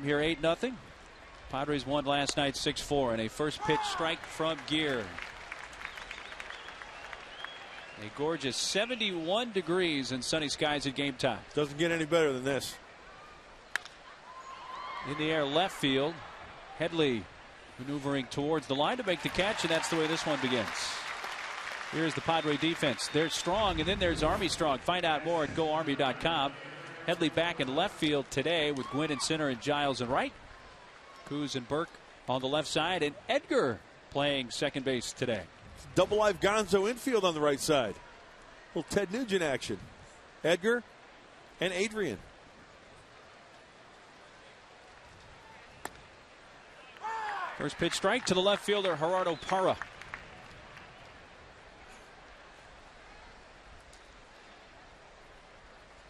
here 8-0. Padres won last night 6-4, and a first pitch strike from Gear. A gorgeous 71 degrees and sunny skies at game time. Doesn't get any better than this. In the air left field. Headley maneuvering towards the line to make the catch, and that's the way this one begins. Here's the Padre defense. They're strong, and then there's Army strong. Find out more at GoArmy.com. Headley back in left field today with Gwynn in center and Giles in right. Kuz and Burke on the left side, and Edgar playing second base today. Double live Gonzo infield on the right side. Little Ted Nugent action. Edgar and Adrian. First pitch strike to the left fielder, Gerardo Parra.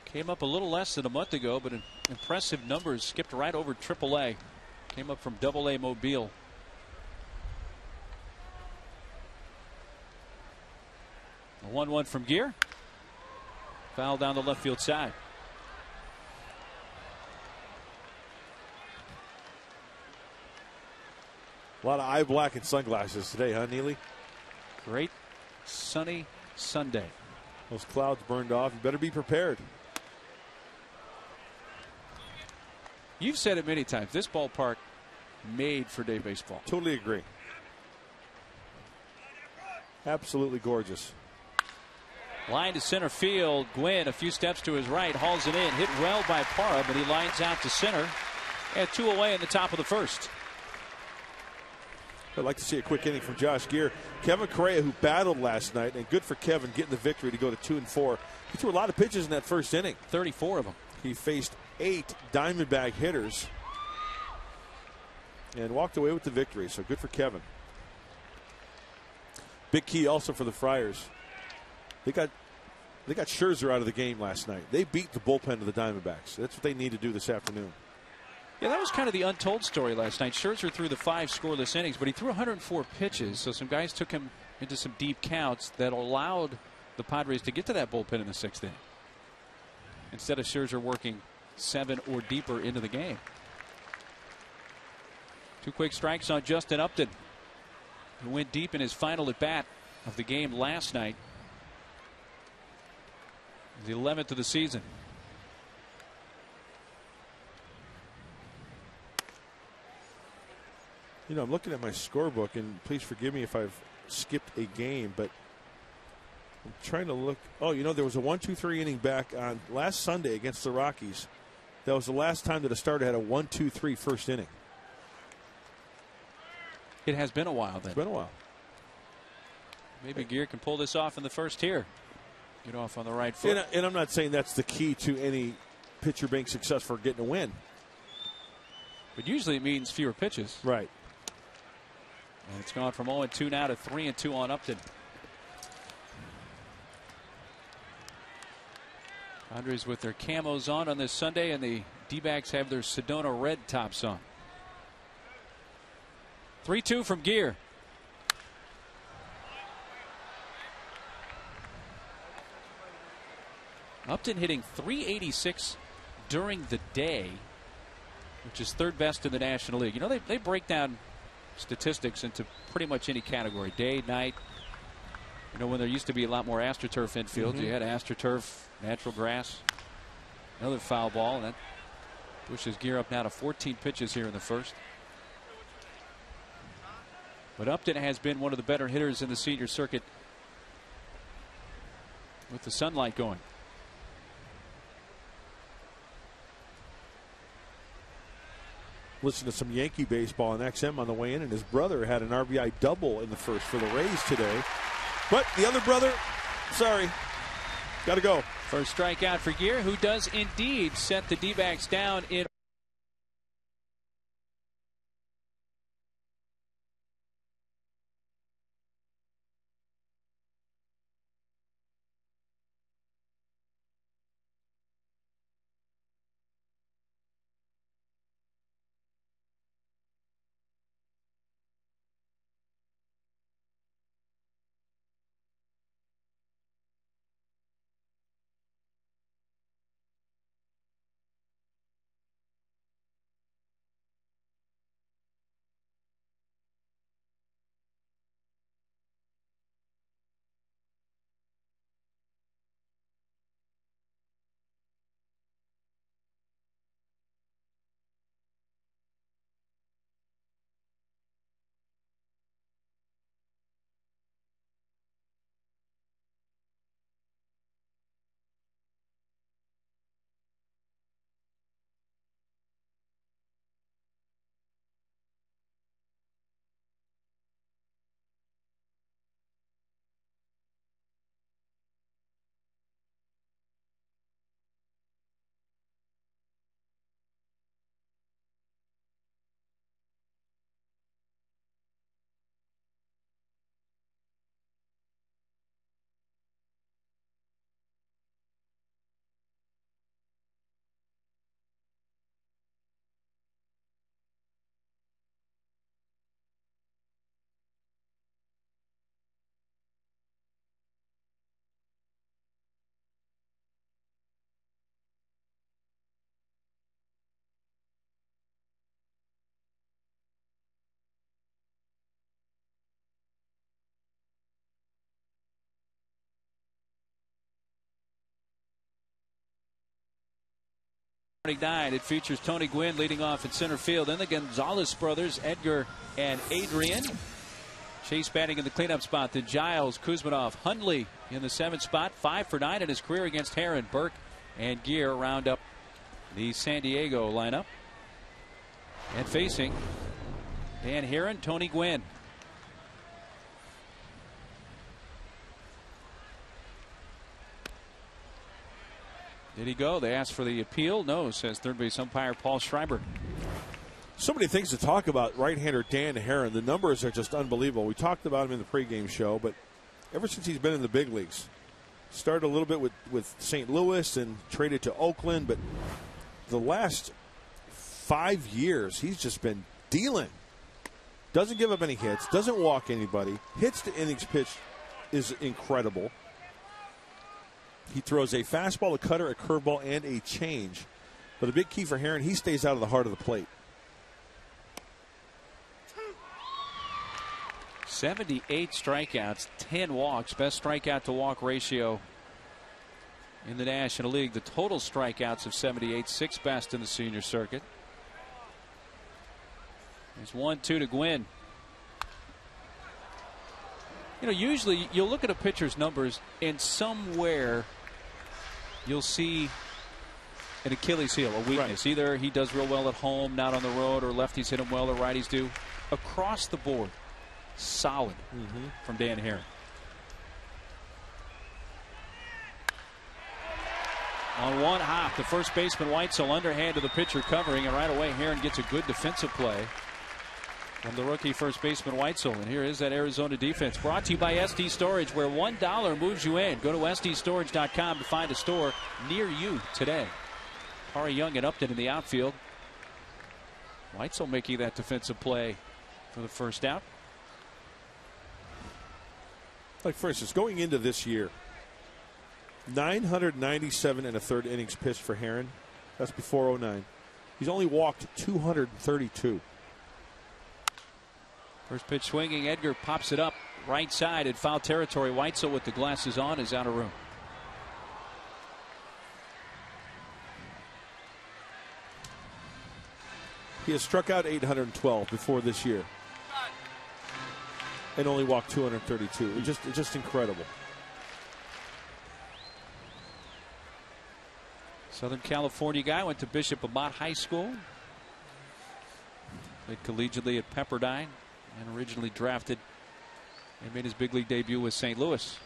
Came up a little less than a month ago, but impressive numbers. Skipped right over AAA. Came up from AA Mobile. A 1-1 from Gear. Foul down the left field side. A lot of eye black and sunglasses today, huh, Neely? Great sunny Sunday. Those clouds burned off. You better be prepared. You've said it many times. This ballpark made for day baseball. Totally agree. Absolutely gorgeous. Line to center field. Gwynn a few steps to his right, hauls it in. Hit well by Parra, but he lines out to center. And 2 away in the top of the first. I'd like to see a quick inning from Josh Gear. Kevin Correa, who battled last night, and good for Kevin getting the victory to go to 2-4. He threw a lot of pitches in that first inning. 34 of them. He faced 8 Diamondback hitters and walked away with the victory. So good for Kevin. Big key also for the Friars. They got Scherzer out of the game last night. They beat the bullpen of the Diamondbacks. That's what they need to do this afternoon. Yeah, that was kind of the untold story last night. Scherzer threw the 5 scoreless innings, but he threw 104 pitches. So some guys took him into some deep counts that allowed the Padres to get to that bullpen in the 6th inning, instead of Scherzer working 7 or deeper into the game. 2 quick strikes on Justin Upton, who went deep in his final at bat of the game last night. The 11th of the season. You know, I'm looking at my scorebook, and please forgive me if I've skipped a game, but I'm trying to look. Oh, you know, there was a 1-2-3 inning back on last Sunday against the Rockies. That was the last time that a starter had a 1-2-3 first inning. It has been a while then. It's been a while. Maybe Gear can pull this off in the first here. Get off on the right foot. And I'm not saying that's the key to any pitcher being successful for getting a win. But usually it means fewer pitches. Right. And it's gone from 0-2 now to 3-2 on Upton. Padres with their camos on this Sunday, and the D-backs have their Sedona red tops on. 3-2 from Gear. Upton hitting .386 during the day, which is 3rd best in the National League. You know, they break down statistics into pretty much any category, day, night. You know, when there used to be a lot more AstroTurf infield, you had AstroTurf, natural grass, another foul ball, and that pushes Gear up now to 14 pitches here in the first. But Upton has been one of the better hitters in the senior circuit with the sunlight going. Listen to some Yankee baseball on XM on the way in, and his brother had an RBI double in the first for the Rays today. But the other brother, sorry, got to go. First strikeout for Gear, who does indeed set the D-backs down in 29. It features Tony Gwynn leading off in center field. Then the Gonzalez brothers, Edgar and Adrian. Chase batting in the cleanup spot. Then Giles, Kuzmanov, Hundley in the 7th spot. 5 for 9 in his career against Herron. Burke and Gear round up the San Diego lineup. And facing Dan Herron, Tony Gwynn. Did he go? They asked for the appeal. No, says third base umpire Paul Schreiber. So many things to talk about. Right-hander Dan Herron. The numbers are just unbelievable. We talked about him in the pregame show, but ever since he's been in the big leagues, started a little bit with St. Louis and traded to Oakland, but the last 5 years he's just been dealing. Doesn't give up any hits, doesn't walk anybody, hits to innings pitched is incredible. He throws a fastball, a cutter, a curveball, and a change. But a big key for Herron, he stays out of the heart of the plate. 78 strikeouts, 10 walks, best strikeout to walk ratio in the National League. The total strikeouts of 78, 6th best in the senior circuit. There's 1-2 to Gwynn. You know, usually you'll look at a pitcher's numbers and somewhere you'll see an Achilles heel, a weakness. Right. Either he does real well at home, not on the road, or lefties hit him well, or righties do. Across the board, solid from Dan Herron. On one hop, the first baseman Weitzel underhand to the pitcher covering, and right away Herron gets a good defensive play from the rookie first baseman Weitzel. And here is that Arizona defense, brought to you by SD Storage, where $1 moves you in. Go to SDStorage.com to find a store near you today. Tari Young and Upton in the outfield. Weitzel making that defensive play for the first out. Like, for instance, going into this year, 997 and a third innings pitched for Herron. That's before 09. He's only walked 232. First pitch swinging. Edgar pops it up right side in foul territory. Weitzel with the glasses on is out of room. He has struck out 812 before this year and only walked 232. It's just incredible. Southern California guy, went to Bishop Amat High School. Played collegiately at Pepperdine and originally drafted and made his big league debut with St. Louis.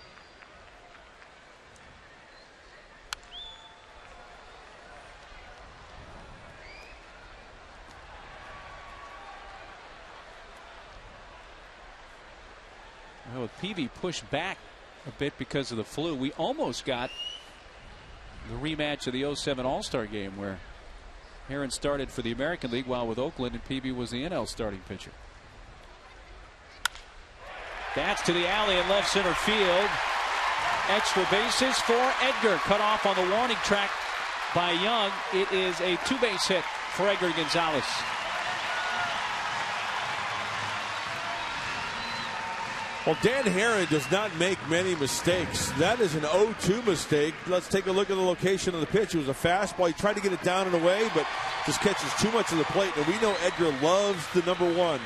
Well, with Peavy pushed back a bit because of the flu, we almost got the rematch of the 07 All-Star game where Herron started for the American League while with Oakland and Peavy was the NL starting pitcher. That's to the alley in left center field. Extra bases for Edgar. Cut off on the warning track by Young. It is a two-base hit for Edgar Gonzalez. Well, Dan Herron does not make many mistakes. That is an 0-2 mistake. Let's take a look at the location of the pitch. It was a fastball. He tried to get it down and away, but just catches too much of the plate. And we know Edgar loves the number one.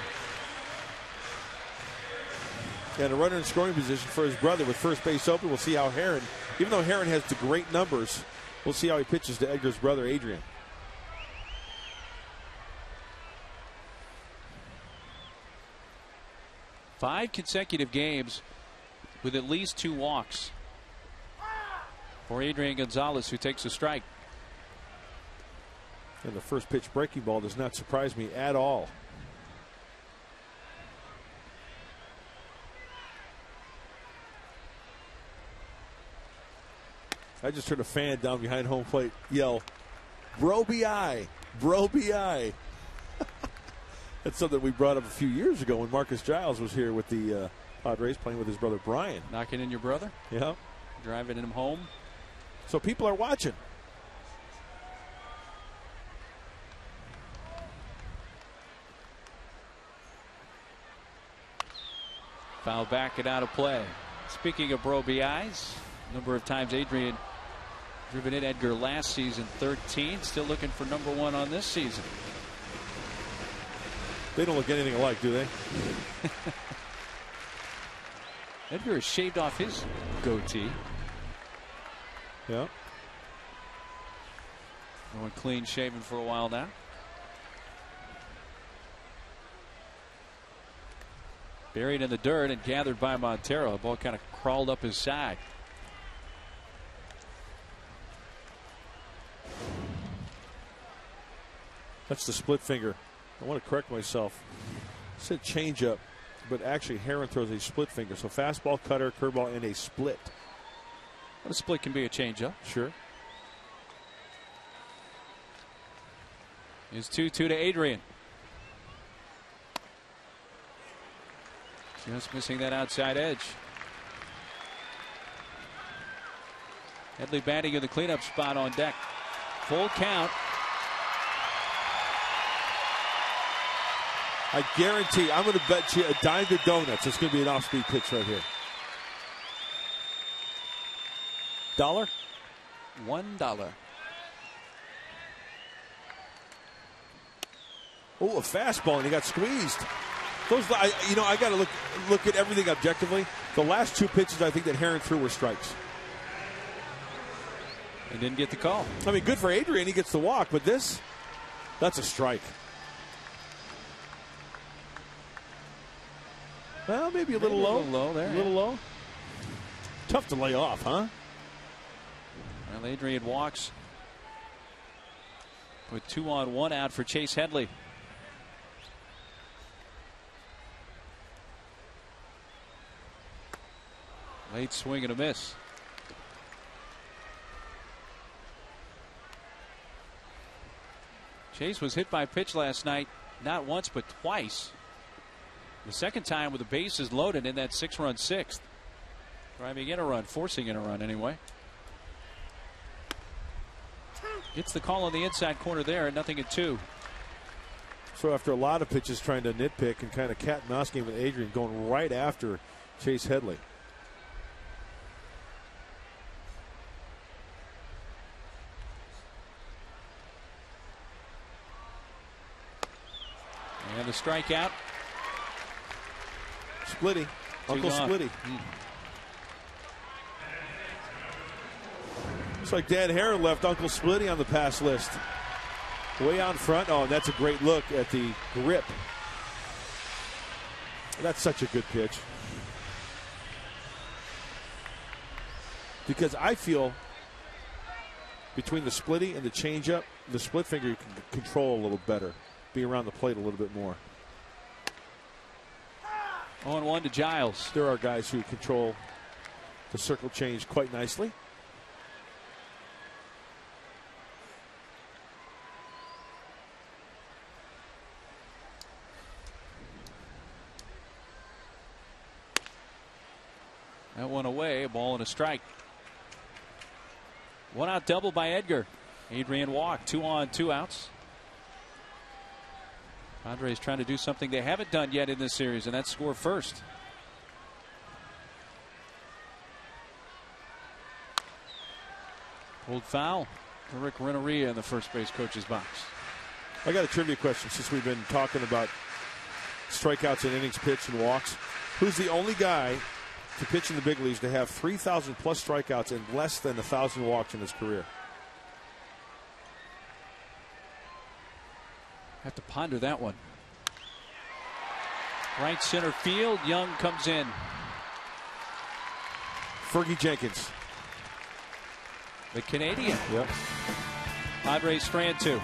And a runner in scoring position for his brother with first base open. We'll see how Herron, even though Herron has the great numbers, we'll see how he pitches to Edgar's brother, Adrian. Five consecutive games with at least 2 walks for Adrian Gonzalez, who takes a strike. And the first pitch breaking ball does not surprise me at all. I just heard a fan down behind home plate yell, "Bro BI, Bro BI." That's something we brought up a few years ago when Marcus Giles was here with the Padres playing with his brother Brian. Knocking in your brother? Yeah. Driving him home. So people are watching. Foul back and out of play. Speaking of Bro BIs, number of times Adrian Driven in Edgar last season, 13. Still looking for number 1 on this season. They don't look anything alike, do they? Edgar has shaved off his goatee. Yeah. Going clean shaven for a while now. Buried in the dirt and gathered by Montero. The ball kind of crawled up his side. That's the split finger. I want to correct myself. I said changeup, but actually Herron throws a split finger. So fastball, cutter, curveball, and a split. Well, a split can be a changeup. Sure. It's 2-2 to Adrian. Just missing that outside edge. Headley batting in the cleanup spot on deck. Full count. I guarantee, I'm going to bet you a dime to donuts. It's going to be an off-speed pitch right here. $1? $1. Oh, a fastball, and he got squeezed. Those, I got to look at everything objectively. The last 2 pitches I think that Herron threw were strikes. And didn't get the call. I mean, good for Adrian. He gets the walk, but that's a strike. Well, maybe a little low. A little low there. A little low. Tough to lay off, huh? Well, Adrian walks with 2 on 1 out for Chase Headley. Late swing and a miss. Chase was hit by a pitch last night, not once but twice. The second time with the bases loaded in that 6-run 6th. Driving in a run, forcing in a run anyway. Gets the call on the inside corner there, 0-2. So after a lot of pitches trying to nitpick and kind of cat and mouse game with Adrian, going right after Chase Headley. And the strikeout. Splitty. Uncle Splitty. Looks like Dan Herron left Uncle Splitty on the pass list. Way out front. Oh, and that's a great look at the grip. That's such a good pitch. Because I feel between the splitty and the changeup, the split finger you can control a little better. Be around the plate a little bit more. 0-1 to Giles. There are guys who control the circle change quite nicely. That one away, a ball and a strike. 1 out double by Edgar. Adrian walked, 2 on, 2 outs. Padres trying to do something they haven't done yet in this series, and that's score first. Pulled foul to Rick Renneria in the first base coach's box. I got a trivia question since we've been talking about strikeouts and innings pitched and walks. Who's the only guy to pitch in the big leagues to have 3,000 plus strikeouts and less than 1,000 walks in his career? Have to ponder that one. Right center field. Young comes in. Fergie Jenkins. The Canadian. Yep. Padres strand 2.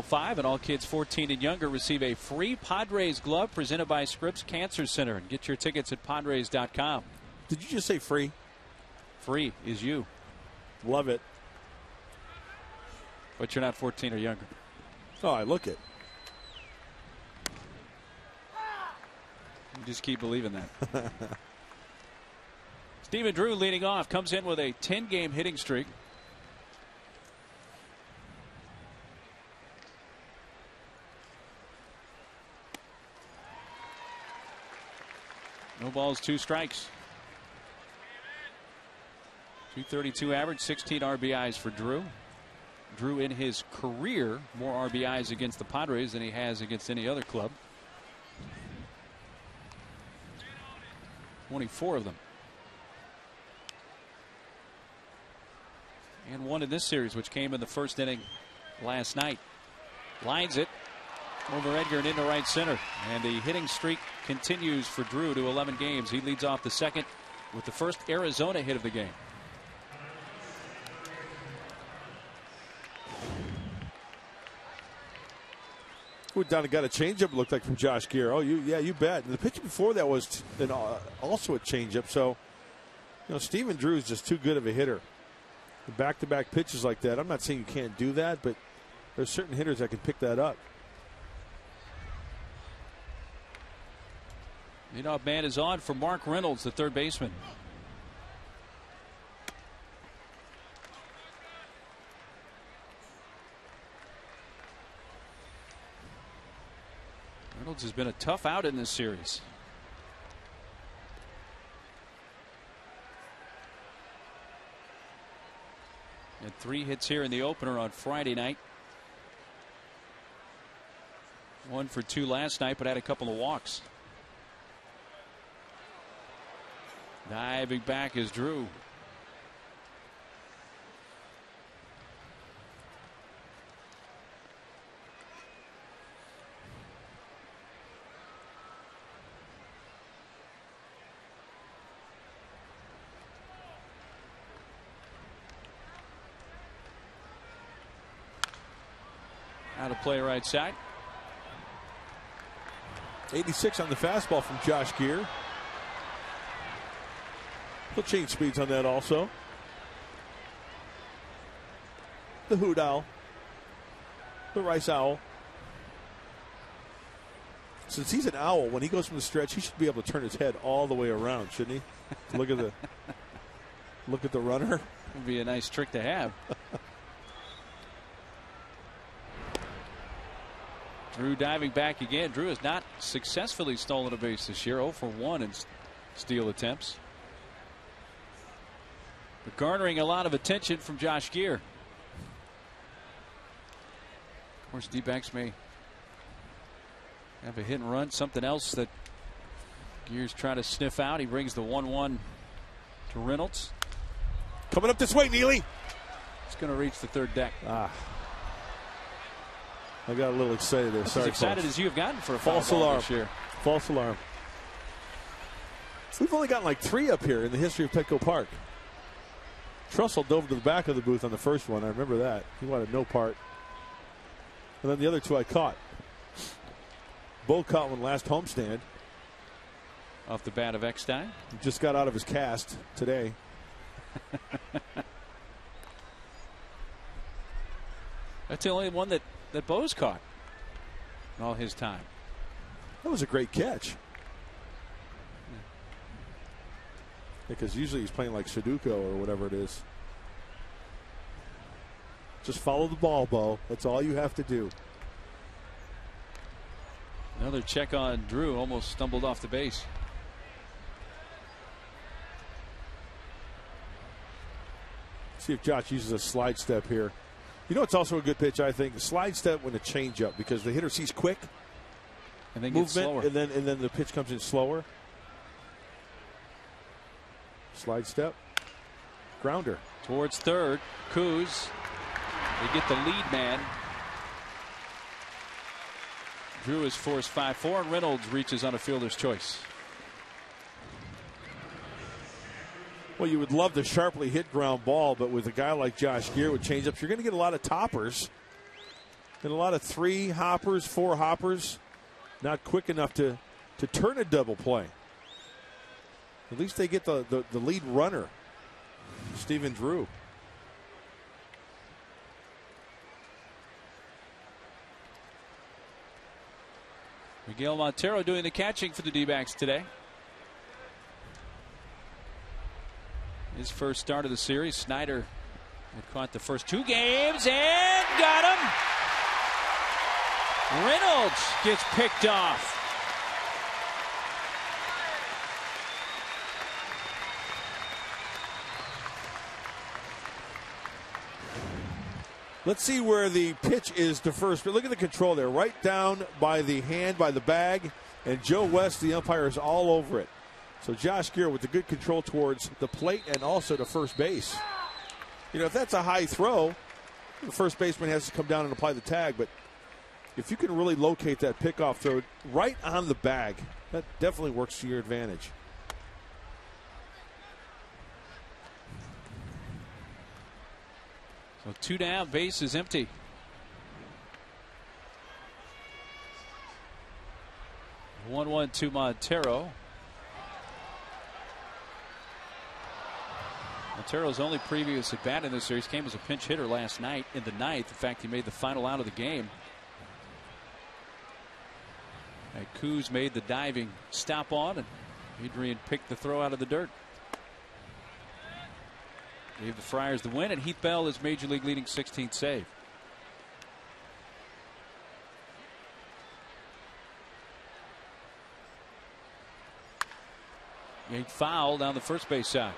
5, and all kids 14 and younger receive a free Padres glove presented by Scripps Cancer Center. And get your tickets at Padres.com. Did you just say free? Free is you. Love it. But you're not 14 or younger. Oh, I look it. You just keep believing that. Stephen Drew leading off, comes in with a 10-game hitting streak. No balls, 2 strikes. 232 average, 16 RBIs for Drew. Drew in his career more RBIs against the Padres than he has against any other club. 24 of them. And 1 in this series, which came in the first inning last night. Lines it over Edgar and into right center. And the hitting streak continues for Drew to 11 games. He leads off the second with the first Arizona hit of the game. Who down and got a changeup, it looked like, from Josh Gere. Oh, you bet. And the pitch before that was also a changeup. So, Stephen Drew is just too good of a hitter. Back-to-back pitches like that, I'm not saying you can't do that, but there's certain hitters that can pick that up. Leadoff man is on for Mark Reynolds, the third baseman. Reynolds has been a tough out in this series. Had 3 hits here in the opener on Friday night. 1 for 2 last night, but had a couple of walks. Diving back is Drew. Out of play right side. 86 on the fastball from Josh Gere. He'll change speeds on that also. The hoot owl. The rice owl. Since he's an owl, when he goes from the stretch, he should be able to turn his head all the way around, shouldn't he? Look at the runner. Would be a nice trick to have. Drew diving back again. Drew has not successfully stolen a base this year. 0 for 1 in steal attempts. But garnering a lot of attention from Josh Gere. Of course, D-backs may have a hit and run. Something else that Gere's trying to sniff out. He brings the 1-1 to Reynolds. Coming up this way, Neely. It's going to reach the third deck. I got a little excited there. Sorry, as excited folks. as you have gotten for a false alarm this year. False alarm. We've only gotten like 3 up here in the history of Petco Park. Trussell dove to the back of the booth on the first one. I remember that. He wanted no part. And then the other 2 I caught. Bo caught one last homestand. Off the bat of Eckstein. He just got out of his cast today. That's the only one that Bo's caught in all his time. That was a great catch. Because usually he's playing like Sudoku or whatever it is. Just follow the ball, Bo. That's all you have to do. Another check on Drew. Almost stumbled off the base. See if Josh uses a slide step here. You know, it's also a good pitch, I think. Slide step when a changeup, because the hitter sees quick and then movement, gets slower. and then the pitch comes in slower. Slide step, grounder towards third. Kuz. They get the lead man. Drew is forced 5-4, and Reynolds reaches on a fielder's choice. Well, you would love the sharply hit ground ball, but with a guy like Josh Gere with changeups, you're going to get a lot of toppers. And a lot of 3 hoppers, 4 hoppers, not quick enough to turn a double play. At least they get the lead runner, Stephen Drew. Miguel Montero doing the catching for the D-backs today. His first start of the series. Snyder had caught the first 2 games and got him. Reynolds gets picked off. Let's see where the pitch is to first. But look at the control there. Right down by the hand, by the bag. And Joe West, the umpire, is all over it. So Josh Gere with the good control towards the plate and also to first base. You know, if that's a high throw, the first baseman has to come down and apply the tag. But if you can really locate that pickoff throw right on the bag, that definitely works to your advantage. So 2 down, base is empty. The 1-1 to Montero. Montero's only previous at bat in this series came as a pinch hitter last night in the 9th. In fact, he made the final out of the game. Kuz made the diving stop on, and Adrian picked the throw out of the dirt. Gave the Friars the win, and Heath Bell is Major League leading 16th save. A foul down the first base side.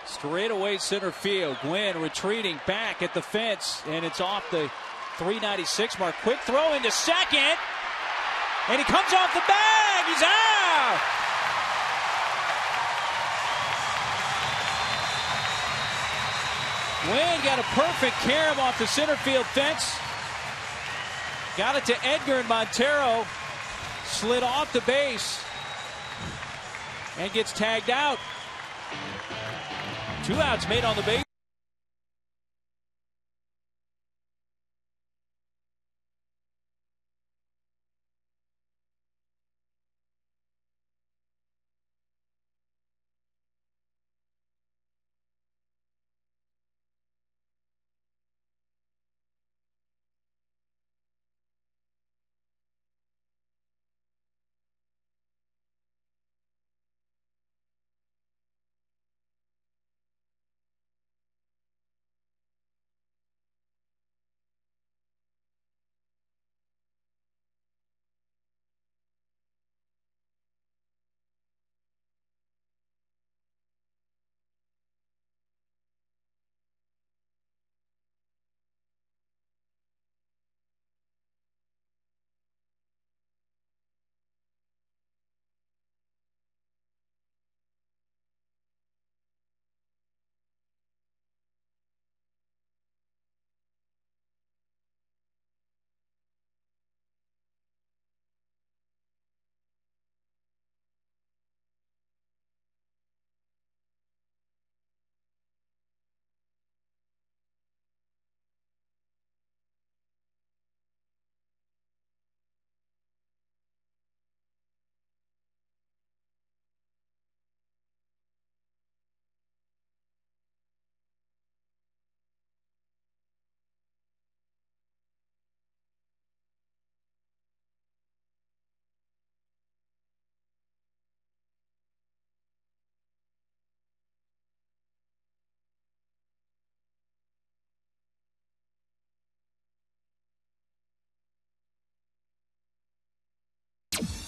Straight away center field. Gwynn retreating back at the fence, and it's off the 396 mark. Quick throw into second, and he comes off the bag. He's out. Gwynn got a perfect carom off the center field fence. Got it to Edgar, and Montero slid off the base and gets tagged out. 2 outs made on the base.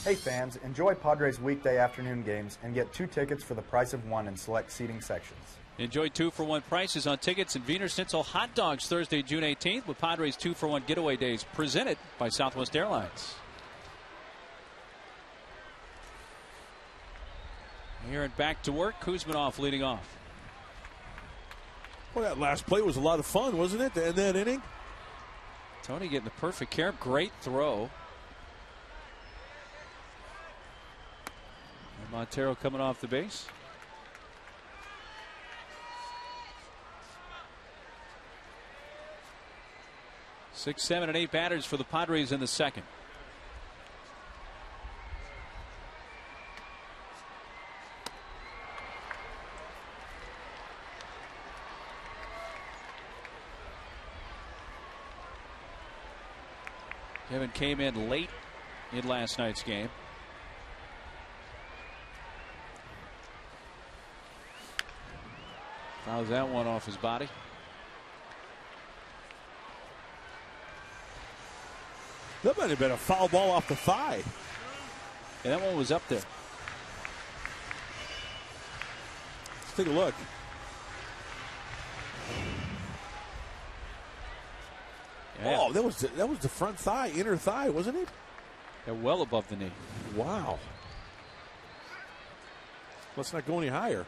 Hey fans, enjoy Padres weekday afternoon games and get 2 tickets for the price of 1 in select seating sections. Enjoy 2-for-1 prices on tickets and Wiener Schnitzel hot dogs Thursday, June 18th with Padres 2-for-1 getaway days presented by Southwest Airlines. Aaron back to work. Kuzminoff leading off. Well, that last play was a lot of fun, wasn't it, to end that inning? Tony getting the perfect care. Great throw. And Montero coming off the base. Six, 7, and 8 batters for the Padres in the second. Kevin came in late in last night's game. Fouls that one off his body. That might have been a foul ball off the thigh. Yeah, that one was up there. Let's take a look. Yeah. Oh, that was the front thigh, inner thigh, wasn't it? Yeah, well above the knee. Wow. Let's not go any higher.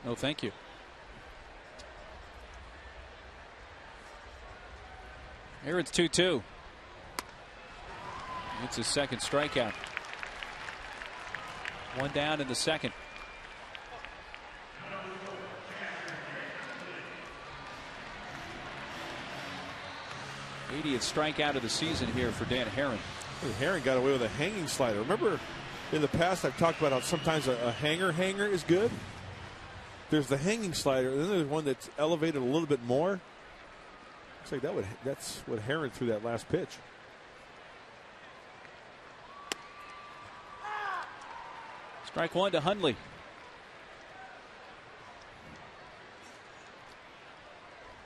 No, thank you. Here it's 2-2. It's his second strikeout. One down in the second. 80th strikeout of the season here for Dan Herron. Herron got away with a hanging slider. Remember, in the past, I've talked about how sometimes a hanger is good. There's the hanging slider, and then there's one that's elevated a little bit more. Looks like that's what Herron threw that last pitch. Strike one to Hundley.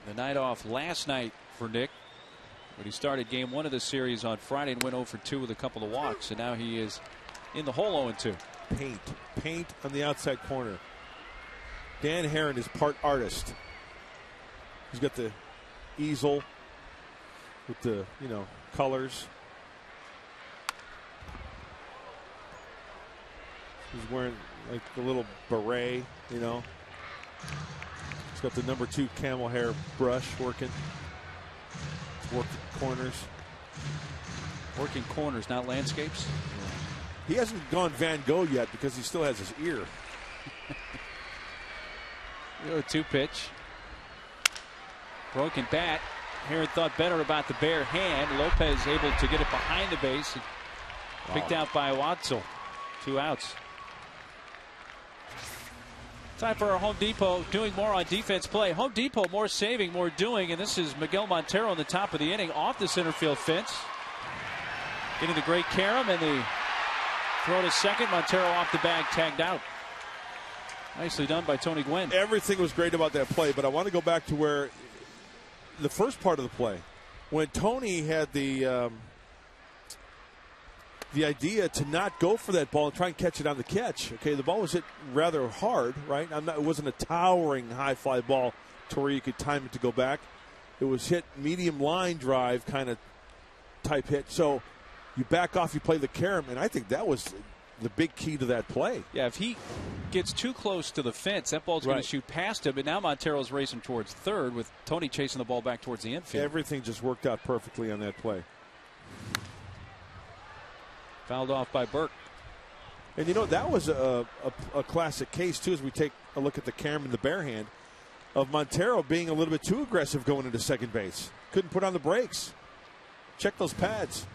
The night off last night for Nick, but he started game one of the series on Friday and went 0 for 2 with a couple of walks, and now he is in the hole 0-2. Paint on the outside corner. Dan Herron is part artist. He's got the easel with the colors. He's wearing like the little beret, He's got the number 2 camel hair brush working. Working corners. Working corners, not landscapes. He hasn't gone Van Gogh yet because he still has his ear. 0-2 pitch. Broken bat. Herron thought better about the bare hand. Lopez able to get it behind the base. Picked out by Watzel. 2 outs. Time for our Home Depot doing more on defense play. Home Depot, more saving, more doing. And this is Miguel Montero on the top of the inning off the center field fence. Getting the great carom and the throw to second. Montero off the bag, tagged out. Nicely done by Tony Gwynn. Everything was great about that play, but I want to go back to where the first part of the play, when Tony had the idea to not go for that ball and try and catch it on the catch. Okay, the ball was hit rather hard, right? It wasn't a towering high fly ball to where you could time it to go back. It was hit medium line drive kind of type hit. So you back off, you play the carom, and I think that was the big key to that play. Yeah, if he gets too close to the fence, that ball's going to shoot past him. But now Montero's racing towards third with Tony chasing the ball back towards the infield. Everything just worked out perfectly on that play. Fouled off by Burke. And that was a classic case too, as we take a look at the carom and the bare hand of Montero being a little bit too aggressive going into second base. Couldn't put on the brakes. Check those pads.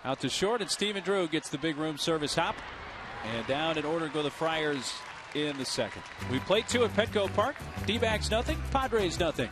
Out to short, and Stephen Drew gets the big room service hop. And down in order go the Friars in the second. We played 2 at Petco Park. D-backs nothing, Padres nothing.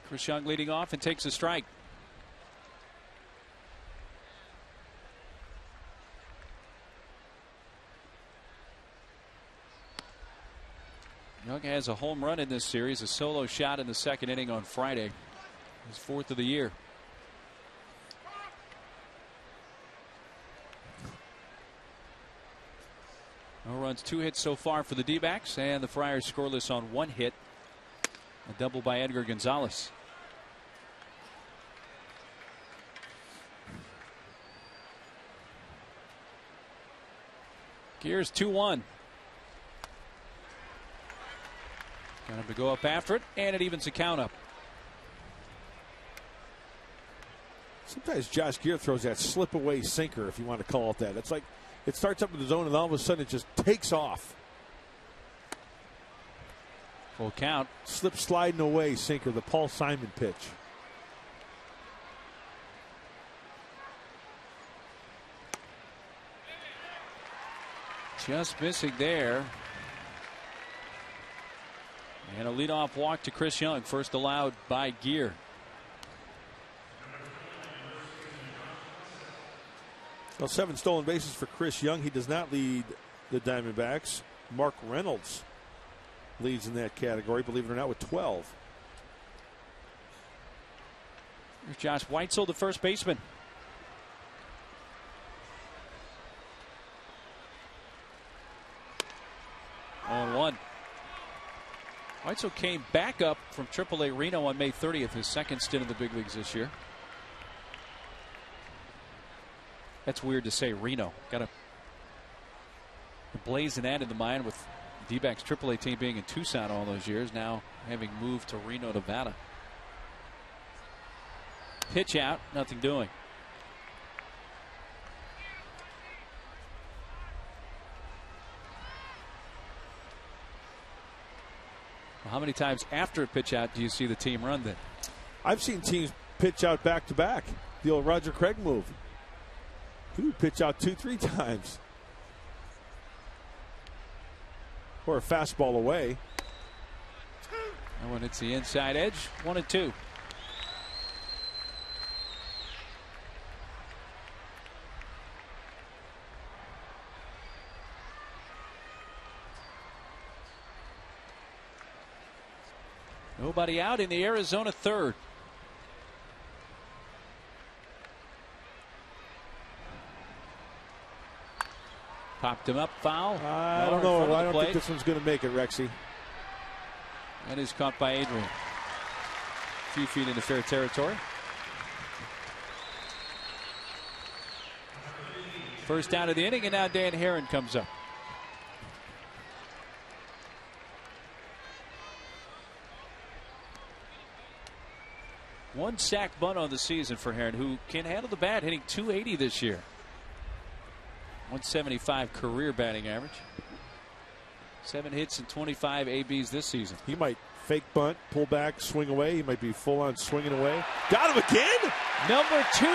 Chris Young leading off and takes a strike. Young has a home run in this series, a solo shot in the second inning on Friday. His 4th of the year. No runs, 2 hits so far for the D-backs, and the Friars scoreless on 1 hit. A double by Edgar Gonzalez. Gears 2-1. Got him to go up after it, and it evens the count up. Sometimes Josh Gear throws that slip away sinker, if you want to call it that. It's like it starts up in the zone and all of a sudden it just takes off. Full count. Slip sliding away sinker, the Paul Simon pitch. Just missing there. And a leadoff walk to Chris Young, first allowed by Gear. Well, 7 stolen bases for Chris Young. He does not lead the Diamondbacks. Mark Reynolds leads in that category, believe it or not, with 12. Here's Josh Weitzel, the first baseman. On 1. Weitzel came back up from AAA Reno on May 30th, his second stint in the big leagues this year. That's weird to say, Reno. Got to blazon that in the mind with D-backs AAA team being in Tucson all those years, now having moved to Reno, Nevada. Pitch out, nothing doing. Well, how many times after a pitch out do you see the team run then? I've seen teams pitch out back to back. The old Roger Craig move. He would pitch out 2-3 times. Or a fastball away. That one hits the inside edge. 1-2. Nobody out in the Arizona third. Popped him up, foul. I don't know. I don't think this one's going to make it, Rexy. That is caught by Adrian. A few feet into fair territory. First down of the inning, and now Dan Herron comes up. One sack bunt on the season for Herron, who can handle the bat, hitting .280 this year. 175 career batting average. 7 hits and 25 ABs this season. He might fake bunt, pull back, swing away. He might be full on swinging away. Got him again. Number 2.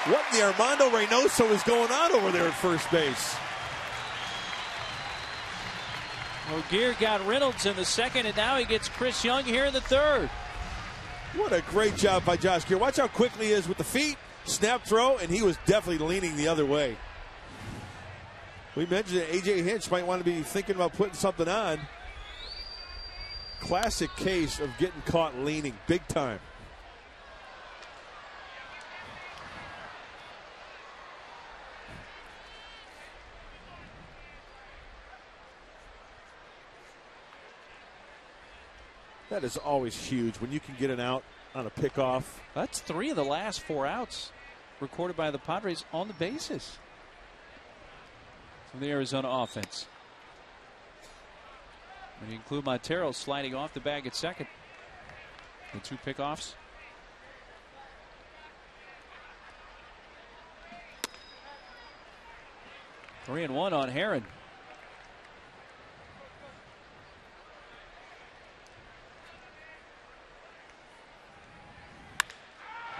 What in the Armando Reynoso is going on over there at first base? Well, Gear got Reynolds in the second, and now he gets Chris Young here in the third. What a great job by Josh Gear. Watch how quickly he is with the feet. Snap throw, and he was definitely leaning the other way. We mentioned that A.J. Hinch might want to be thinking about putting something on. Classic case of getting caught leaning big time. That is always huge when you can get an out on a pickoff. That's 3 of the last 4 outs recorded by the Padres on the bases from the Arizona offense. When you include Montero sliding off the bag at second, the 2 pickoffs. Three and 1 on Herron.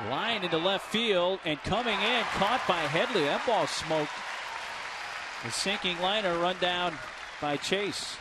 Line into left field and coming in, caught by Headley. That ball smoked. The sinking liner run down by Chase.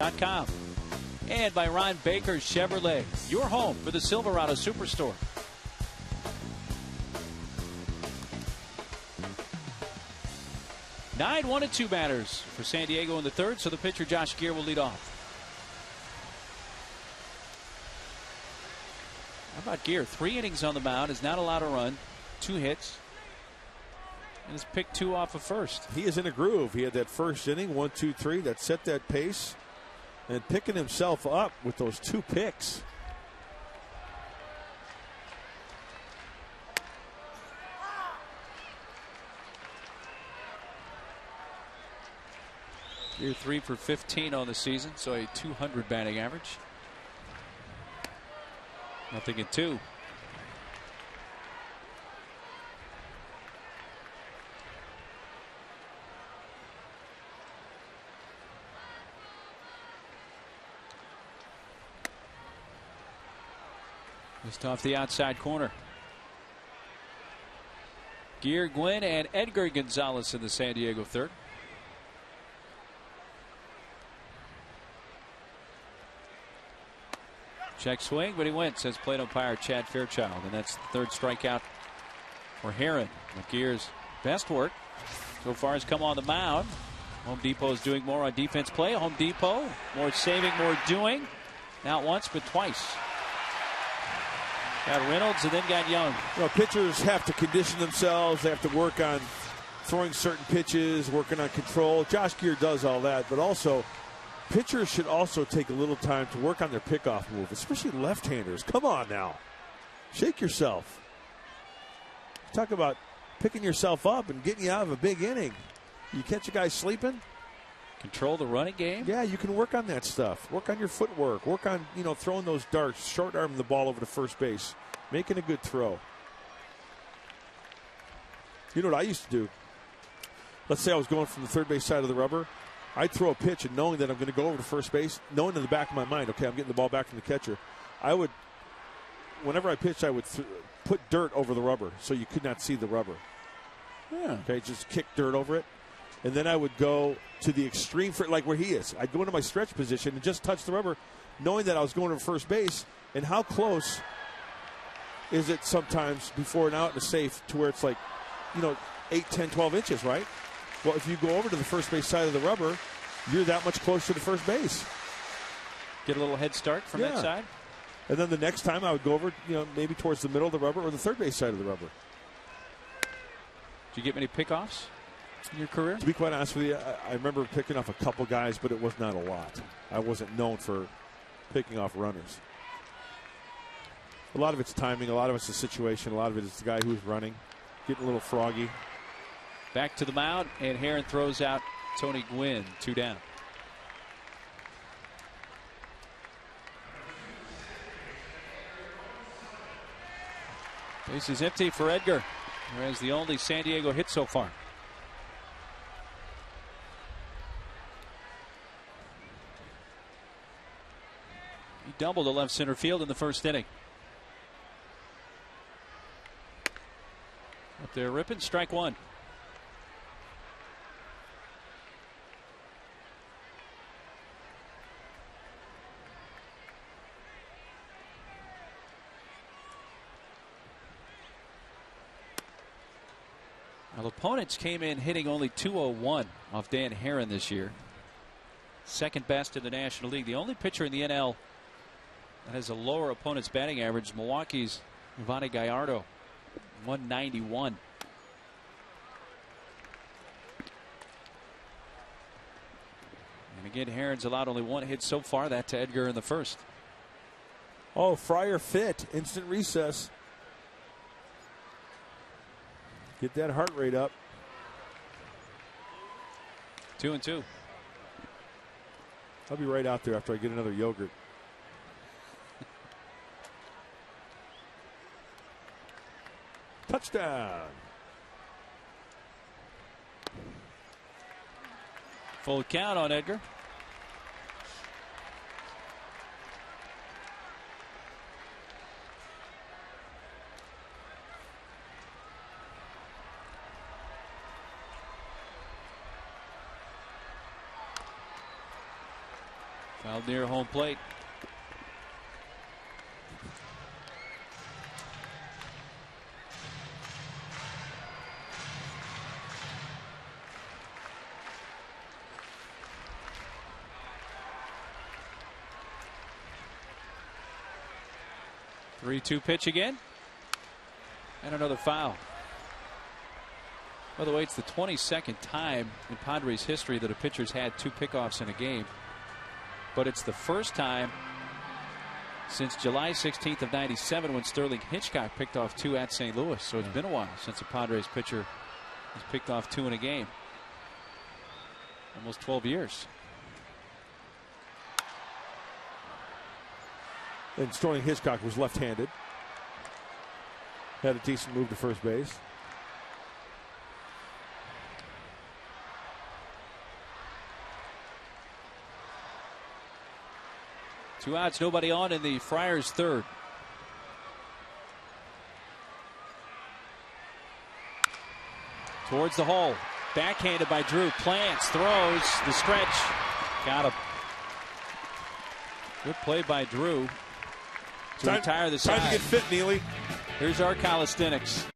Com. And by Ron Baker's Chevrolet, your home for the Silverado Superstore. Nine 1-2 batters for San Diego in the third, so the pitcher Josh Gear will lead off. How about Gear? 3 innings on the mound, has not allowed a run, 2 hits, and has picked 2 off of first. He is in a groove. He had that first inning, 1, 2, 3, that set that pace, and picking himself up with those 2 picks. Gear 3 for 15 on the season, so a 200 batting average. Nothing in 2. Just off the outside corner. Gear, Gwynn, and Edgar Gonzalez in the San Diego third. Check swing, but he went, says plate umpire Chad Fairchild. And that's the third strikeout for Heron. McGear's best work so far has come on the mound. Home Depot is doing more on defense play. Home Depot, more saving, more doing. Not once, but twice. Got Reynolds and then got Young. Well, pitchers have to condition themselves. They have to work on throwing certain pitches, working on control. Josh Gear does all that, but also pitchers should also take a little time to work on their pickoff move, especially left-handers. Come on now. Shake yourself. Talk about picking yourself up and getting you out of a big inning. You catch a guy sleeping. Control the running game. Yeah, you can work on that stuff. Work on your footwork. Work on, throwing those darts, short arming the ball over to first base, making a good throw. You know what I used to do? Let's say I was going from the third base side of the rubber. I'd throw a pitch, and knowing that I'm going to go over to first base, knowing in the back of my mind, okay, I'm getting the ball back from the catcher, I would, whenever I pitched, I would put dirt over the rubber so you could not see the rubber. Yeah. Okay, just kick dirt over it. And then I would go to the extreme, for like where he is. I'd go into my stretch position and just touch the rubber, knowing that I was going to first base. And how close is it sometimes before and out and safe to where it's like, 8, 10, 12 inches, right? Well, if you go over to the first base side of the rubber, you're that much closer to first base. Get a little head start from that side. And then the next time I would go over, maybe towards the middle of the rubber or the third base side of the rubber. Did you get many pickoffs in your career? To be quite honest with you, I remember picking off a couple guys, but it was not a lot. I wasn't known for picking off runners. A lot of it's timing, a lot of it's the situation, a lot of it is the guy who's running, getting a little froggy. Back to the mound, and Heron throws out Tony Gwynn, 2 down. Base is empty for Edgar, who has the only San Diego hit so far. He doubled to left center field in the first inning. Up there, ripping, strike 1. Well, opponents came in hitting only .201 off Dan Heron this year. Second best in the National League. The only pitcher in the NL that has a lower opponent's batting average, Milwaukee's Yvonne Gallardo, 191. And again, Heron's allowed only 1 hit so far. That to Edgar in the first. Oh, Fryer fit. Instant recess. Get that heart rate up. 2-2. I'll be right out there after I get another yogurt. Touchdown. Full count on Edgar. Fouled near home plate. Three-two pitch again. And another foul. By the way, it's the 22nd time in Padres history that a pitcher's had 2 pickoffs in a game. But it's the first time since July 16th of '97 when Sterling Hitchcock picked off 2 at St. Louis. So it's been a while since a Padres pitcher has picked off 2 in a game. Almost 12 years. And Sterling Hitchcock was left-handed. Had a decent move to first base. Two outs, nobody on in the Friars' third. Towards the hole. Backhanded by Drew. Plants, throws, the stretch. Got him. Good play by Drew to retire the side. Time to get fit, Neely. Here's our calisthenics.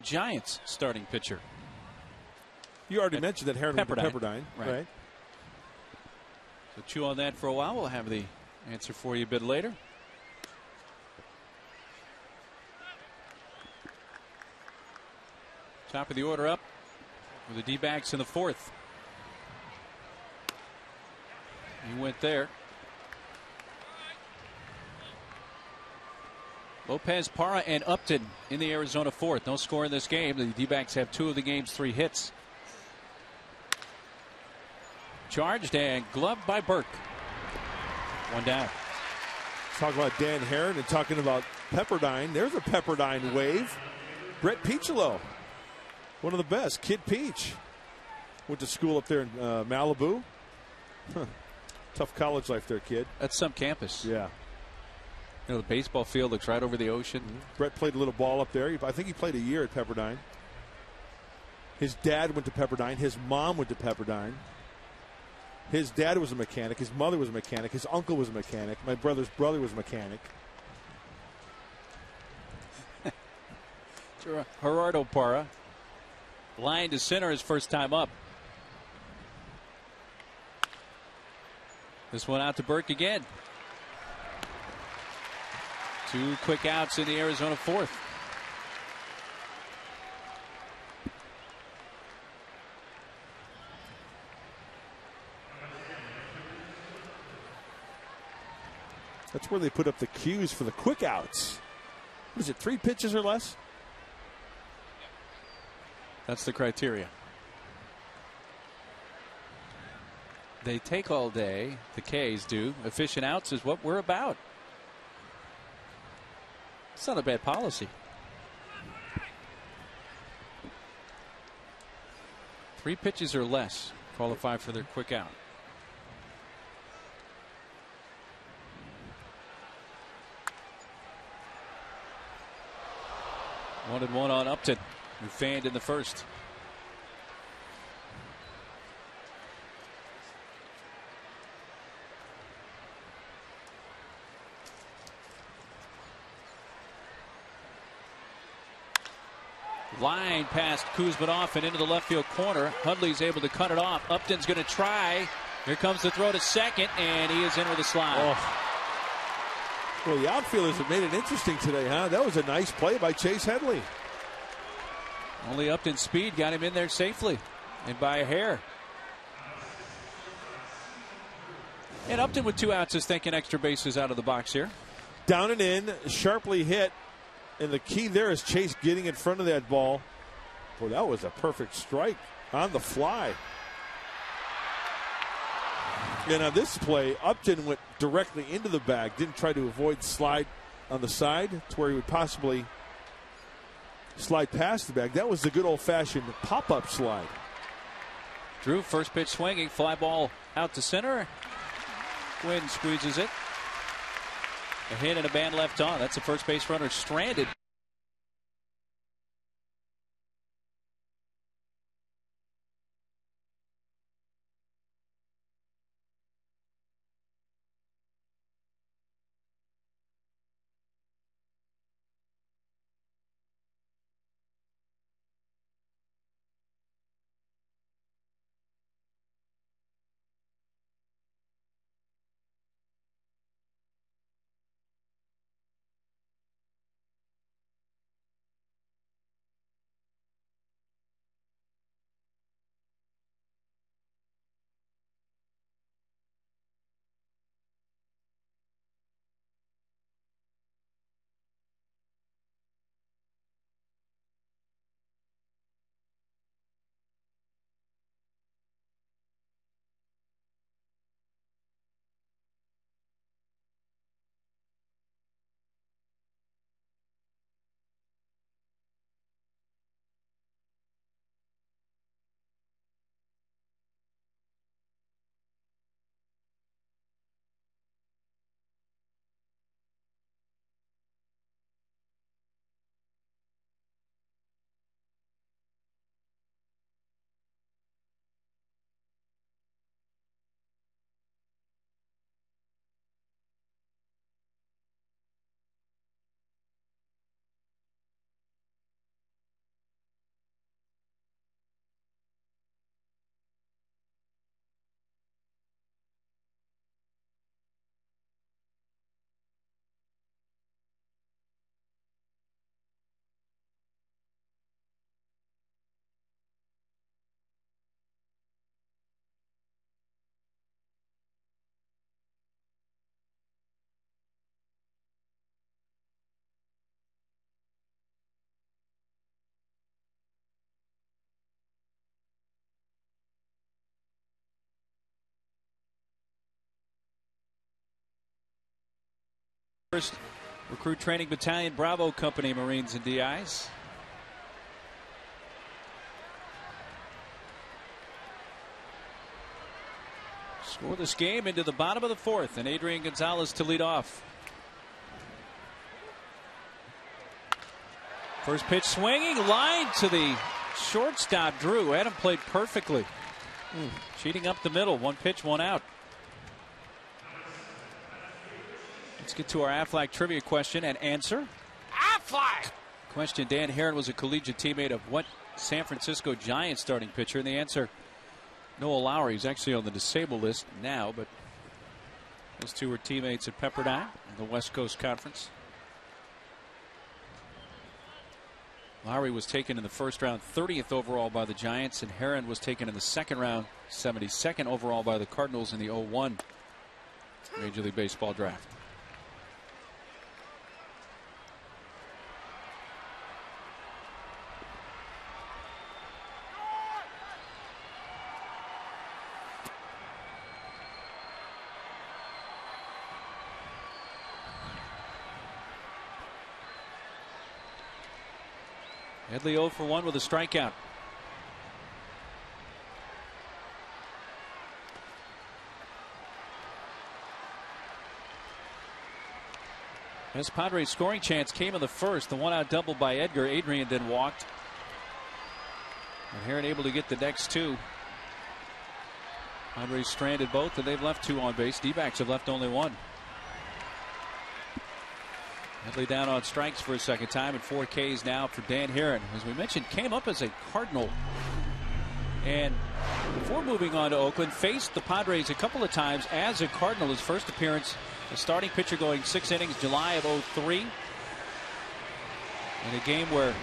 Giants starting pitcher. You already mentioned that Herring Pepperdine. Right. So chew on that for a while. We'll have the answer for you a bit later. Top of the order up with the D-backs in the 4th. He went there. Lopez, Parra, and Upton in the Arizona 4th. No score in this game. The D-backs have 2 of the game's 3 hits. Charged and gloved by Burke. 1 down. Talk about Dan Herron and talking about Pepperdine. There's a Pepperdine wave. Brett Peacholo, one of the best. Kid Peach. Went to school up there in Malibu. Huh. Tough college life there, kid. That's some campus. Yeah. You know, the baseball field looks right over the ocean. Brett played a little ball up there. I think he played a year at Pepperdine. His dad went to Pepperdine. His mom went to Pepperdine. His dad was a mechanic. His mother was a mechanic. His uncle was a mechanic. My brother's brother was a mechanic. Gerardo Parra. Line to center his first time up. This one out to Burke again. 2 quick outs in the Arizona 4th. That's where they put up the cues for the quick outs. What is it, 3 pitches or less? That's the criteria. They take all day, the K's do. Efficient outs is what we're about. It's not a bad policy. 3 pitches or less qualify for their quick out. One and one on Upton, who fanned in the first. Line past Kuzmanov and into the left field corner. Hundley's able to cut it off. Upton's going to try. Here comes the throw to second, and he is in with a slide. Oh. Well, the outfielders have made it interesting today, huh? That was a nice play by Chase Headley. Only Upton's speed got him in there safely, and by a hair. And Upton with 2 outs is thinking extra bases out of the box here. Down and in, sharply hit. And the key there is Chase getting in front of that ball. Boy, that was a perfect strike on the fly. And on this play, Upton went directly into the bag. Didn't try to avoid slide on the side to where he would possibly slide past the bag. That was the good old-fashioned pop-up slide. Drew, first pitch swinging. Fly ball out to center. Quinn squeezes it. A hit and a band left on. That's the first base runner stranded. First Recruit Training Battalion, Bravo Company, Marines and DIs. Score this game into the bottom of the 4th, and Adrian Gonzalez to lead off. First pitch swinging, line to the shortstop, Drew. Adam played perfectly. Cheating up the middle, 1 pitch, 1 out. Let's get to our Aflac trivia question and answer. Aflac! Question: Dan Herron was a collegiate teammate of what San Francisco Giants starting pitcher? And the answer: Noah Lowry. He's actually on the disabled list now, but those two were teammates at Pepperdine in the West Coast Conference. Lowry was taken in the first round, 30th overall by the Giants, and Herron was taken in the second round, 72nd overall by the Cardinals in the 01 Major League Baseball draft. Headley 0 for 1 with a strikeout. This Padres scoring chance came in the first. The one out double by Edgar. Adrian then walked. And Heron able to get the next two. Padres stranded both, and they've left two on base. D-backs have left only one. Headley down on strikes for a second time, and 4 Ks now for Dan Heron. As we mentioned, came up as a Cardinal. And before moving on to Oakland, faced the Padres a couple of times as a Cardinal. His first appearance, a starting pitcher going 6 innings, July of '03. In a game where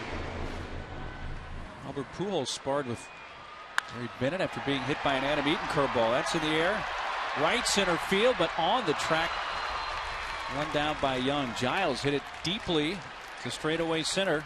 Albert Pujols sparred with Gary Bennett after being hit by an Adam Eaton curveball. That's in the air. Right center field, but on the track. Run down by Young. Giles hit it deeply to straightaway center.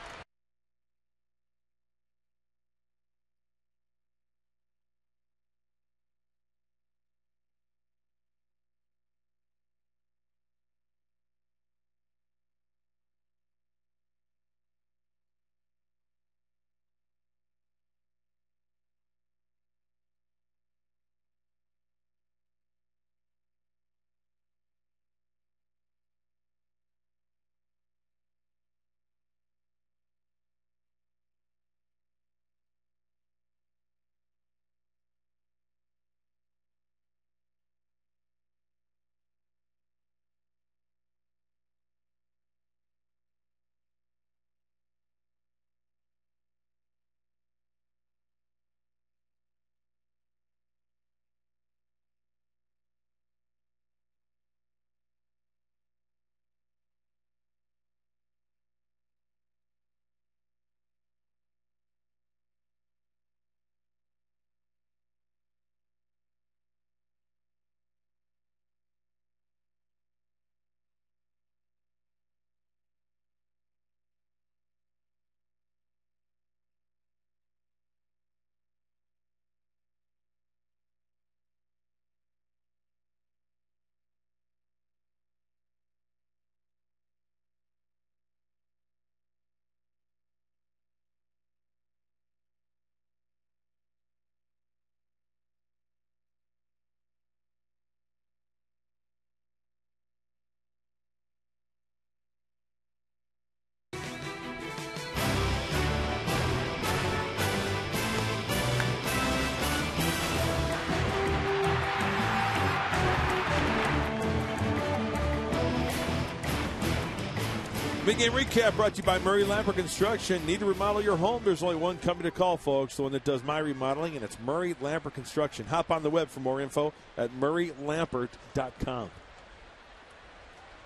Big game recap brought to you by Murray Lamper Construction. Need to remodel your home? There's only one company to call, folks. The one that does my remodeling, and it's Murray Lamper Construction. Hop on the web for more info at murraylampert.com.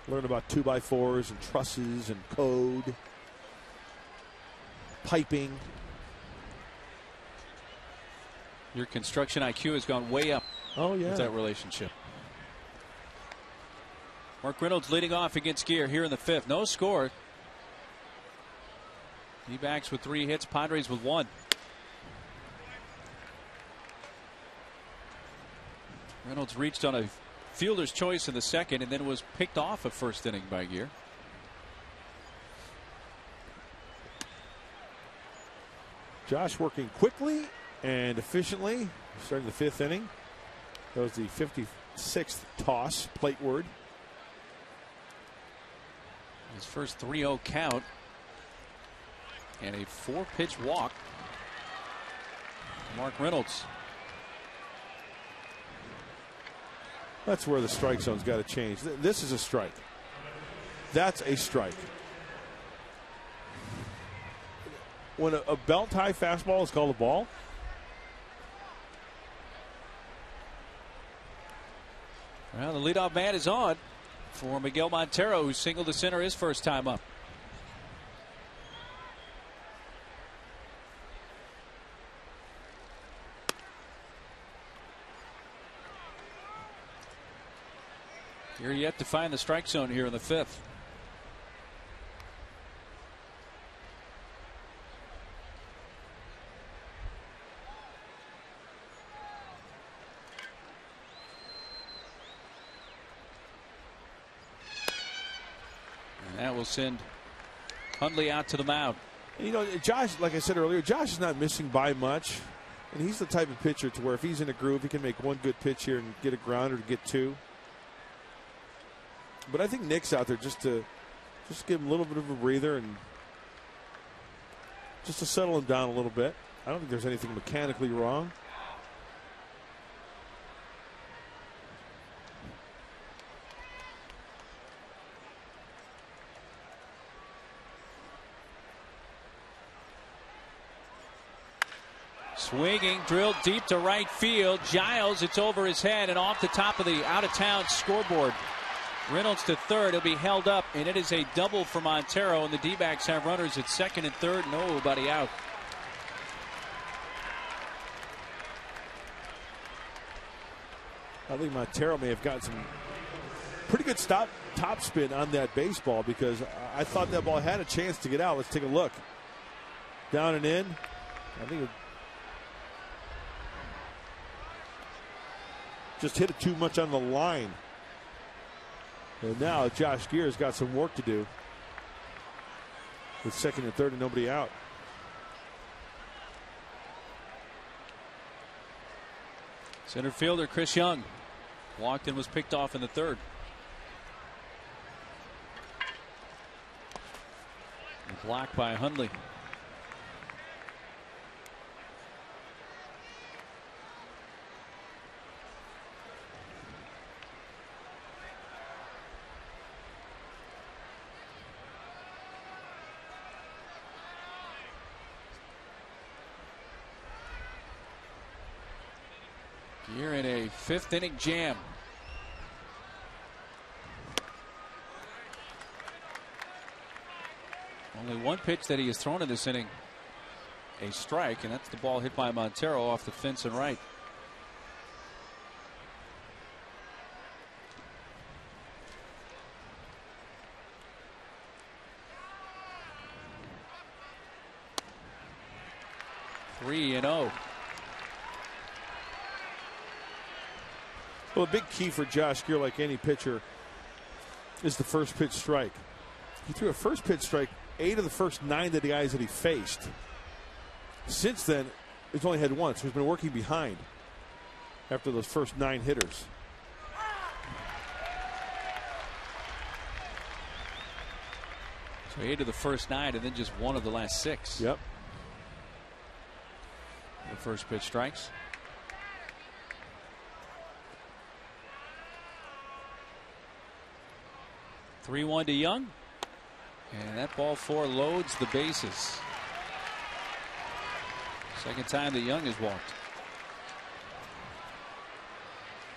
Learn about 2x4s and trusses and code, piping. Your construction IQ has gone way up. Oh, yeah. With that relationship. Mark Reynolds leading off against Gear here in the 5th. No score. D-backs with 3 hits, Padres with 1. Reynolds reached on a fielder's choice in the 2nd and then was picked off a first inning by Gear. Josh working quickly and efficiently. Starting the 5th inning. That was the 56th toss, plateward. His first 3-0 count and a 4-pitch walk. Mark Reynolds. That's where the strike zone's got to change. This is a strike. That's a strike. When a belt-high fastball is called a ball. Well, the leadoff man is on for Miguel Montero, who singled to center his first time up. You're yet to find the strike zone here in the 5th. That will send Hundley out to the mound. You know, Josh, like I said earlier, Josh is not missing by much. And he's the type of pitcher to where if he's in a groove, he can make one good pitch here and get a grounder to get two. But I think Nick's out there just to give him a little bit of a breather and just to settle him down a little bit. I don't think there's anything mechanically wrong. Swinging, drilled deep to right field. Giles, it's over his head and off the top of the out-of-town scoreboard. Reynolds to third. He'll be held up, and it is a double for Montero, and the D-backs have runners at second and third. Nobody out. I think Montero may have gotten some pretty good top spin on that baseball because I thought that ball had a chance to get out. Let's take a look. Down and in. I think it just hit it too much on the line. And now Josh Gear's got some work to do with second and third and nobody out. Center fielder Chris Young walked and was picked off in the third. Blocked by Hundley. You're in a fifth inning jam. Only one pitch that he has thrown in this inning, a strike, and that's the ball hit by Montero off the fence and right. Three and 0. Well, a big key for Josh Gear, like any pitcher, is the first pitch strike. He threw a first pitch strike 8 of the first 9 of the guys that he faced. Since then, he's only had one, so he's been working behind after those first 9 hitters. So 8 of the first 9 and then just 1 of the last 6. Yep. The first pitch strikes. Three-1 to Young, and that ball 4 loads the bases. Second time that Young has walked.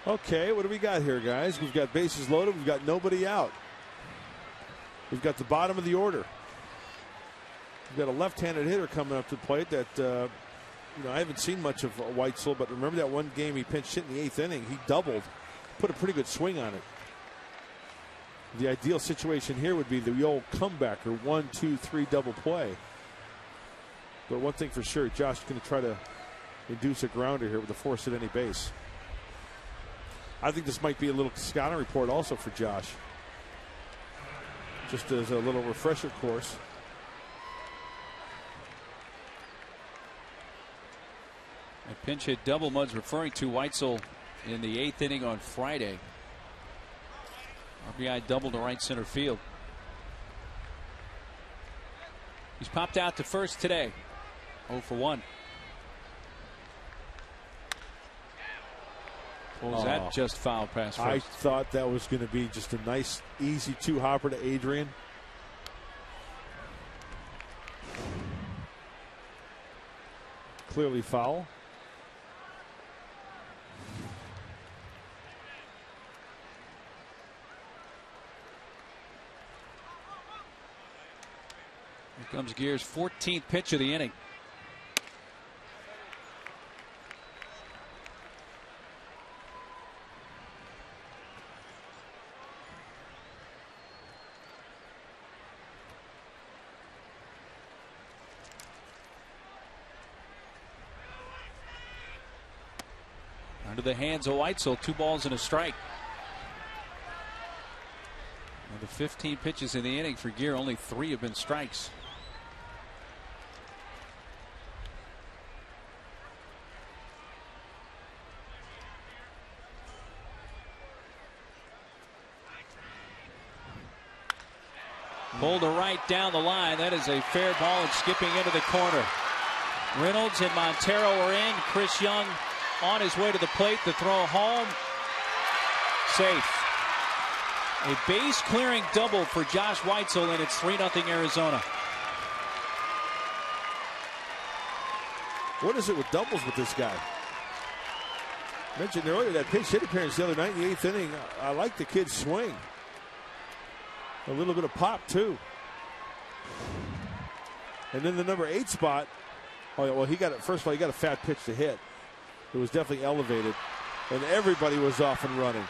Okay, what do we got here, guys? We've got bases loaded. We've got nobody out. We've got the bottom of the order. We've got a left-handed hitter coming up to the plate that, I haven't seen much of Weitzel, but remember that one game he pinched hit in the 8th inning? He doubled, put a pretty good swing on it. The ideal situation here would be the old comeback or 1, 2, 3 double play. But one thing for sure, Josh is going to try to induce a grounder here with a force at any base. I think this might be a little scouting report also for Josh. Just as a little refresher course. A pinch hit double Mudd's referring to Weitzel in the 8th inning on Friday. RBI double to right center field. He's popped out to first today. 0 for 1. Was that just foul past first? I thought that was going to be just a nice, easy 2-hopper to Adrian. Clearly foul. Here comes Gear's 14th pitch of the inning. Under the hands of Weitzel, 2 balls and a strike. And the 15 pitches in the inning for Gear, only 3 have been strikes. Pulled to right down the line. That is a fair ball and skipping into the corner. Reynolds and Montero are in. Chris Young on his way to the plate. The throw home. Safe. A base clearing double for Josh Weitzel, and it's 3-0 Arizona. What is it with doubles with this guy? Mentioned earlier that pinch hit appearance the other night in the 8th inning. I like the kid's swing. A little bit of pop, too. And then the number 8 spot. Oh, yeah, well, he got it. First of all, he got a fat pitch to hit. It was definitely elevated. And everybody was off and running.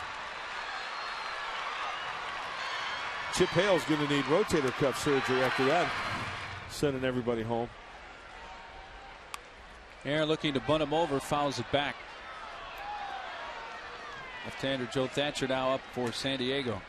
Chip Hale's going to need rotator cuff surgery after that. Sending everybody home. Aaron looking to bunt him over, fouls it back. Left-hander Joe Thatcher now up for San Diego.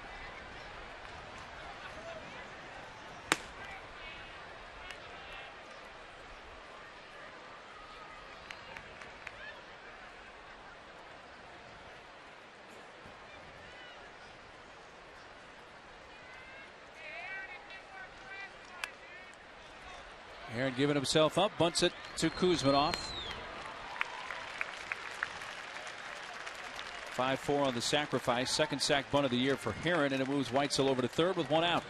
Aaron giving himself up, bunts it to Kuzmanov. 5-4 on the sacrifice. Second sack bunt of the year for Herron, and it moves Weitzel over to third with 1 out.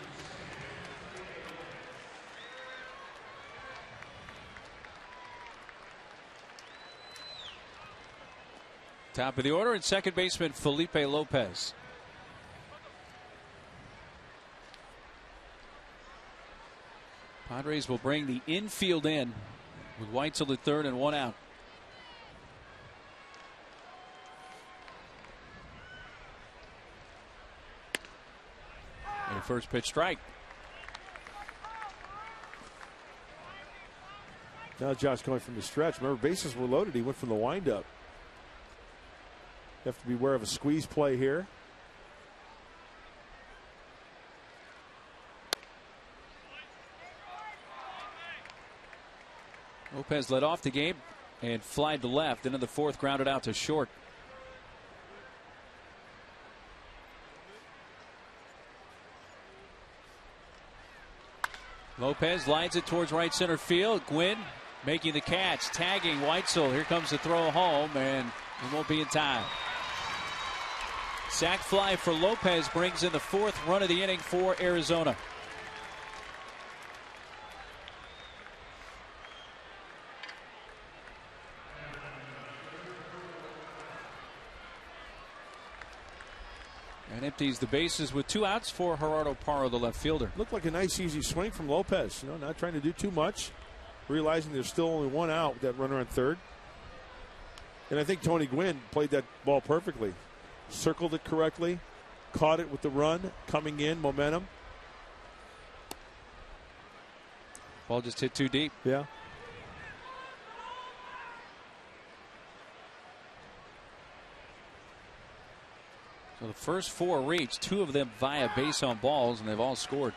Top of the order, and second baseman Felipe Lopez. Padres will bring the infield in with Weitzel at third and 1 out. And a first pitch strike. Now Josh going from the stretch. Remember, bases were loaded. He went from the windup. You have to be aware of a squeeze play here. Lopez led off the game and flied to left. Into the fourth, grounded out to short. Lopez lines it towards right center field. Gwynn making the catch, tagging Weitzel. Here comes the throw home, and it won't be in time. Sac fly for Lopez brings in the fourth run of the inning for Arizona. And empties the bases with 2 outs for Gerardo Parra, the left fielder. Looked like a nice, easy swing from Lopez. You know, not trying to do too much, realizing there's still only 1 out with that runner on third. And I think Tony Gwynn played that ball perfectly. Circled it correctly, caught it with the run, coming in, momentum. Ball just hit too deep. Yeah. So the first 4 reached, 2 of them via base on balls, and they've all scored.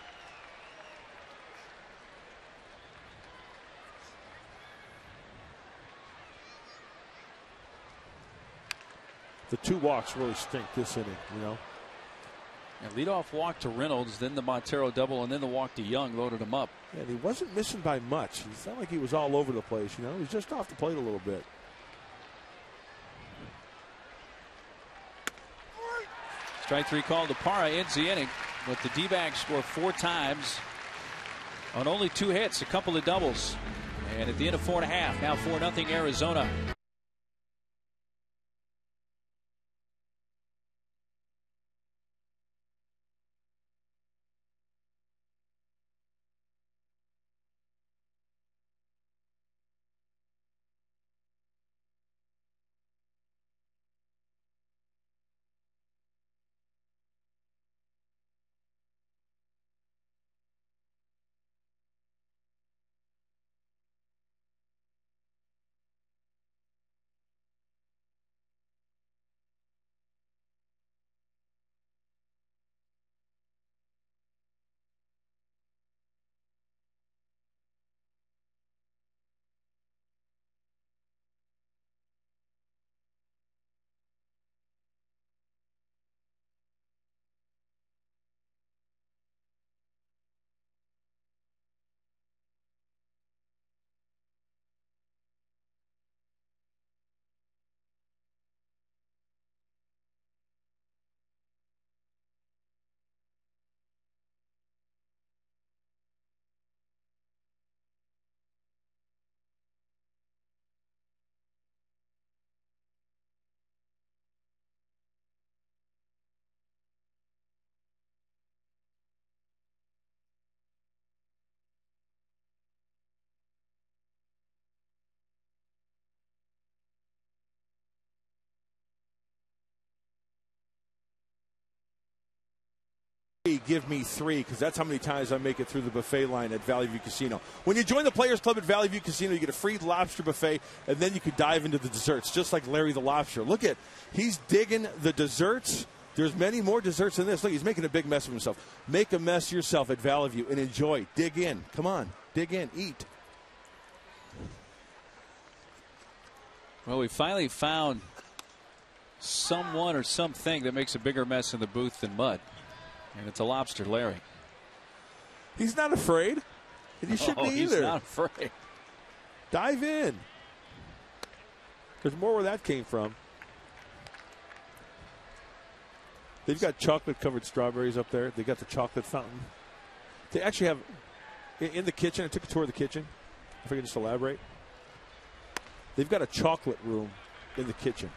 The 2 walks really stink this inning, you know. And leadoff walk to Reynolds, then the Montero double, and then the walk to Young loaded him up. Yeah, and he wasn't missing by much. It's not like he was all over the place, you know. He was just off the plate a little bit. Strike 3 called to Parra, ends the inning, but the D-backs score 4 times on only 2 hits, a couple of doubles. And at the end of 4.5, now 4-0 Arizona. give me 3 because that's how many times I make it through the buffet line at Valley View Casino. When you join the Players Club at Valley View Casino, you get a free lobster buffet, and then you can dive into the desserts, just like Larry the Lobster. Look at, he's digging the desserts. There's many more desserts than this. Look, he's making a big mess of himself. Make a mess yourself at Valley View and enjoy. Dig in. Come on. Dig in. Eat. Well, we finally found someone or something that makes a bigger mess in the booth than mud. And it's a lobster, Larry. He's not afraid. And you shouldn't either. He's not afraid. Dive in. There's more where that came from. They've got chocolate-covered strawberries up there. They got the chocolate fountain. They actually have, in the kitchen, I took a tour of the kitchen, if I can just elaborate. They've got a chocolate room in the kitchen.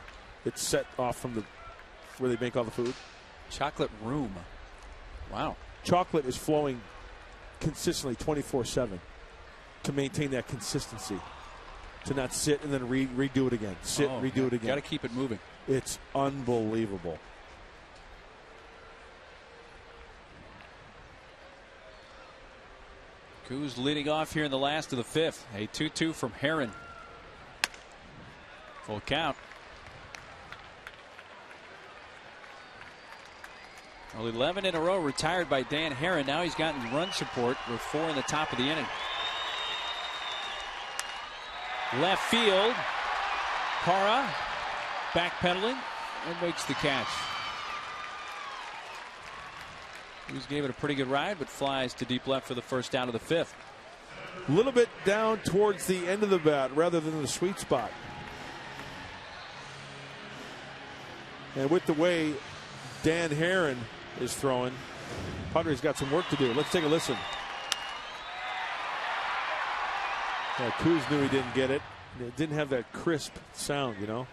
It's set off from where they make all the food. Chocolate room. Wow. Chocolate is flowing consistently 24/7 to maintain that consistency. To not sit and then redo it again. Redo it again. Got to keep it moving. It's unbelievable. Coos leading off here in the last of the 5th. A 2-2 from Heron. Full count. Well, 11 in a row retired by Dan Heron. Now he's gotten run support with 4 in the top of the inning. Left field. Parra backpedaling and makes the catch. Coos gave it a pretty good ride, but flies to deep left for the first out of the 5th. A little bit down towards the end of the bat rather than the sweet spot. And with the way Dan Heron is throwing, Padres got some work to do. Let's take a listen. Coos knew he didn't get it. It didn't have that crisp sound, you know.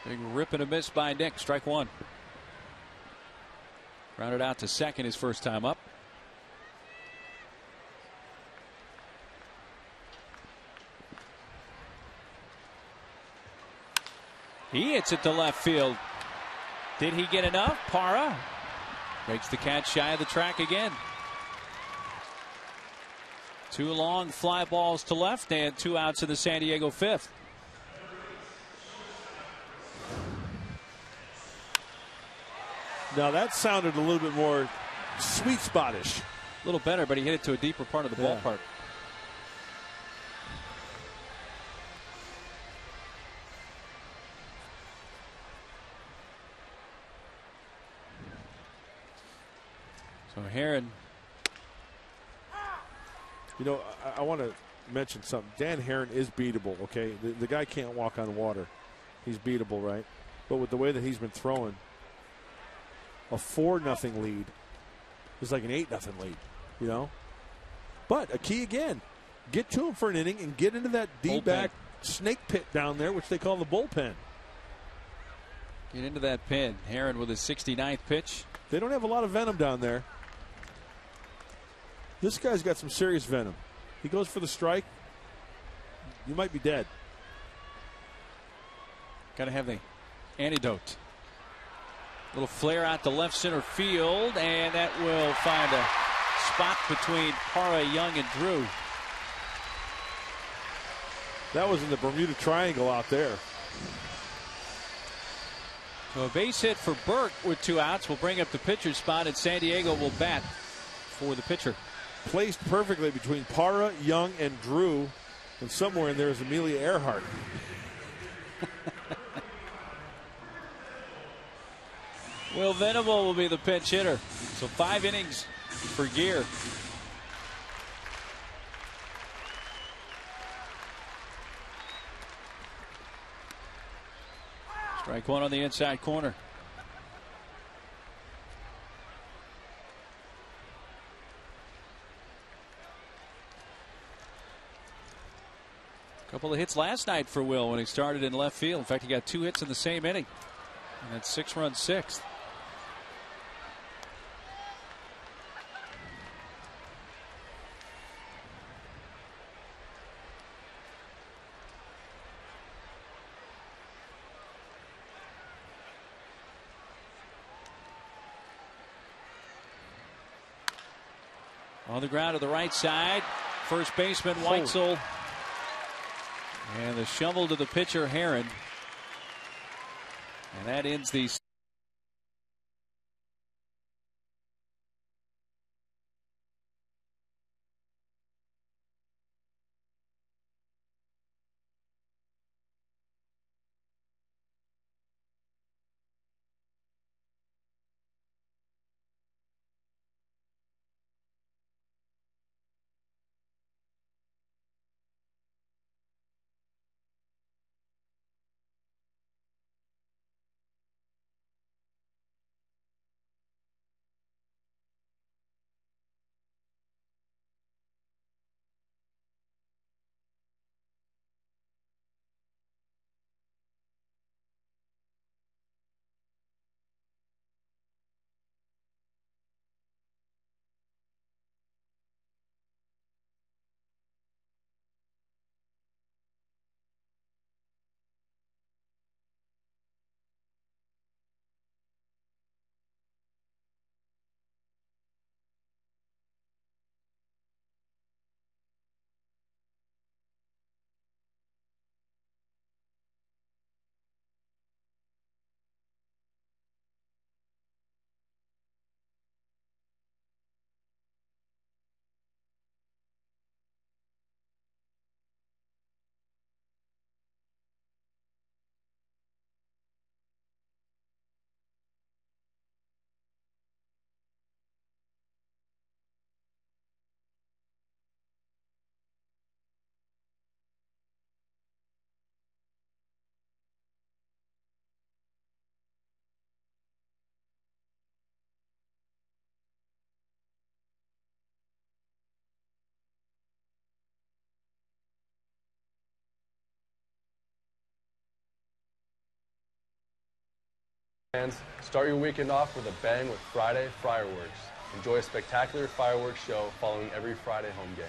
Big rip and a miss by Nick. Strike 1. Grounded out to second his first time up. He hits it to left field. Did he get enough? Parra makes the catch shy of the track again. 2 long fly balls to left and 2 outs in the San Diego 5th. Now that sounded a little bit more sweet spottish. A little better, but he hit it to a deeper part of the ballpark. So Heron. You know, I want to mention something. Dan Heron is beatable, okay? The guy can't walk on water. He's beatable, right? But with the way that he's been throwing, a 4-0 lead is like an 8-0 lead, you know? But a key again, get to him for an inning and get into that D-back snake pit down there, which they call the bullpen. Get into that pin. Heron with his 69th pitch. They don't have a lot of venom down there. This guy's got some serious venom. He goes for the strike, you might be dead. Got to have the antidote. Little flare out to left center field, and that will find a spot between Parra, Young, and Drew. That was in the Bermuda Triangle out there. So a base hit for Burke with 2 outs will bring up the pitcher's spot, and San Diego will bat for the pitcher. Placed perfectly between Parra, Young, and Drew, and somewhere in there is Amelia Earhart. Will Venable will be the pinch hitter. So 5 innings for Gear. Strike 1 on the inside corner. Couple of hits last night for Will when he started in left field. In fact, he got 2 hits in the same inning. And that's 6-run 6th. On the ground to the right side. First baseman Weitzel. And the shovel to the pitcher Herron. And that ends the Fans, start your weekend off with a bang with Friday Fireworks. Enjoy a spectacular fireworks show following every Friday home game.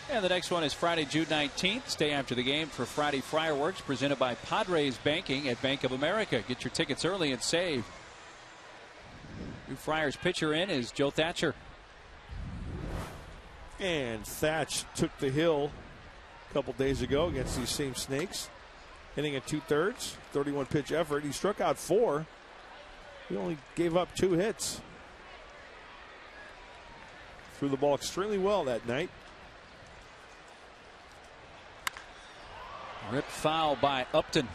And the next one is Friday, June 19th. Stay after the game for Friday Fireworks, presented by Padres Banking at Bank of America. Get your tickets early and save. New Friars pitcher in is Joe Thatcher. And Thatch took the hill a couple days ago against these same Snakes. Hitting at 2/3, 31 pitch effort. He struck out 4. He only gave up 2 hits. Threw the ball extremely well that night. Ripped foul by Upton.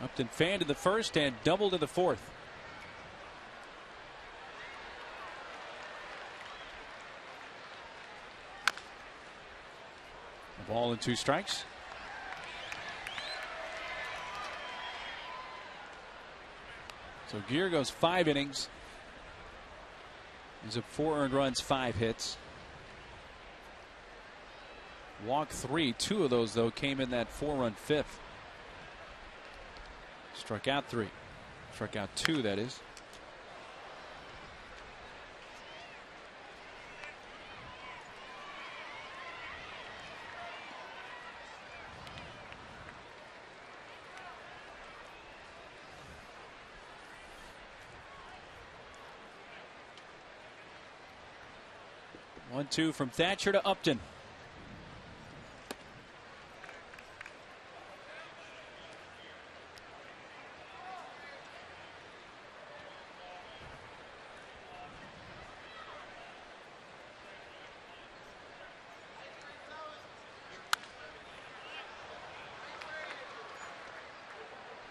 Upton fanned in the first and doubled in the fourth. A ball and 2 strikes. So Gear goes 5 innings. He's up 4 earned runs, 5 hits. Walked 3. 2 of those, though, came in that 4-run 5th. Struck out 3. Struck out 2, that is. One, 2 from Thatcher to Upton.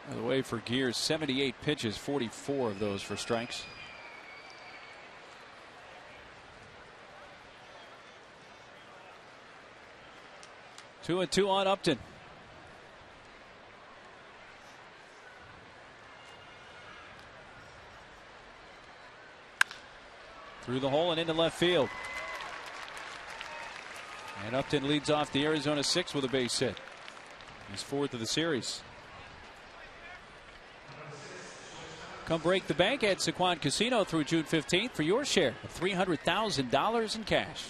By the way, for Gears, 78 pitches, 44 of those for strikes. Two and 2 on Upton. Through the hole and into left field. And Upton leads off the Arizona 6 with a base hit. He's 4th of the series. Come break the bank at Sequan Casino through June 15th for your share of $300,000 in cash.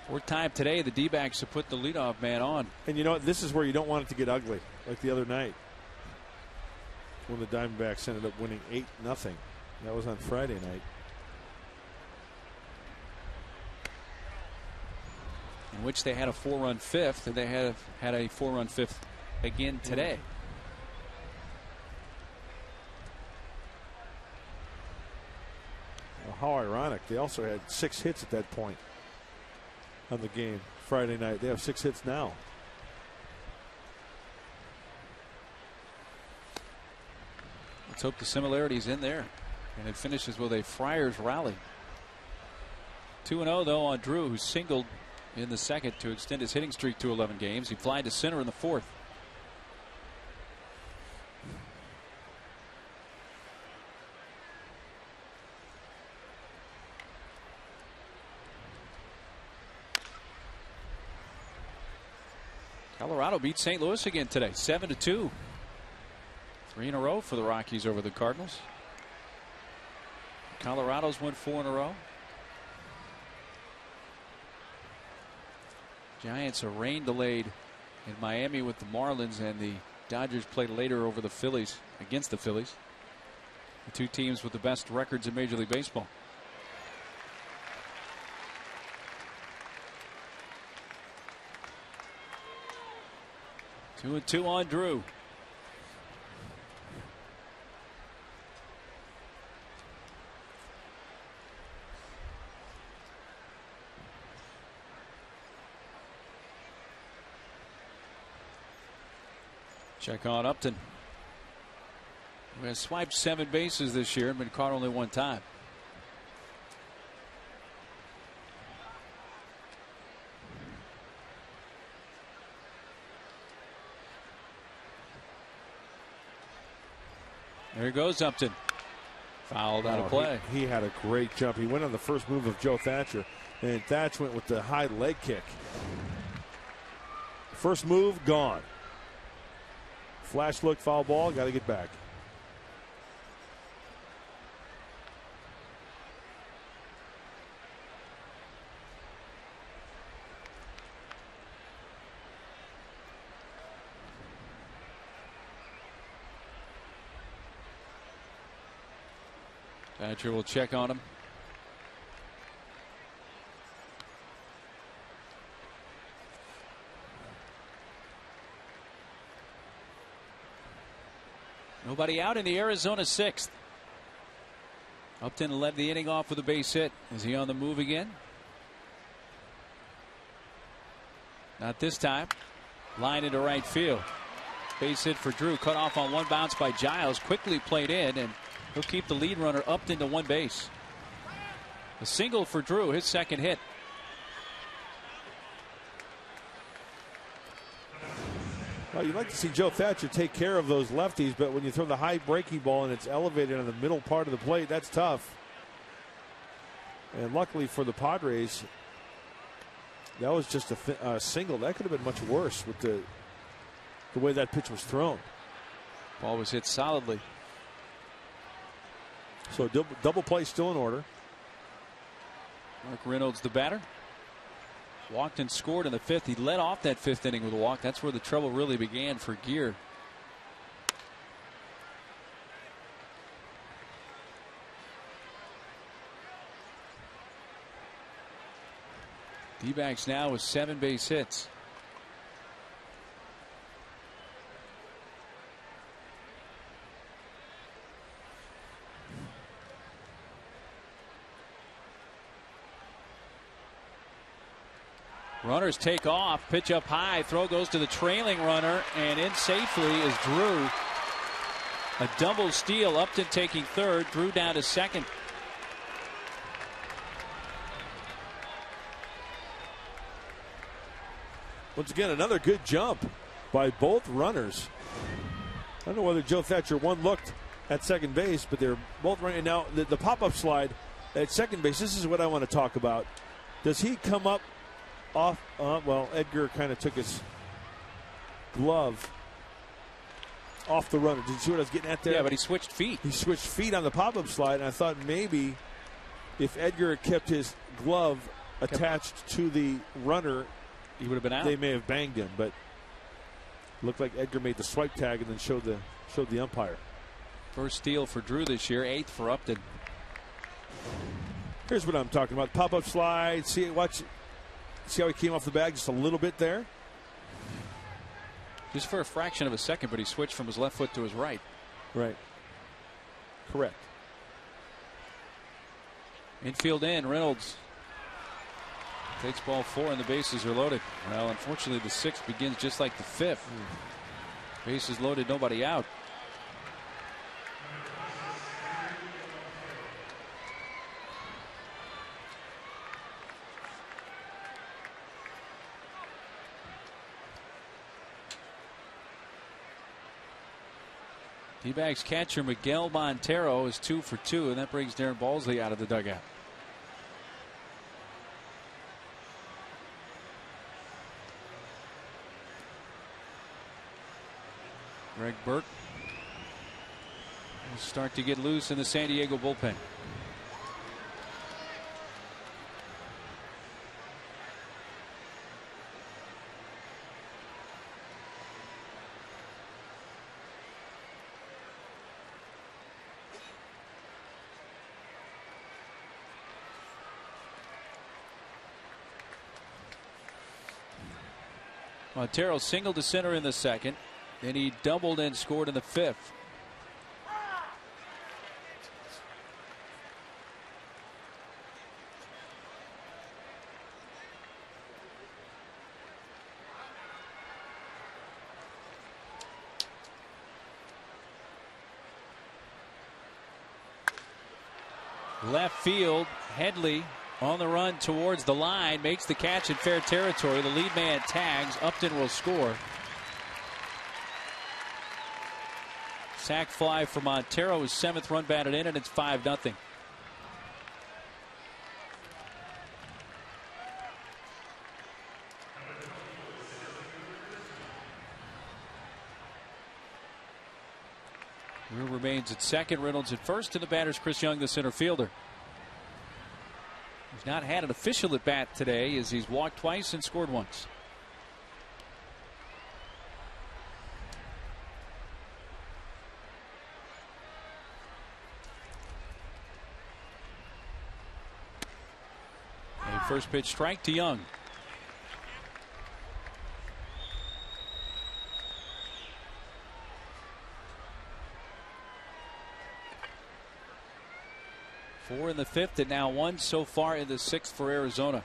Fourth time today, the D-backs have put the leadoff man on. And you know what? This is where you don't want it to get ugly, like the other night when the Diamondbacks ended up winning 8-0. That was on Friday night. In which they had a 4-run fifth, and they had a 4-run fifth again today. Well, how ironic. They also had 6 hits at that point on the game Friday night. They have 6 hits now. Let's hope the similarity's in there. And it finishes with a Friars rally. 2-0 though on Drew, who singled in the second to extend his hitting streak to 11 games. He flied to center in the fourth. Colorado beat St. Louis again today, 7-2. 3 in a row for the Rockies over the Cardinals. Colorado's won 4 in a row. Giants are rain delayed in Miami with the Marlins, and the Dodgers played later over the Phillies, against the Phillies. The two teams with the best records in Major League Baseball. Two and two on Drew. Check on Upton, who has swiped 7 bases this year and been caught only 1 time. There goes Upton. Fouled out of play. He had a great jump. He went on the first move of Joe Thatcher, and Thatch went with the high leg kick. First move, gone. Flash look, foul ball, got to get back. Thatcher will check on him. Nobody out in the Arizona 6th. Upton led the inning off with a base hit. Is he on the move again? Not this time. Line into right field. Base hit for Drew. Cut off on 1 bounce by Giles. Quickly played in, and he'll keep the lead runner Upton to 1 base. A single for Drew, his second hit. Well, you'd like to see Joe Thatcher take care of those lefties, but when you throw the high breaking ball and it's elevated on the middle part of the plate, that's tough. And luckily for the Padres, that was just a single. That could have been much worse with the way that pitch was thrown. Ball was hit solidly. So double play still in order. Mark Reynolds, the batter. Walked and scored in the 5th. He led off that 5th inning with a walk. That's where the trouble really began for Gear. D-backs now with 7 base hits. Runners take off, pitch up high, throw goes to the trailing runner, and in safely is Drew. A double steal, Upton taking third, Drew down to second. Once again, another good jump by both runners. I don't know whether Joe Thatcher looked at second base, but they're both running. Now, the pop-up slide at second base, this is what I want to talk about. Does he come up off? Well, Edgar kind of took his glove off the runner. Did you see what I was getting at there? Yeah, but he switched feet. He switched feet on the pop-up slide, and I thought maybe if Edgar had kept his glove attached to the runner, he would have been out. They may have banged him, but looked like Edgar made the swipe tag and then showed the umpire. First steal for Drew this year, 8th for Upton. Here's what I'm talking about. Pop-up slide. See how he came off the bag just a little bit there? Just for a fraction of a second, but he switched from his left foot to his right. Right. Correct. Infield in. Reynolds takes ball 4 and the bases are loaded. Well, unfortunately, the 6th begins just like the 5th. Bases loaded, nobody out. D-backs catcher Miguel Montero is 2 for 2, and that brings Darren Balsley out of the dugout. Greg Burke will start to get loose in the San Diego bullpen. Montero singled to center in the 2nd. Then he doubled and scored in the 5th. Left field, Headley on the run towards the line, makes the catch in fair territory. The lead man tags. Upton will score. Sac fly for Montero, his 7th run batted in, and it's 5-0. Drew remains at 2nd, Reynolds at 1st, and the batter's Chris Young, the center fielder. He's not had an official at bat today as he's walked twice and scored once. A first pitch strike to Young. Four in the 5th and now 1 so far in the 6th for Arizona.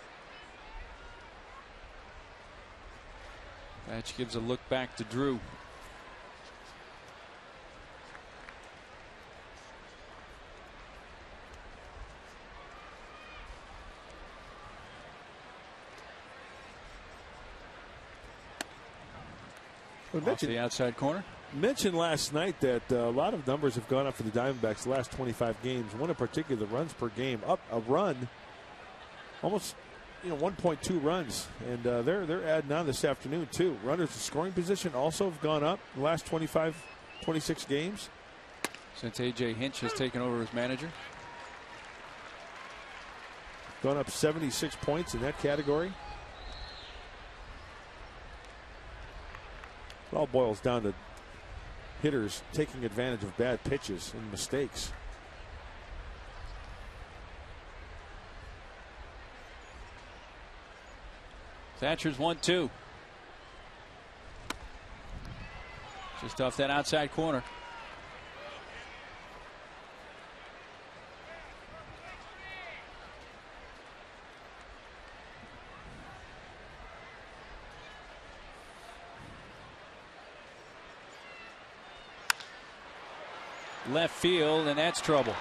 Thatch gives a look back to Drew. Off the outside corner. Mentioned last night that a lot of numbers have gone up for the Diamondbacks the last 25 games. One in particular, the runs per game, up a run, almost 1.2 runs, and they're adding on this afternoon too. Runners in scoring position also have gone up the last 26 games since AJ Hinch has taken over as manager. Gone up 76 points in that category. It all boils down to hitters taking advantage of bad pitches and mistakes. Thatcher's 1-2. Just off that outside corner. Left field, and that's trouble.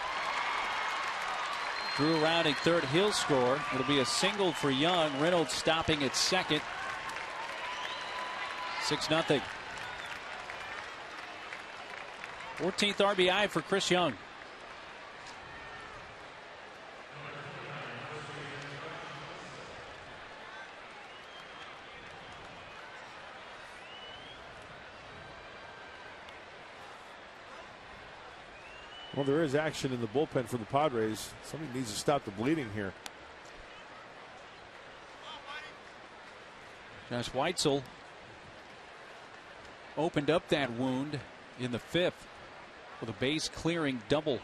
Drew rounding 3rd, he'll score. It'll be a single for Young. Reynolds stopping at 2nd. 6-0. 14th RBI for Chris Young. Well, there is action in the bullpen for the Padres. Somebody needs to stop the bleeding here. Josh Weitzel opened up that wound in the 5th with a base clearing double.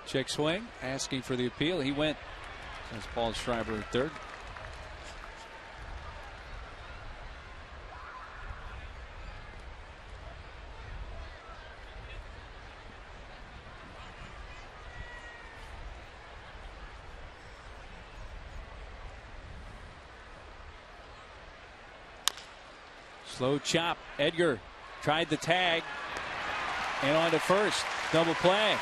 Check swing, asking for the appeal. He went. That's Paul Schreiber at third. Slow chop. Edgar tried the tag and on to first. Double play.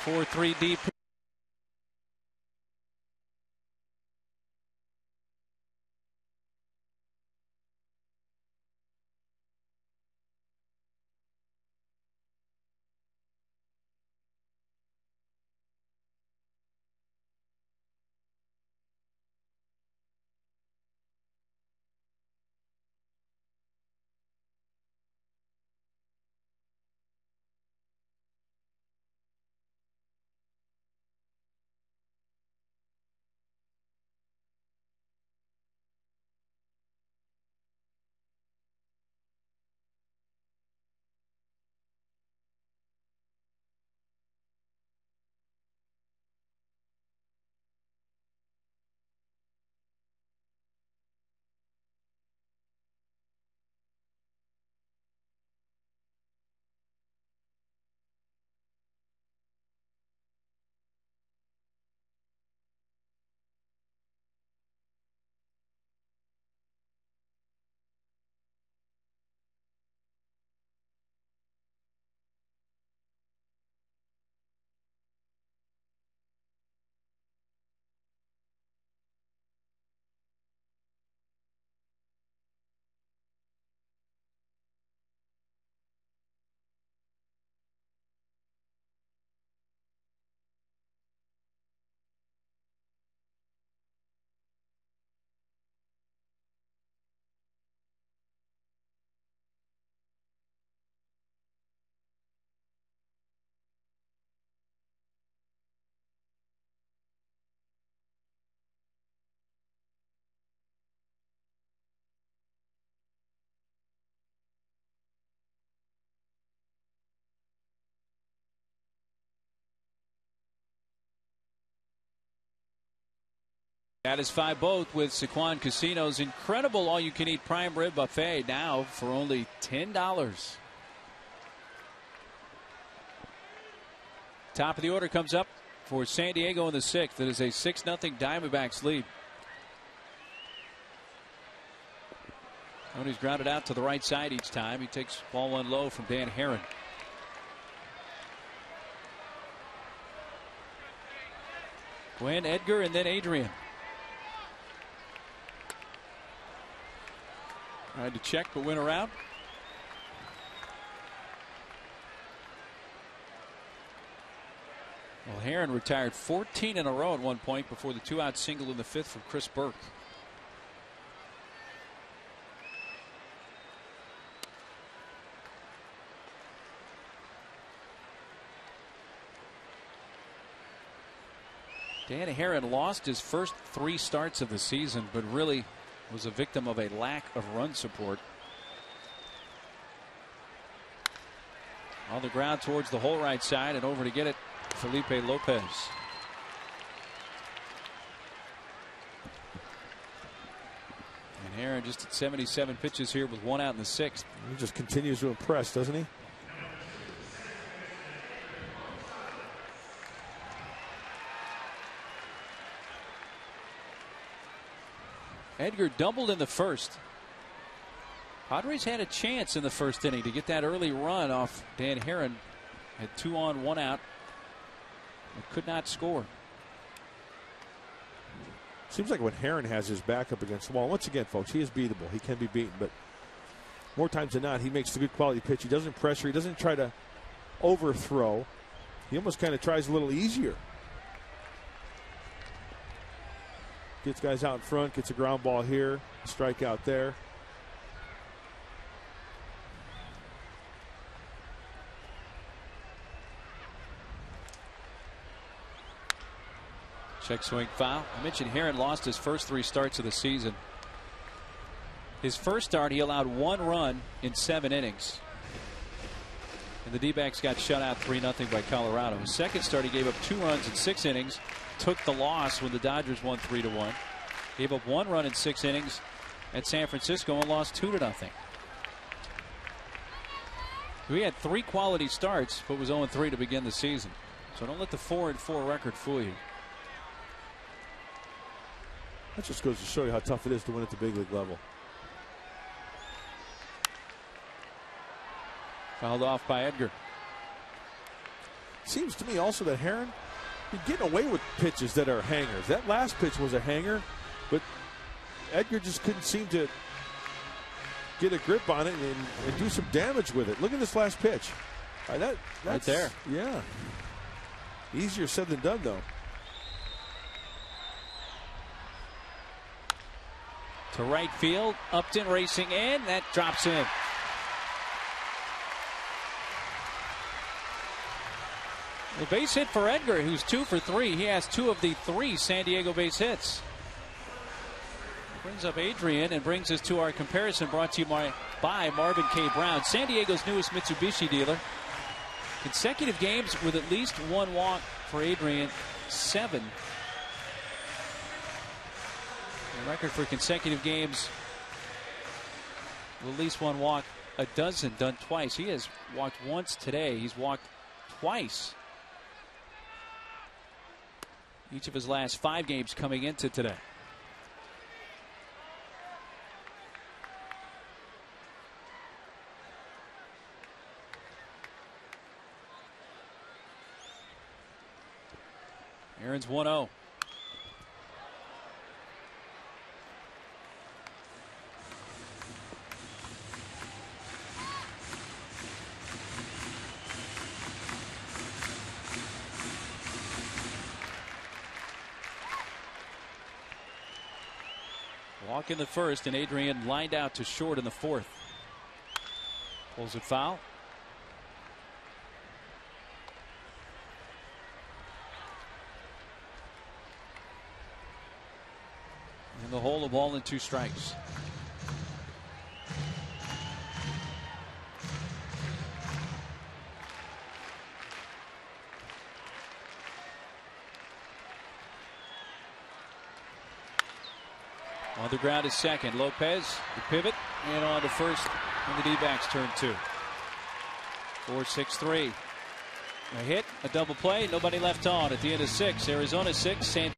4-3 deep. Satisfy both with Sequan Casino's incredible all-you-can-eat prime rib buffet now for only $10. Top of the order comes up for San Diego in the 6th. It is a 6-0 Diamondbacks lead. Tony's grounded out to the right side each time. He takes ball one low from Dan Herron. Gwen, Edgar, and then Adrian. Tried to check but went around. Well, Herron retired 14 in a row at one point before the 2-out single in the 5th from Chris Burke. Dan Herron lost his first 3 starts of the season, but really was a victim of a lack of run support. On the ground towards the whole right side and over to get it, Felipe Lopez. And Herron just at 77 pitches here with 1 out in the 6th. He just continues to impress, doesn't he? Edgar doubled in the 1st. Padres had a chance in the 1st inning to get that early run off Dan Herron. Had 2 on, 1 out, but could not score. Seems like when Herron has his back up against the wall, once again, folks, he is beatable. He can be beaten, but more times than not, he makes the good quality pitch. He doesn't pressure. He doesn't try to overthrow. He almost kind of tries a little easier. Gets guys out in front, gets a ground ball here, strikeout there. Check swing foul. I mentioned Herron lost his first 3 starts of the season. His first start, he allowed 1 run in 7 innings. And the D-backs got shut out 3-0 by Colorado. His second start, he gave up 2 runs in 6 innings. Took the loss when the Dodgers won 3-1. Gave up 1 run in 6 innings at San Francisco and lost 2-0. He had 3 quality starts, but was 0-3 to begin the season. So don't let the 4-4 record fool you. That just goes to show you how tough it is to win at the big league level. Fouled off by Edgar. Seems to me also that Herron, you're getting away with pitches that are hangers. That last pitch was a hanger, but Edgar just couldn't seem to get a grip on it and do some damage with it. Look at this last pitch. That's right there. Yeah. Easier said than done, though. To right field. Upton racing in. That drops in. A base hit for Edgar, who's 2 for 3. He has 2 of the 3 San Diego base hits. Brings up Adrian and brings us to our comparison brought to you by Marvin K. Brown, San Diego's newest Mitsubishi dealer. Consecutive games with at least 1 walk for Adrian, 7. The record for consecutive games with at least 1 walk, a dozen, done twice. He has walked once today. He's walked twice each of his last 5 games coming into today. Aaron's 1-0. Walk in the first, and Adrian lined out to short in the 4th. Pulls it foul. In the hole, a ball and 2 strikes. On the ground is second. Lopez, the pivot, and on to first when the D-backs turn 2. 4-6-3. A hit, a double play, nobody left on at the end of 6. Arizona 6, San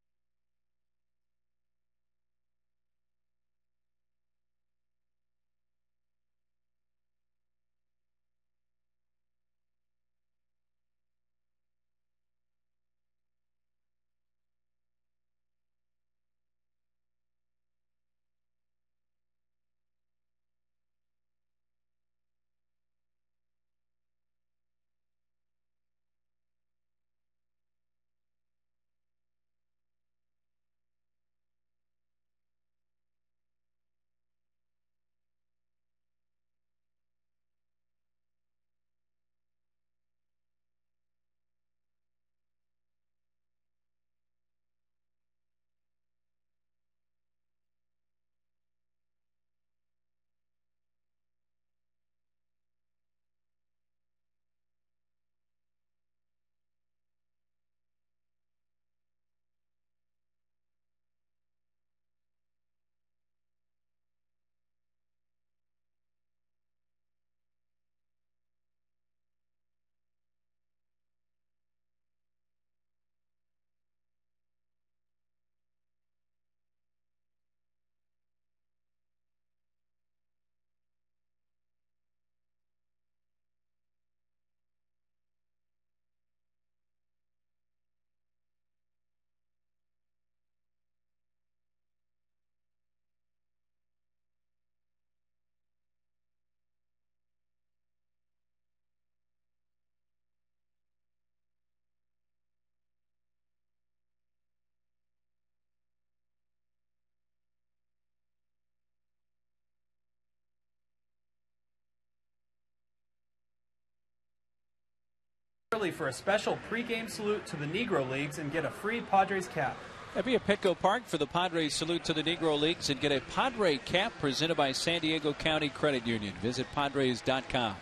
early for a special pregame salute to the Negro Leagues and get a free Padres cap. Be at Petco Park for the Padres salute to the Negro Leagues and get a Padre cap presented by San Diego County Credit Union. Visit Padres.com.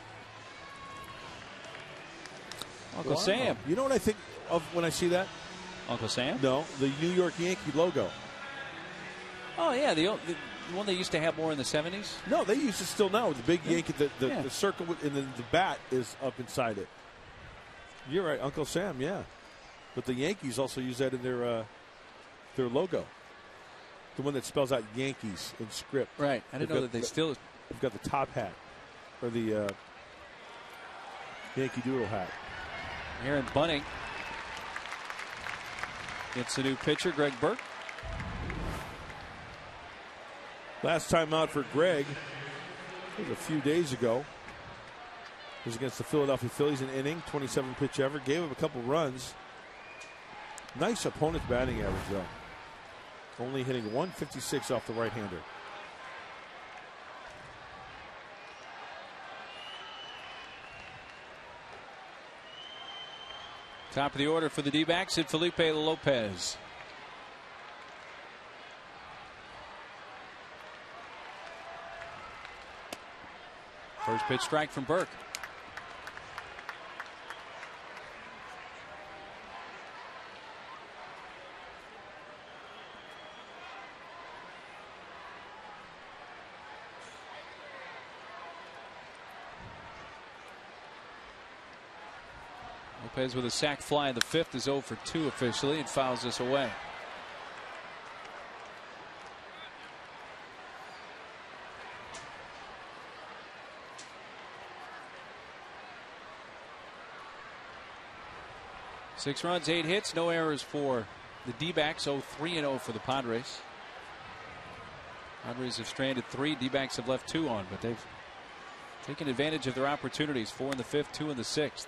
Uncle Sam. You know what I think of when I see that? Uncle Sam? No, the New York Yankee logo. Oh, yeah, the one they used to have more in the 70s? No, they use it still now. The big Yankee, the circle, and then the bat is up inside it. You're right, Uncle Sam, yeah. But the Yankees also use that in their logo. The one that spells out Yankees in script. Right. I didn't know that they still... They've got the top hat, or the Yankee Doodle hat. Aaron Bunning gets a new pitcher, Greg Burke. Last time out for Greg was a few days ago. It was against the Philadelphia Phillies, an inning, 27 pitch effort, gave up a couple runs. Nice opponent's batting average, though. Only hitting 156 off the right-hander. Top of the order for the D-backs at Felipe Lopez. First pitch strike from Burke. Lopez with a sac fly in the fifth is 0 for 2 officially and fouls this away. Six runs, 8 hits, no errors for the D-backs. 0-3-0 for the Padres. Padres have stranded 3. D-backs have left 2 on, but they've taken advantage of their opportunities. 4 in the 5th, 2 in the 6th.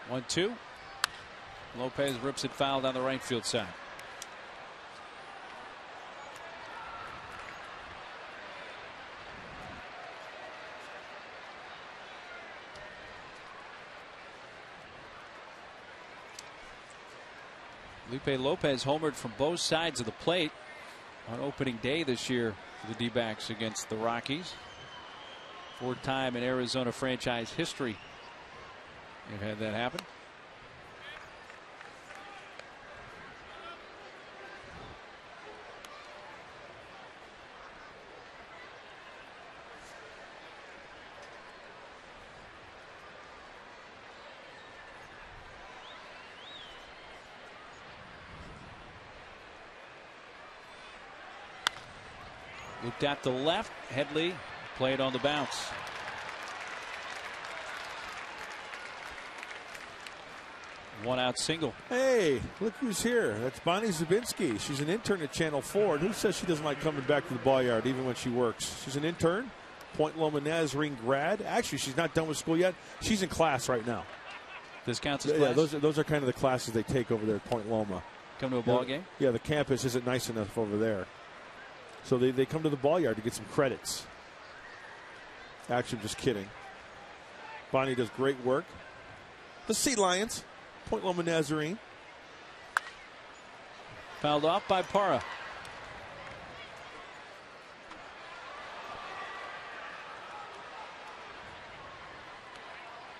One, 2. Lopez rips it foul down the right field side. Felipe Lopez homered from both sides of the plate on opening day this year for the D-backs against the Rockies. 4th time in Arizona franchise history they've had that happen. Looked at the left. Headley played on the bounce. One out single. Hey, look who's here. That's Bonnie Zabinski. She's an intern at Channel 4. And who says she doesn't like coming back to the ball yard even when she works? She's an intern. Point Loma Nazarene grad. Actually, she's not done with school yet. She's in class right now. This counts as class? Yeah, those are kind of the classes they take over there at Point Loma. Come to a ball game? Yeah, the campus isn't nice enough over there. So they come to the ball yard to get some credits. Actually, I'm just kidding. Bonnie does great work. The Sea Lions. Point Loma Nazarene. Fouled off by Parra.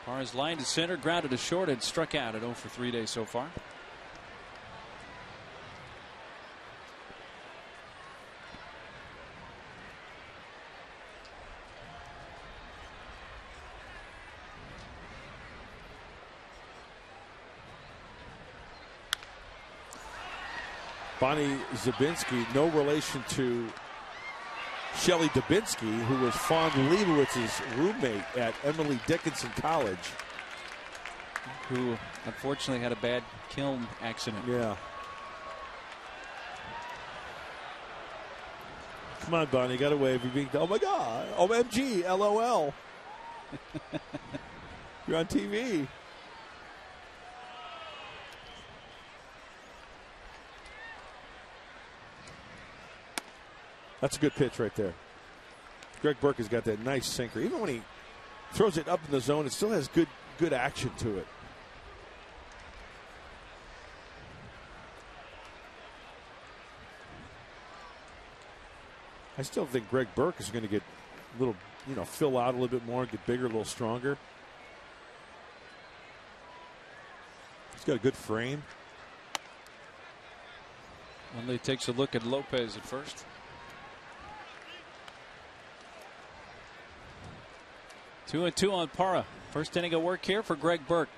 Parra's line to center, grounded to short, and struck out at 0 for 3 days so far. Bonnie Zabinski, no relation to Shelley Dubinsky, who was Fawn Leibowitz's roommate at Emily Dickinson College. Who unfortunately had a bad kiln accident. Yeah. Come on, Bonnie, got a wave. You're being, oh my God, OMG, LOL. You're on TV. That's a good pitch right there. Greg Burke has got that nice sinker. Even when he throws it up in the zone, it still has good action to it. I still think Greg Burke is going to get a little, fill out a little bit more, get bigger, a little stronger. He's got a good frame. Only takes a look at Lopez at first. 2-2 on Parra. First inning of work here for Greg Burke.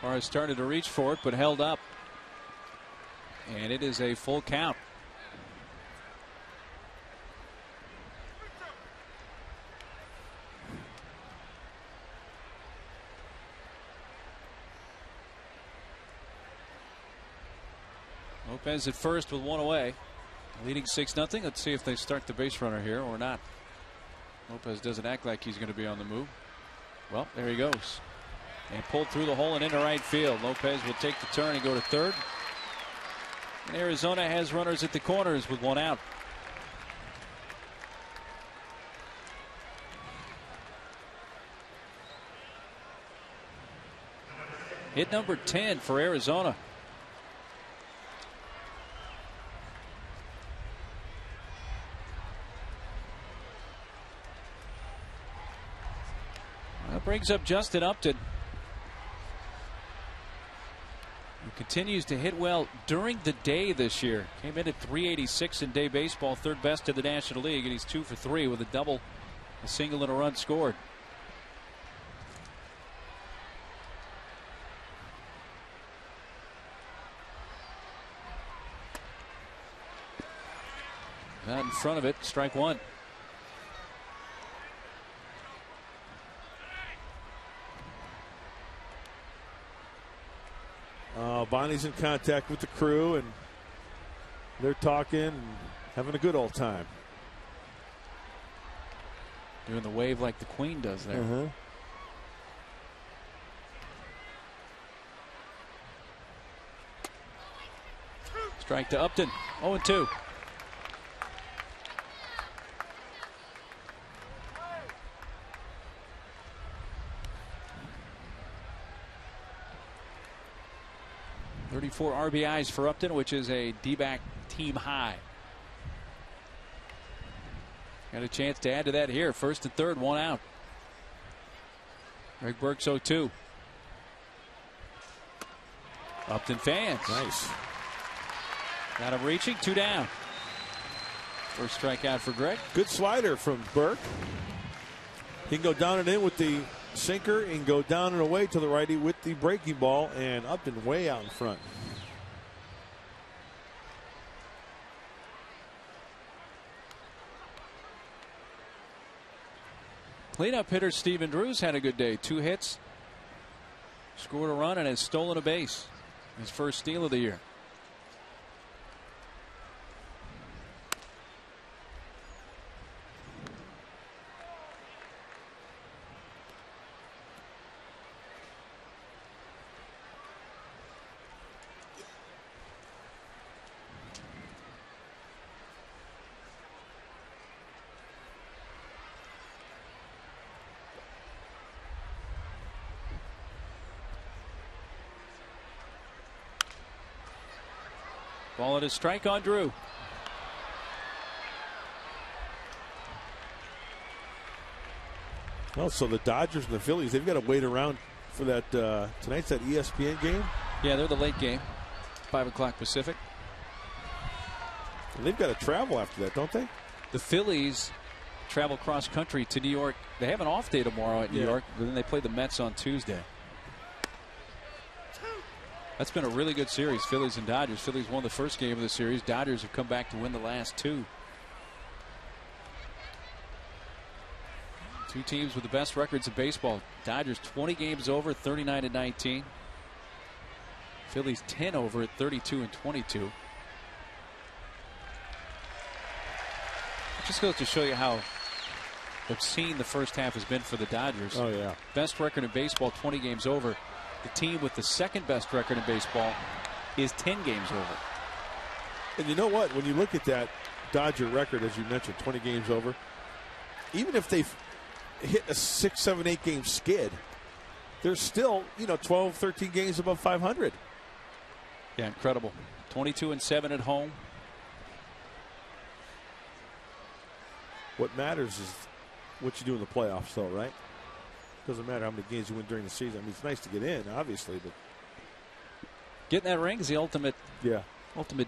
Parra started to reach for it, but held up. And it is a full count. Lopez at first with one away. Leading 6-0. Let's see if they start the base runner here or not. Lopez doesn't act like he's going to be on the move. Well, there he goes. And pulled through the hole and into right field. Lopez will take the turn and go to third. And Arizona has runners at the corners with one out. Hit number 10 for Arizona. That brings up Justin Upton. Who continues to hit well during the day this year. Came in at 386 in day baseball, third best in the National League, and he's 2 for 3 with a double, a single, and a run scored. Out in front of it, strike one. Bonnie's in contact with the crew, and they're talking and having a good old time. Doing the wave like the Queen does there. Strike to Upton. 0-2. .34 RBIs for Upton, which is a D-back team high. Got a chance to add to that here. First and third, one out. Greg Burke's 0-2. Upton fans. Nice. Got him reaching, 2 down. First strikeout for Greg. Good slider from Burke. He can go down and in with the sinker and go down and away to the righty with the breaking ball, and Upton way out in front. Cleanup hitter Steven Drews had a good day. 2 hits, scored a run, and has stolen a base. His first steal of the year. Ball at a strike on Drew. Well, so the Dodgers and the Phillies, they've got to wait around for that. Tonight's that ESPN game. Yeah, they're the late game. 5 o'clock Pacific. And they've got to travel after that, don't they? The Phillies travel cross country to New York. They have an off day tomorrow at New York, but then they play the Mets on Tuesday. That's been a really good series, Phillies and Dodgers. Phillies won the first game of the series. Dodgers have come back to win the last two. Two teams with the best records in baseball. Dodgers 20 games over, 39-19. Phillies 10 over at 32-22. It just goes to show you how obscene the first half has been for the Dodgers. Oh, yeah. Best record in baseball, 20 games over. The team with the second best record in baseball is 10 games over. And you know what? When you look at that Dodger record, as you mentioned, 20 games over, even if they hit a 6, 7, 8 game skid, they're still, 12, 13 games above 500. Yeah, incredible. 22-7 at home. What matters is what you do in the playoffs, though, right? Doesn't matter how many games you win during the season. I mean, it's nice to get in, obviously, but getting that ring is the ultimate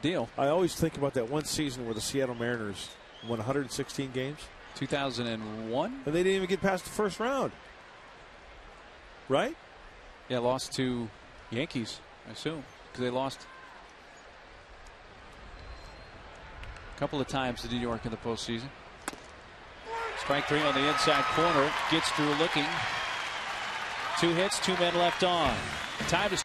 deal. I always think about that one season where the Seattle Mariners won 116 games. 2001? And they didn't even get past the first round. Right? Yeah, lost to Yankees, I assume, because they lost a couple of times to New York in the postseason. Strike three on the inside corner. Gets through looking. 2 hits, 2 men left on. Time to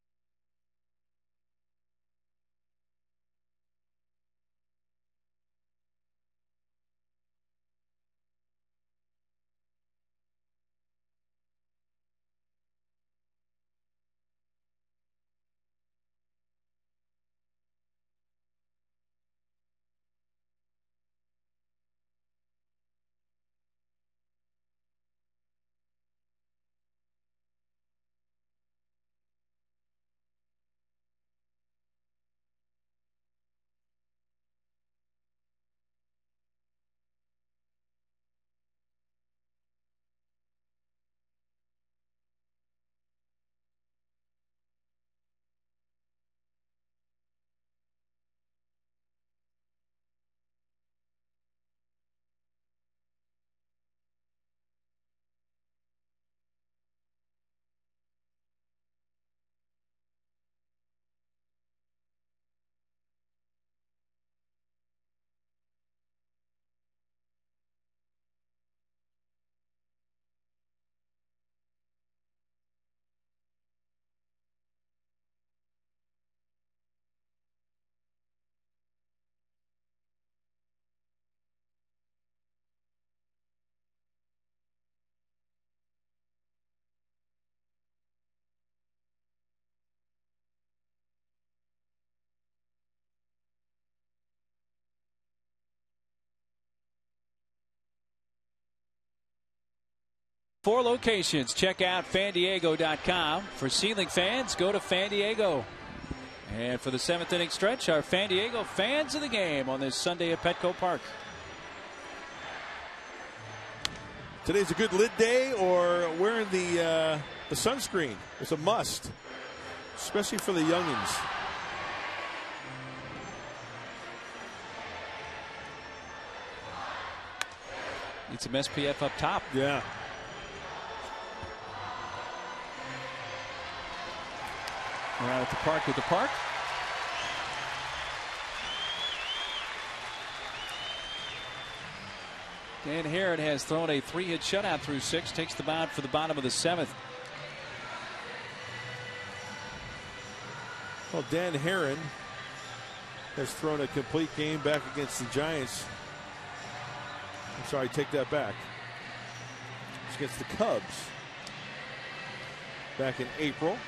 Four locations. Check out fandiego.com. For ceiling fans, go to Fan Diego. And for the 7th inning stretch, our Fan Diego fans of the game on this Sunday at Petco Park. Today's a good lid day, or wearing the sunscreen. It's a must, especially for the youngins. Need some SPF up top. Yeah. We're out at the park with the park. Dan Herron has thrown a 3-hit shutout through 6. Takes the mound for the bottom of the 7th. Well, Dan Herron has thrown a complete game back against the Giants. I'm sorry, take that back. It's against the Cubs back in April.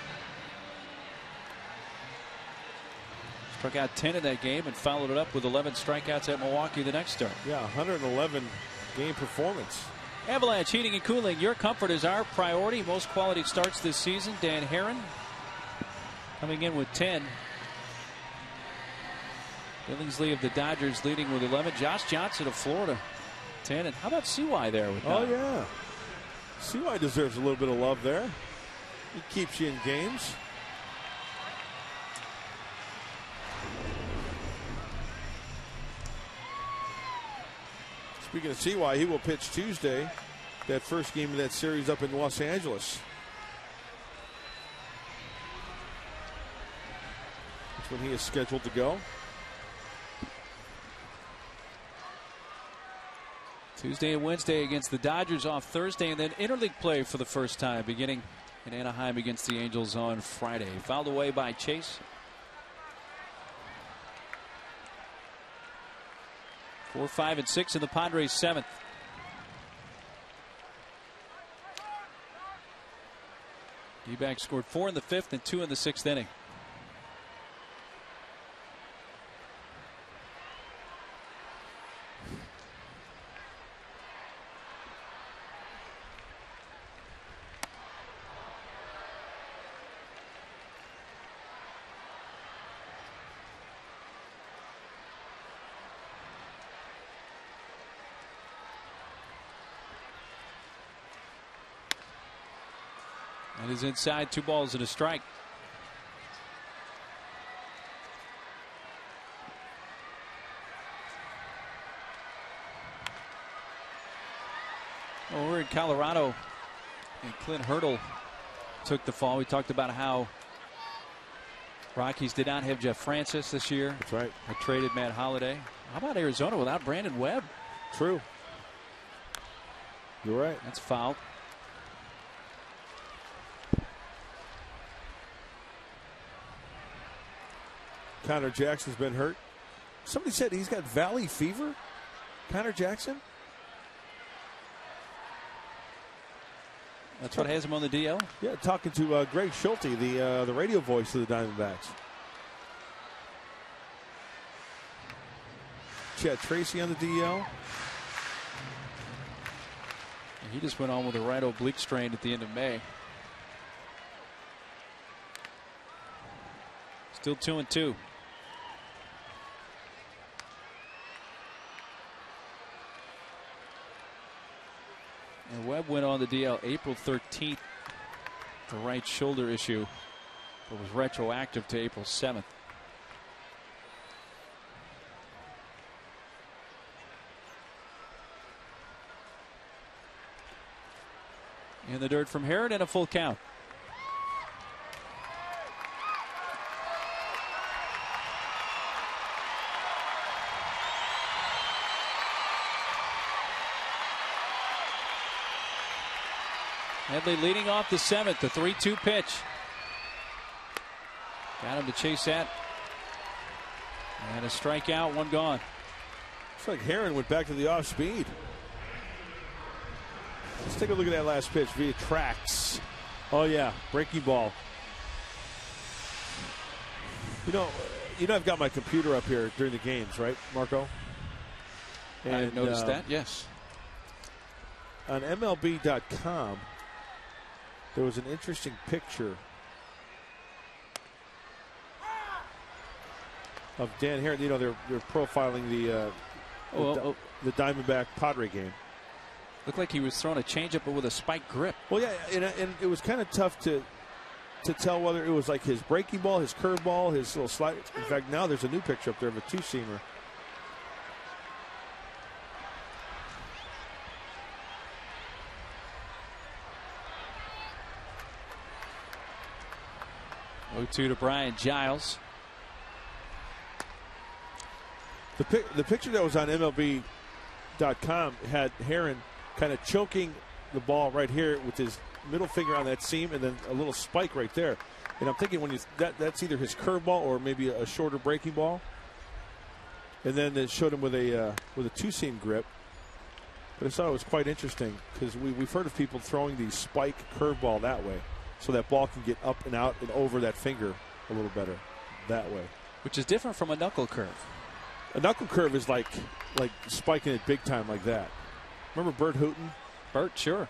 Struck out 10 in that game and followed it up with 11 strikeouts at Milwaukee the next start. Yeah, 111 game performance. Avalanche Heating and Cooling. Your comfort is our priority. Most quality starts this season. Dan Herron coming in with 10. Billingsley of the Dodgers leading with 11. Josh Johnson of Florida 10. And how about CY there with 9? Oh, yeah. CY deserves a little bit of love there. He keeps you in games. Speaking of CY, he will pitch Tuesday, that first game of that series up in Los Angeles. That's when he is scheduled to go. Tuesday and Wednesday against the Dodgers, off Thursday, and then interleague play for the first time beginning in Anaheim against the Angels on Friday. Fouled away by Chase. 4, 5, and 6 in the Padres' 7th. D-backs scored 4 in the 5th and 2 in the 6th inning. That is inside, 2 balls and a strike. Well, we're in Colorado, and Clint Hurdle took the fall. We talked about how Rockies did not have Jeff Francis this year. That's right. I traded Matt Holliday. How about Arizona without Brandon Webb? True. You're right. That's foul. Connor Jackson's been hurt. Somebody said he's got valley fever. Connor Jackson? That's what has him on the DL? Yeah, talking to Greg Schulte, the radio voice of the Diamondbacks. Chad Tracy on the DL. He just went on with a right oblique strain at the end of May. Still 2-2. And Webb went on the DL April 13th. The right shoulder issue, but was retroactive to April 7th. In the dirt from Herron and a full count. Headley leading off the 7th, the 3-2 pitch. Got him to chase that. And a strikeout, 1 gone. Looks like Herron went back to the off speed. Let's take a look at that last pitch via tracks. Oh yeah, breaking ball. You know I've got my computer up here during the games, right, Marco? And I've noticed that, yes. On MLB.com, there was an interesting picture of Dan Herron. You know, they're profiling the Diamondback Padre game. Looked like he was throwing a changeup but with a spike grip. Well, yeah, and it was kind of tough to tell whether it was like his breaking ball, his curve ball, his little slide. In fact, now there's a new picture up there of a 2-seamer. To Brian Giles. The picture that was on MLB.com had Herron kind of choking the ball right here with his middle finger on that seam, and then a little spike right there. And I'm thinking when that's either his curveball or maybe a shorter breaking ball. And then it showed him with a 2-seam grip. But I thought it was quite interesting because we've heard of people throwing the spike curveball that way, so that ball can get up and out and over that finger a little better that way. Which is different from a knuckle curve. A knuckle curve is like spiking it big time like that. Remember Bert Hooton? Bert, sure.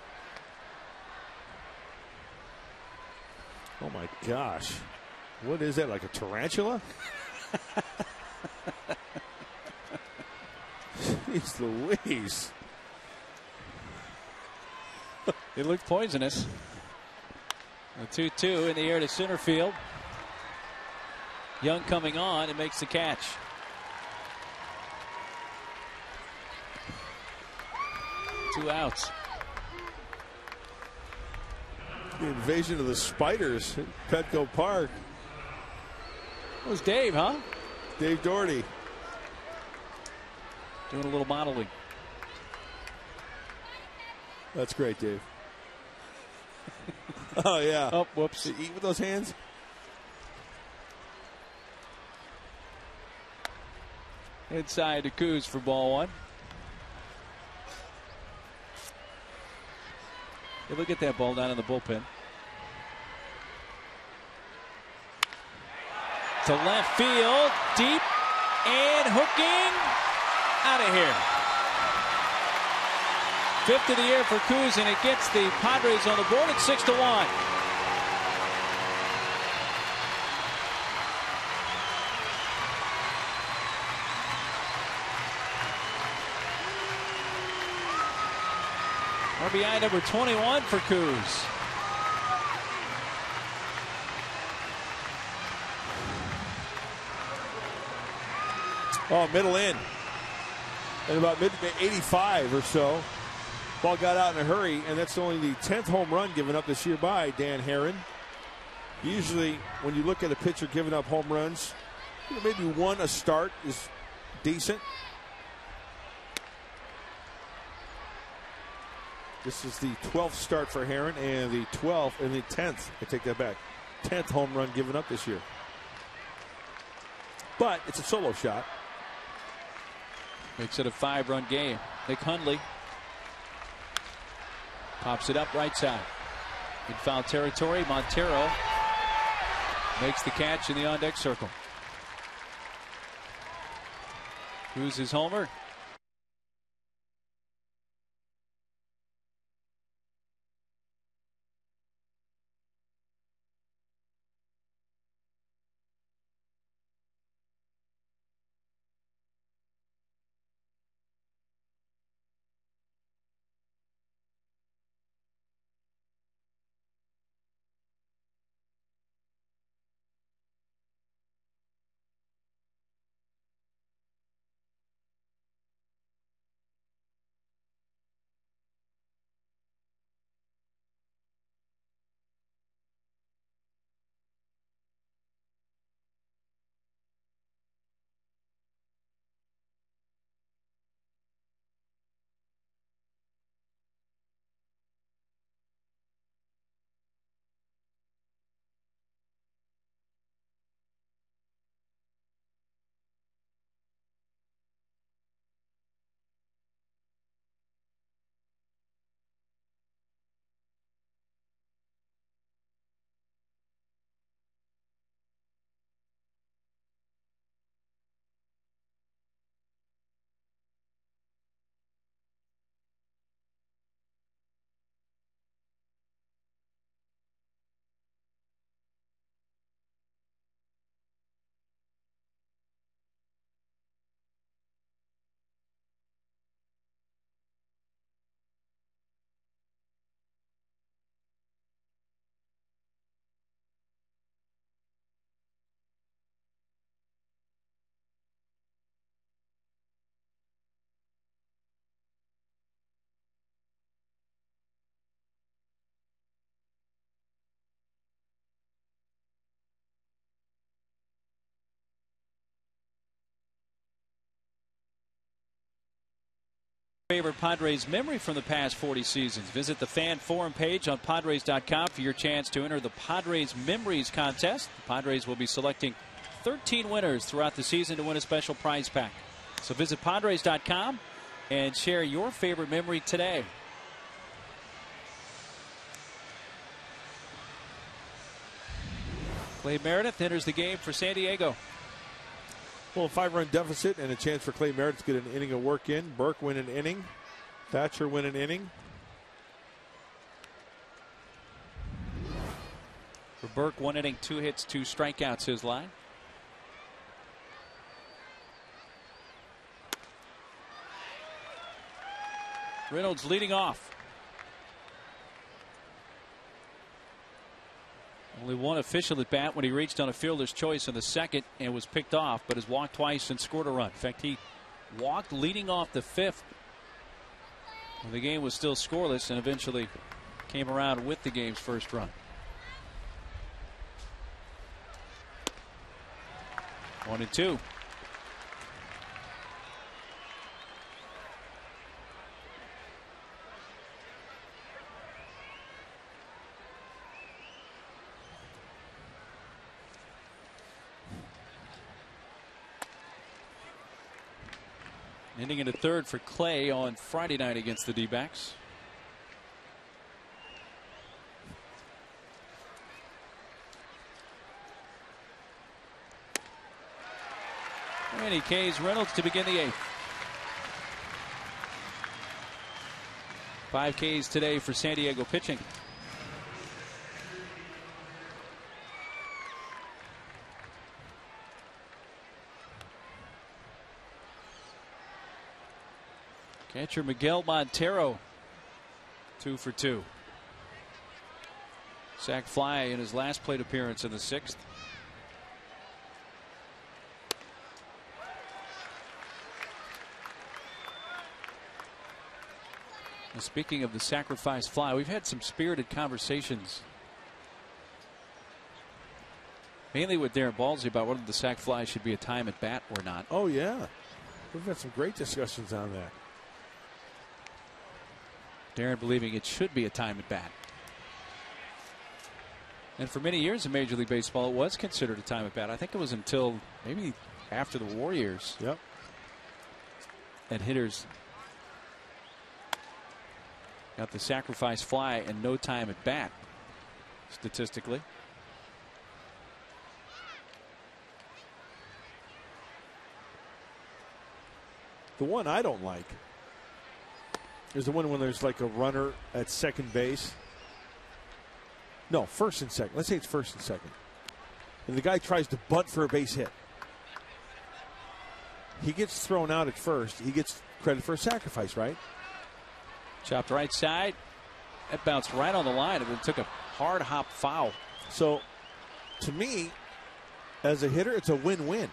Oh my gosh. What is that, like a tarantula? Jeez Louise. It looked poisonous. A 2-2 in the air to center field. Young coming on and makes the catch. Two outs. The invasion of the spiders at Petco Park. It was Dave, huh? Dave Doherty. Doing a little modeling. That's great, Dave. Oh, yeah. Oh, whoops. Did you eat with those hands? Inside to Coos for ball one. Hey, look at that ball down in the bullpen. To left field, deep, and hooking. Out of here. Fifth of the year for Coos, and it gets the Padres on the board at 6-1. RBI number 21 for Coos. Oh, middle in. At about mid 85 or so. Ball got out in a hurry, and that's only the 10th home run given up this year by Dan Herron. Usually, when you look at a pitcher giving up home runs, maybe one a start is decent. This is the 12th start for Herron and the 12th and the 10th. I take that back. 10th home run given up this year. But it's a solo shot. Makes it a 5-run game. Nick Hundley pops it up right side. In foul territory, Montero makes the catch in the on-deck circle. Who's his homer? Favorite Padres memory from the past 40 seasons. Visit the fan forum page on Padres.com for your chance to enter the Padres Memories contest. The Padres will be selecting 13 winners throughout the season to win a special prize pack. So visit Padres.com and share your favorite memory today. Clay Meredith enters the game for San Diego. Well, a 5-run deficit and a chance for Clay Meredith to get an inning of work in. Burke win an inning. Thatcher win an inning. For Burke, 1 inning, 2 hits, 2 strikeouts, his line. Reynolds leading off. Only one official at bat when he reached on a fielder's choice in the second and was picked off, but has walked twice and scored a run. In fact, he walked leading off the 5th when the game was still scoreless and eventually came around with the game's first run. 1-2. Inning into third for Clay on Friday night against the D-backs. And he K's Reynolds to begin the 8th. 5 Ks today for San Diego pitching. Catcher Miguel Montero, 2 for 2. Sac fly in his last plate appearance in the 6th. And speaking of the sacrifice fly, we've had some spirited conversations, mainly with Darren Ballsy, about whether the sac fly should be a time at bat or not. Oh, yeah. We've had some great discussions on that. Darren believing it should be a time at bat. And for many years in Major League Baseball, it was considered a time at bat. I think it was until maybe after the War years. Yep. That hitters got the sacrifice fly and no time at bat, statistically. The one I don't like is the one when there's like a runner at second base. No, first and second. Let's say it's first and second. And the guy tries to bunt for a base hit. He gets thrown out at first. He gets credit for a sacrifice, right? Chopped right side. That bounced right on the line and then took a hard hop foul. So, to me, as a hitter, it's a win-win.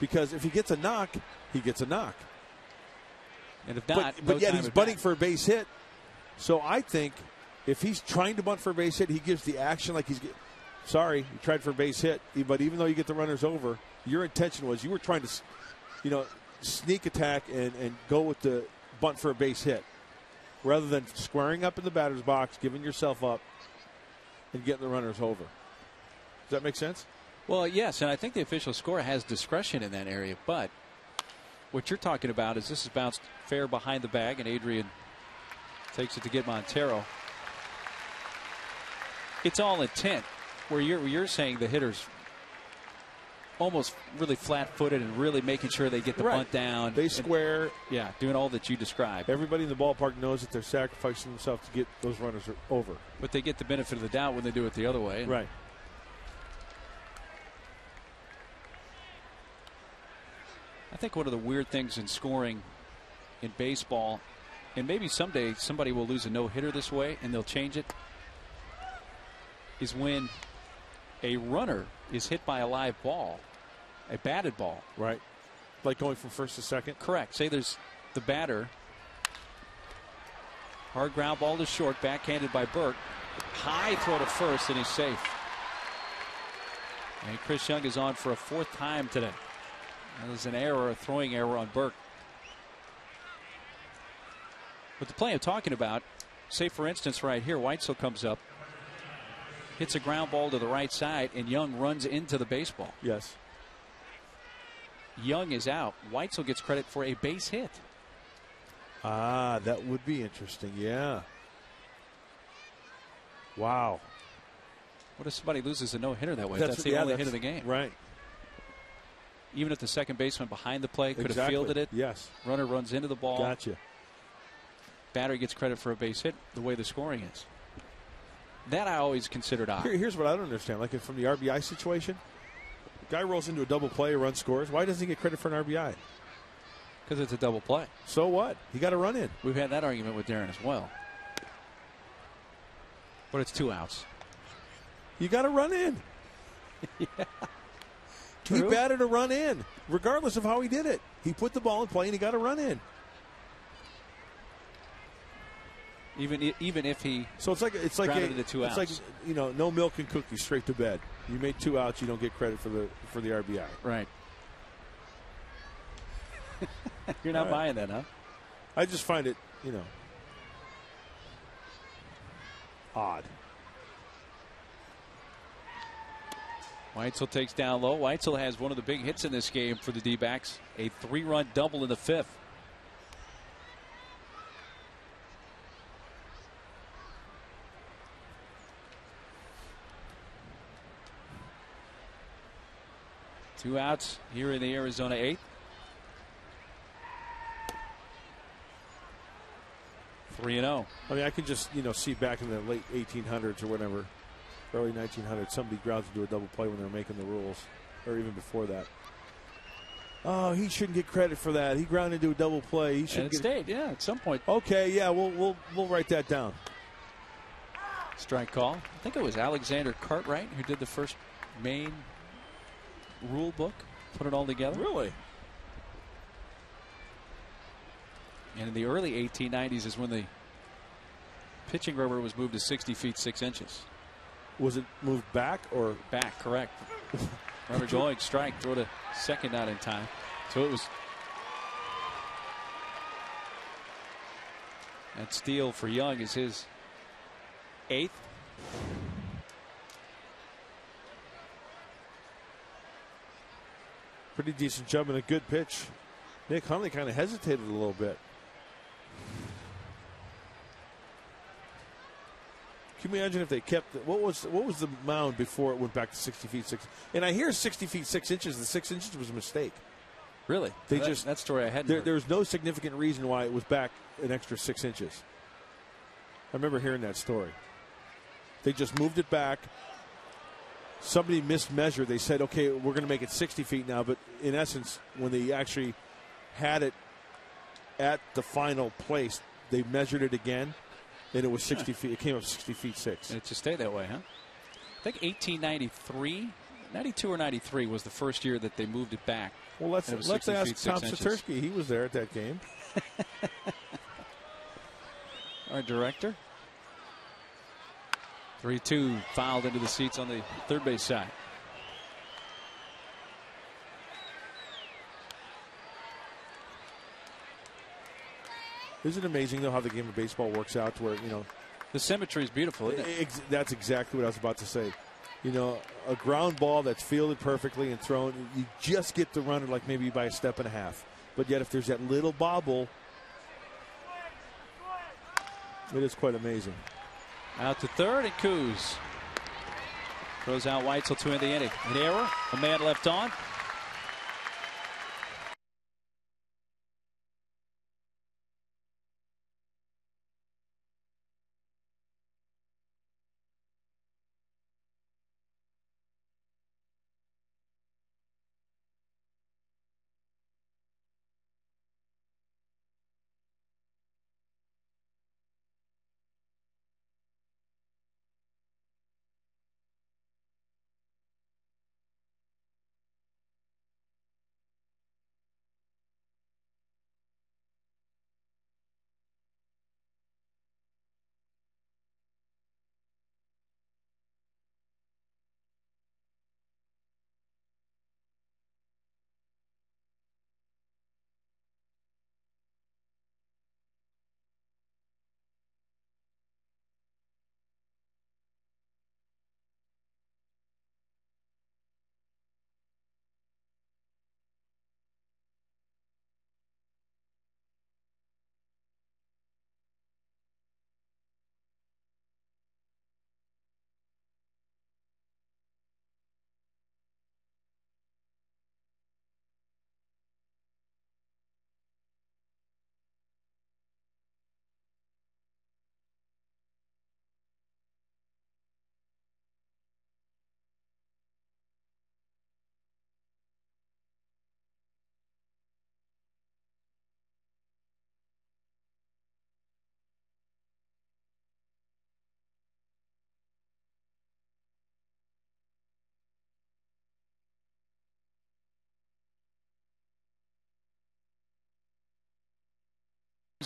Because if he gets a knock, he gets a knock. And if not, but yet he's bunting for a base hit. So I think if he's trying to bunt for a base hit, he gives the action like he's sorry, you tried for a base hit, but even though you get the runners over, your intention was you were trying to, sneak attack and go with the bunt for a base hit, rather than squaring up in the batter's box, giving yourself up, and getting the runners over. Does that make sense? Well, yes, and I think the official score has discretion in that area, but what you're talking about is this is bounced fair behind the bag, and Adrian takes it to get Montero. It's all intent, where you're saying the hitter's almost really flat-footed and really making sure they get the bunt down. They square. Yeah, doing all that you described. Everybody in the ballpark knows that they're sacrificing themselves to get those runners over. But they get the benefit of the doubt when they do it the other way. Right. I think one of the weird things in scoring in baseball, and maybe someday somebody will lose a no-hitter this way and they'll change it, is when a runner is hit by a live ball, a batted ball. Right. Like going from first to second? Correct. Say there's the batter. Hard ground ball to short, backhanded by Burke. High throw to first, and he's safe. And Chris Young is on for a 4th time today. There's an error, a throwing error on Burke. But the play I'm talking about, say for instance right here, Weitzel comes up, hits a ground ball to the right side, and Young runs into the baseball. Yes. Young is out. Weitzel gets credit for a base hit. Ah, that would be interesting, yeah. Wow. What if somebody loses a no-hitter that way? That's the only hit of the game. Right. Even if the second baseman behind the play could have fielded it. Yes. Runner runs into the ball. Gotcha. Batter gets credit for a base hit the way the scoring is. That I always considered odd. Here's what I don't understand. Like from the RBI situation, guy rolls into a double play, a run scores. Why doesn't he get credit for an RBI? Because it's a double play. So what? He got a run in. We've had that argument with Darren as well. But it's 2 outs. You got to run in. Yeah. He batted a run in, regardless of how he did it. He put the ball in play and he got a run in. Even if he grounded the 2 outs. It's like no milk and cookies, straight to bed. You made 2 outs, you don't get credit for the RBI. Right. You're not buying that, huh? I just find it, odd. Weitzel takes down low. Weitzel has one of the big hits in this game for the D-backs. A 3-run double in the 5th. Two outs here in the Arizona 8th. 3-0. I mean, I can just, see back in the late 1800s or whatever, early 1900s, somebody grounds into a double play when they were making the rules, or even before that. Oh, he shouldn't get credit for that. He grounded into a double play. He should get stayed, yeah, at some point. Okay, yeah, we'll write that down. Strike call. I think it was Alexander Cartwright who did the first main rule book, put it all together. Really? And in the early 1890s is when the pitching rubber was moved to 60 feet 6 inches. Was it moved back or? Back, correct. Rubber going, strike, throw to second, not in time. So it was. That steal for Young is his 8th. Pretty decent jump and a good pitch. Nick Hundley kind of hesitated a little bit. Can you imagine if they kept what was the mound before it went back to 60 feet 6? And I hear 60 feet 6 inches. The 6 inches was a mistake. Really? They that story I hadn't heard. There's no significant reason why it was back an extra 6 inches. I remember hearing that story. They just moved it back. Somebody mismeasured. They said, okay, we're going to make it 60 feet now. But in essence, when they actually had it at the final place, they measured it again, and it was 60 feet. It came up 60 feet 6. And it just stayed that way, huh? I think 1893, 92 or 93 was the first year that they moved it back. Well, let's ask Tom Satursky. He was there at that game. Our director. 3-2 fouled into the seats on the third base side. Isn't it amazing, though, how the game of baseball works out to where, the symmetry is beautiful, isn't it? That's exactly what I was about to say. A ground ball that's fielded perfectly and thrown, you just get the runner like maybe by a step and a half. But yet if there's that little bobble, it is quite amazing. Out to third, and Kuz throws out Weitzel to end the inning. An error, a man left on.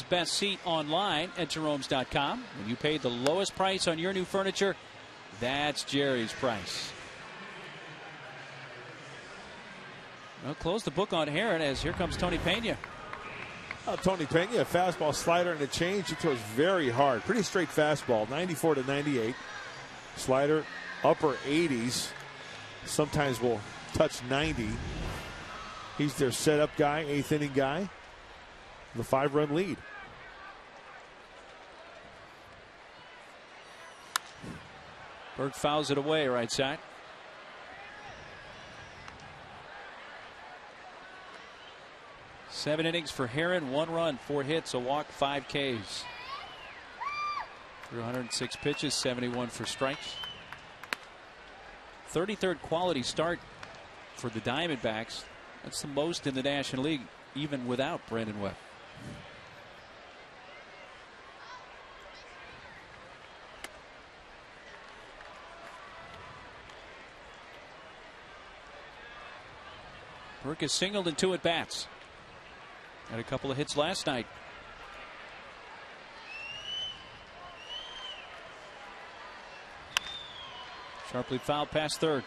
Best seat online at Jerome's.com. When you pay the lowest price on your new furniture, that's Jerry's price. Well, close the book on Herron as here comes Tony Pena. Tony Pena, a fastball, slider, and a change. He throws very hard. Pretty straight fastball, 94 to 98. Slider, upper 80s. Sometimes will touch 90. He's their setup guy, 8th inning guy. The 5-run lead. Berg fouls it away right side. Seven innings for Herron, 1 run, 4 hits, a walk, 5 Ks. Through 106 pitches, 71 for strikes. 33rd quality start for the Diamondbacks. That's the most in the National League, even without Brandon Webb. Burke has singled in 2 at-bats. Had a couple of hits last night. Sharply fouled past third.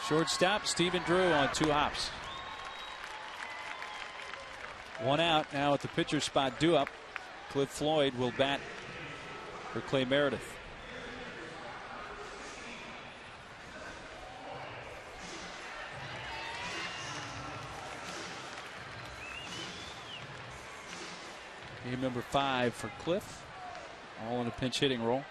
Shortstop Stephen Drew on 2 hops. 1 out now at the pitcher spot. Due up. Cliff Floyd will bat for Clay Meredith. Game number 5 for Cliff. All in a pinch hitting role.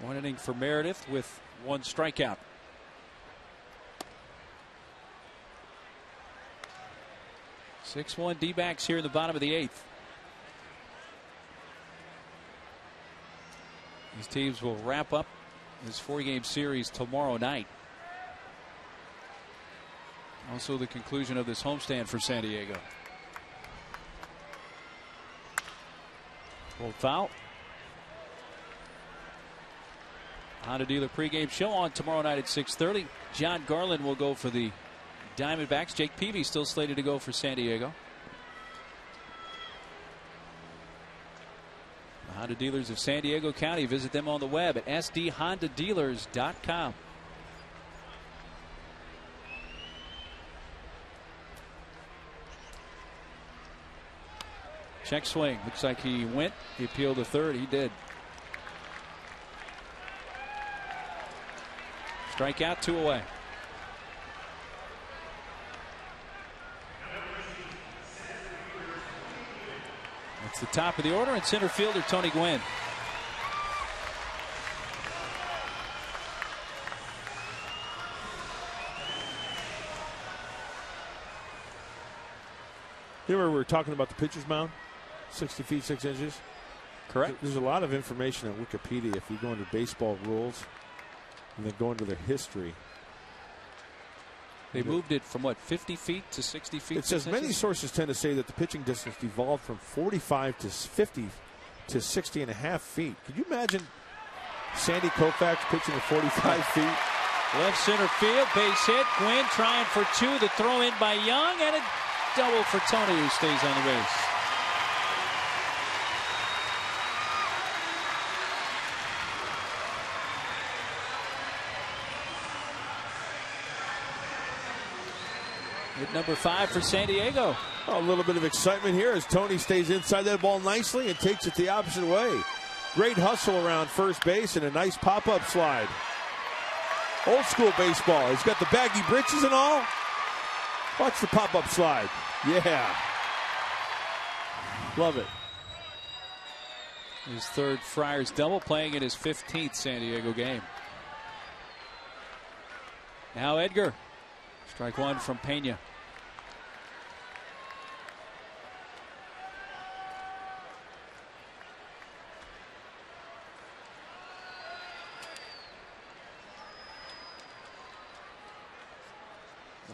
One inning for Meredith with 1 strikeout. (6-1) D-backs here in the bottom of the 8th. These teams will wrap up this 4-game series tomorrow night. Also the conclusion of this homestand for San Diego. Full foul. Honda Dealer pregame show on tomorrow night at 6:30. John Garland will go for the Diamondbacks. Jake Peavy still slated to go for San Diego. The Honda Dealers of San Diego County. Visit them on the web at sdhondadealers.com. Check swing. Looks like he went. He appealed to third. He did. Strikeout, 2 away. That's the top of the order, and center fielder Tony Gwynn. You remember we were talking about the pitcher's mound? 60 feet, 6 inches? Correct. There's a lot of information on Wikipedia if you go into baseball rules and then go into their history. They moved it from what, 50 feet to 60 feet? It says many sources tend to say that the pitching distance evolved from 45 to 50 to 60 and a half feet. Could you imagine Sandy Koufax pitching at 45 feet? Left center field, base hit. Gwynn trying for 2. The throw in by Young, and a double for Tony, who stays on the base. Hit number 5 for San Diego. A little bit of excitement here as Tony stays inside that ball nicely and takes it the opposite way. Great hustle around first base and a nice pop-up slide. Old school baseball. He's got the baggy britches and all. Watch the pop-up slide. Yeah. Love it. His 3rd Friars double, playing in his 15th San Diego game. Now Edgar. Strike one from Pena.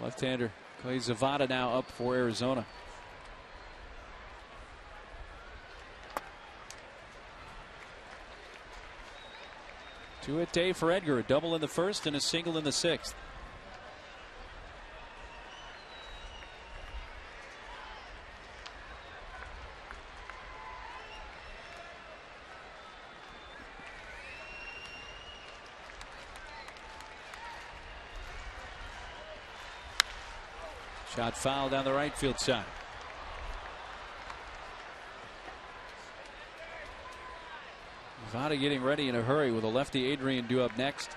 Left-hander Clay Zavada now up for Arizona. Two-hit day for Edgar. A double in the first and a single in the sixth. Shot foul down the right field side. Vada getting ready in a hurry with a lefty Adrian due up next.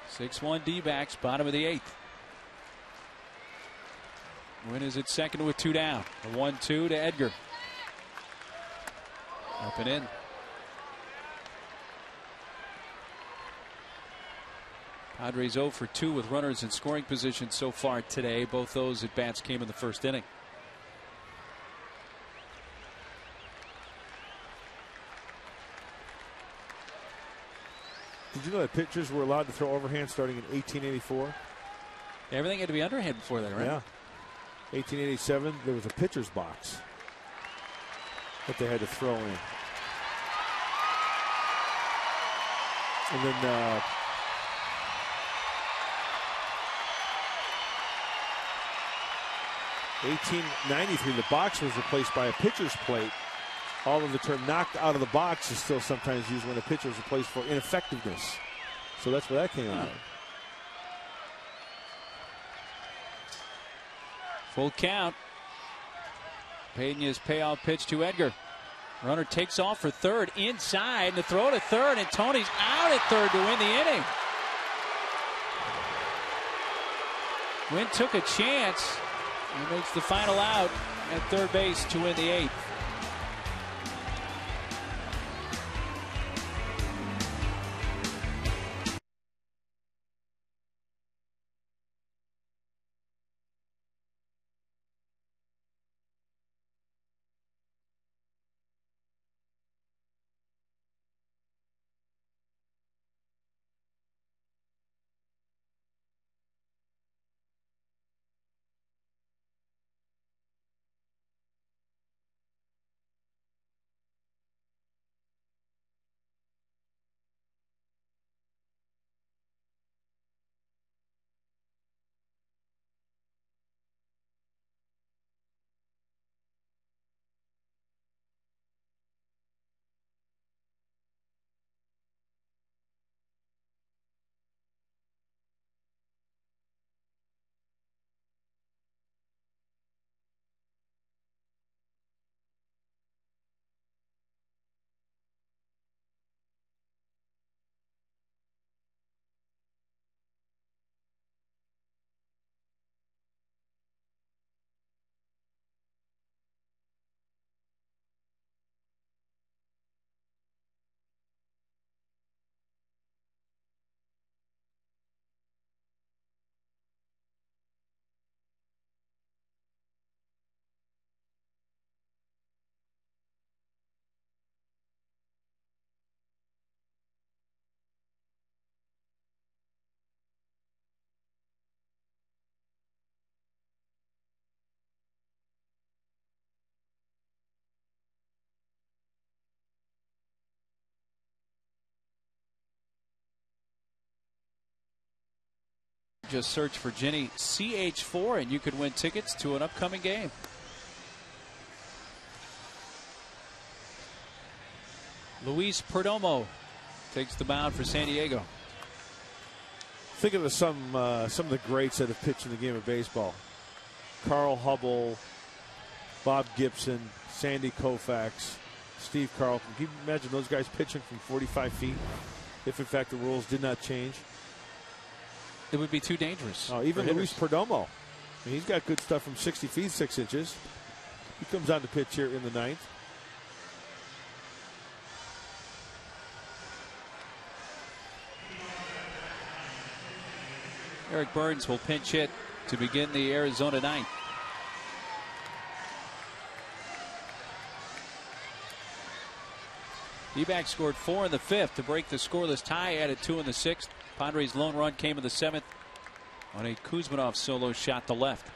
Six-one D-backs, bottom of the eighth. Win is at second with two down. A 1-2 to Edgar. Up and in. Padres 0 for 2 with runners in scoring position so far today. Both those at bats came in the first inning. Did you know that pitchers were allowed to throw overhand starting in 1884? Everything had to be underhand before that, right? Yeah. 1887, there was a pitcher's box that they had to throw in. And then 1893, the box was replaced by a pitcher's plate. Although the term knocked out of the box is still sometimes used when a pitcher is replaced for ineffectiveness. So that's where that came out of. Full count. Pena's payoff pitch to Edgar. Runner takes off for third inside and the throw to third, and Tony's out at third to win the inning. Wynn took a chance and makes the final out at third base to win the eighth. Just search for Jenny CH4 and you could win tickets to an upcoming game. Luis Perdomo takes the mound for San Diego. Think of some of the greats that have pitched in the game of baseball. Carl Hubble, Bob Gibson, Sandy Koufax, Steve Carlton. Can you imagine those guys pitching from 45 feet if in fact the rules did not change? it would be too dangerous. Oh, even Luis Perdomo. I mean, he's got good stuff from 60 feet, 6 inches. He comes on the pitch here in the 9th. Eric Burns will pinch hit to begin the Arizona 9th. D-backs scored 4 in the 5th to break the scoreless tie, added 2 in the 6th. Padres' lone run came in the 7th on a Kuzmanov solo shot to left.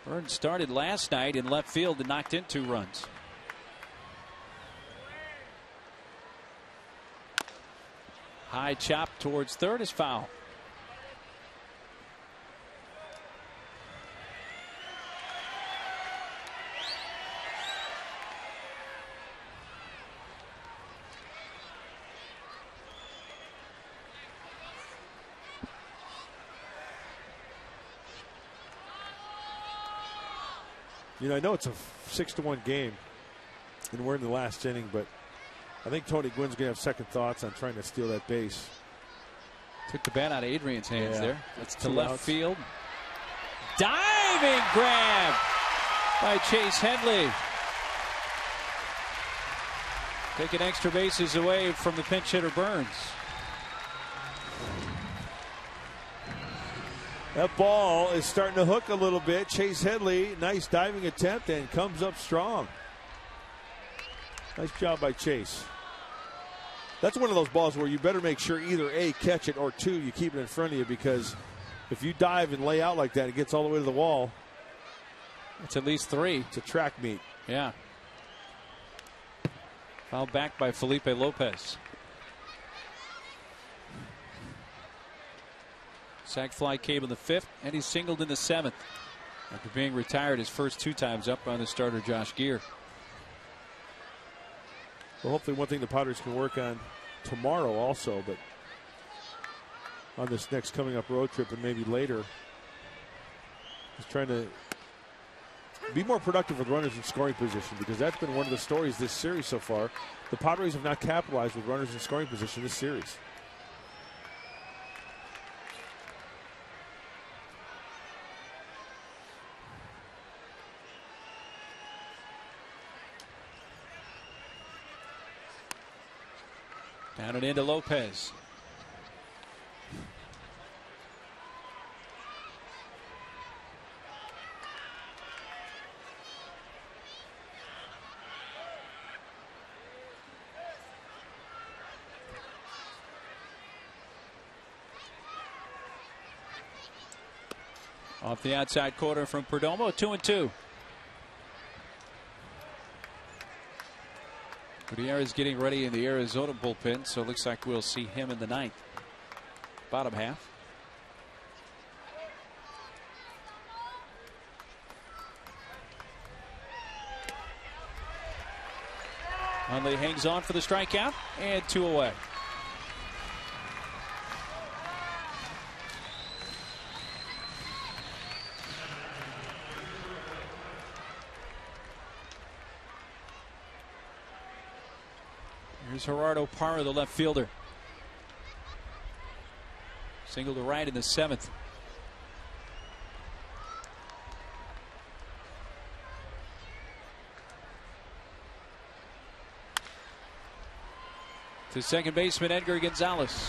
Burns started last night in left field and knocked in 2 runs. High chop towards third is foul. You know, I know it's a 6-1 game, and we're in the last inning, but I think Tony Gwynn's going to have second thoughts on trying to steal that base. Took the bat out of Adrian's hands there. That's to 2 left outs. field. Diving grab by Chase Headley. Taking extra bases away from the pinch hitter Burns. That ball is starting to hook a little bit. Chase Headley, nice diving attempt, and comes up strong. Nice job by Chase. That's one of those balls where you better make sure either A, catch it, or 2, you keep it in front of you, because if you dive and lay out like that, it gets all the way to the wall. It's at least 3. It's a track meet. Yeah. Fouled back by Felipe Lopez. Sac fly came in the 5th, and he singled in the 7th after being retired his first 2 times up on the starter Josh Gear. Well, hopefully one thing the Padres can work on tomorrow also, but on this next coming up road trip and maybe later, is trying to be more productive with runners in scoring position, because that's been one of the stories this series so far. The Padres have not capitalized with runners in scoring position this series. Down and into Lopez. Off the outside corner from Perdomo, 2-2. Gutierrez getting ready in the Arizona bullpen, so it looks like we'll see him in the 9th. Bottom half. Hundley hangs on for the strikeout, and 2 away. Here's Gerardo Parra, the left fielder. Single to right in the 7th. To second baseman Edgar Gonzalez.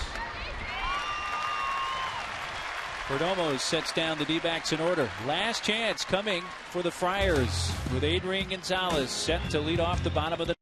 Perdomo sets down the D-backs in order. Last chance coming for the Friars, with Adrian Gonzalez set to lead off the bottom of the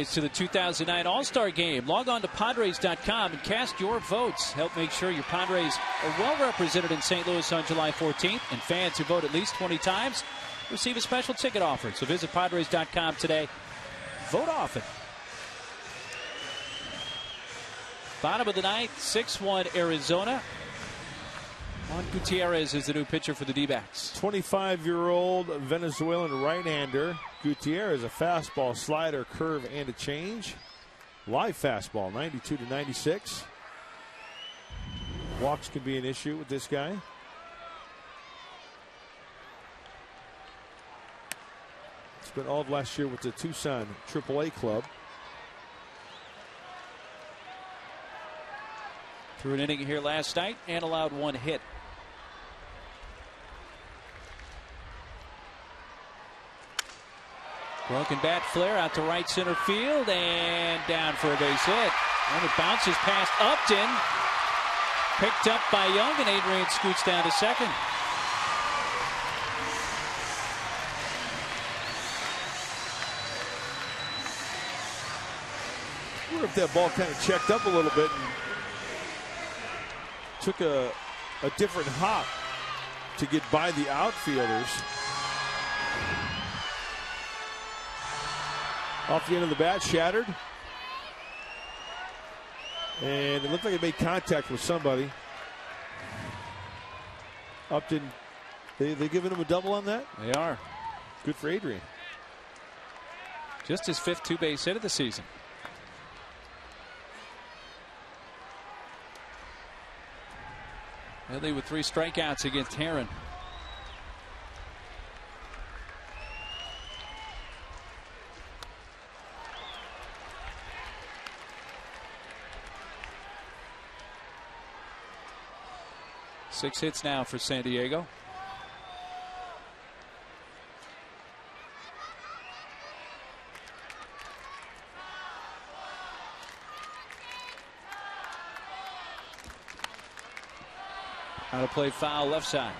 to the 2009 All-Star Game. Log on to Padres.com and cast your votes. Help make sure your Padres are well represented in St. Louis on July 14th. And fans who vote at least 20 times receive a special ticket offer. So visit Padres.com today. Vote often. Bottom of the ninth, 6-1 Arizona. Juan Gutierrez is the new pitcher for the D-backs. 25-year-old Venezuelan right-hander. Gutierrez, a fastball, slider, curve, and a change. Live fastball, 92 to 96. Walks can be an issue with this guy. Spent all of last year with the Tucson AAA club. Threw an inning here last night and allowed one hit. Broken bat flare out to right center field and down for a base hit. And it bounces past Upton. Picked up by Young, and Adrian scoots down to second. I wonder if that ball kind of checked up a little bit and took a different hop to get by the outfielders. Off the end of the bat, shattered. And it looked like it made contact with somebody. Upton, they giving him a double on that? They are. Good for Adrian. Just his 5th two-base hit of the season. Headley with 3 strikeouts against Heron. Six hits now for San Diego. Out of play foul left side.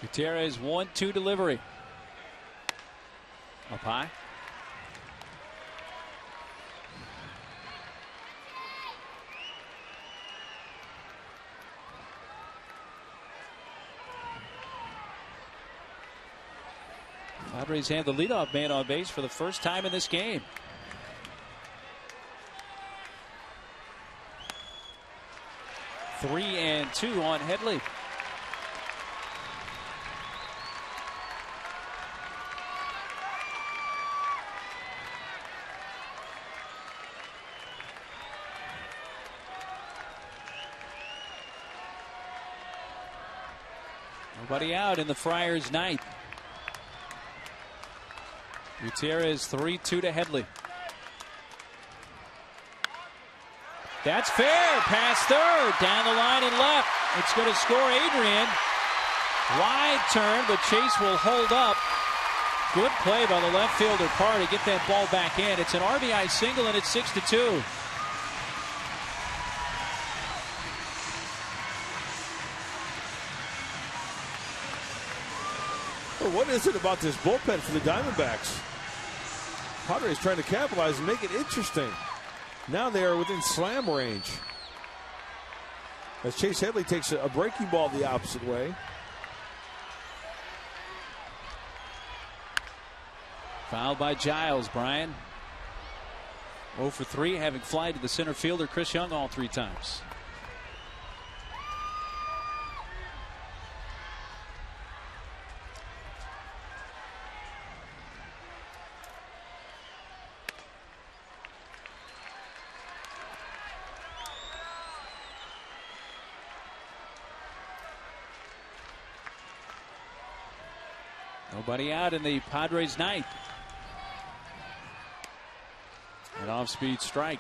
Gutierrez 1-2 delivery. Up high. Padres have the leadoff man on base for the first time in this game. Three and two on Headley. Nobody out in the Friars' ninth. Gutierrez 3-2 to Headley. That's fair. Past third. Down the line and left. It's going to score Adrian. Wide turn, but Chase will hold up. Good play by the left fielder Parr to get that ball back in. It's an RBI single, and it's 6-2. Well, what is it about this bullpen for the Diamondbacks? Padres trying to capitalize and make it interesting. Now they are within slam range. As Chase Headley takes a breaking ball the opposite way. Fouled by Giles, Brian. 0 for 3, having fly to the center fielder Chris Young all 3 times. Nobody out in the Padres' ninth. An off-speed strike.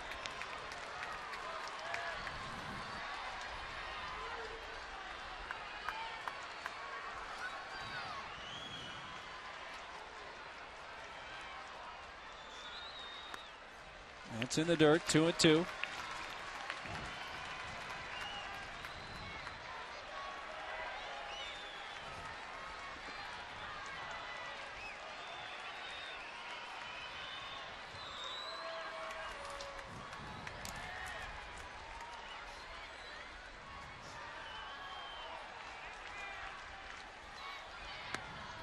That's in the dirt, 2-2.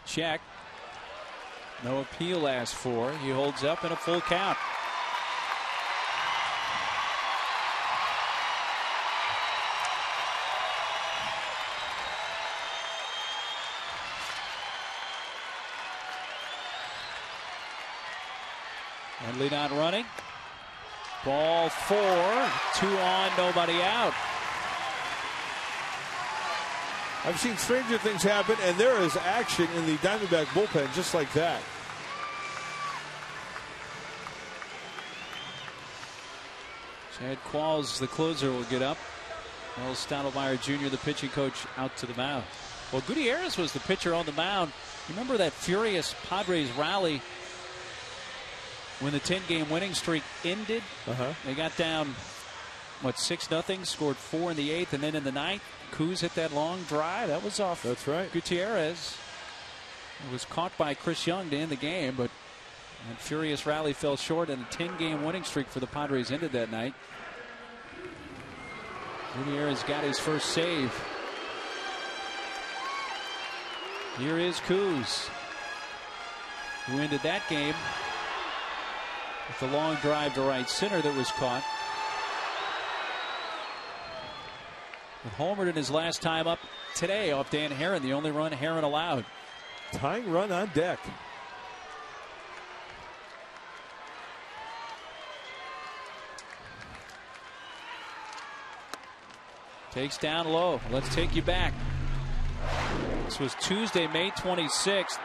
Check. No appeal asked for. He holds up in a full count. Headley not running. Ball 4. 2 on, nobody out. I've seen stranger things happen, and there is action in the Diamondback bullpen just like that. Chad Qualls, the closer, will get up. Well, Stottlemyre Jr., the pitching coach, out to the mound. Well, Gutierrez was the pitcher on the mound. Remember that furious Padres rally when the 10-game winning streak ended? They got down, 6-0, scored 4 in the 8th, and then in the 9th, Kuz hit that long drive. That was off. That's right. Gutierrez. It was caught by Chris Young to end the game, but that furious rally fell short, and a 10-game winning streak for the Padres ended that night. Gutierrez got his first save. Here is Kuz, who ended that game with the long drive to right center that was caught. With homered in his last time up today off Dan Herron, the only run Herron allowed. Tying run on deck. Takes down low. Let's take you back. This was Tuesday, May 26th.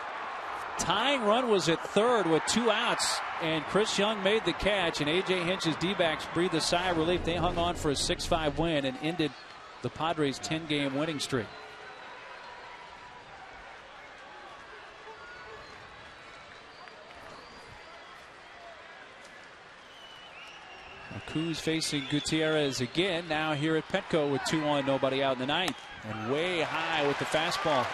Tying run was at third with 2 outs, and Chris Young made the catch, and A.J. Hinch's D-backs breathed a sigh of relief. They hung on for a 6-5 win and ended the Padres' 10-game winning streak. Kuz facing Gutierrez again. Now here at Petco with 2 on, nobody out in the 9th. And way high with the fastball.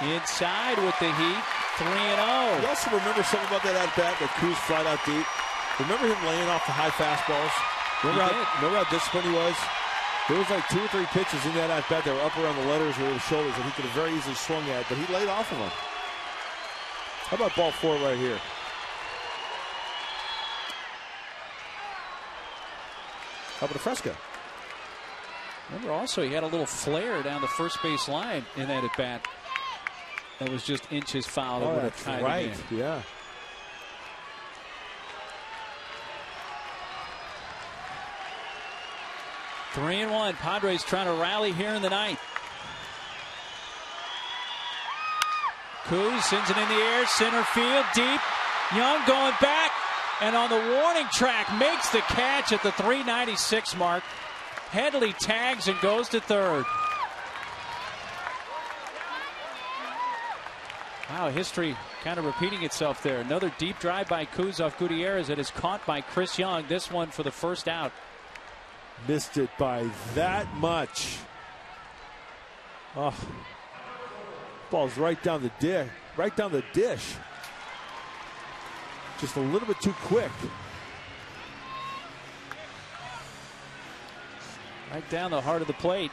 Inside with the heat, 3-0. You also remember something about that at-bat that Kuz flied out deep? Remember him laying off the high fastballs? Remember how disciplined he was? There was like 2 or 3 pitches in that at-bat that were up around the letters or the shoulders that he could have very easily swung at, but he laid off of them. How about ball 4 right here? How about a Fresca? Remember also he had a little flare down the first base line in that at-bat. That was just inches foul. Oh, that's right. Yeah. Three and 1. Padres trying to rally here in the 9th. Kuz sends it in the air, center field, deep. Young going back, and on the warning track makes the catch at the 396 mark. Headley tags and goes to third. Wow, history kind of repeating itself there. Another deep drive by Kuz off Gutierrez that is caught by Chris Young. This one for the first out. Missed it by that much. Oh, ball's right down the dish. Right down the dish. Just a little bit too quick. Right down the heart of the plate.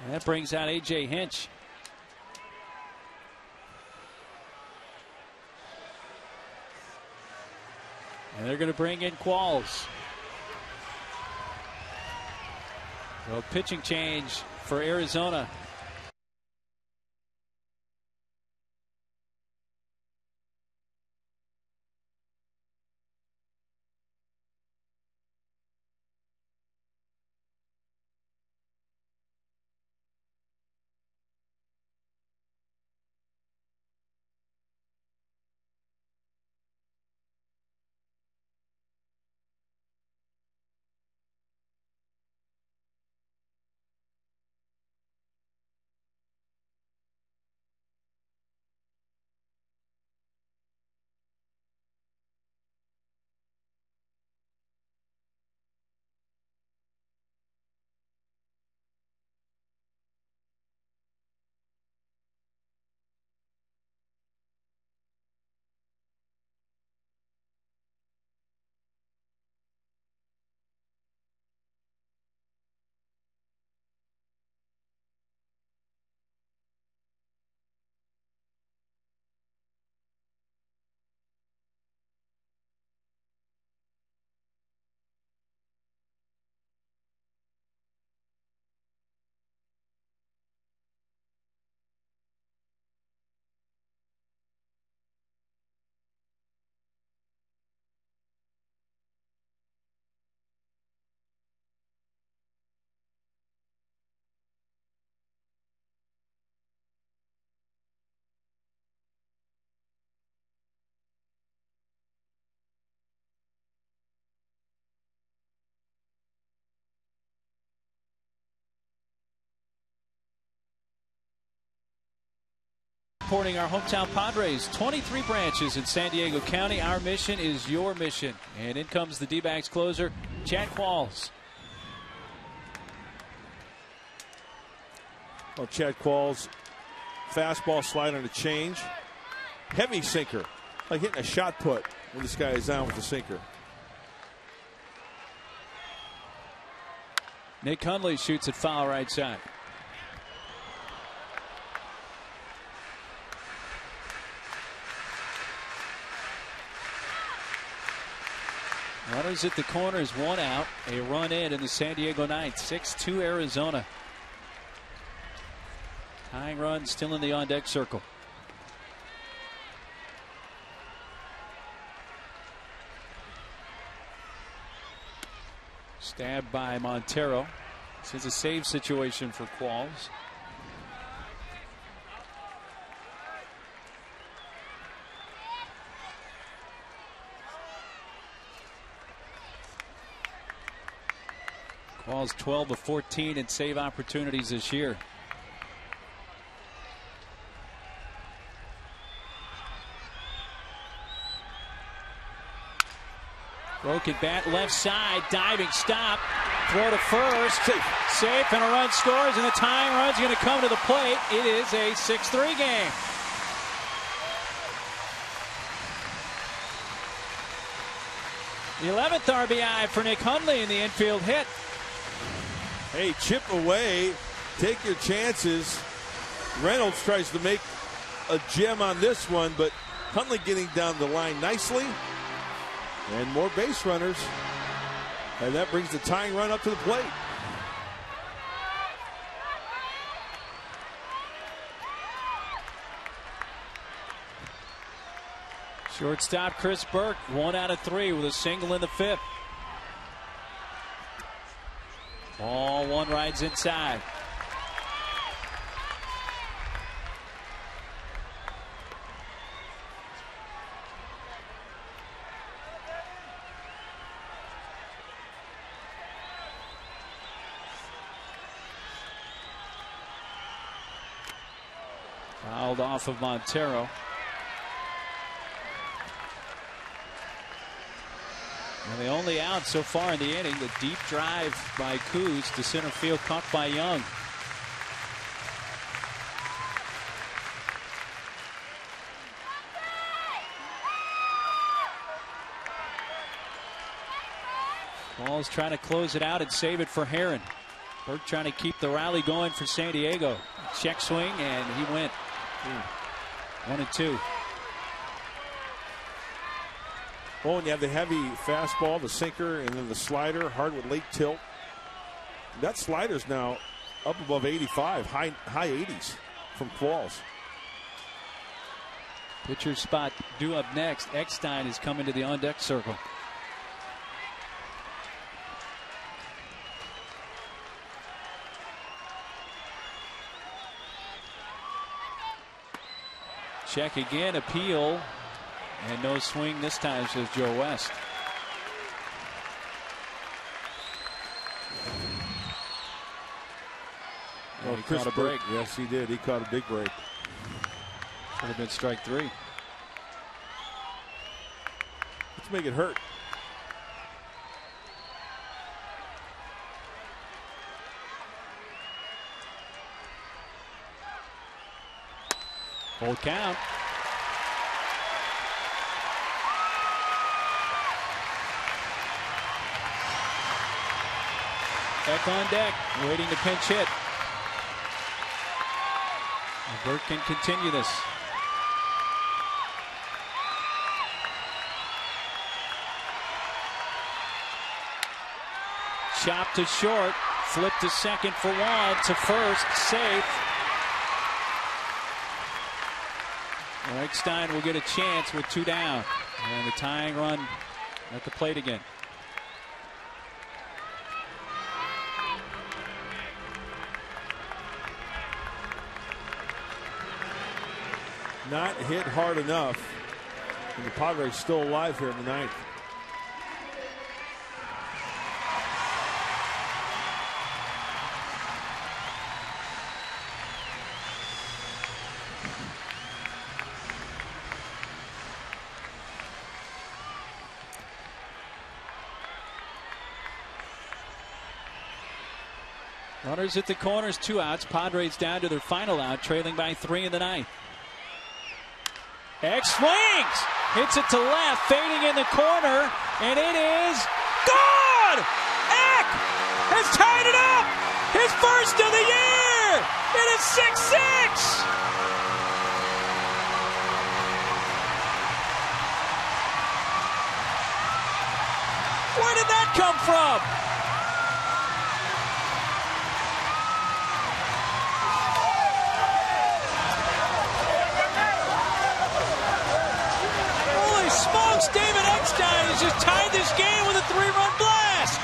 And that brings out A.J. Hinch. And they're going to bring in Qualls. Well, pitching change for Arizona. supporting our hometown Padres. 23 branches in San Diego County. Our mission is your mission. And in comes the D-backs closer, Chad Qualls. Well, Chad Qualls, fastball slide on a change. Heavy sinker, like hitting a shot put when this guy is down with the sinker. Nick Hundley shoots it foul right side. Runners at the corners, one out. A run in the San Diego ninth. 6-2 Arizona. Tying run still in the on-deck circle. Stabbed by Montero. This is a save situation for Qualls. Qualls 12 of 14 in save opportunities this year. Broken bat left side, diving stop, throw to first, safe, and a run scores, and the tying run's going to come to the plate. It is a 6-3 game. The 11th RBI for Nick Hundley in the infield hit. Hey, chip away, take your chances. Reynolds tries to make a gem on this one, but Hundley getting down the line nicely. And more base runners. And that brings the tying run up to the plate. Shortstop Chris Burke, 1 out of 3 with a single in the 5th. Ball one rides inside. Fouled off of Montero. And the only out so far in the inning, the deep drive by Kuz to center field, caught by Young. Ball's trying to close it out and save it for Herron. Burke trying to keep the rally going for San Diego. Check swing, and he went 1-2. Oh, and you have the heavy fastball, the sinker, and then the slider, hard with late tilt. That slider's now up above 85, high 80s from Qualls. Pitcher spot due up next. Eckstein is coming to the on-deck circle. Check again, appeal. And no swing this time, says Joe West. Well, he Chris caught a break. Yes, he did. He caught a big break. Should have been strike 3. Let's make it hurt. Full count. Beck on deck, waiting to pinch hit. And Burke can continue this. Chop to short, flip to second for 1, to first, safe. Eckstein will get a chance with 2 down. And the tying run at the plate again. Not hit hard enough. And the Padres still alive here in the 9th. Runners at the corners, 2 outs. Padres down to their final out, trailing by 3 in the 9th. Eck swings, hits it to left, fading in the corner, and it is gone! Eck has tied it up! His first of the year! It is 6-6! Where did that come from? Smokes, David Eckstein has just tied this game with a 3-run blast.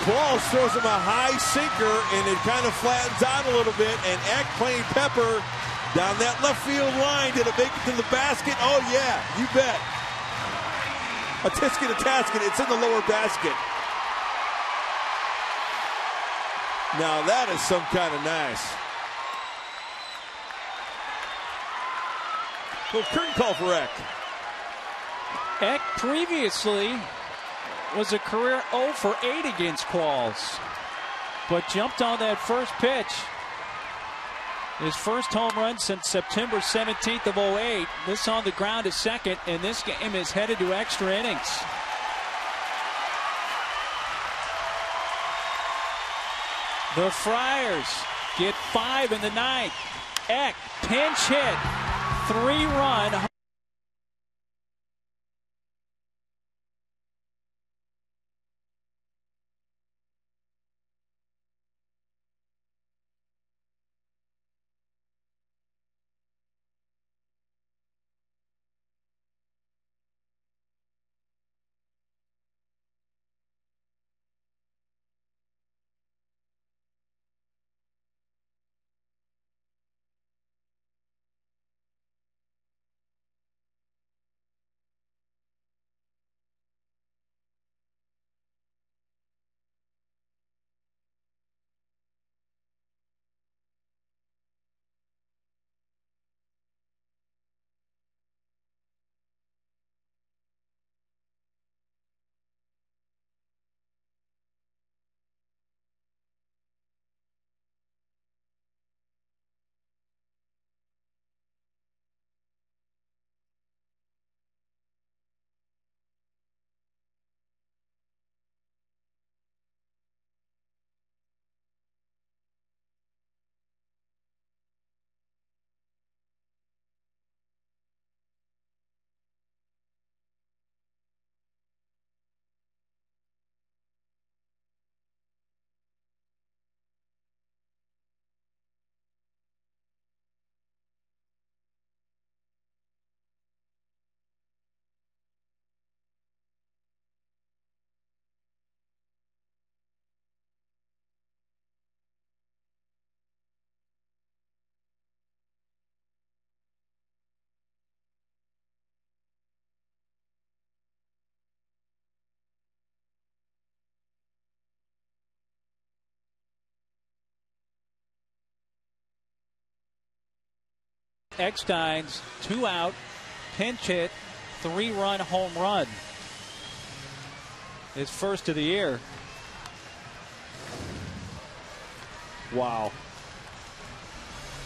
Qualls throws him a high sinker, and it kind of flattens out a little bit, and Eck playing pepper down that left field line. Did it make it to the basket? Oh, yeah, you bet. A tisket, a tasket. It's in the lower basket. Now that is some kind of nice. Little curtain call for Eck. Eck previously was a career 0 for 8 against Qualls, but jumped on that first pitch. His first home run since September 17th of 08. This on the ground to second, and this game is headed to extra innings. The Friars get 5 in the 9th. Eck, pinch hit, 3-run. Eckstein's 2-out pinch hit 3-run home run. His first of the year. Wow.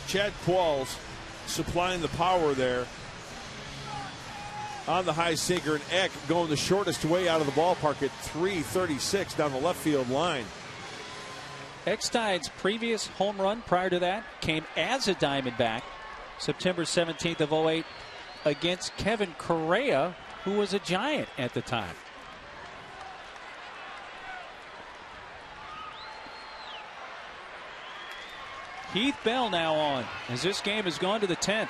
Chad Qualls supplying the power there on the high sinker, and Eck going the shortest way out of the ballpark at 336 down the left field line. Eckstein's previous home run prior to that came as a Diamondback September 17th of 08 against Kevin Correa, who was a Giant at the time. Heath Bell now on as this game has gone to the 10th.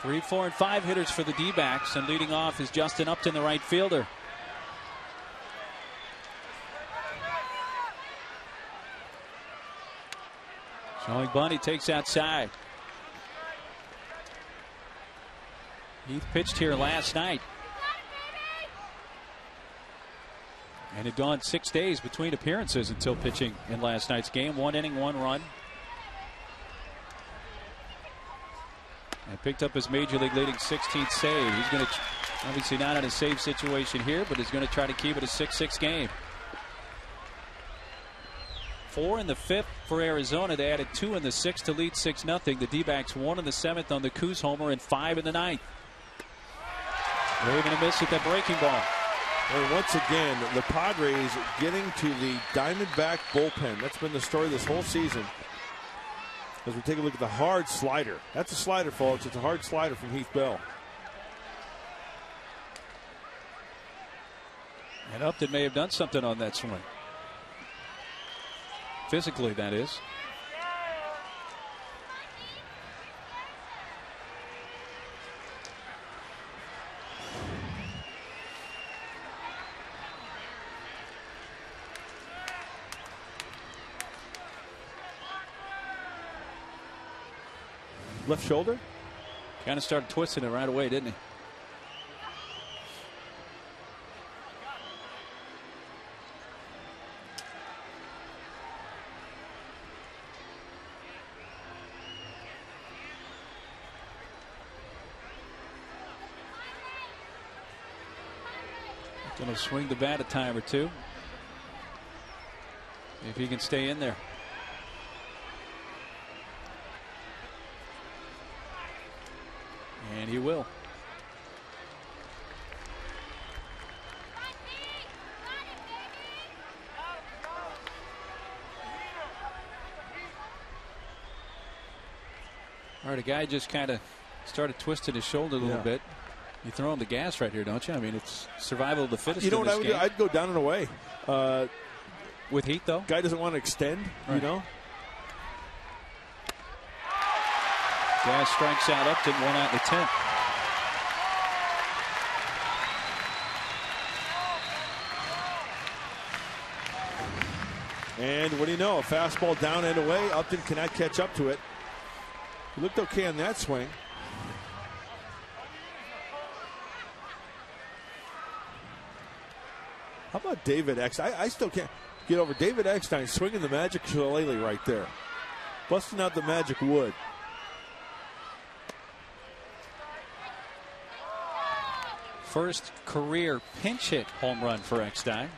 Three, 4, and 5 hitters for the D-backs, and leading off is Justin Upton, the right fielder. Showing bunt, he takes outside. Heath pitched here last night. And had gone 6 days between appearances until pitching in last night's game. 1 inning, 1 run. And picked up his major league leading 16th save. He's going to Obviously not in a save situation here, but is going to try to keep it a 6-6 game. 4 in the 5th for Arizona. They added 2 in the 6th to lead 6-0. The D-backs 1 in the 7th on the Coos homer and 5 in the 9th. They're going to miss at that breaking ball. And once again, the Padres getting to the Diamondback bullpen. That's been the story this whole season. As we take a look at the hard slider. That's a slider, folks. It's a hard slider from Heath Bell. And Upton may have done something on that swing. Physically, that is. Left shoulder? Kind of started twisting it right away, didn't he? Going to swing the bat a time or two. If he can stay in there. And he will. All right, a guy just kind of started twisting his shoulder a little bit. You throw him the gas right here, don't you? I mean, it's survival of the fittest. You know in what this I would game. do? I'd go down and away. With heat, though? Guy doesn't want to extend, you know? Gas strikes out Upton, 1 out in the 10th. And what do you know? A fastball down and away. Upton cannot catch up to it. He looked okay on that swing. How about David Eckstein? I still can't get over David Eckstein swinging the magic shillelagh right there. Busting out the magic wood. First career pinch hit home run for Eckstein.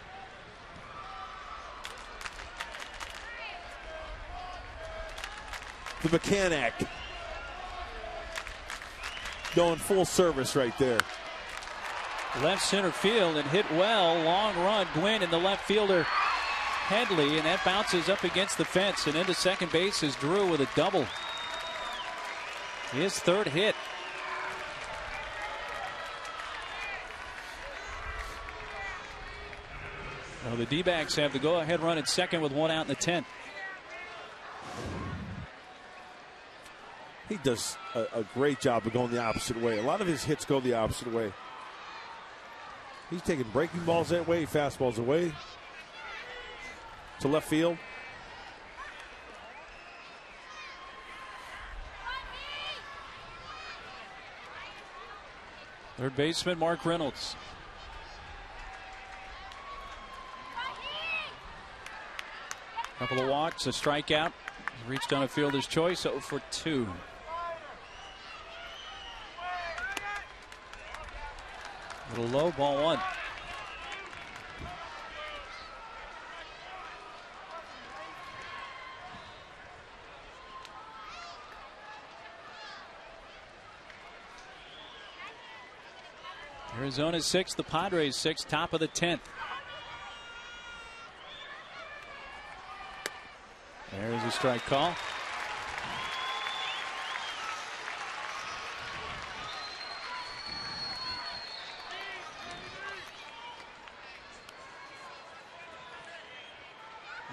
The mechanic. Going full service right there. Left center field and hit well. Long run. Gwynn and the left fielder Headley, and that bounces up against the fence and into second base is Drew with a double. His 3rd hit. Well, the D-backs have the go-ahead run at second with 1 out in the 10th. He does a great job of going the opposite way. A lot of his hits go the opposite way. He's taking breaking balls that way, fastballs away to left field. Third baseman Mark Reynolds. Couple of walks, a strikeout. He reached on a fielder's choice, 0 for 2. Little low, ball 1. Arizona's 6th, the Padres 6th, top of the 10th. There's a strike call.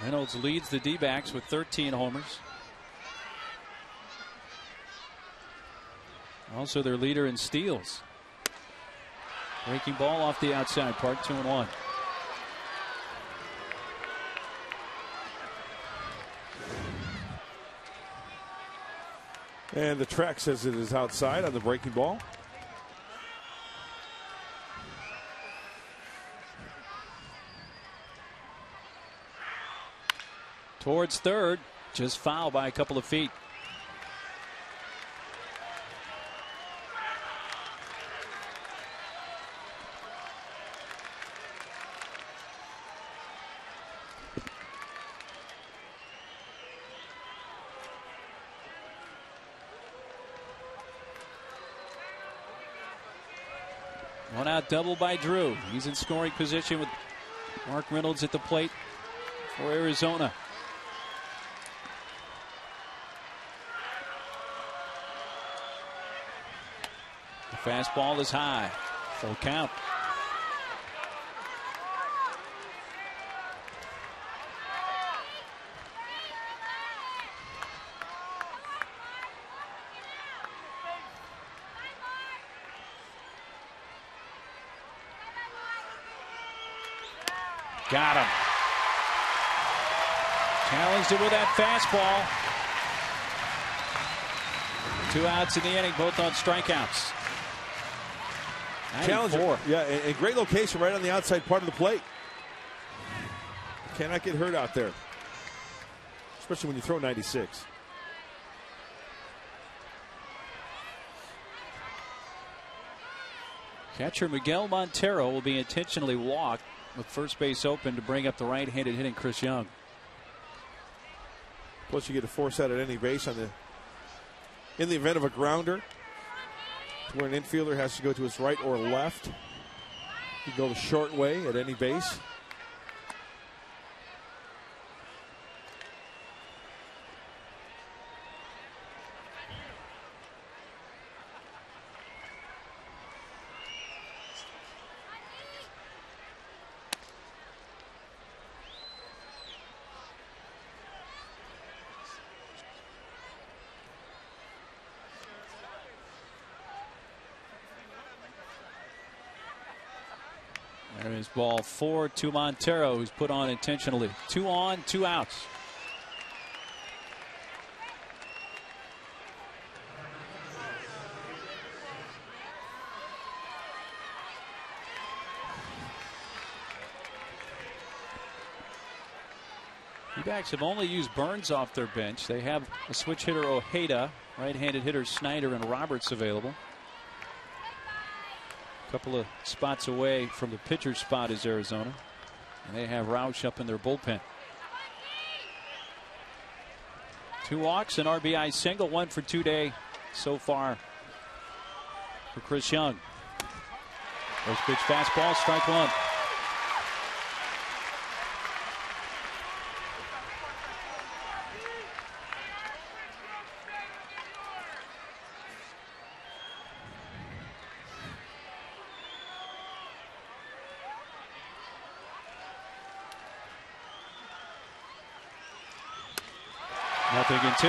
Reynolds leads the D-backs with 13 homers. Also their leader in steals. Breaking ball off the outside part, 2-1. And the track says it is outside on the breaking ball. Towards third, just foul by a couple of feet. One out double by Drew. He's in scoring position with Mark Reynolds at the plate for Arizona. The fastball is high. Full count. Got him. Challenged it with that fastball. 2 outs in the inning, both on strikeouts. Challenger. Yeah, and great location right on the outside part of the plate. Cannot get hurt out there, especially when you throw 96. Catcher Miguel Montero will be intentionally walked with first base open to bring up the right-handed hitting Chris Young. Plus, you get a force out at any base in the event of a grounder, to where an infielder has to go to his right or left. You go the short way at any base. There is ball 4 to Montero, who's put on intentionally. 2 on, 2 outs. D-backs have only used Burns off their bench. They have a switch hitter Ojeda, right-handed hitters Snyder and Roberts available. A couple of spots away from the pitcher's spot is Arizona. And they have Roush up in their bullpen. 2 walks, an RBI single, 1 for 2 day so far for Chris Young. First pitch fastball, strike 1. Nothing in 2.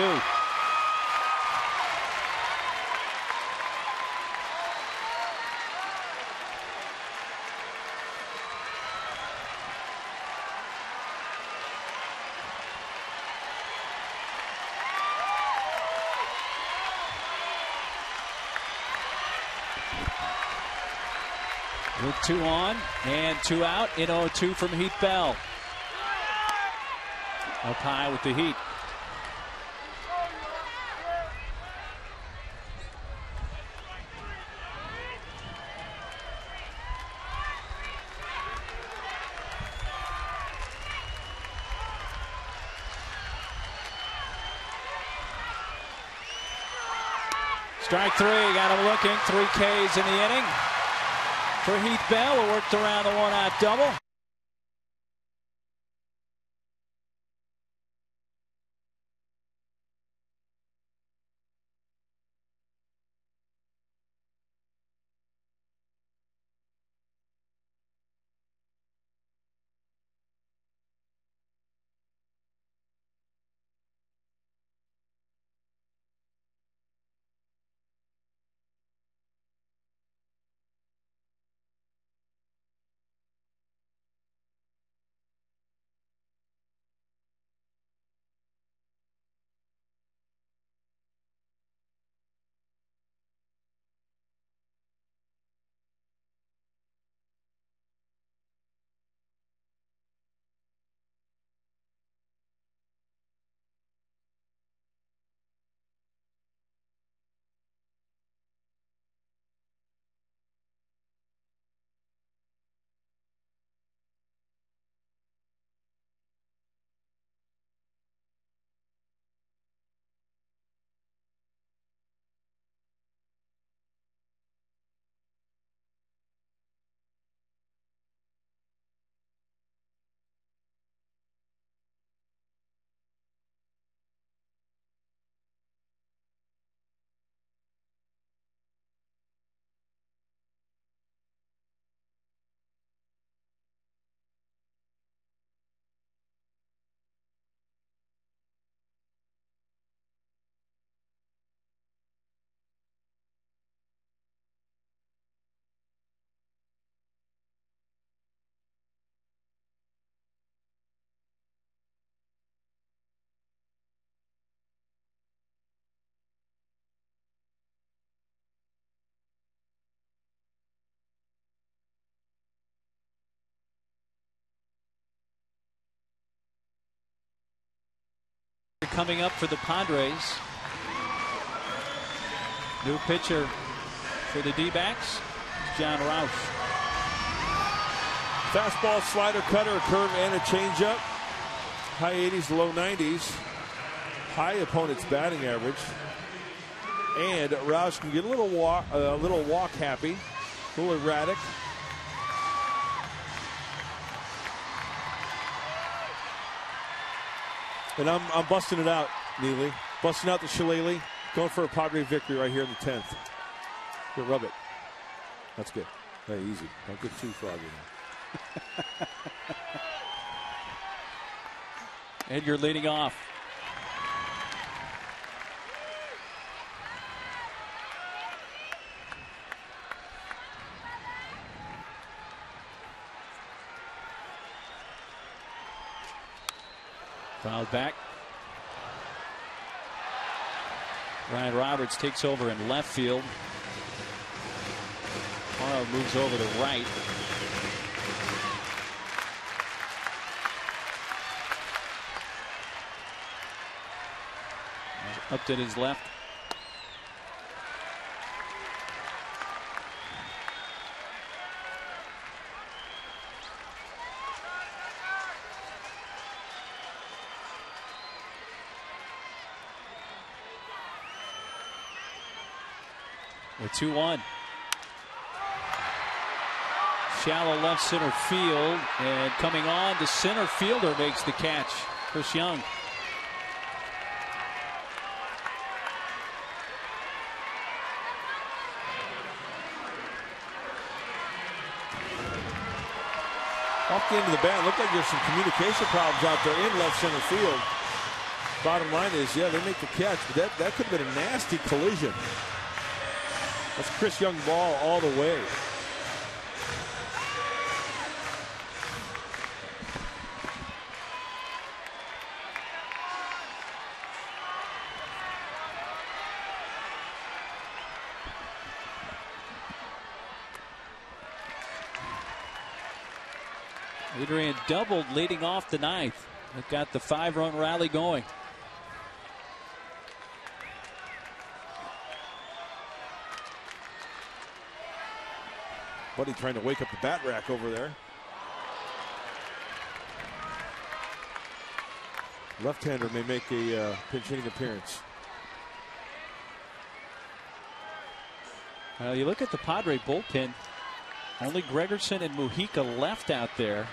With 2 on and 2 out in 0-2 from Heath Bell. Up high with the Heat. Strike 3, got him looking. 3 Ks in the inning for Heath Bell, who worked around the 1-out double. coming up for the Padres. New pitcher for the D-backs, John Roush. Fastball, slider, cutter, a curve, and a changeup. High 80s to low 90s. High opponent's batting average. And Roush can get a little walk happy, a little erratic. And I'm busting it out, Neely. Busting out the shillelagh. Going for a Padre victory right here in the 10th. Here, rub it. That's good. Hey, easy. Don't get too froggy now. And you're leading off. Fouled back. Ryan Roberts takes over in left field. Morrow moves over to right. Upton is left. With 2-1. Shallow left center field, and coming on, the center fielder makes the catch. Chris Young. Off the end of the bat, looked like there's some communication problems out there in left center field. Bottom line is, yeah, they make the catch, but that could have been a nasty collision. That's Chris Young ball all the way. Adrian doubled leading off the ninth. It got the 5-run rally going. Buddy trying to wake up the bat rack over there. Left-hander may make a pinch hitting appearance. Well, you look at the Padre bullpen. Only Gregerson and Mujica left out there.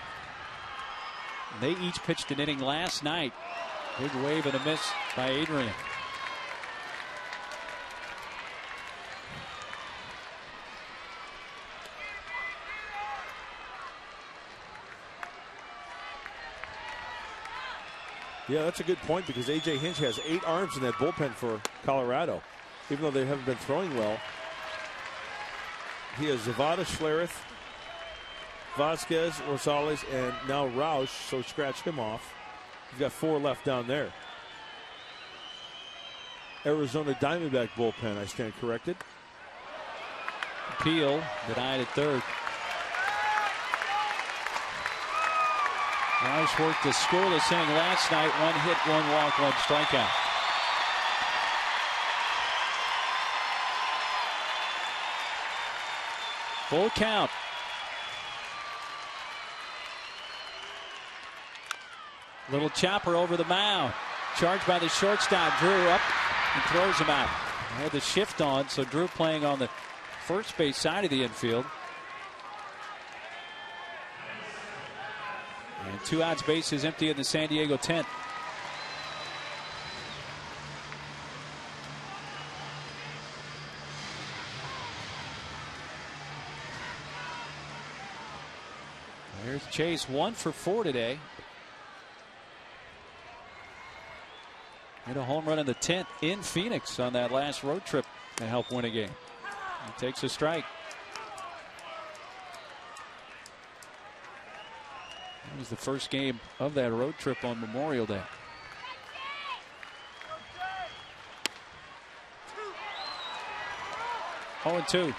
They each pitched an inning last night. Big wave and a miss by Adrian. Yeah, that's a good point because A.J. Hinch has 8 arms in that bullpen for Colorado. Even though they haven't been throwing well. He has Zavada, Schlereth, Vasquez, Rosales, and now Roush, so scratch him off. He's got 4 left down there. Arizona Diamondback bullpen, I stand corrected. Peel denied at third. Roush worked the scoreless inning last night. 1 hit, 1 walk, 1 strikeout. Full count. Little chopper over the mound. Charged by the shortstop. Drew up and throws him out. I had the shift on, so Drew playing on the first base side of the infield. And 2 outs, bases empty in the San Diego 10th. Here's Chase, 1 for 4 today. Hit a home run in the 10th in Phoenix on that last road trip to help win a game. He takes a strike. That was the first game of that road trip on Memorial Day. Oh, 2.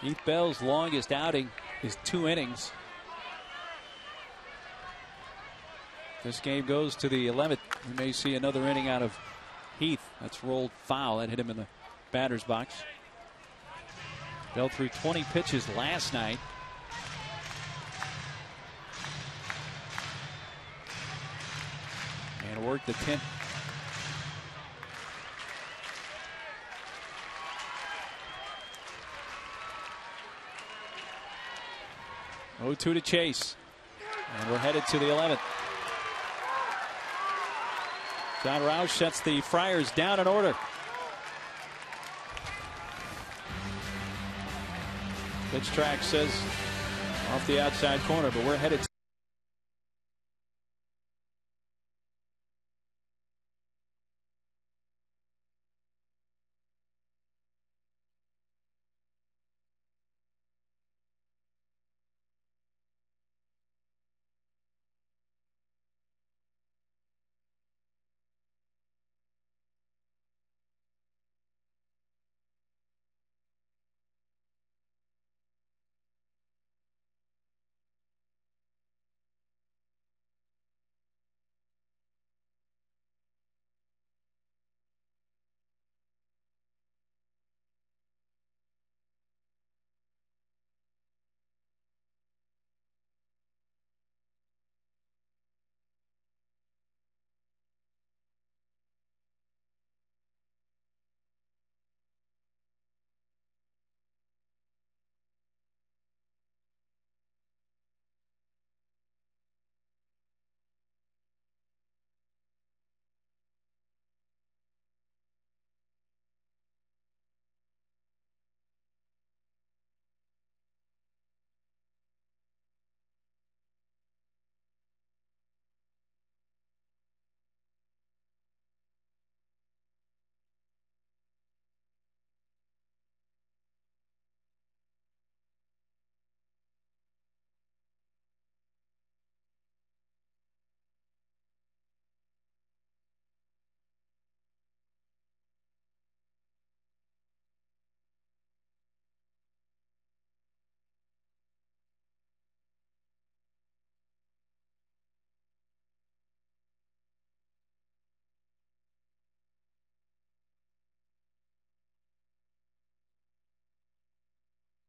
Heath Bell's longest outing is 2 innings. This game goes to the 11th. We may see another inning out of Heath. That's rolled foul. That hit him in the batter's box. Bell threw 20 pitches last night. And worked the 10th. Oh, 2 to Chase. And we're headed to the 11th. John Roush sets the Friars down in order. Pitch track says off the outside corner, but we're headed.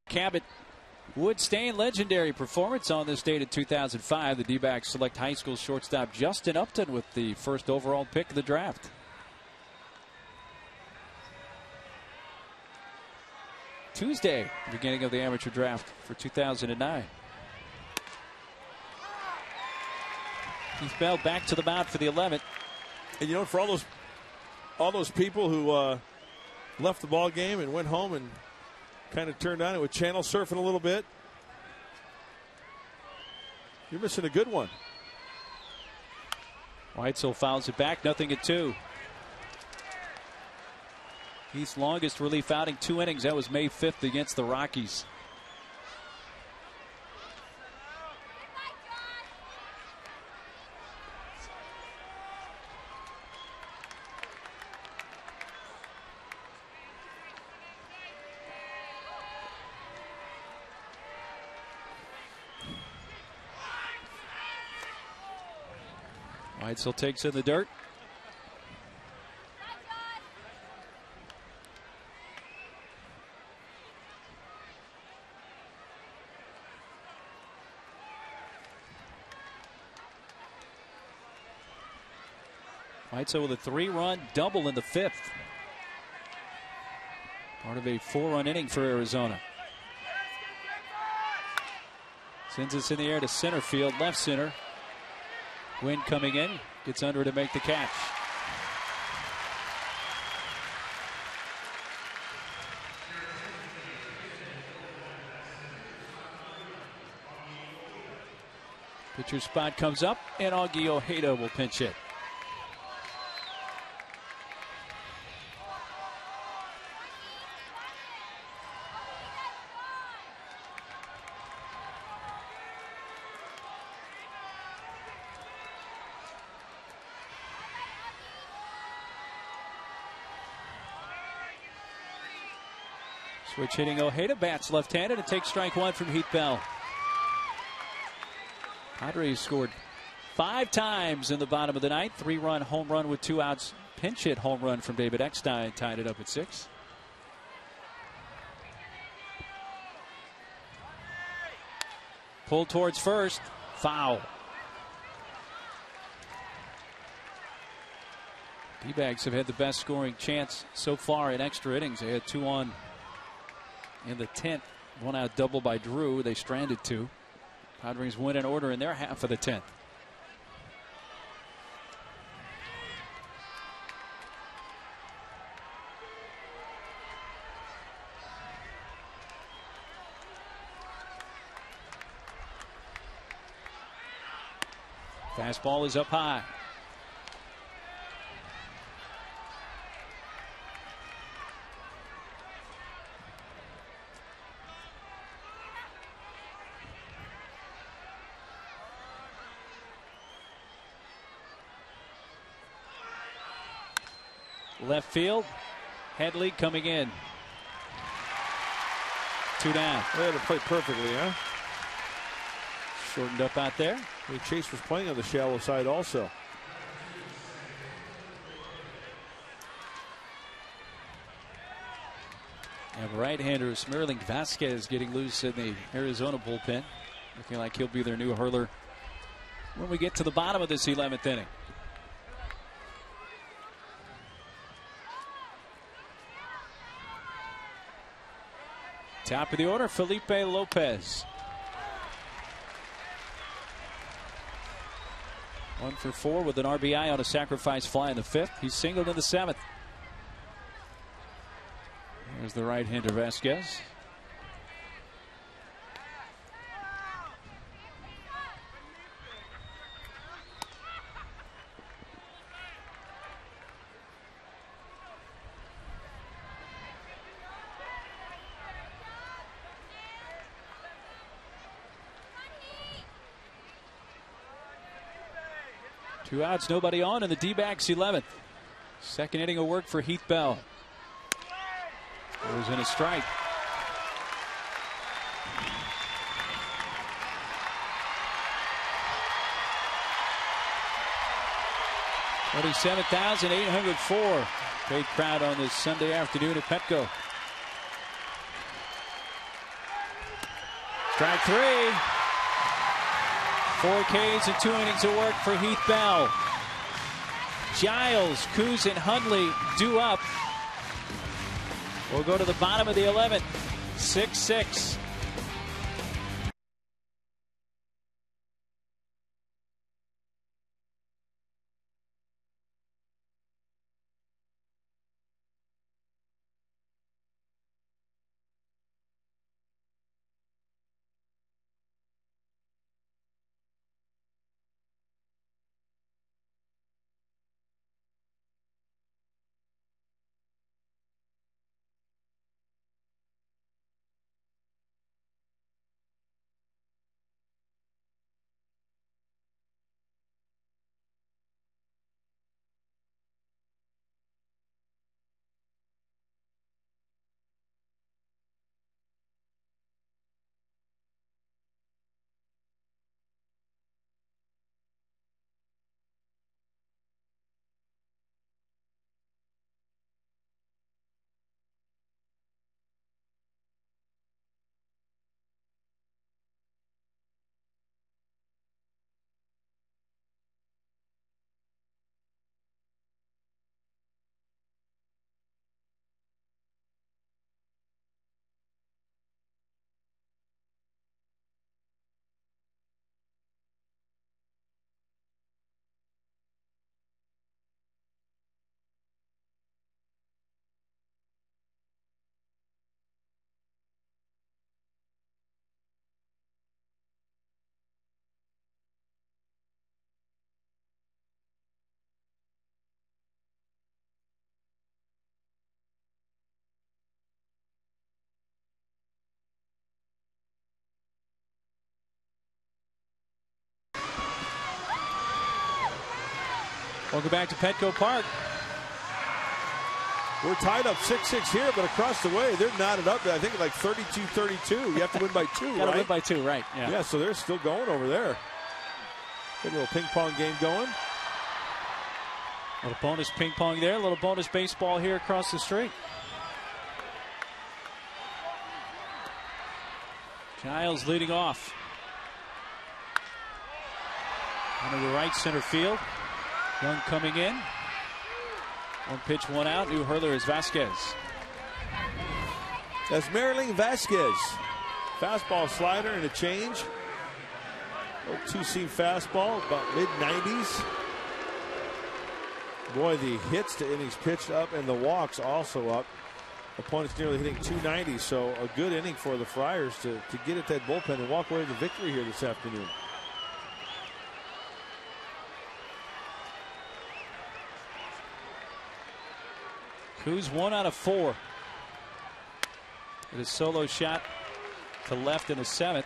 Cabot would stay in legendary performance on this date in 2005. The D-backs select high school shortstop Justin Upton with the first overall pick of the draft. Tuesday, beginning of the amateur draft for 2009. Heath Bell back to the mound for the 11th. And you know, for all those people who left the ball game and went home and kind of turned on it with channel surfing a little bit, you're missing a good one. Weitzel fouls it back, 0-2. Heath's longest relief outing, 2 innings. That was May 5th against the Rockies. Weitzel takes in the dirt. Weitzel with a 3-run double in the 5th. Part of a 4-run inning for Arizona. Sends us in the air to center field, left center. Wind coming in, gets under to make the catch. Pitcher spot comes up, and Augie Ojeda will pinch hit. Switch hitting Ojeda, bats left-handed, and takes strike one from Heath Bell. Padres scored 5 times in the bottom of the ninth. 3-run home run with 2 outs. Pinch hit home run from David Eckstein tied it up at 6. Pulled towards first. Foul. D-backs have had the best scoring chance so far in extra innings. They had 2 on in the 10th. 1 out double by Drew. They stranded 2. Padres win in order in their half of the 10th. Fastball is up high. Left field. Headley coming in. 2 down. They had to play perfectly, huh? Shortened up out there. Chase was playing on the shallow side also. And right-hander Smerling Vasquez getting loose in the Arizona bullpen. Looking like he'll be their new hurler when we get to the bottom of this 11th inning. Top of the order, Felipe Lopez. 1 for 4 with an RBI on a sacrifice fly in the 5th. He's singled in the 7th. There's the right-hander Vasquez. Two outs, nobody on in the D-backs 11th. Second inning of work for Heath Bell. Goes in a strike. $27,804. Great crowd on this Sunday afternoon at Petco. Strike 3. 4 Ks and 2 innings of work for Heath Bell. Giles, Kuz, and Hundley due up. We'll go to the bottom of the 11th. 6-6. Welcome back to Petco Park. We're tied up 6-6 here, but across the way, they're knotted up. I think like 32-32. You have to win by 2, right? Got to win by 2, right? Yeah. Yeah, so they're still going over there. Got a little ping pong game going. A little bonus ping pong there. A little bonus baseball here across the street. Giles leading off. Into the right center field. Young coming in. 1 pitch, 1 out. New hurler is Vasquez. That's Marilyn Vasquez. Fastball, slider, and a change. Little two-seam fastball, about mid-90s. Boy, the hits to innings pitched up and the walks also up. Opponents nearly hitting 290, so a good inning for the Friars to get at that bullpen and walk away with the victory here this afternoon. Kuz 1 out of 4. With a solo shot to left in the 7th.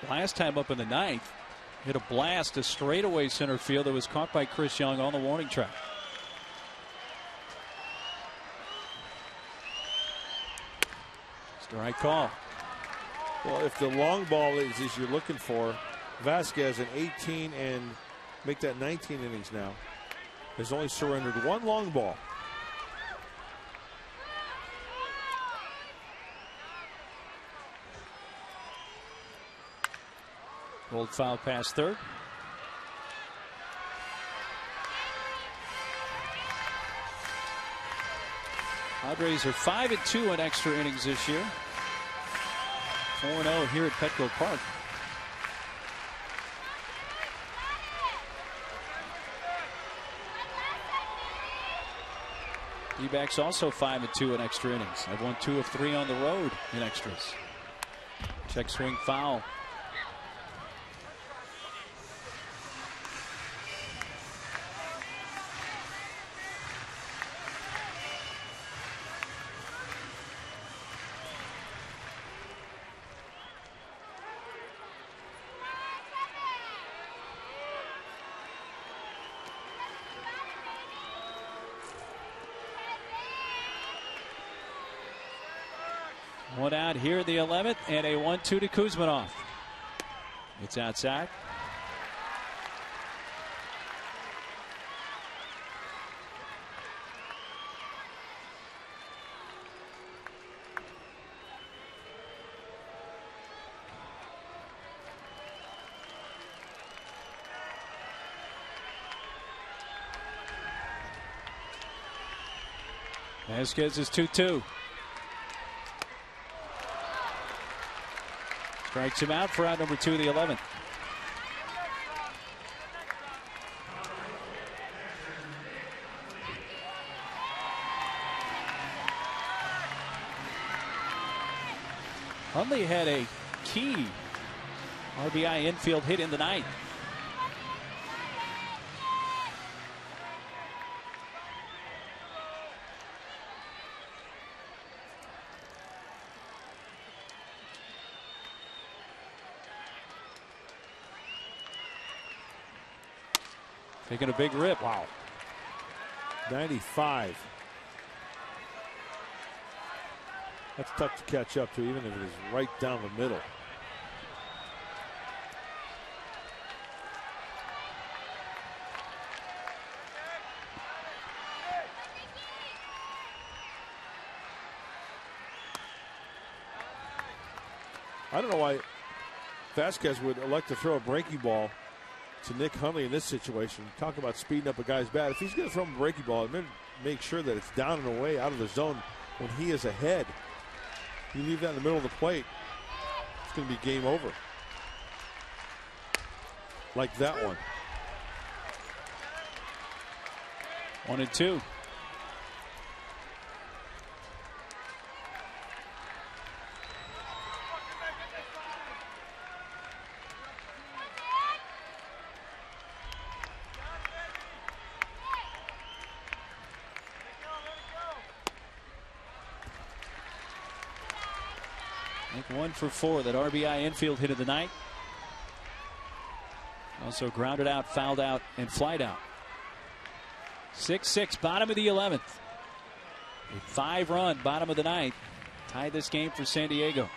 Last time up in the 9th, hit a blast to straightaway center field that was caught by Chris Young on the warning track. It's the right call. Well, if the long ball is you're looking for, Vasquez in 18 and make that 19 innings now has only surrendered 1 long ball. Rolled foul past third. Padres are 5-2 in extra innings this year. 4-0 here at Petco Park. D-backs also 5-2 in extra innings. Have won 2 of 3 on the road in extras. Check swing foul. One out here in the 11th, and a 1-2 to Kuzmanov. It's outside. Vasquez is 2-2. Strikes him out for out number 2 of the 11th. Hundley had a key RBI infield hit in the 9th. Taking a big rip. Wow. 95. That's tough to catch up to, even if it is right down the middle. I don't know why Vasquez would elect to throw a breaking ball to Nick Hundley in this situation. Talk about speeding up a guy's bat. If he's going to throw him a breaking ball, make sure that it's down and away out of the zone when he is ahead. You leave that in the middle of the plate, it's going to be game over. Like that one. 1-2. I think 1 for 4. That RBI infield hit of the night. Also grounded out, fouled out, and flied out. 6-6, bottom of the 11th. A 5-run bottom of the 9th. Tied this game for San Diego.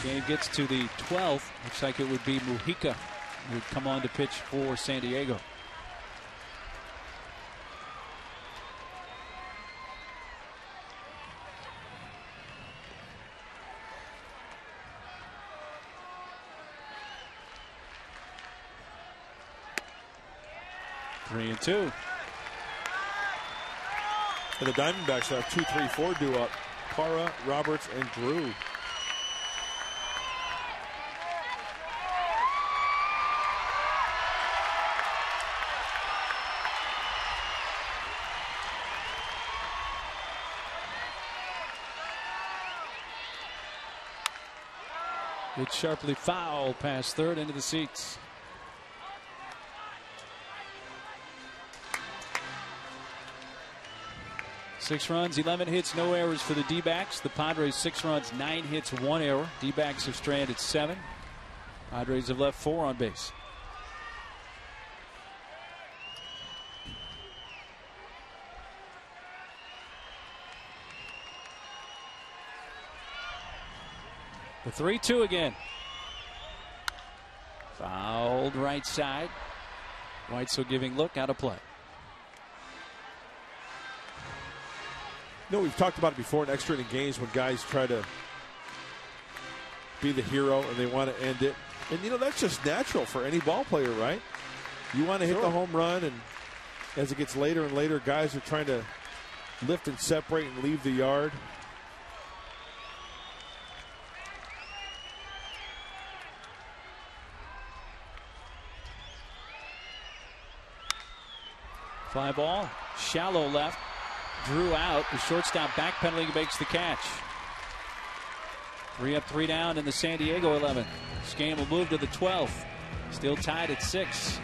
Game gets to the 12th. Looks like it would be Mujica who would come on to pitch for San Diego. Three and two. And the Diamondbacks have 2, 3, 4 due up. Parra, Roberts, and Drew. It's sharply foul past third into the seats. Six runs, 11 hits, no errors for the D-backs. The Padres 6 runs, 9 hits, 1 error. D-backs have stranded 7. Padres have left 4 on base. The 3-2 again. Fouled right side. Weitzel giving look, out of play. You know, we've talked about it before in extra inning games when guys try to be the hero and they want to end it. And, you know, that's just natural for any ball player, right? You want to hit the home run, and as it gets later and later, guys are trying to lift and separate and leave the yard. Fly ball, shallow left, Drew out. The shortstop backpedaling makes the catch. 3 up, 3 down in the San Diego 11th. This game will move to the 12th. Still tied at 6.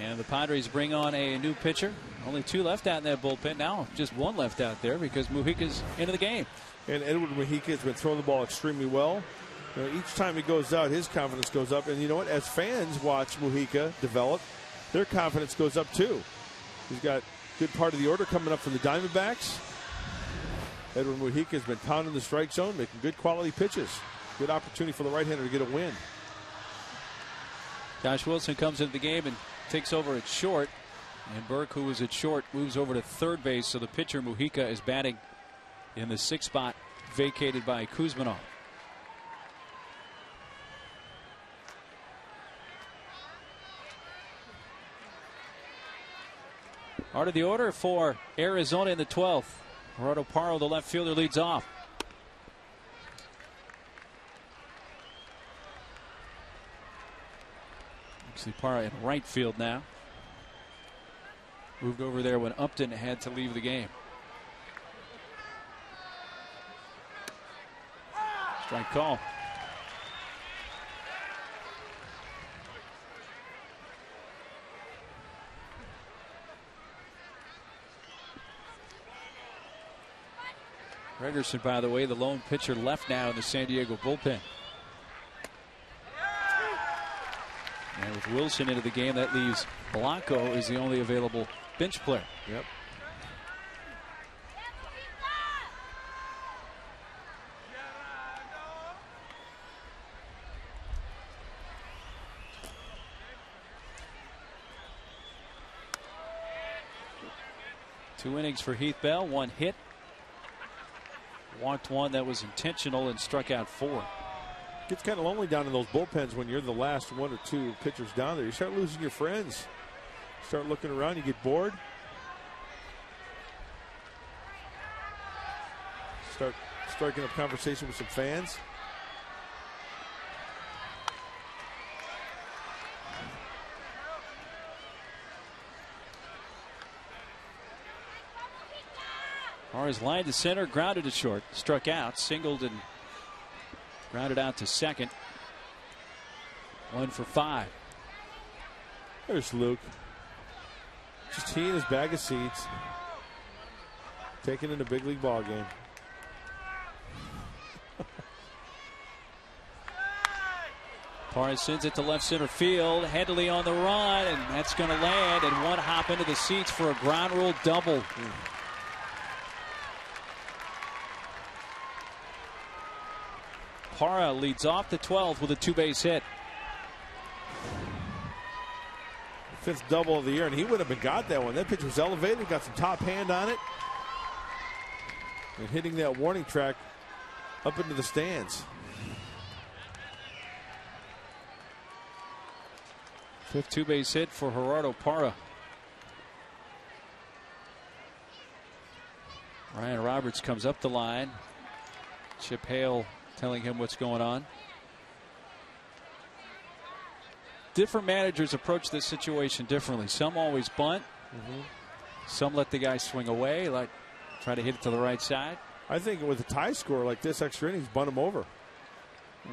And the Padres bring on a new pitcher. Only 2 left out in that bullpen now. Just 1 left out there because Mujica's into the game. And Edward Mujica has been throwing the ball extremely well. You know, each time he goes out, his confidence goes up. And you know what? As fans watch Mujica develop, their confidence goes up too. He's got good part of the order coming up for the Diamondbacks. Edward Mujica has been pounding the strike zone, making good quality pitches. Good opportunity for the right-hander to get a win. Josh Wilson comes into the game and takes over at short. And Burke, who was at short, moves over to third base. So the pitcher, Mujica, is batting in the 6th spot vacated by Kuzmanov. Part of the order for Arizona in the 12th. Gerardo Parra, the left fielder, leads off. Actually, Parra in right field now. Moved over there when Upton had to leave the game. Strike call. Gregerson, by the way, the lone pitcher left now in the San Diego bullpen. And with Wilson into the game, that leaves Blanco as the only available bench player. Yep. Two innings for Heath Bell, 1 hit. Walked 1 that was intentional and struck out 4. Gets kind of lonely down in those bullpens when you're the last 1 or 2 pitchers down there. You start losing your friends. Start looking around, you get bored. Start striking up conversation with some fans. Parra's line to center, grounded to short, struck out, singled and grounded out to second. 1 for 5. There's Luke. Just he and his bag of seeds. Taking in a big league ball game. Parra sends it to left center field. Headley on the run, and that's going to land. And 1 hop into the seats for a ground rule double. Parra leads off the 12th with a 2-base hit. 5th double of the year, and he would have got that one. That pitch was elevated, got some top hand on it, and hitting that warning track up into the stands. 5th 2-base hit for Gerardo Parra. Ryan Roberts comes up the line. Chip Hale telling him what's going on. Different managers approach this situation differently. Some always bunt. Some let the guy swing away, like try to hit it to the right side. I think with a tie score like this, extra innings, bunt him over.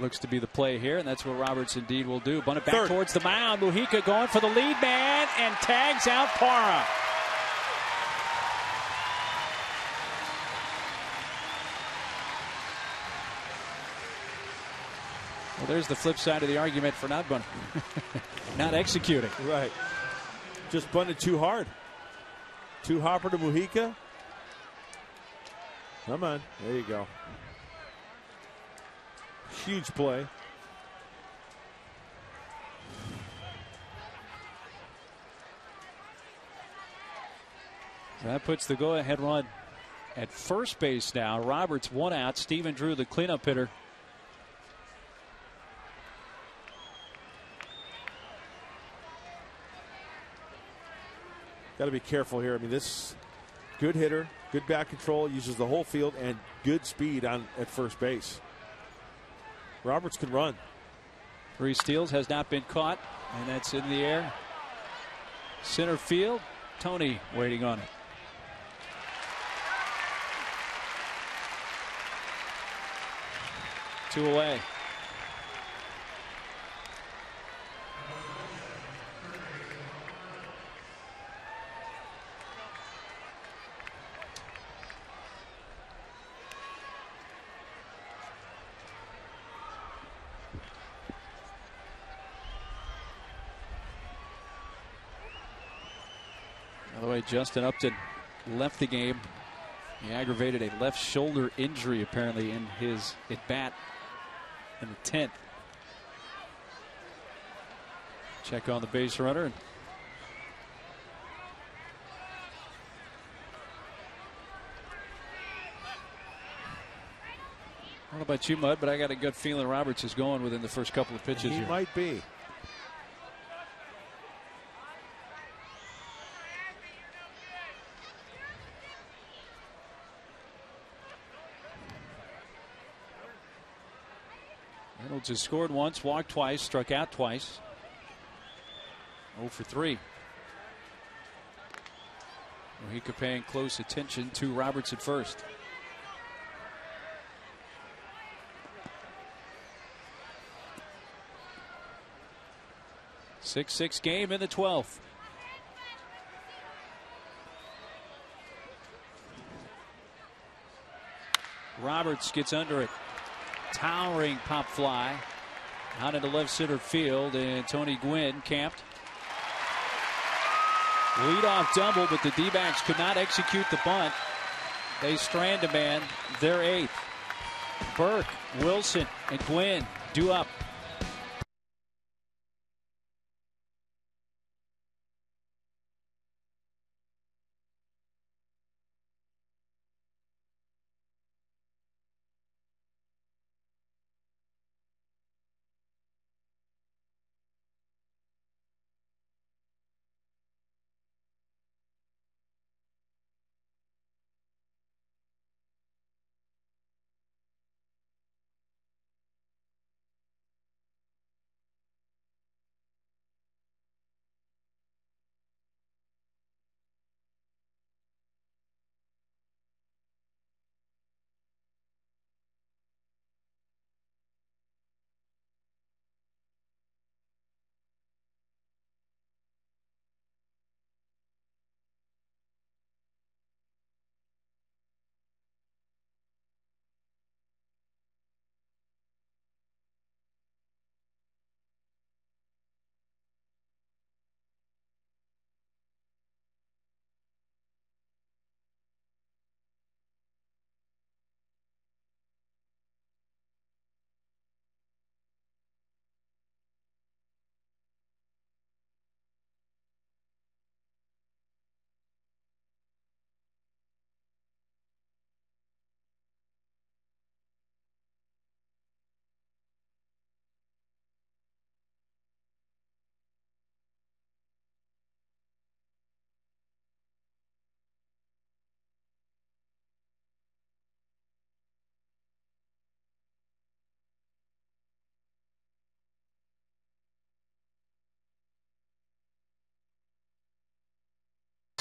Looks to be the play here, and that's what Roberts indeed will do. Bunt it back towards the mound. Mujica going for the lead man and tags out Parra. Well, there's the flip side of the argument for not bunting. Not executing. Right. Just bunted too hard. 2 hopper to Mujica. Come on. There you go. Huge play. That puts the go-ahead run at first base now. Roberts 1 out. Stephen Drew, the cleanup hitter. Got to be careful here. I mean, this good hitter, good bat control, uses the whole field, and good speed on at first base. Roberts can run. 3 steals, has not been caught, and that's in the air. Center field, Tony waiting on it. Two away. By the way, Justin Upton left the game. He aggravated a left shoulder injury apparently in his at-bat in the 10th. Check on the base runner. I don't know about you, Mud, but I got a good feeling Roberts is going within the first couple of pitches He here. might be. Reynolds has scored once, walked twice, struck out twice. 0 for 3. Mojica paying close attention to Roberts at first. Six game in the 12th. Roberts gets under it. Towering pop fly out into left center field, and Tony Gwynn camped. Leadoff double, but the D-backs could not execute the bunt. They strand a man, their 8th. Burke, Wilson, and Gwynn due up.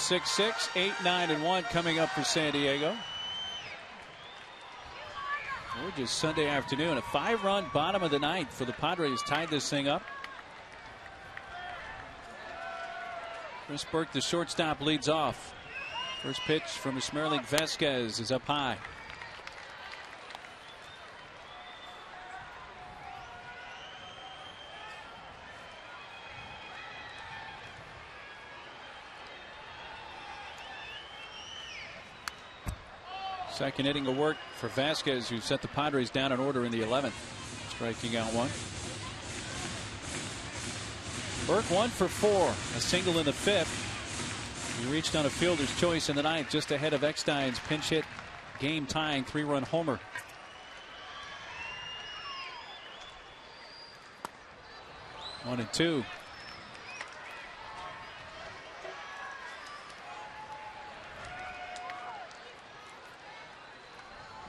Six, 8, 9, and 1 coming up for San Diego. Gorgeous Sunday afternoon. A 5-run bottom of the 9th for the Padres tied this thing up. Chris Burke, the shortstop, leads off. First pitch from Esmeralda Vasquez is up high. Second inning of work for Vasquez, who set the Padres down in order in the 11th. Striking out one. Burke 1 for 4. A single in the 5th. He reached on a fielder's choice in the 9th, just ahead of Eckstein's pinch hit, game tying 3-run homer. One and two.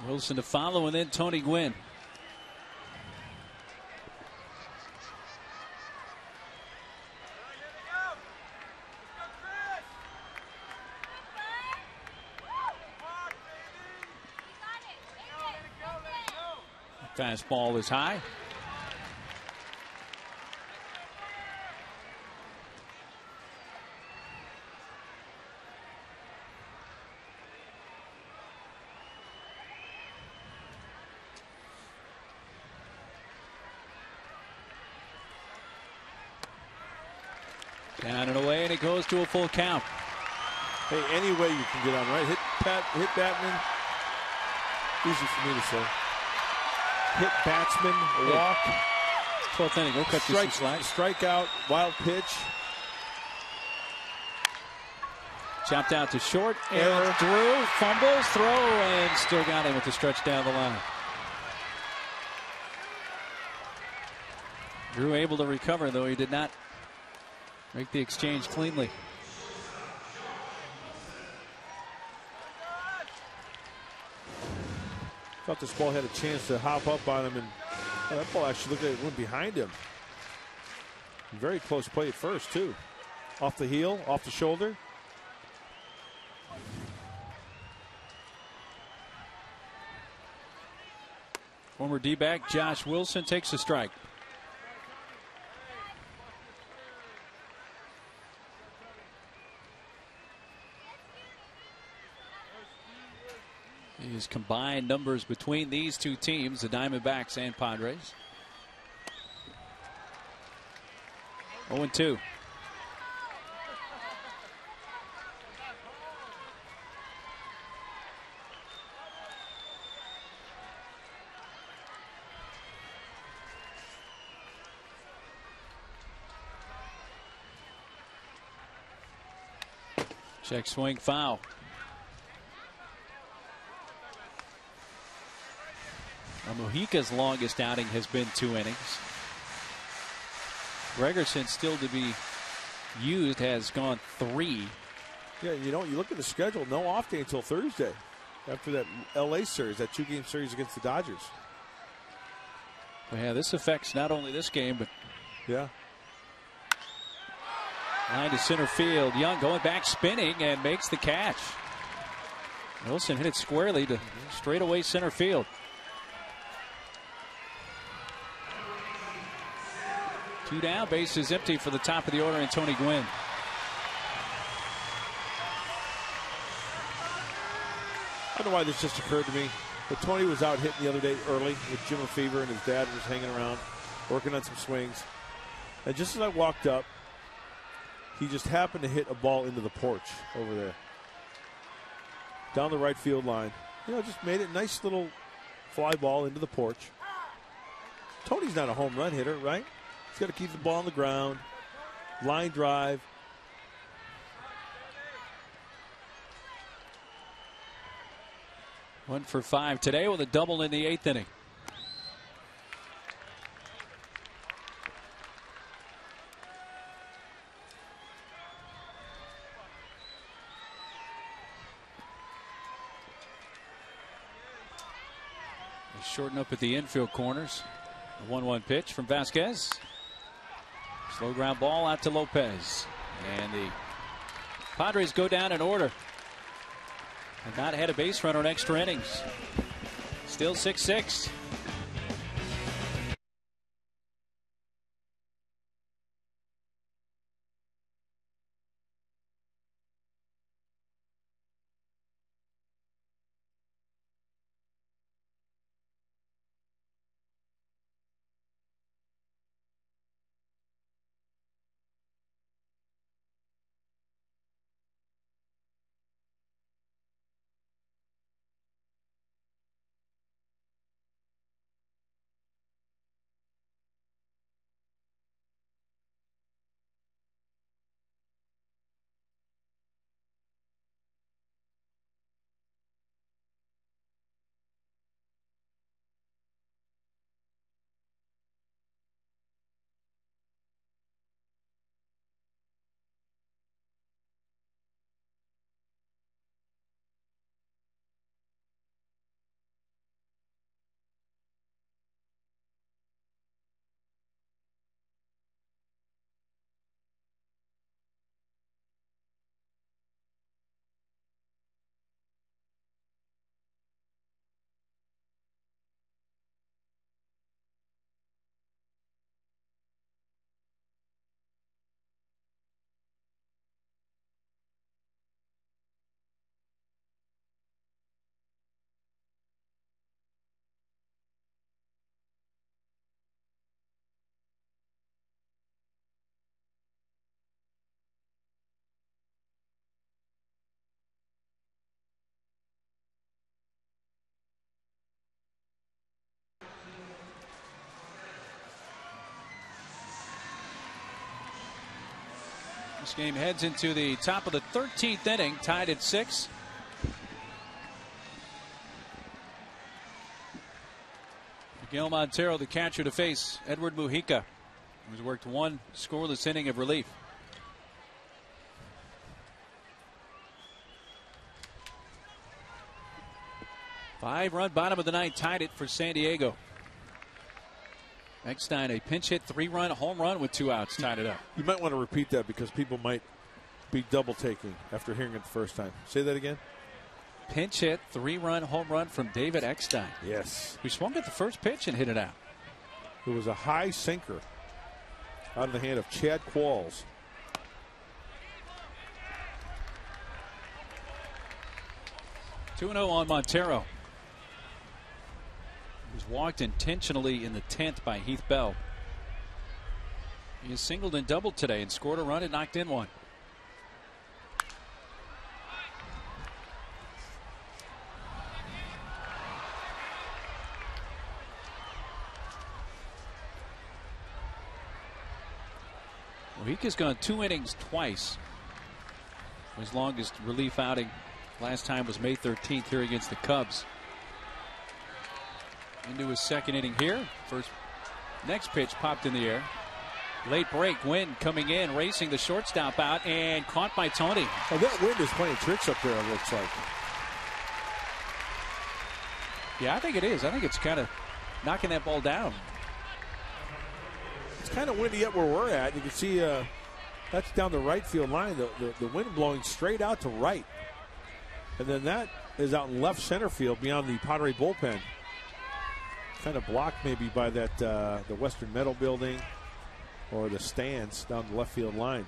Wilson to follow, and then Tony Gwynn. Fastball is high. Down and away, and it goes to a full count. Hey, any way you can get on, right? Hit Batman. Easy for me to say. Hit batsman, walk. 12th inning. We'll cut you some slack. Strike out, wild pitch. Chopped out to short. Error. Through, fumbles, throw, and still got him with the stretch down the line. Drew able to recover, though he did not make the exchange cleanly. Thought this ball had a chance to hop up on him, and that ball actually looked like it went behind him. Very close play at first, too. Off the heel, off the shoulder. Former D-back Josh Wilson takes a strike. These combined numbers between these two teams, the Diamondbacks and Padres. 0-2. Check swing, foul. Now, Mojica's longest outing has been 2 innings. Gregerson, still to be used, has gone 3. Yeah, you know, you look at the schedule, no off day until Thursday after that LA series, that 2-game series against the Dodgers. Well, yeah, this affects not only this game, but yeah. Line to center field. Young going back, spinning, and makes the catch. Wilson hit it squarely to straightaway center field. Two down, bases empty for the top of the order, and Tony Gwynn. I don't know why this just occurred to me, but Tony was out hitting the other day early with Jim Fever, and his dad was hanging around, working on some swings. And just as I walked up, he just happened to hit a ball into the porch over there. Down the right field line. You know, just made it a nice little fly ball into the porch. Tony's not a home run hitter, right? He's got to keep the ball on the ground. Line drive. One for 5 today with a double in the 8th inning. Shorten up at the infield corners. A 1-1 pitch from Vasquez. Slow ground ball out to Lopez. And the Padres go down in order. Have not had a base runner in extra innings. Still 6-6. This game heads into the top of the 13th inning, tied at 6. Miguel Montero, the catcher, to face Edward Mujica. He's worked one scoreless inning of relief. Five-run bottom of the ninth tied it for San Diego. Eckstein, a pinch hit, 3-run home run with 2 outs, tied it up. You might want to repeat that because people might be double taking after hearing it the first time. Say that again. Pinch hit, 3-run home run from David Eckstein. Yes. Who swung at the first pitch and hit it out. It was a high sinker out of the hand of Chad Qualls. Two 2-0 on Montero. He was walked intentionally in the 10th by Heath Bell. He has singled and doubled today and scored a run and knocked in one. Mojica's gone 2 innings twice. His longest relief outing last time was May 13th here against the Cubs. Into his second inning here. Next pitch popped in the air. Late break. Wind coming in, racing the shortstop out, and caught by Tony. Oh, that wind is playing tricks up there, it looks like. Yeah, I think it is. I think it's kind of knocking that ball down. It's kind of windy up where we're at. You can see that's down the right field line. The wind blowing straight out to right. And then that is out in left center field beyond the Padre bullpen. Kind of blocked maybe by that the Western Metal building or the stands down the left field line.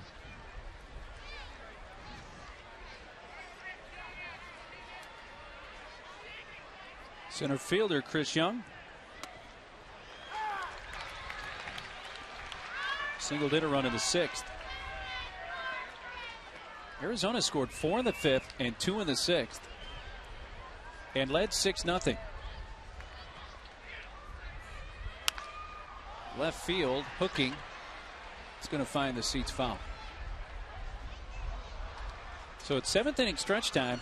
Center fielder Chris Young. Singled in a run in the 6th. Arizona scored 4 in the 5th and 2 in the 6th and led 6-0. Left field, hooking. It's going to find the seats foul. So it's 7th inning stretch time.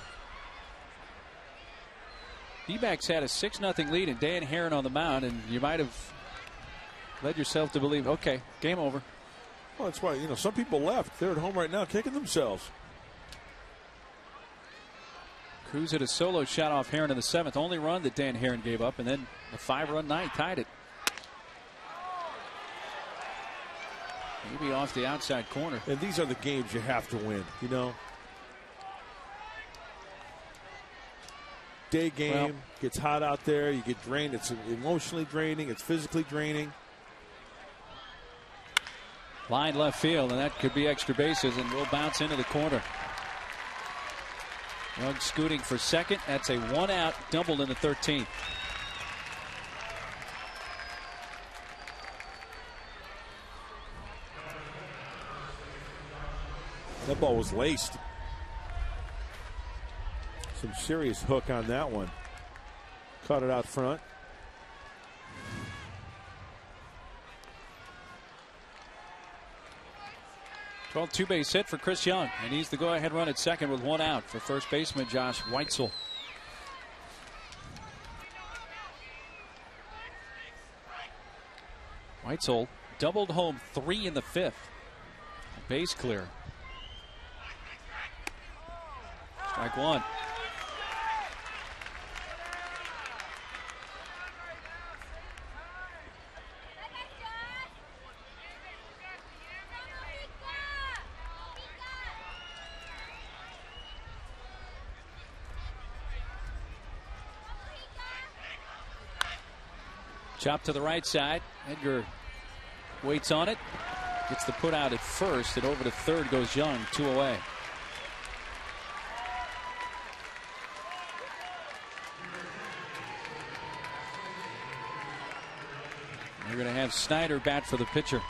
D-backs had a 6-0 lead and Dan Herron on the mound, and you might have led yourself to believe, okay, game over. Well, that's why, some people left. They're at home right now kicking themselves. Cruz hit a solo shot off Herron in the 7th. Only run that Dan Herron gave up, and then a 5-run night tied it. Maybe off the outside corner. And these are the games you have to win, Day game, gets hot out there, you get drained. It's emotionally draining, it's physically draining. Line left field, and that could be extra bases, and will bounce into the corner. Young scooting for second. That's a 1-out double in the 13th. That ball was laced. Some serious hook on that one. Caught it out front. 12 two-base hit for Chris Young, and he's the go-ahead run at second with 1 out for first baseman Josh Weitzel. Weitzel doubled home 3 in the 5th. Base clear. Strike 1. Chop to the right side. Edgar waits on it. Gets the put out at first, and over to third goes Young, 2 away. They're going to have Snyder bat for the pitcher.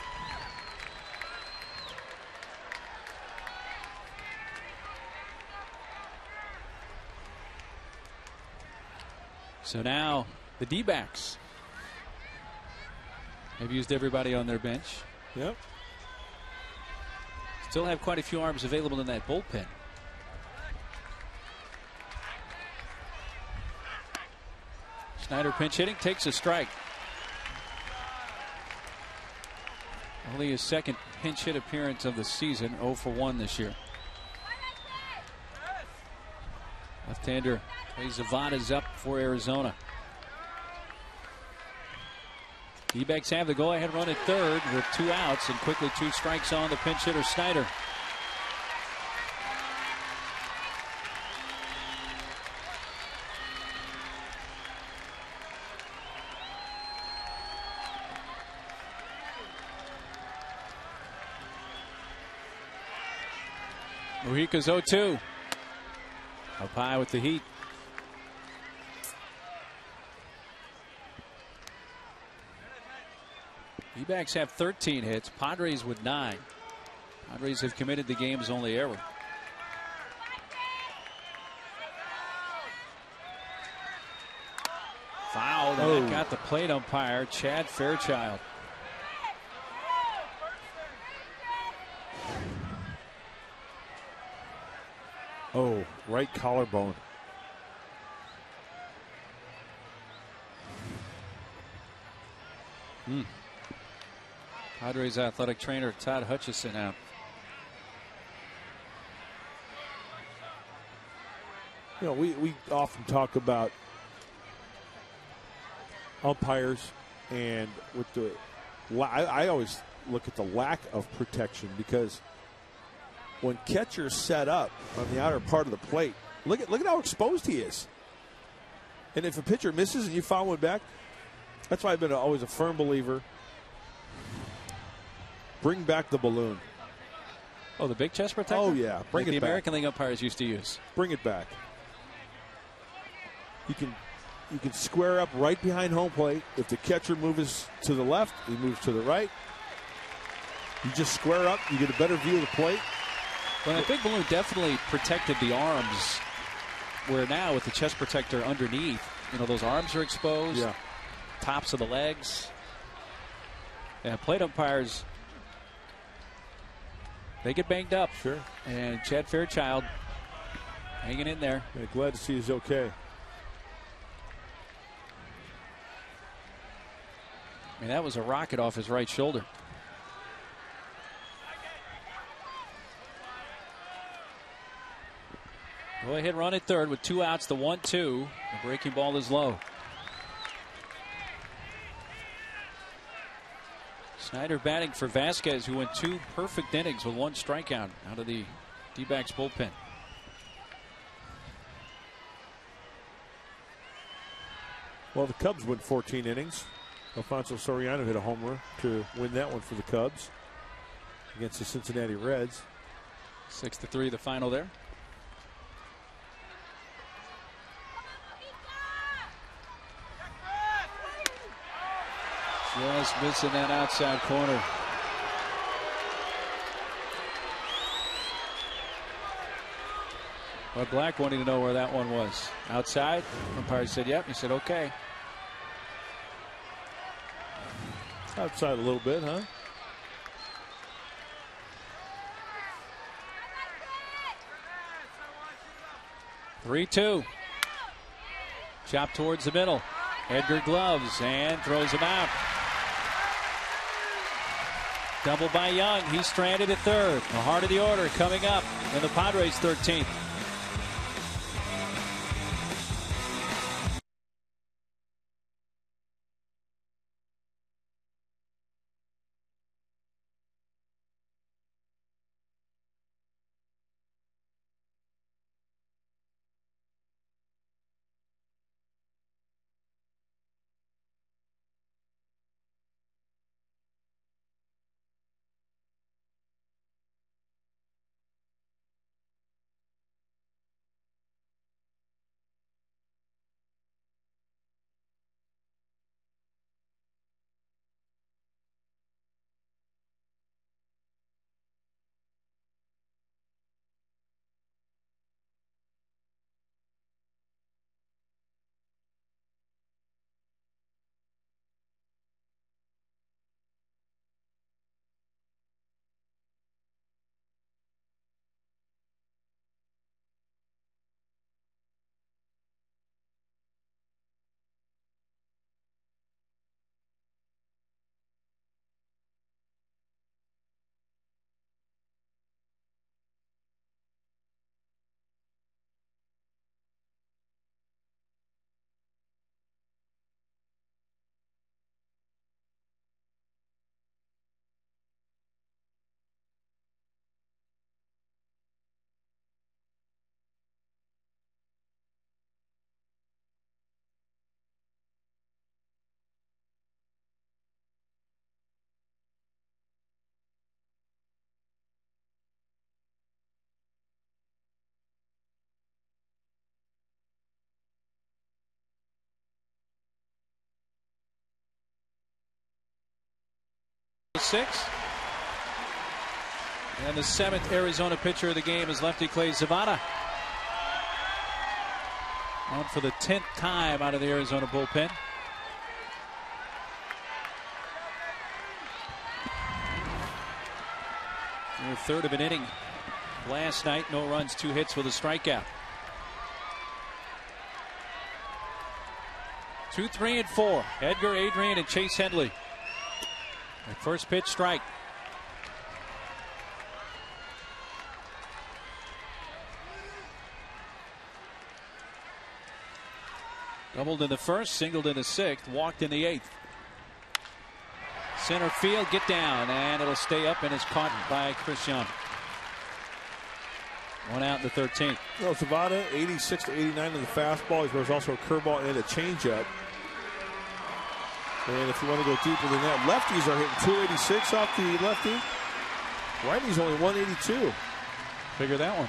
So now the D-backs have used everybody on their bench. Yep. Still have quite a few arms available in that bullpen. Snyder pinch hitting, takes a strike. Only his second pinch hit appearance of the season, 0 for 1 this year. Left-hander Zavada's up for Arizona. D-backs have the go-ahead run at third with 2 outs and quickly 2 strikes on the pinch hitter Snyder. Mujica's 0-2. Up high with the heat. D-backs have 13 hits. Padres with 9. Padres have committed the game's only error. Foul. And that got the plate umpire, Chad Fairchild. Oh, right collarbone. Padres athletic trainer Todd Hutchison out. You know, we often talk about umpires, and with the I always look at the lack of protection, because when catcher's set up on the outer part of the plate, look at how exposed he is. And if a pitcher misses and you foul him back, that's why I've been always a firm believer. Bring back the balloon. Oh, the big chest protector? Oh, yeah. Bring it the back. American League umpires used to use. Bring it back. You can square up right behind home plate. If the catcher moves to the left, he moves to the right. You just square up. You get a better view of the plate. Well, that big balloon definitely protected the arms, where now with the chest protector underneath, you know, those arms are exposed. Yeah. Tops of the legs. And plate umpires, they get banged up. Sure. And Chad Fairchild hanging in there. Yeah, glad to see he's okay. I mean, that was a rocket off his right shoulder. Go ahead, run at third with 2 outs, the 1-2. The breaking ball is low. Snyder batting for Vasquez, who went 2 perfect innings with 1 strikeout out of the D-backs bullpen. Well, the Cubs went 14 innings. Alfonso Soriano hit a homer to win that one for the Cubs against the Cincinnati Reds. 6-3 the final there. Just missing that outside corner. But Black wanted to know where that one was. Outside? Umpire said, yep. He said, okay. Outside a little bit, huh? "3-2. Chop towards the middle. Edgar gloves and throws him out. Double by Young. He's stranded at third. The heart of the order coming up in the Padres' 13th. 6. And the 7th Arizona pitcher of the game is lefty Clay Zavada. On for the 10th time out of the Arizona bullpen. In the third of an inning last night, no runs, 2 hits with a strikeout. 2, 3, and 4. Edgar, Adrian, and Chase Headley. At first pitch, strike. Doubled in the first, singled in the 6th, walked in the 8th. Center field, get down, and it'll stay up and is caught by Christian. 1 out in the 13th. Well, Zavada, 86 to 89 in the fastball. He throws also a curveball and a changeup. And if you want to go deeper than that, lefties are hitting 286 off the lefty. Righty's only 182. Figure that one.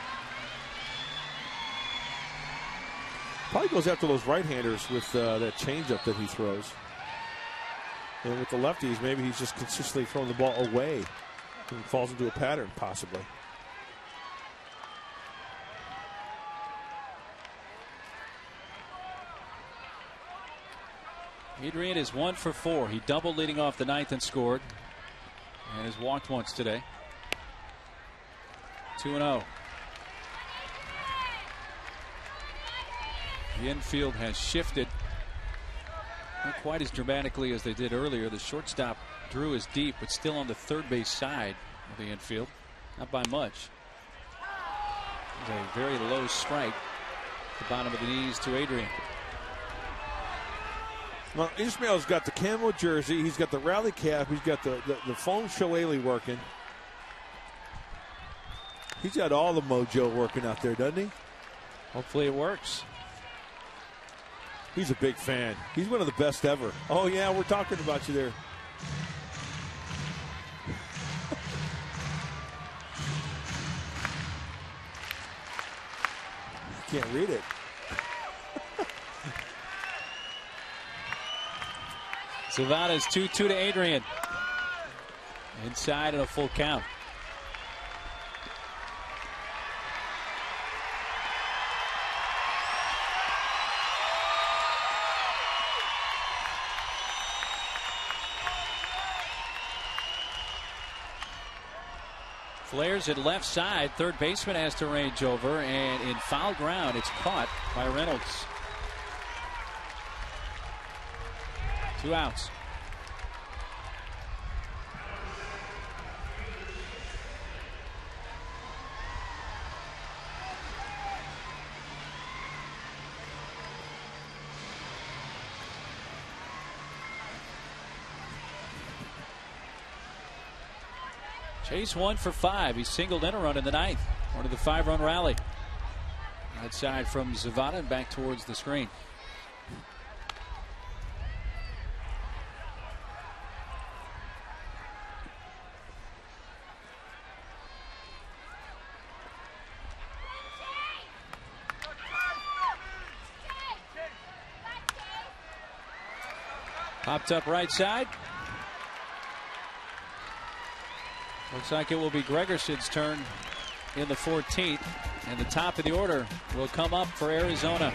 Probably goes after those right-handers with that changeup that he throws. And with the lefties, maybe he's just consistently throwing the ball away and falls into a pattern, possibly. Adrian is 1 for 4. He doubled leading off the 9th and scored. And has walked once today. 2-0. The infield has shifted. Not quite as dramatically as they did earlier. The shortstop Drew is deep, but still on the third base side of the infield. Not by much. It's a very low strike at the bottom of the knees to Adrian. Well, Ismail's got the camo jersey. He's got the rally cap. He's got the foam shillelagh working. He's got all the mojo working out there, doesn't he? Hopefully it works. He's a big fan. He's one of the best ever. Oh, yeah, we're talking about you there. I can't read it. Zavada's 2-2 to Adrian. Inside and a full count. Flares at left side. Third baseman has to range over, and in foul ground, it's caught by Reynolds. 2 outs. Chase 1 for 5. He singled in a run in the 9th. Part of the 5-run rally. Outside from Zavada and back towards the screen. Popped up right side. Looks like it will be Gregerson's turn in the 14th. And the top of the order will come up for Arizona.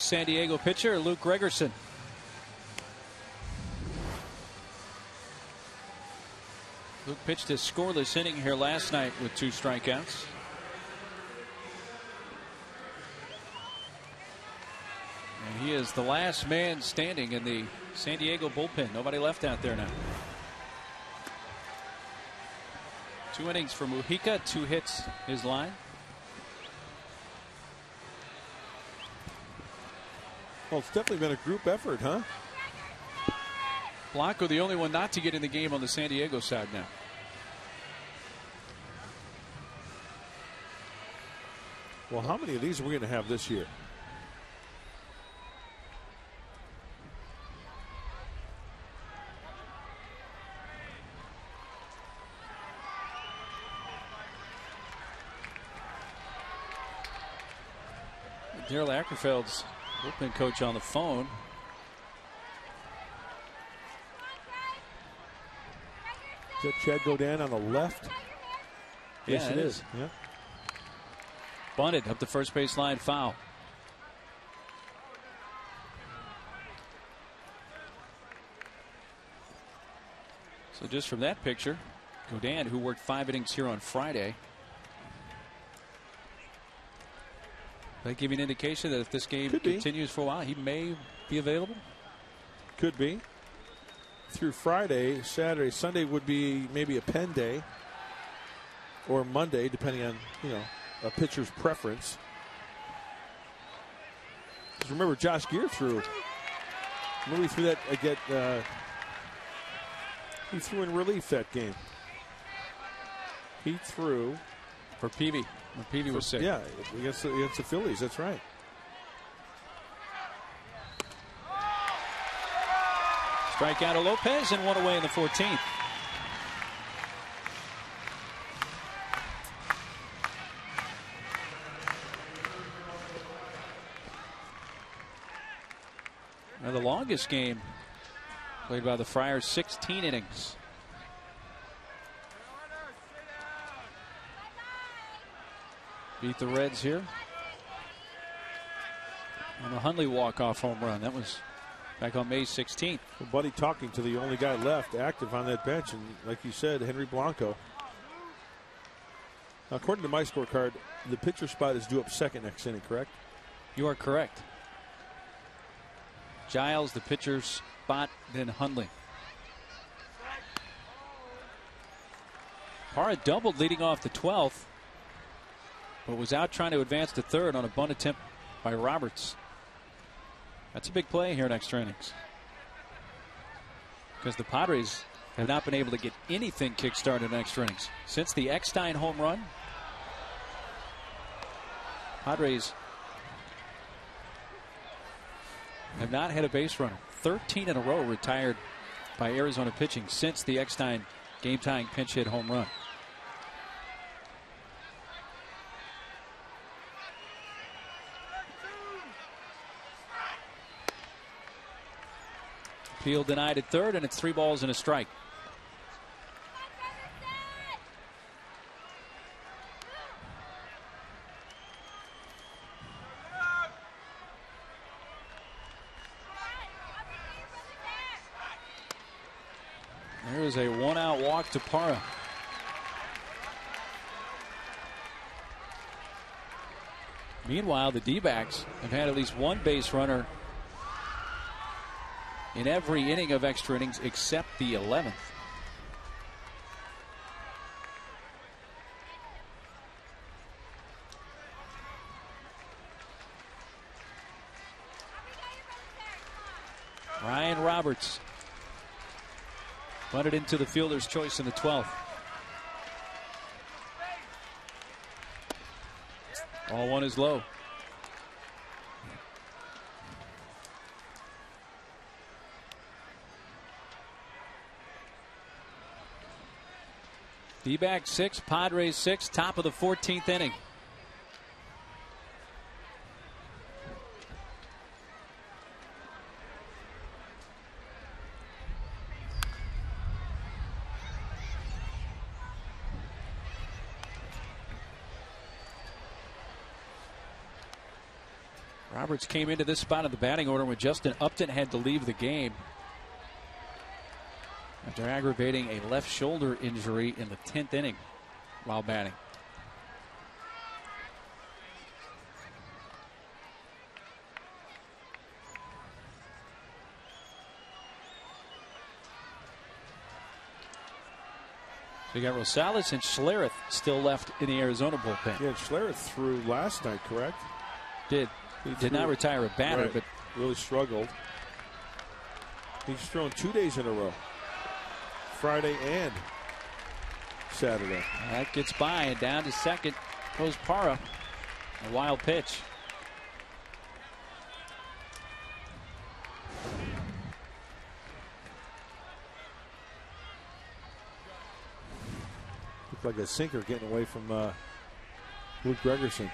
San Diego pitcher, Luke Gregerson. Luke pitched his scoreless inning here last night with 2 strikeouts. And he is the last man standing in the San Diego bullpen. Nobody left out there now. 2 innings for Mujica, 2 hits his line. Well, it's definitely been a group effort, huh? Blanco, the only one not to get in the game on the San Diego side now. Well, how many of these are we going to have this year? Daryl Ackerfeld's bullpen coach on the phone. Is that Chad Godin on the left? Yeah, Yes, it is. Yeah. Bunted up the first base line, foul. So just from that picture, Godin, who worked 5 innings here on Friday, that give you an indication that if this game continues for a while, he may be available? Could be. Through Friday, Saturday, Sunday would be maybe a pen day, or Monday, depending on, a pitcher's preference. Just remember, Josh Gear threw. Remember he threw that again. He threw in relief that game. He threw for Peavy. When Peavy was sick. Yeah, against the Phillies. That's right. Strikeout to Lopez and 1 away in the 14th. Now the longest game played by the Friars, 16 innings. Beat the Reds here. And a Hundley walk-off home run. That was back on May 16th. Well, Buddy talking to the only guy left active on that bench, and like you said, Henry Blanco. Now, according to my scorecard, the pitcher spot is due up second next inning, correct? You are correct. Giles, the pitcher's spot, then Hundley. Parra doubled leading off the 12th, but was out trying to advance to third on a bunt attempt by Roberts. That's a big play here in extra innings, because the Padres have not been able to get anything kick-started in extra innings. Since the Eckstein home run, Padres have not had a base runner. 13 in a row retired by Arizona pitching since the Eckstein game-tying pinch hit home run. Appeal denied at third, and it's 3 balls and a strike. There is a 1-out walk to Parra. Meanwhile, the D-backs have had at least one base runner in every inning of extra innings except the 11th. Ryan Roberts bunted into the fielder's choice in the 12th. Ball 1 is low. D-back 6, Padres 6, top of the 14th inning. Roberts came into this spot in the batting order when Justin Upton had to leave the game after aggravating a left shoulder injury in the 10th inning while batting. So you got Rosales and Schlereth still left in the Arizona bullpen. Yeah, Schlereth threw last night, correct? He did not retire a batter, right. but really struggled. He's thrown 2 days in a row, Friday and Saturday. That gets by, and down to second goes Parra. A wild pitch. Looked like a sinker getting away from Luke Gregerson.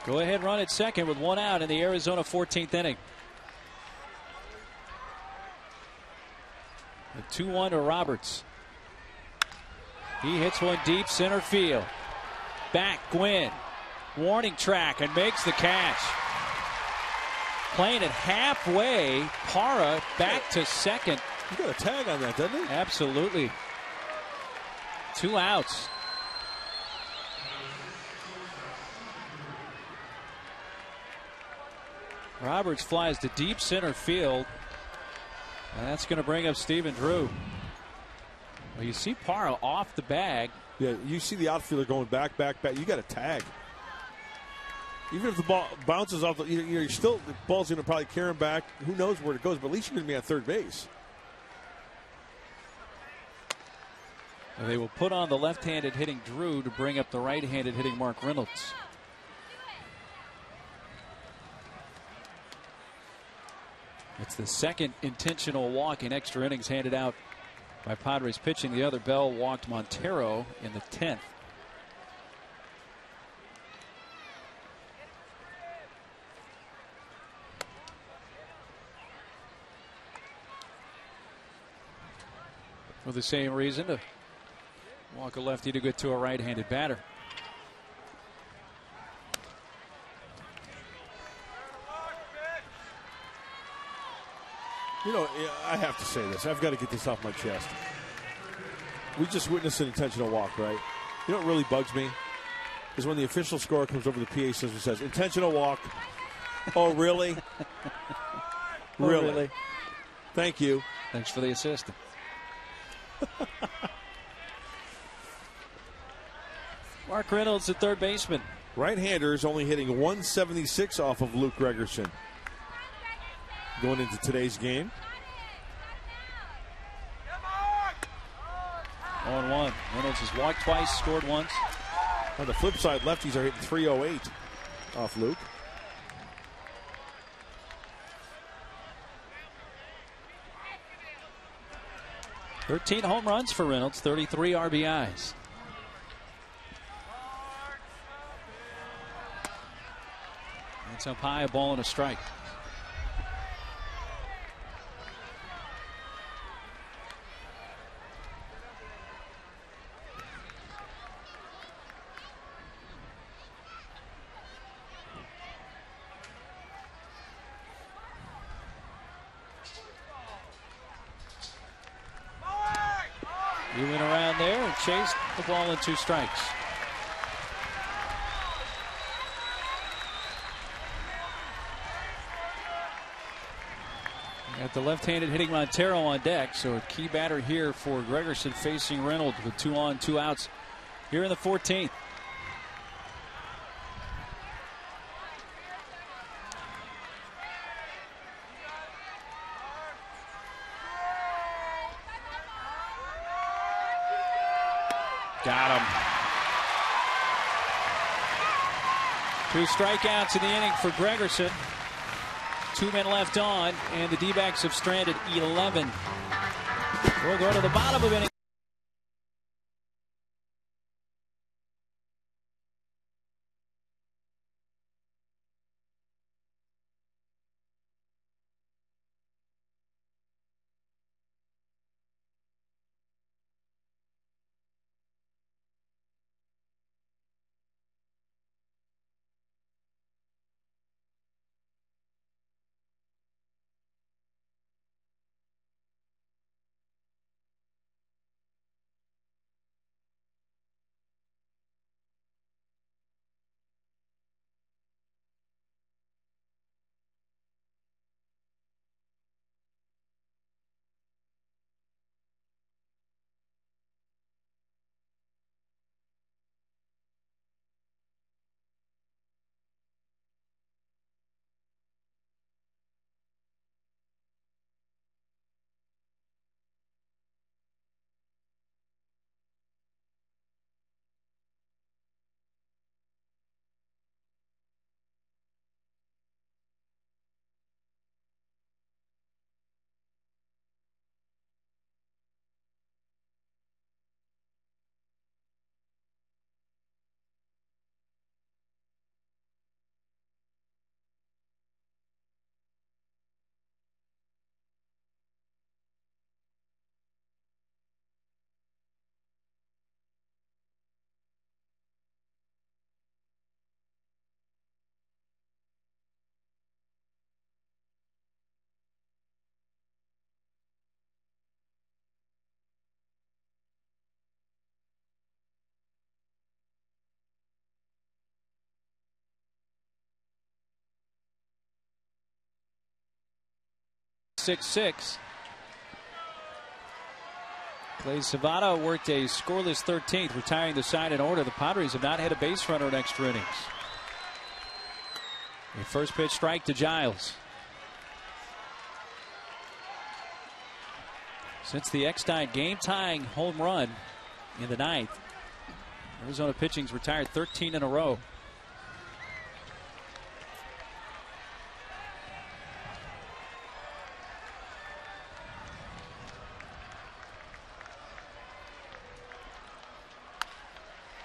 Go ahead run at second with one out in the Arizona 14th inning. The 2-1 to Roberts. He hits one deep center field. Back Gwynn. Warning track and makes the catch. Playing it halfway. Parra back to second. He got a tag on that, doesn't he? Absolutely. 2 outs. Roberts flies to deep center field. And that's going to bring up Stephen Drew. Well, you see Parra off the bag. Yeah, you see the outfielder going back. You got a tag. Even if the ball bounces off, you're still, the ball's going to probably carry him back. Who knows where it goes, but at least you're going to be on third base. And they will put on the left-handed hitting Drew to bring up the right-handed hitting Mark Reynolds. It's the second intentional walk in extra innings handed out by Padres pitching. The other, Bell walked Montero in the 10th. For the same reason, to walk a lefty to get to a right-handed batter. You know, I have to say this. I've got to get this off my chest. We just witnessed an intentional walk, right? You know what really bugs me? Is when the official score comes over the PA system and says, intentional walk. Oh, really? Really? Thank you. Thanks for the assistant. Mark Reynolds, the third baseman. Right-hander is only hitting 176 off of Luke Gregerson going into today's game. 0-1. Reynolds has walked twice, scored once. On the flip side, lefties are hitting 308 off Luke. "13 home runs for Reynolds, 33 RBIs. That's up high, a ball and a strike. He went around there and chased the ball in 2 strikes. Got the left-handed hitting Montero on deck, so a key batter here for Gregerson facing Reynolds with 2 on, 2 outs here in the 14th. Got him. 2 strikeouts in the inning for Gregerson. 2 men left on, and the D-backs have stranded 11. We'll go to the bottom of inning. 6-6. Clay Savada worked a scoreless 13th, retiring the side in order. The Padres have not had a base runner in extra innings. A first pitch strike to Giles. Since the Eckstein game-tying home run in the ninth, Arizona pitching's retired 13 in a row.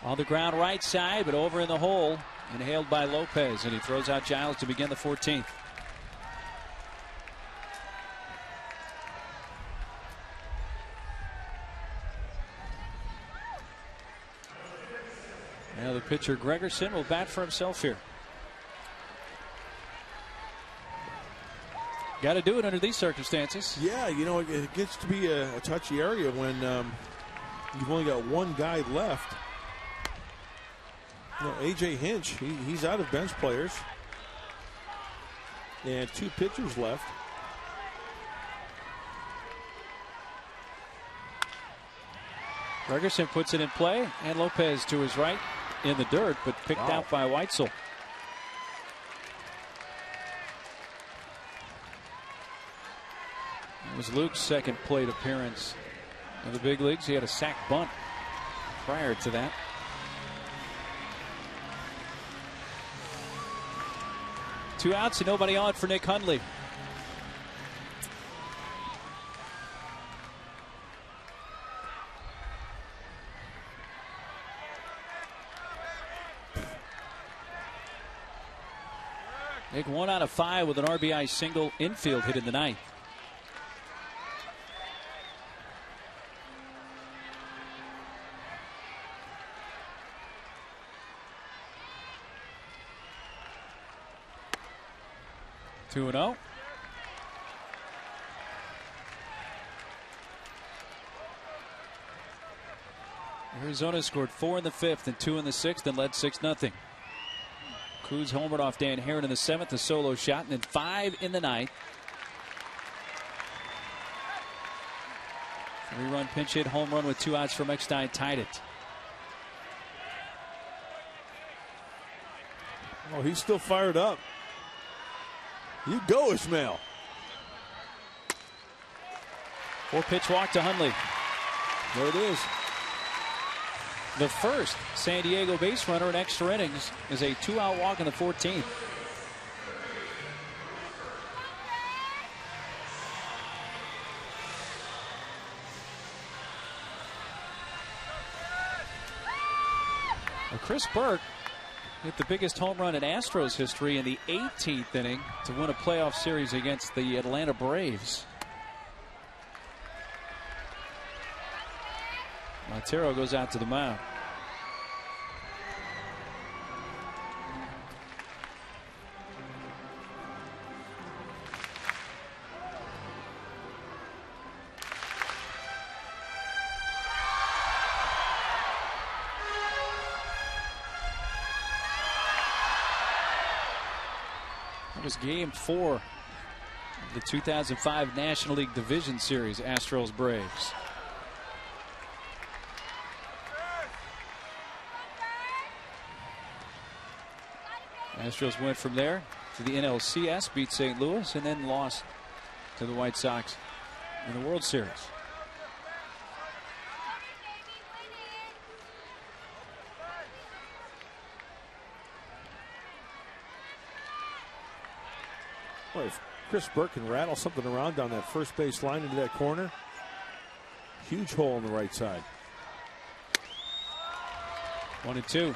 On the ground right side, but over in the hole, inhaled by Lopez, and he throws out Giles to begin the 14th. Now the pitcher Gregerson will bat for himself here. Got to do it under these circumstances. Yeah, you know, it gets to be a touchy area when you've only got one guy left. You know, A.J. Hinch, he's out of bench players. And two pitchers left. Gregerson puts it in play, and Lopez to his right in the dirt, but picked out by Weitzel. It was Luke's second plate appearance in the big leagues. He had a sac bunt prior to that. Two outs and nobody on for Nick Hundley. Nick 1 out of 5 with an RBI single infield hit in the ninth. Two and 0. Arizona scored 4 in the 5th and 2 in the 6th and led 6-0. Kuz homered off Dan Herron in the 7th, a solo shot, and then 5 in the 9th. 3-run pinch hit home run with 2 outs from Eckstein tied it. Oh, he's still fired up. You go, Ishmael. 4-pitch walk to Hundley. There it is. The first San Diego base runner in extra innings is a 2-out walk in the 14th. Well, Chris Burke hit the biggest home run in Astros history in the 18th inning to win a playoff series against the Atlanta Braves. Montero goes out to the mound. That was game 4 of the 2005 National League Division Series, Astros-Braves. Astros went from there to the NLCS, beat St. Louis, and then lost to the White Sox in the World Series. Boy, if Chris Burke can rattle something around down that first base line into that corner, huge hole on the right side. 1-2.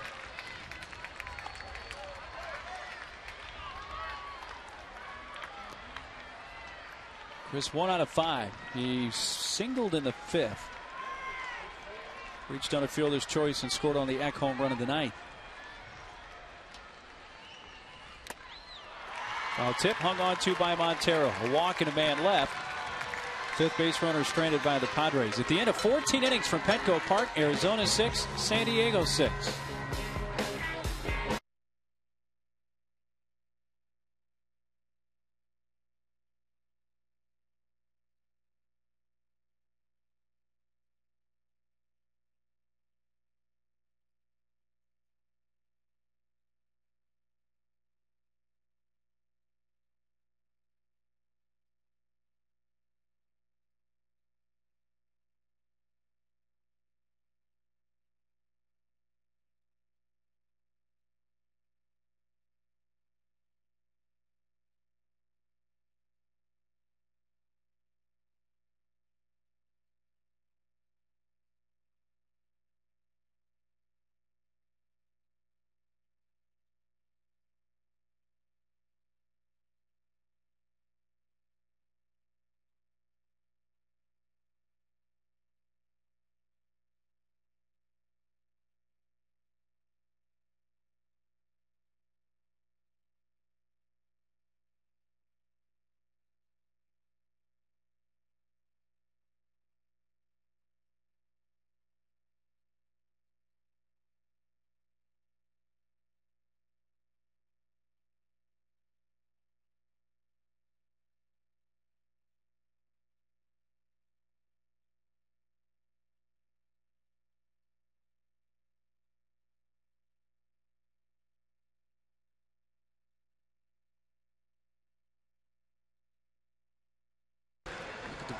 Chris 1 out of 5. He singled in the 5th. Reached on a fielder's choice and scored on the Eck home run of the ninth. Foul tip hung on to by Montero. A walk and a man left. Fifth base runner stranded by the Padres. At the end of 14 innings from Petco Park, Arizona 6, San Diego 6.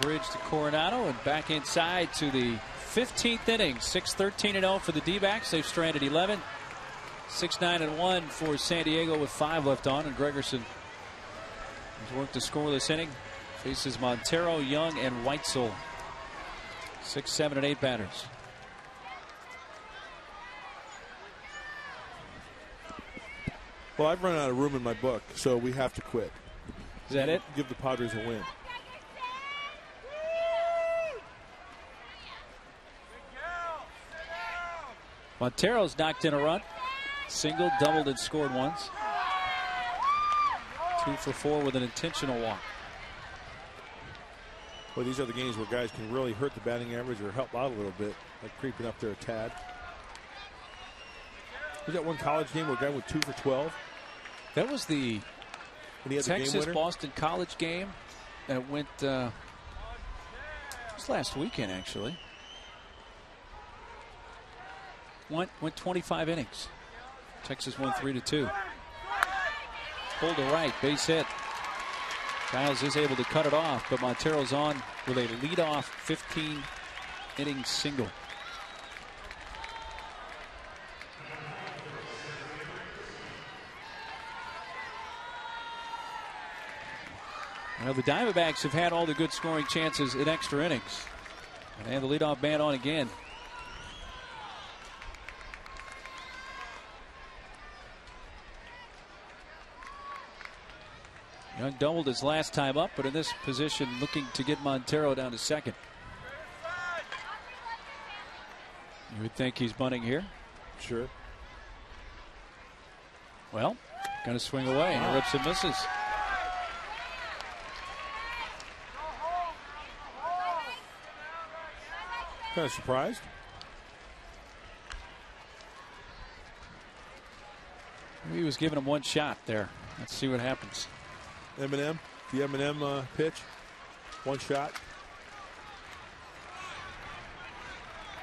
bridge to Coronado and back inside to the 15th inning. 6-13-0 for the D-backs. They've stranded 11. 6-9-1 for San Diego with 5 left on, and Gregerson has worked a scoreless inning. Faces Montero, Young, and Weitzel. 6, 7, and 8 batters. Well, I've run out of room in my book, so we have to quit. Is that it? Give the Padres a win. Montero's knocked in a run. Single, doubled, and scored once. 2 for 4 with an intentional walk. Well, these are the games where guys can really hurt the batting average or help out a little bit, like creeping up there a tad. Was that one college game where a guy went 2 for 12? That was the Texas-Boston College game. That went it was last weekend, actually. Went 25 innings. Texas won 3-2. Pulled to right, base hit. Giles is able to cut it off, but Montero's on with a leadoff 15-inning single. Well, the Diamondbacks have had all the good scoring chances in extra innings. And they have the leadoff man on again. Young doubled his last time up, but in this position looking to get Montero down to second. You would think he's bunting here. Sure. Well, going to swing away. He rips and misses. Kind of surprised. He was giving him one shot there. Let's see what happens. Eminem, the Eminem pitch, one shot.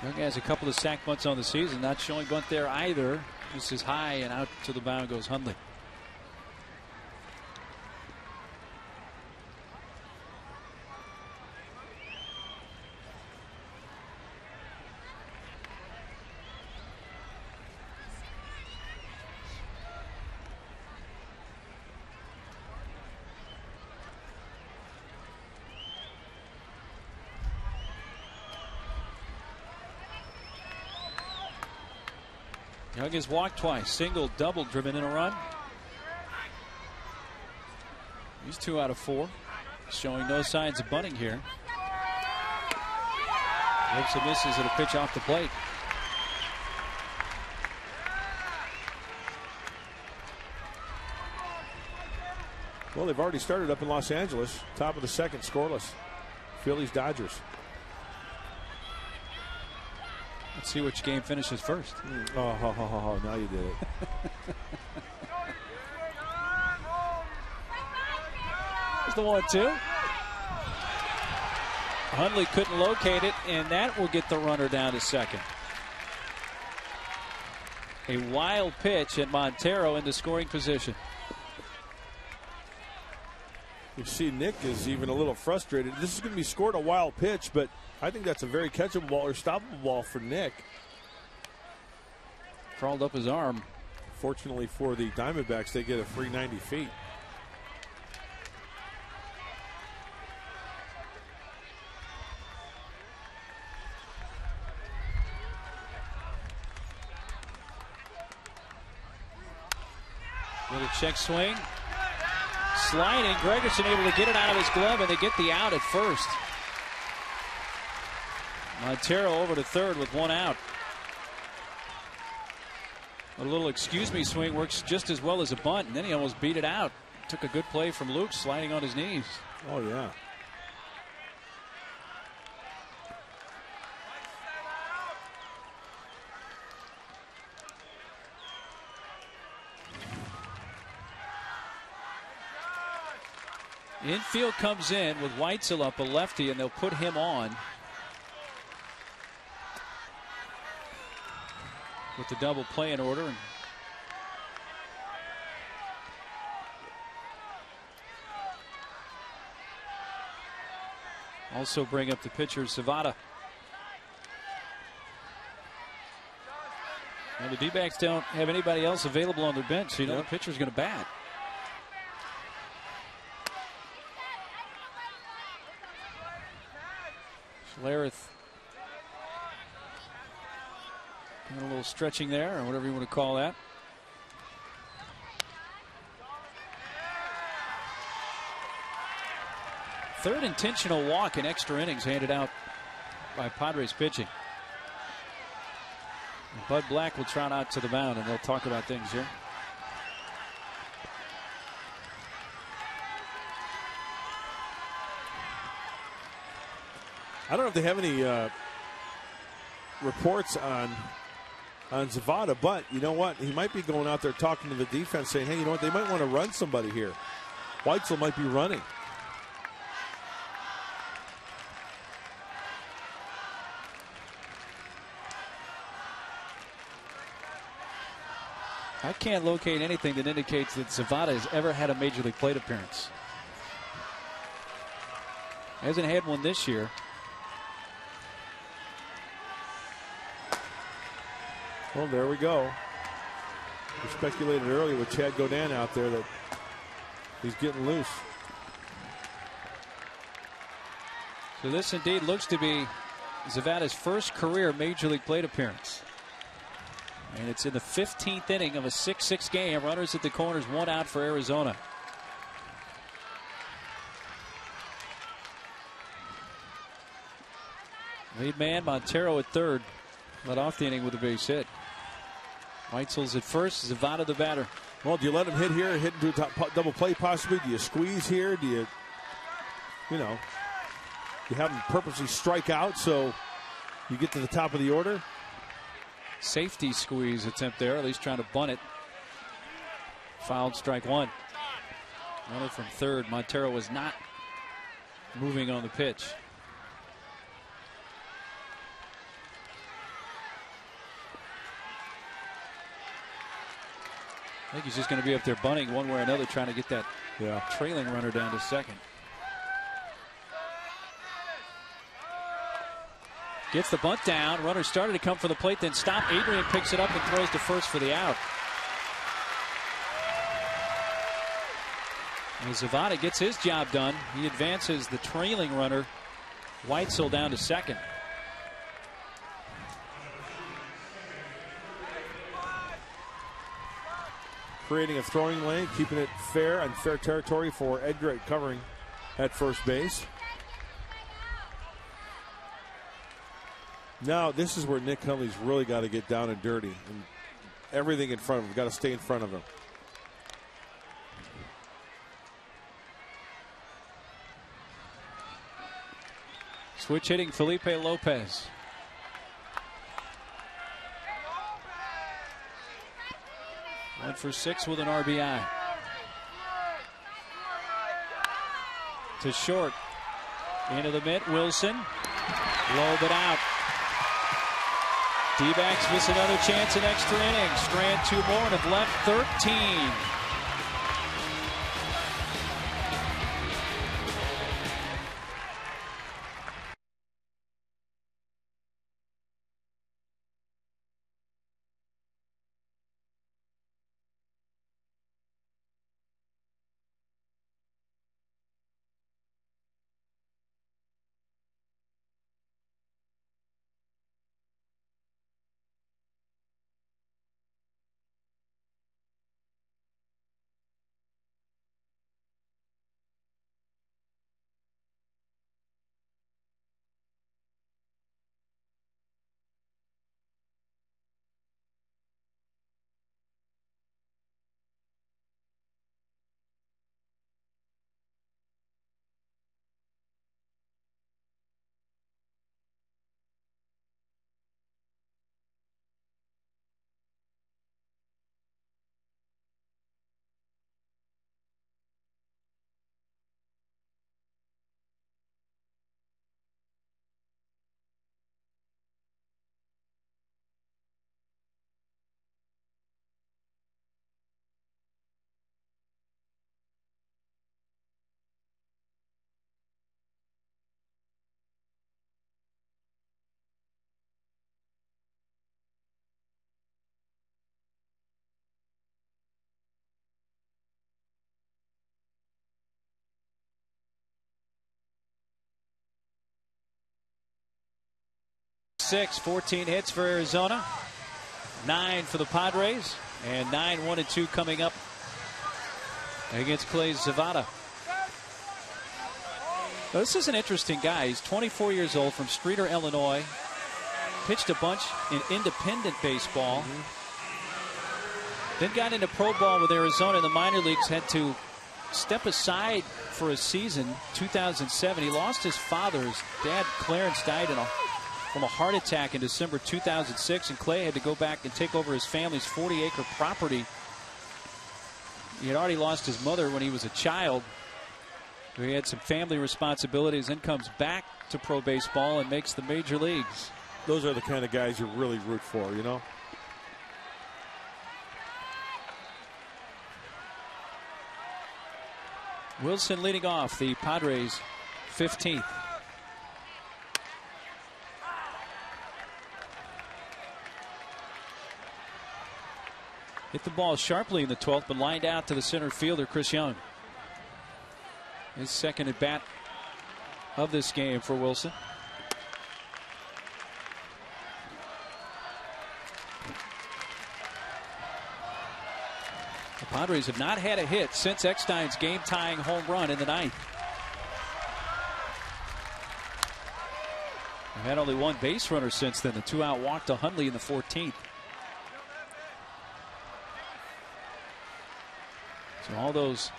Young has a couple of sack bunts on the season, not showing bunt there either. This is high, and out to the mound goes Hundley. Young has walked twice, single, double, driven in a run. He's 2 out of 4, showing no signs of bunting here. Rips and misses at a pitch off the plate. Well, they've already started up in Los Angeles. Top of the second, scoreless. Phillies, Dodgers. Let's see which game finishes first. Oh, now you did it. There's the 1-2. Hundley couldn't locate it, and that will get the runner down to second. A wild pitch, and Montero into scoring position. You see Nick is even a little frustrated. This is going to be scored a wild pitch, but I think that's a very catchable ball or stoppable ball for Nick. Crawled up his arm. Fortunately for the Diamondbacks, they get a free 90 feet. Little check swing. Sliding. Gregerson able to get it out of his glove, and they get the out at first. Montero over to third with 1 out. A little excuse me swing works just as well as a bunt, and then he almost beat it out. Took a good play from Luke, sliding on his knees. Oh, yeah. Infield comes in with Weitzel up, a lefty, and they'll put him on with the double play in order. Also bring up the pitcher, Zavada. And the D-backs don't have anybody else available on their bench, so you know the pitcher's going to bat. Schlereth doing a little stretching there, or whatever you want to call that. Third intentional walk in extra innings handed out by Padres pitching. And Bud Black will trot out to the mound, and they'll talk about things here. I don't know if they have any reports on Zavada, but you know what? He might be going out there talking to the defense saying, hey, you know what? They might want to run somebody here. Weitzel might be running. I can't locate anything that indicates that Zavada has ever had a major league plate appearance. Hasn't had one this year. Well, there we go. We speculated earlier with Chad Godin out there that he's getting loose. So this indeed looks to be Zavada's first career major league plate appearance. And it's in the 15th inning of a 6-6 game. Runners at the corners, 1 out for Arizona. Lead man Montero at third. Led off the inning with a base hit. Weitzel's at first. Zavada the batter. Well, do you let him hit here, hit into a double play possibly? Do you squeeze here? Do you have him purposely strike out so you get to the top of the order? Safety squeeze attempt there, at least trying to bunt it. Fouled, strike one. Runner from third. Montero was not moving on the pitch. I think he's just going to be up there bunting one way or another, trying to get that trailing runner down to second. Gets the bunt down. Runner started to come for the plate, then stopped. Adrian picks it up and throws to first for the out. And Zavada gets his job done. He advances the trailing runner, Weitzel, down to second. Creating a throwing lane, keeping it fair and fair territory for Edgar covering at first base. Now, this is where Nick Hundley's really got to get down and dirty. And everything in front of him, got to stay in front of him. Switch hitting Felipe Lopez. Went for 6 with an RBI. To short. Into the mitt, Wilson. Low but out. D-backs miss another chance in extra innings. Strand 2 more and have left 13. 6, 14 hits for Arizona, 9 for the Padres, and 9, 1 and 2 coming up against Clay Zavada. Now, this is an interesting guy. He's 24 years old, from Streator, Illinois. Pitched a bunch in independent baseball. Then got into pro ball with Arizona in the minor leagues. Had to step aside for a season, 2007. He lost his father. His dad, Clarence, died from a heart attack in December 2006, and Clay had to go back and take over his family's 40-acre property. He had already lost his mother when he was a child. He had some family responsibilities, then comes back to pro baseball and makes the major leagues. Those are the kind of guys you really root for, you know? Wilson leading off, the Padres 15th. Hit the ball sharply in the 12th, but lined out to the center fielder, Chris Young. His second at bat of this game for Wilson. The Padres have not had a hit since Eckstein's game-tying home run in the 9th. They've had only one base runner since then, the 2-out walk to Hundley in the 14th. So all those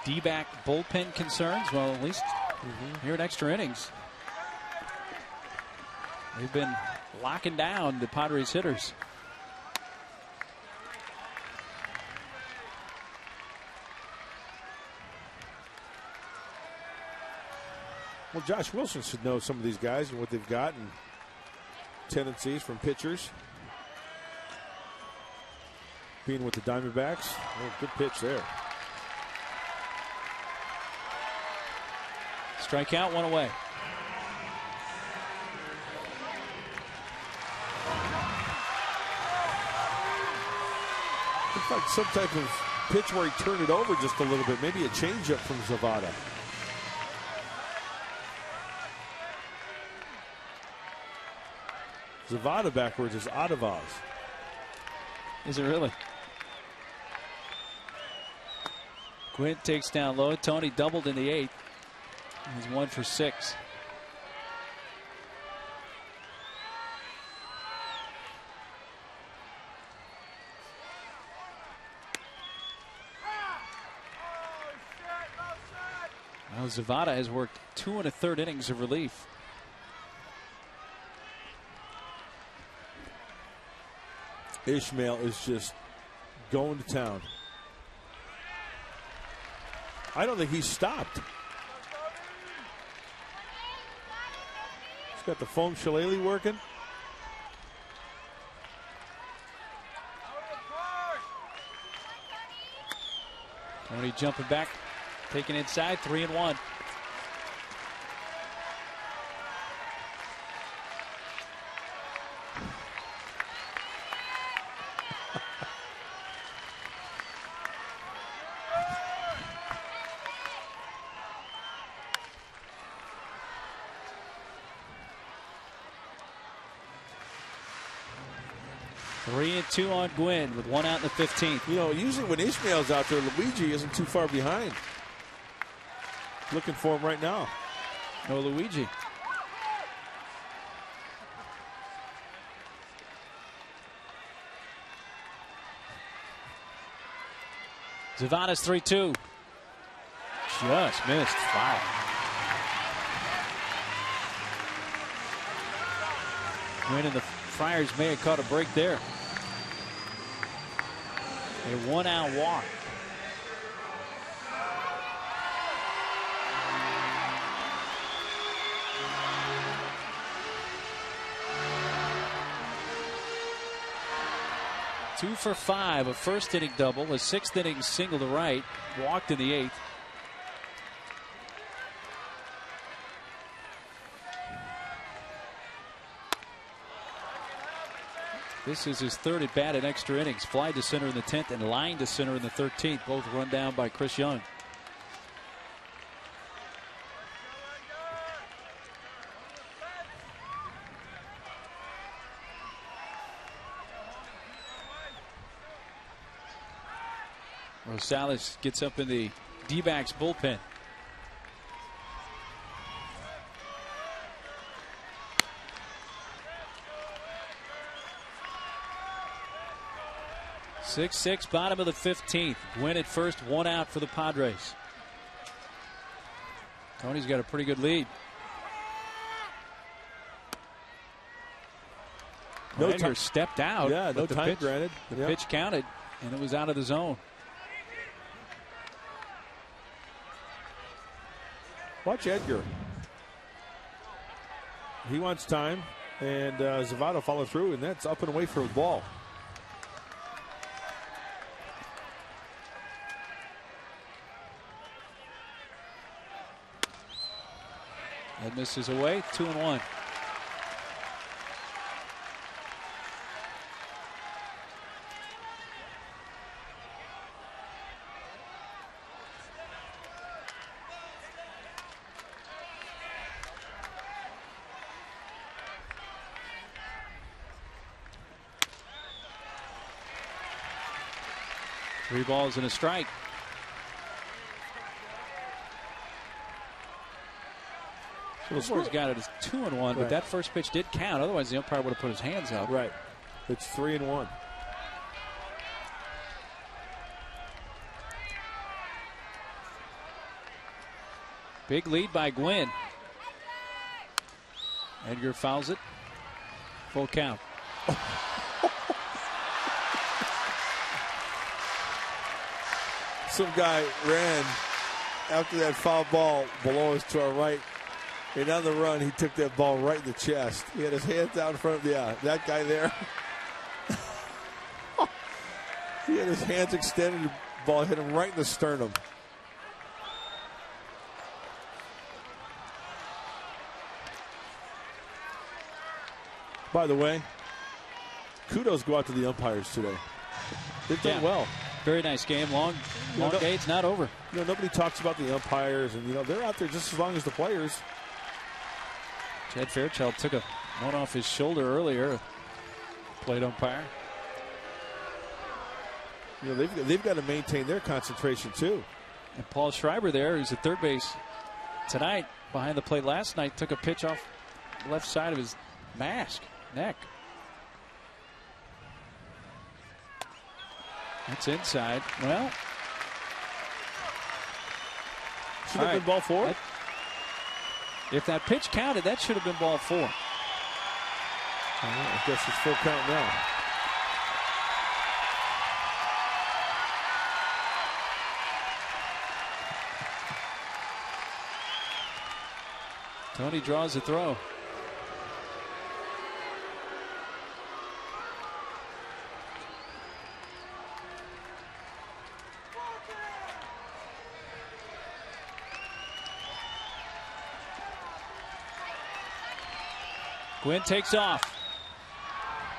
D-back bullpen concerns, well, at least here in extra innings, they've been locking down the Padres hitters. Well, Josh Wilson should know some of these guys and what they've got and tendencies from pitchers. Being with the Diamondbacks. Oh, good pitch there. Strikeout, one away. Looks like some type of pitch where he turned it over just a little bit. Maybe a changeup from Zavada. Zavada backwards is Adavaz. Is it really? Quint takes down low. Tony doubled in the 8th. He's 1 for 6. Well, Zavada has worked 2 1/3 innings of relief. Ishmael is just going to town. I don't think he's stopped. He's got the foam shillelagh working. Tony jumping back, taking inside, 3-1. Three and 2 on Gwynn with 1 out in the 15th. You know, usually when Ishmael's out there, Luigi isn't too far behind. Looking for him right now. No Luigi. Zavada's 3-2. Just missed. Foul. Gwynn and the Friars may have caught a break there. A 1-out walk. Two for 5, a first inning double, a 6th inning single to right, walked in the 8th. This is his 3rd at bat in extra innings. Fly to center in the 10th and line to center in the 13th. Both run down by Chris Young. Rosales gets up in the D-backs bullpen. Six, bottom of the 15th. Win at first, 1 out for the Padres. Tony's got a pretty good lead. No time stepped out. Yeah, no time granted. The pitch counted, and it was out of the zone. Watch Edgar. He wants time, and Zavada follow through, and that's up and away for a ball. That misses away, 2-1. Three balls and a strike. So the score's got it as 2-1, but that first pitch did count. Otherwise, the umpire would have put his hands up. Right. It's 3-1. Big lead by Gwynn. Edgar fouls it. Full count. Some guy ran after that foul ball below us to our right. And on the run, he took that ball right in the chest. He had his hands out in front of, that guy there. He had his hands extended, the ball hit him right in the sternum. By the way, kudos go out to the umpires today. They've done well. Very nice game. Long day. It's not over. Nobody talks about the umpires, and they're out there just as long as the players. Chad Fairchild took a one off his shoulder earlier. Plate umpire. They've got to maintain their concentration too. And Paul Schreiber there, who's at third base tonight, behind the plate last night, took a pitch off the left side of his neck. That's inside. Well, should have been ball 4. If that pitch counted, that should have been ball 4. I guess it's full count now. Tony draws a throw. Gwynn takes off.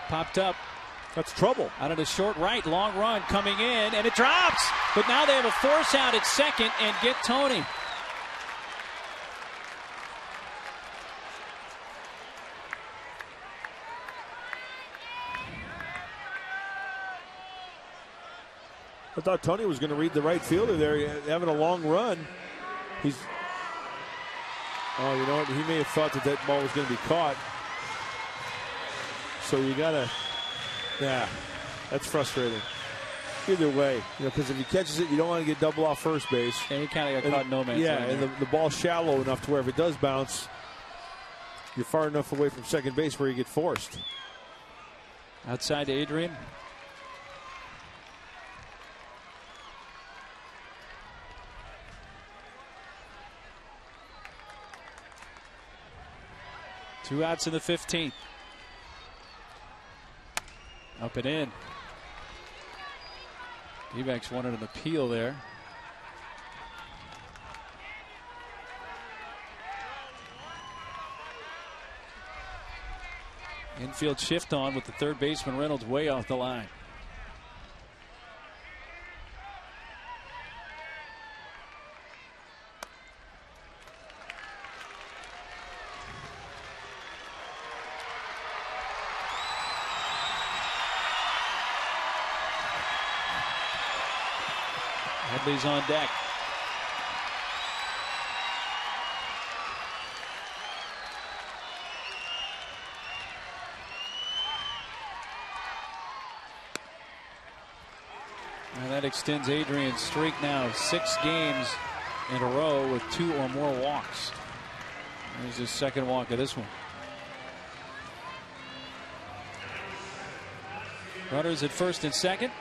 Popped up. That's trouble. Out of the short right. Long run coming in, and it drops. But now they have a force out at second and get Tony. I thought Tony was going to read the right fielder there, having a long run. Oh, you know what? He may have thought that ball was going to be caught. So you got to, that's frustrating. Either way, because if he catches it, you don't want to get double off first base. And he kind of got caught no man's land. Yeah, and the ball's shallow enough to where if it does bounce, you're far enough away from second base where you get forced. Outside to Adrian. Two outs in the 15th. Up and in. D-backs wanted an appeal there. Infield shift on with the third baseman Reynolds way off the line. Headley's on deck. And that extends Adrian's streak now 6 games in a row with 2 or more walks. There's his second walk of this one. Runners at first and second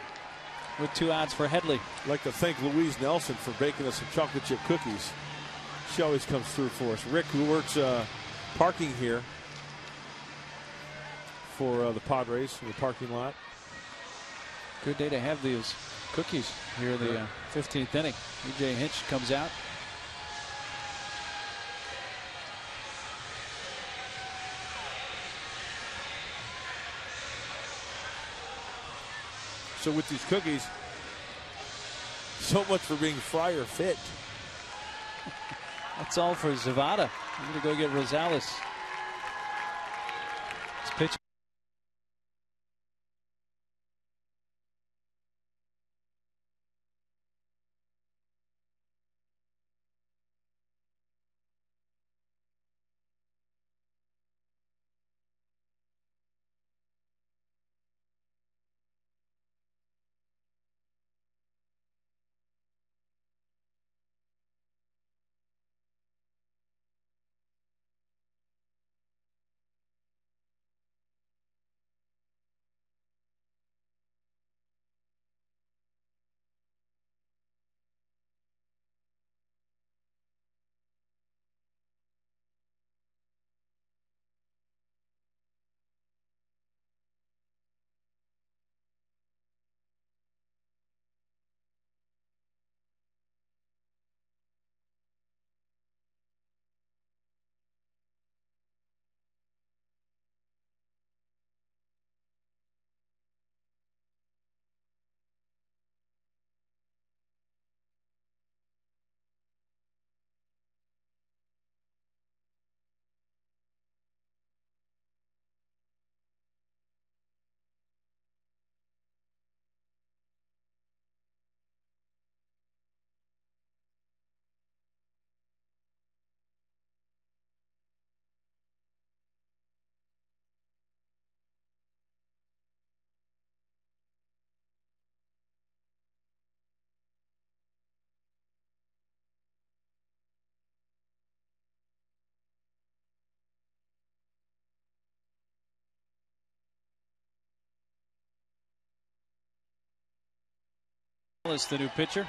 with 2 outs for Headley. I'd like to thank Louise Nelson for baking us some chocolate chip cookies. She always comes through for us. Rick, who works parking here for the Padres in the parking lot. Good day to have these cookies here in the 15th inning. E.J. Hinch comes out. So with these cookies, so much for being Friar fit. That's all for Zavada. I'm going to go get Rosales. It's pitch. Is the new pitcher.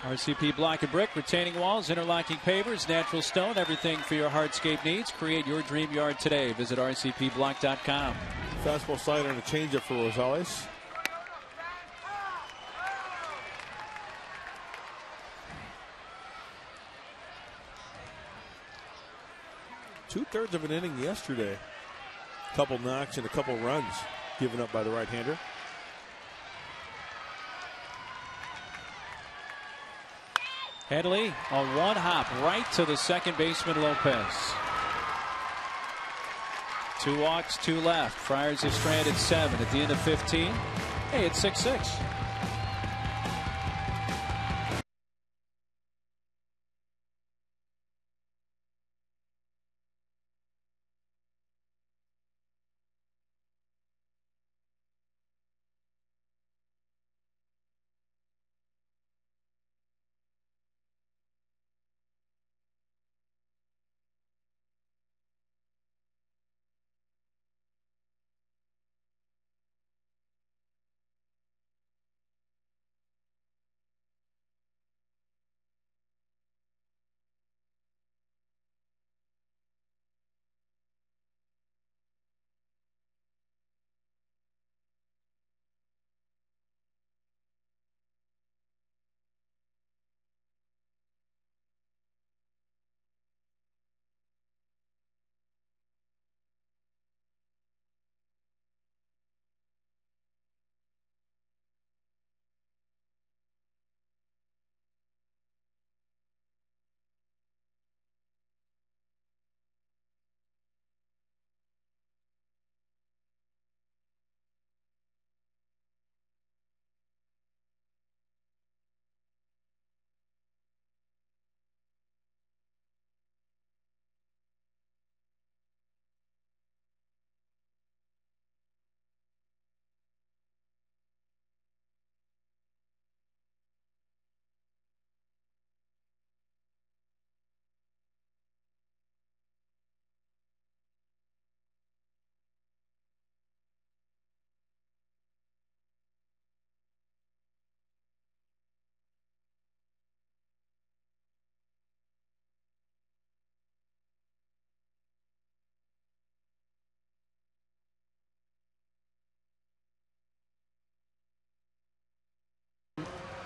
RCP Block and Brick, retaining walls, interlocking pavers, natural stone, everything for your hardscape needs. Create your dream yard today. Visit rcpblock.com. Fastball slider and a changeup for Rosales. Two-thirds of an inning yesterday. A couple knocks and a couple runs given up by the right-hander. Headley on one hop right to the second baseman Lopez. 2 walks, 2 left. Friars have stranded 7 at the end of 15. Hey, it's 6-6.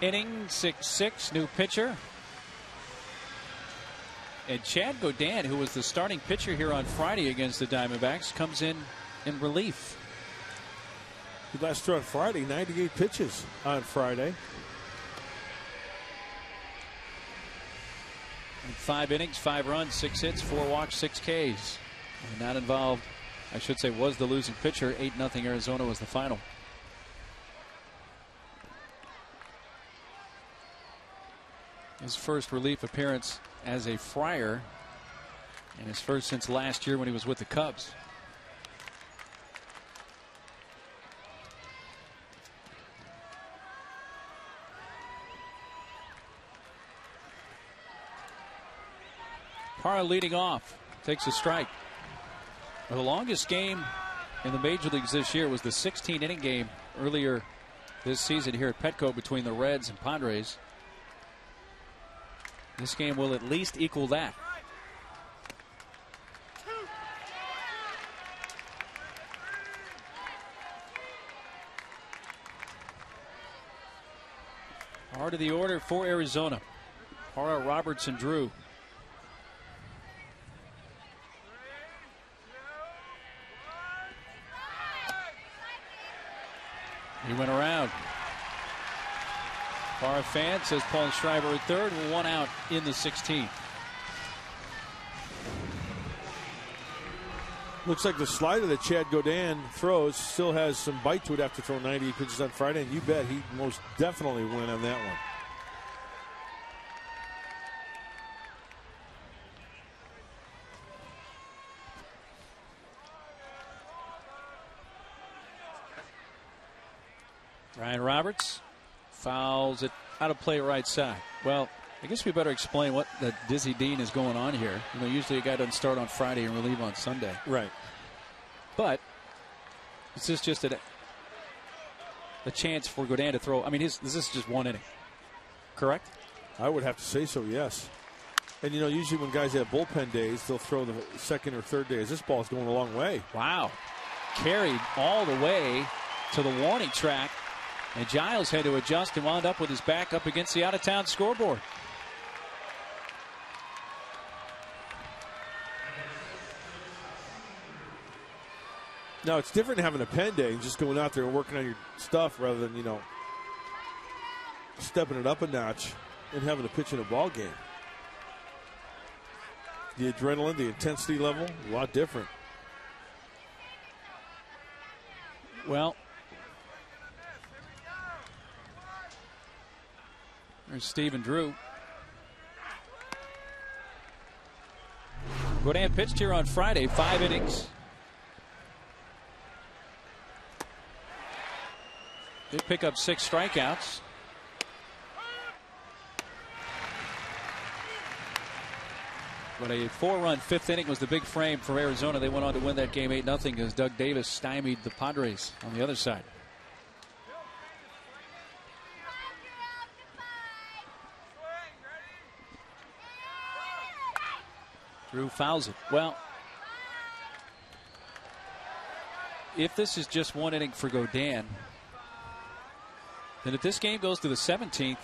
inning, 6-6, new pitcher. And Chad Godin, who was the starting pitcher here on Friday against the Diamondbacks, comes in relief. He last threw on Friday, 98 pitches on Friday. In 5 innings, 5 runs, 6 hits, 4 walks, 6 Ks. And not involved, I should say, was the losing pitcher. 8-0 Arizona was the final. His first relief appearance as a Friar, and his first since last year when he was with the Cubs. Parra leading off, takes a strike. The longest game in the major leagues this year was the 16-inning game earlier this season here at Petco between the Reds and Padres. This game will at least equal that. Heart of the order for Arizona. Parra, Roberts, and Drew. He went around. Parra fan says Paul Schreiber at third, with 1 out in the 16th. Looks like the slider that Chad Godin throws still has some bite to it after throwing 98 pitches on Friday, and you bet he most definitely went on that one. Ryan Roberts fouls it out of play right side. Well, I guess we better explain what the Dizzy Dean is going on here. You know, usually a guy doesn't start on Friday and relieve on Sunday. Right. But this is just a chance for Godin to throw. I mean, this is just 1 inning. Correct? I would have to say so, yes. And, you know, usually when guys have bullpen days, they'll throw the second or third days. This ball is going a long way. Wow. Carried all the way to the warning track. And Giles had to adjust and wound up with his back up against the out-of-town scoreboard. Now, it's different having a pen day and just going out there and working on your stuff rather than, you know, stepping it up a notch and having to pitch in a ball game. The adrenaline, the intensity level, a lot different. Well, there's Steve and Drew. Godin pitched here on Friday, 5 innings. Did pick up 6 strikeouts. But a 4-run 5th inning was the big frame for Arizona. They went on to win that game 8-0 as Doug Davis stymied the Padres on the other side. Drew fouls it. Well, if this is just 1 inning for Godin, then if this game goes to the 17th,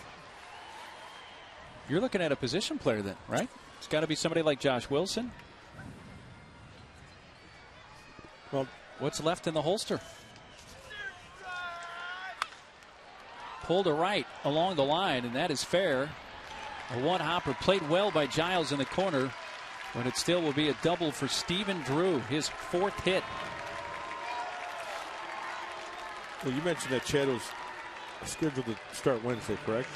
you're looking at a position player then, right? It's got to be somebody like Josh Wilson. Well, what's left in the holster? Pulled to right along the line, and that is fair. A one-hopper played well by Giles in the corner, but it still will be a double for Stephen Drew, his 4th hit. Well, you mentioned that Chad was scheduled to start Wednesday, correct?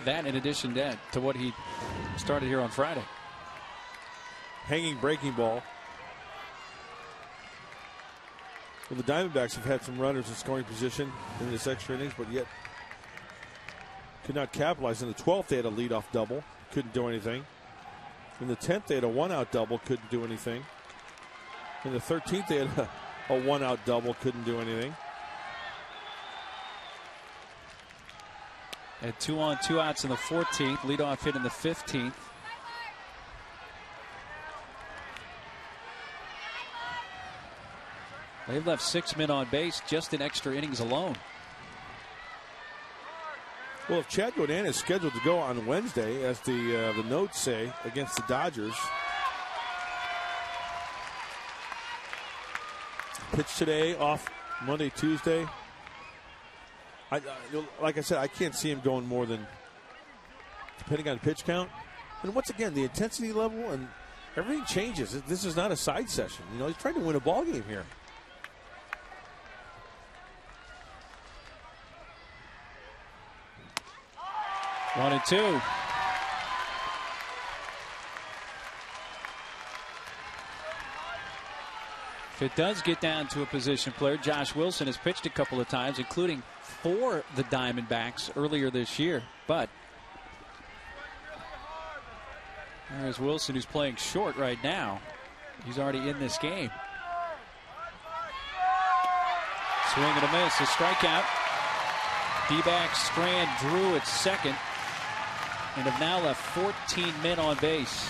That in addition to what he started here on Friday. Hanging breaking ball. Well, the Diamondbacks have had some runners in scoring position in this extra innings, but yet could not capitalize. In the 12th, they had a leadoff double. Couldn't do anything. In the 10th, they had a 1-out double. Couldn't do anything. In the 13th, they had a 1-out double. Couldn't do anything. Had 2 on, 2 outs in the 14th. Leadoff hit in the 15th. They've left 6 men on base just in extra innings alone. Well, if Chad Godin is scheduled to go on Wednesday, as the notes say, against the Dodgers, pitch today, off Monday, Tuesday. Like I said, I can't see him going more than, depending on pitch count. And once again, the intensity level and everything changes. This is not a side session. You know, he's trying to win a ball game here. One and two. If it does get down to a position player, Josh Wilson has pitched a couple of times, including for the Diamondbacks earlier this year. But there's Wilson, who's playing short right now. He's already in this game. Swing and a miss, a strikeout. D-backs strand Drew at second and have now left 14 men on base.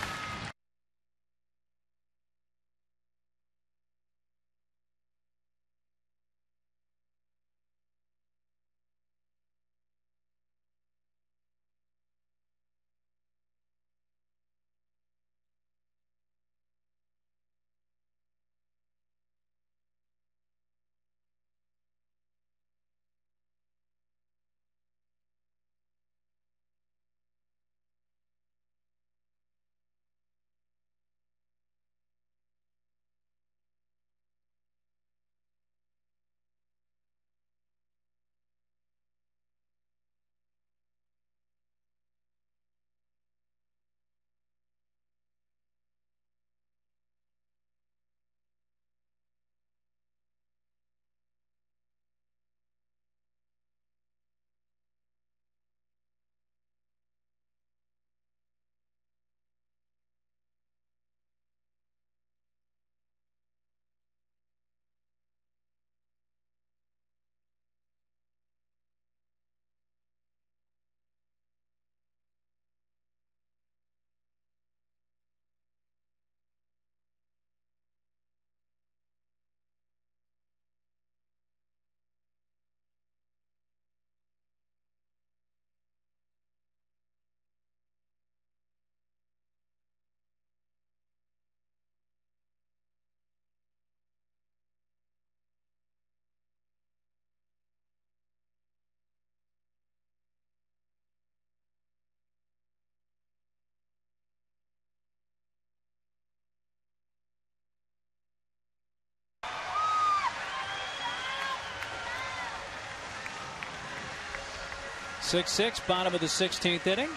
Six, bottom of the 16th inning.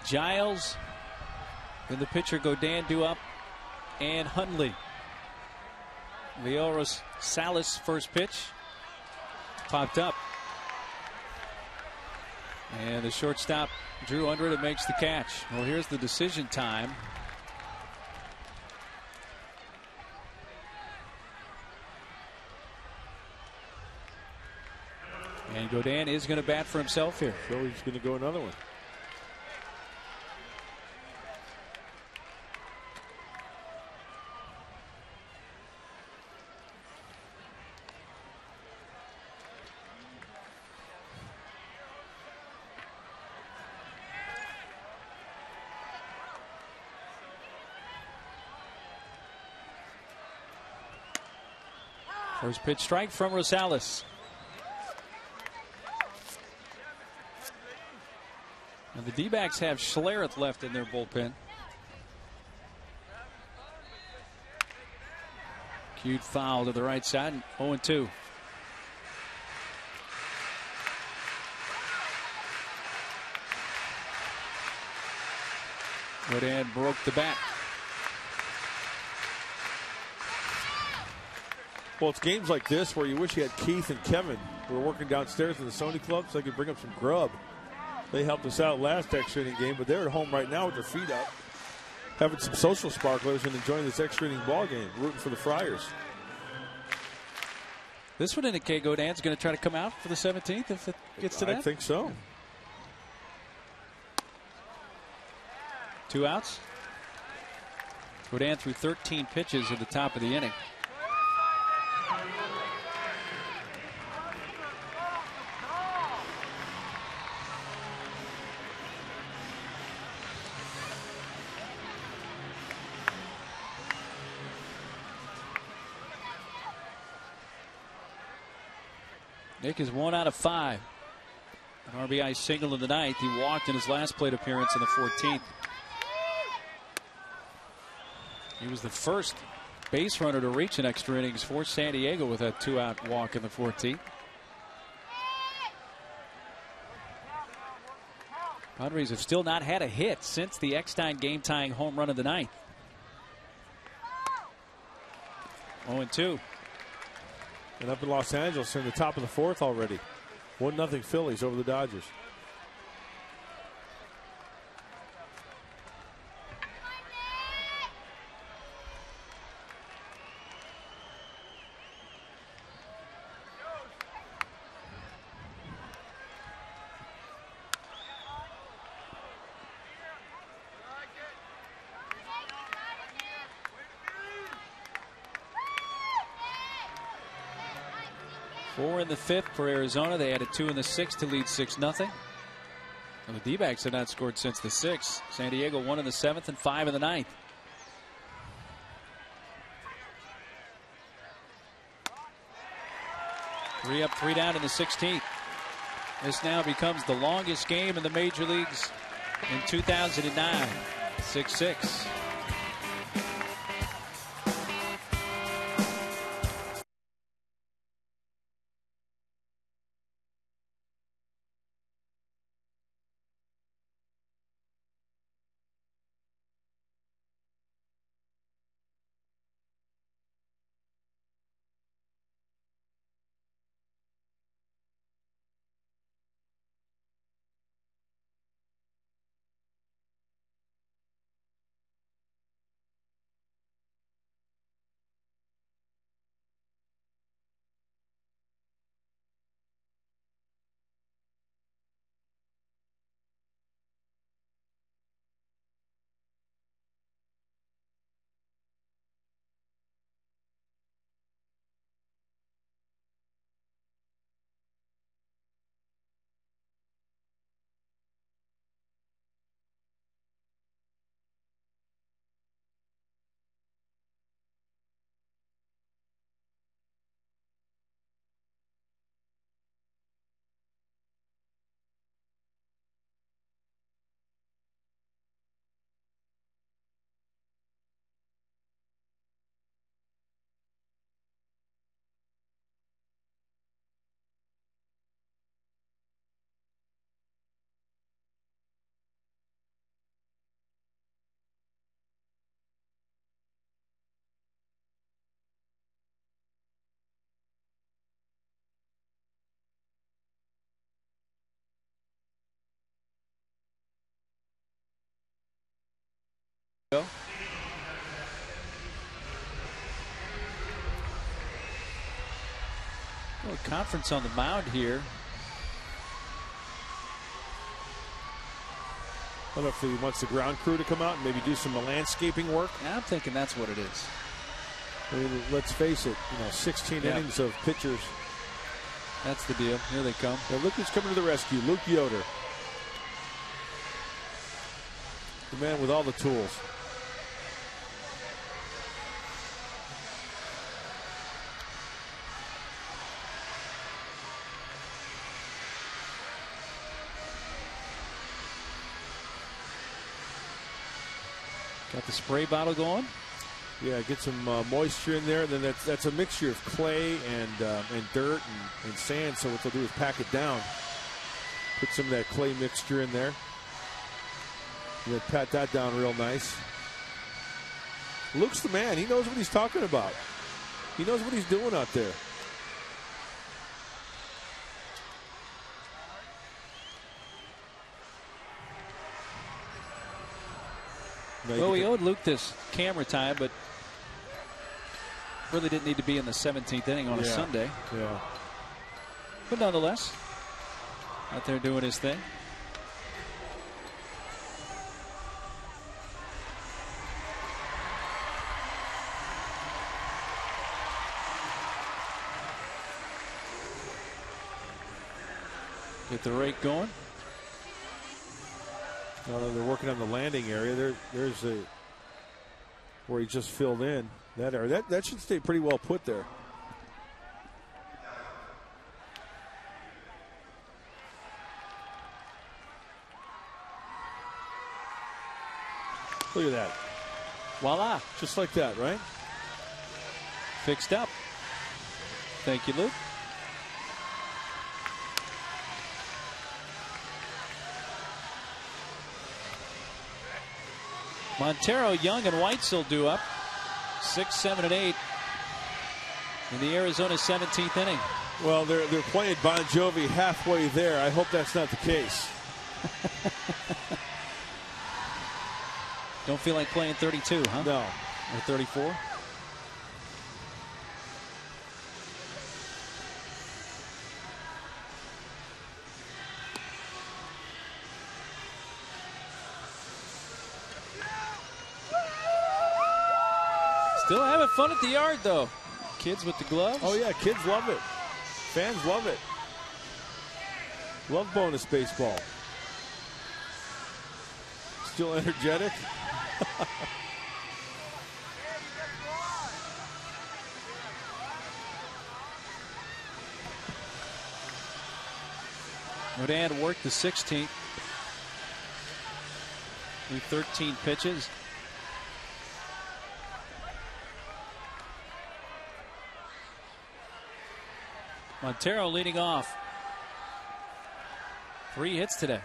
Giles and the pitcher Godin due up, and Hundley. Leo Rosales first pitch popped up, and the shortstop Drew under it makes the catch. Well, here's the decision time. And Godin is going to bat for himself here. So he's going to go another one. First pitch strike from Rosales. And the D-backs have Schlereth left in their bullpen. Cued foul to the right side, 0-2. Godin broke the bat. Well, it's games like this where you wish you had Keith and Kevin who were working downstairs in the Sony Club so they could bring up some grub. They helped us out last extra inning game, but they're at home right now with their feet up, having some social sparklers and enjoying this extra inning ball game, rooting for the Friars. This would indicate Godin's going to try to come out for the 17th if it gets to that. I think so. 2 outs. Godin threw 13 pitches at the top of the inning. Nick is 1 out of 5. An RBI single in the ninth. He walked in his last plate appearance in the 14th. He was the first base runner to reach an extra innings for San Diego with that 2-out walk in the 14th. Padres have still not had a hit since the Eckstein game-tying home run of the ninth. 0-2. And up in Los Angeles, they're in the top of the 4th already. 1-0 Phillies over the Dodgers. Four in the 5th for Arizona. They added 2 in the 6th to lead 6-0. And the D-backs have not scored since the 6th. San Diego 1 in the 7th and 5 in the 9th. Three up, 3 down in the 16th. This now becomes the longest game in the major leagues in 2009. 6-6. Little conference on the mound here. I don't know if he wants the ground crew to come out and maybe do some landscaping work. I'm thinking that's what it is. I mean, let's face it, 16 innings of pitchers. That's the deal. Here they come. Now look who's coming to the rescue, Luke Yoder. The man with all the tools. Got the spray bottle going. Yeah, get some moisture in there. And then that's a mixture of clay and dirt and sand. So what they'll do is pack it down. Put some of that clay mixture in there. And then pat that down real nice. Luke's the man. He knows what he's talking about. He knows what he's doing out there. Well, we owed Luke this camera time, but really didn't need to be in the 17th inning on a Sunday. Yeah. But nonetheless, out there doing his thing. Get the rake going. Well, they're working on the landing area. There's where he just filled in that area. That should stay pretty well put there. Look at that. Voila. Just like that, right? Fixed up. Thank you, Luke. Montero, Young, and Weitzel due up. 6, 7, and 8 in the Arizona 17th inning. Well, they're playing Bon Jovi halfway there. I hope that's not the case. Don't feel like playing 32, huh? No. Or 34? Still having fun at the yard, though. Kids with the gloves. Oh, yeah, kids love it. Fans love it. Love bonus baseball. Still energetic. Rodin worked the 16th. With 13 pitches. Montero leading off. 3 hits today,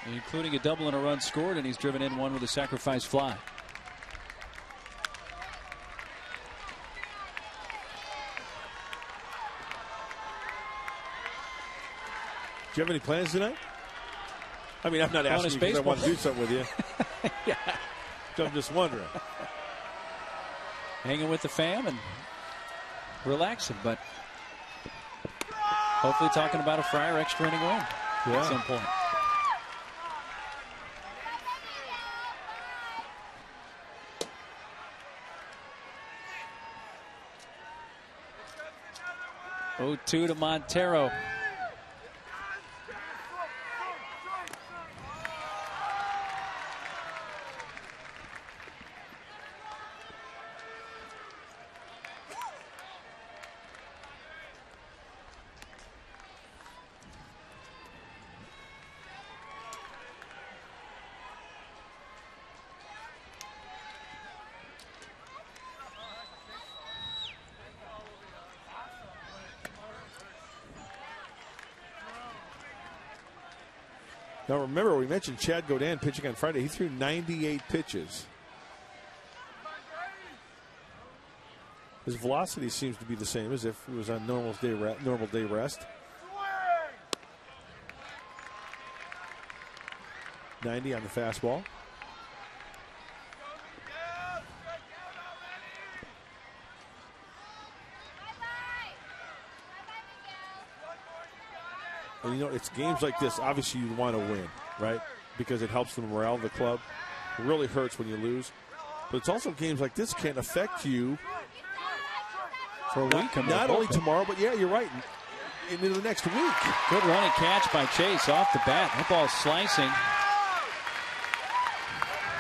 including a double and a run scored, and he's driven in 1 with a sacrifice fly. Do you have any plans tonight? I mean, I'm not asking you because I want to do something with you. Yeah. So I'm just wondering. Hanging with the fam and relaxing, but hopefully talking about a Friar extra inning win at some point. Oh, 2 to Montero. Now remember, we mentioned Chad Godin pitching on Friday. He threw 98 pitches. His velocity seems to be the same as if it was on normal day rest. 90 on the fastball. And you know, it's games like this, obviously you want to win, right? Because it helps the morale of the club. It really hurts when you lose. But it's also games like this can affect you for a week. Not only tomorrow, but yeah, you're right, into the next week. Good running catch by Chase off the bat. That ball's slicing.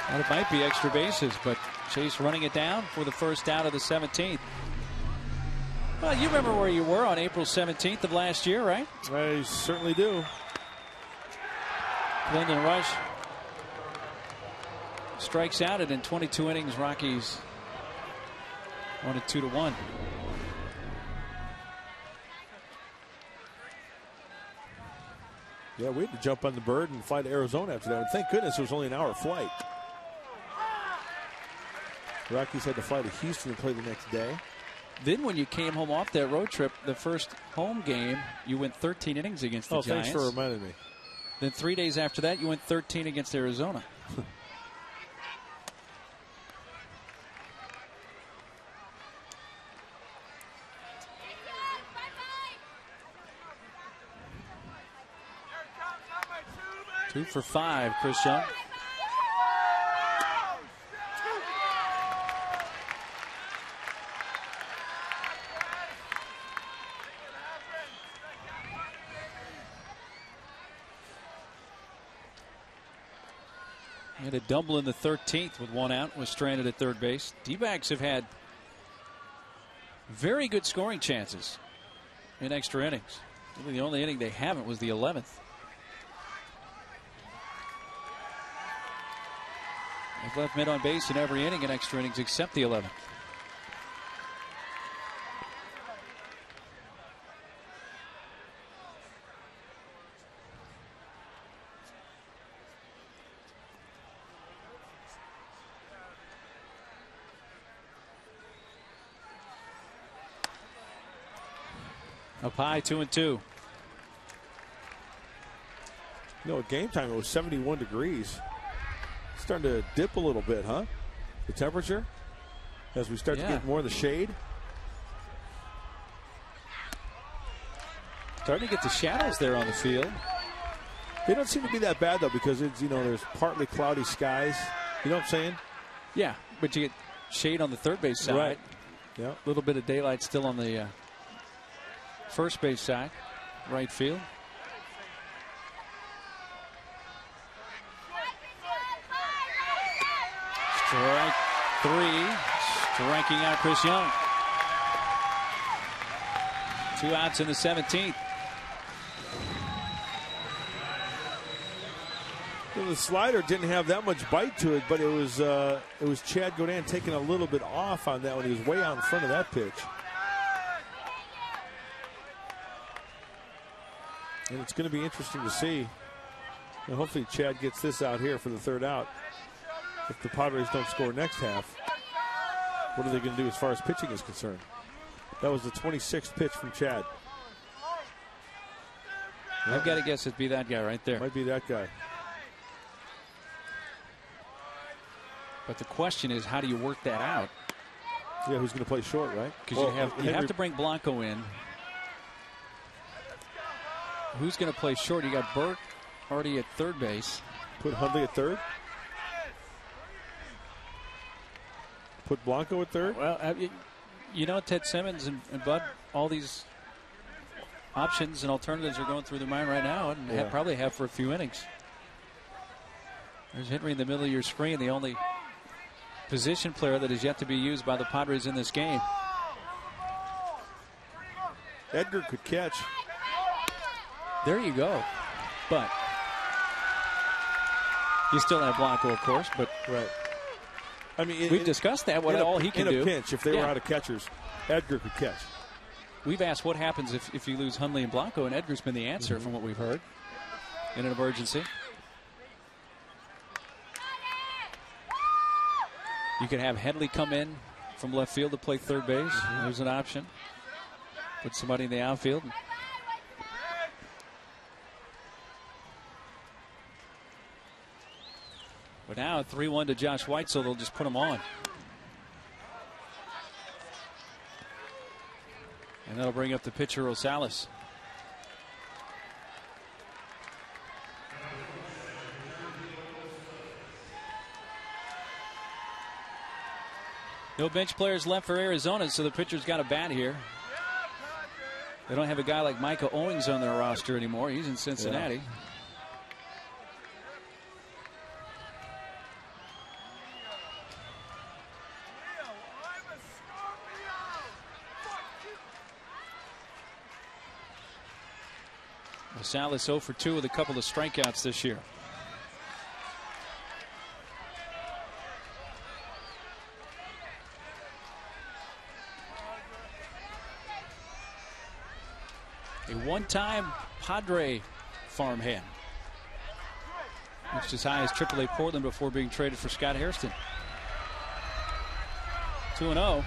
And it might be extra bases, but Chase running it down for the first out of the 17th. Well, you remember where you were on April 17th of last year, right? I certainly do. Lyndon Rush strikes out, and in 22 innings, Rockies won it 2-1. Yeah, we had to jump on the bird and fly to Arizona after that. And thank goodness it was only an hour flight. The Rockies had to fly to Houston and play the next day. Then when you came home off that road trip, the first home game, you went 13 innings against the Giants. Thanks for reminding me. Then 3 days after that, you went 13 against Arizona. Two for 5, Chris Young. He had a double in the 13th with 1 out, was stranded at third base. D-backs have had very good scoring chances in extra innings. Really the only inning they haven't was the 11th. They've left men on base in every inning in extra innings except the 11th. Up high, 2-2. No, at game time it was 71 degrees. It's starting to dip a little bit, huh? The temperature as we start to get more of the shade. Starting to get the shadows there on the field. They don't seem to be that bad though, because it's, you know, there's partly cloudy skies. You know what I'm saying? Yeah, but you get shade on the third base side. Right. Yeah. A little bit of daylight still on the first base side, right field. Strike 3, striking out Chris Young. 2 outs in the 17th. Well, the slider didn't have that much bite to it, but it was Chad Godin taking a little bit off on that one. He was way out in front of that pitch. And it's going to be interesting to see. And hopefully Chad gets this out here for the third out. If the Padres don't score next half, what are they going to do as far as pitching is concerned? That was the 26th pitch from Chad. I've got to guess it'd be that guy right there. Might be that guy. But the question is, how do you work that out? Yeah, who's going to play short, right? Because you have to bring Blanco in. Who's going to play short? You got Burke already at third base. Put Hundley at third. Put Blanco at third. Well, you know, Ted Simmons and Bud, all these options and alternatives are going through their mind right now, and probably have for a few innings. There's Henry in the middle of your screen, the only position player that is yet to be used by the Padres in this game. Edgar could catch. There you go. But you still have Blanco, of course. But right. I mean, we've discussed that. What all he can do in a pinch, if they were out of catchers, Edgar could catch. We've asked what happens if you lose Hundley and Blanco, and Edgar's been the answer from what we've heard in an emergency. You could have Headley come in from left field to play third base. There's an option. Put somebody in the outfield. But now 3-1 to Josh White, so they'll just put him on. And that'll bring up the pitcher, Rosales. No bench players left for Arizona, so the pitcher's got a bat here. They don't have a guy like Micah Owings on their roster anymore. He's in Cincinnati. Yeah. Rosales 0 for 2 with a couple of strikeouts this year. A one-time Padre farmhand. Reached as high as AAA Portland before being traded for Scott Hairston. 2-0.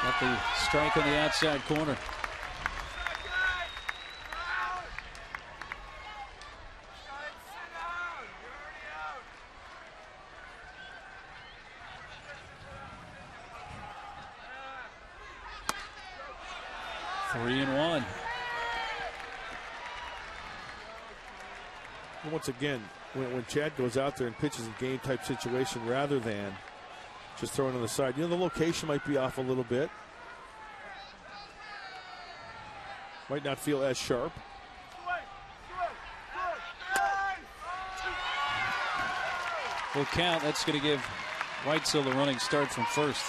Got the strike on the outside corner. Once again, when Chad goes out there and pitches a game type situation rather than just throwing on the side, you know, the location might be off a little bit. Might not feel as sharp. Full count. That's going to give Whitesell a running start from first.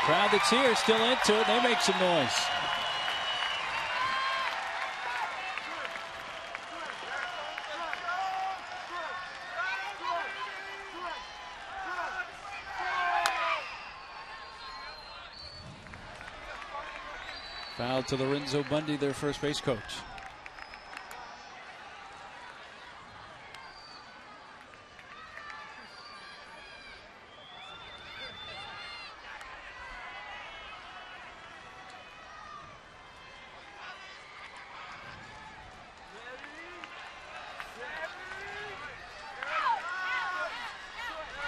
Crowd that's here still into it. They make some noise. Foul to Lorenzo Bundy, their first base coach.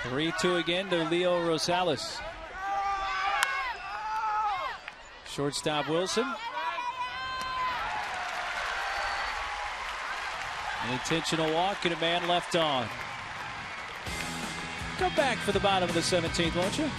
Three-two again to Leo Rosales. Shortstop Wilson. An intentional walk and a man left on. Come back for the bottom of the 17th, won't you?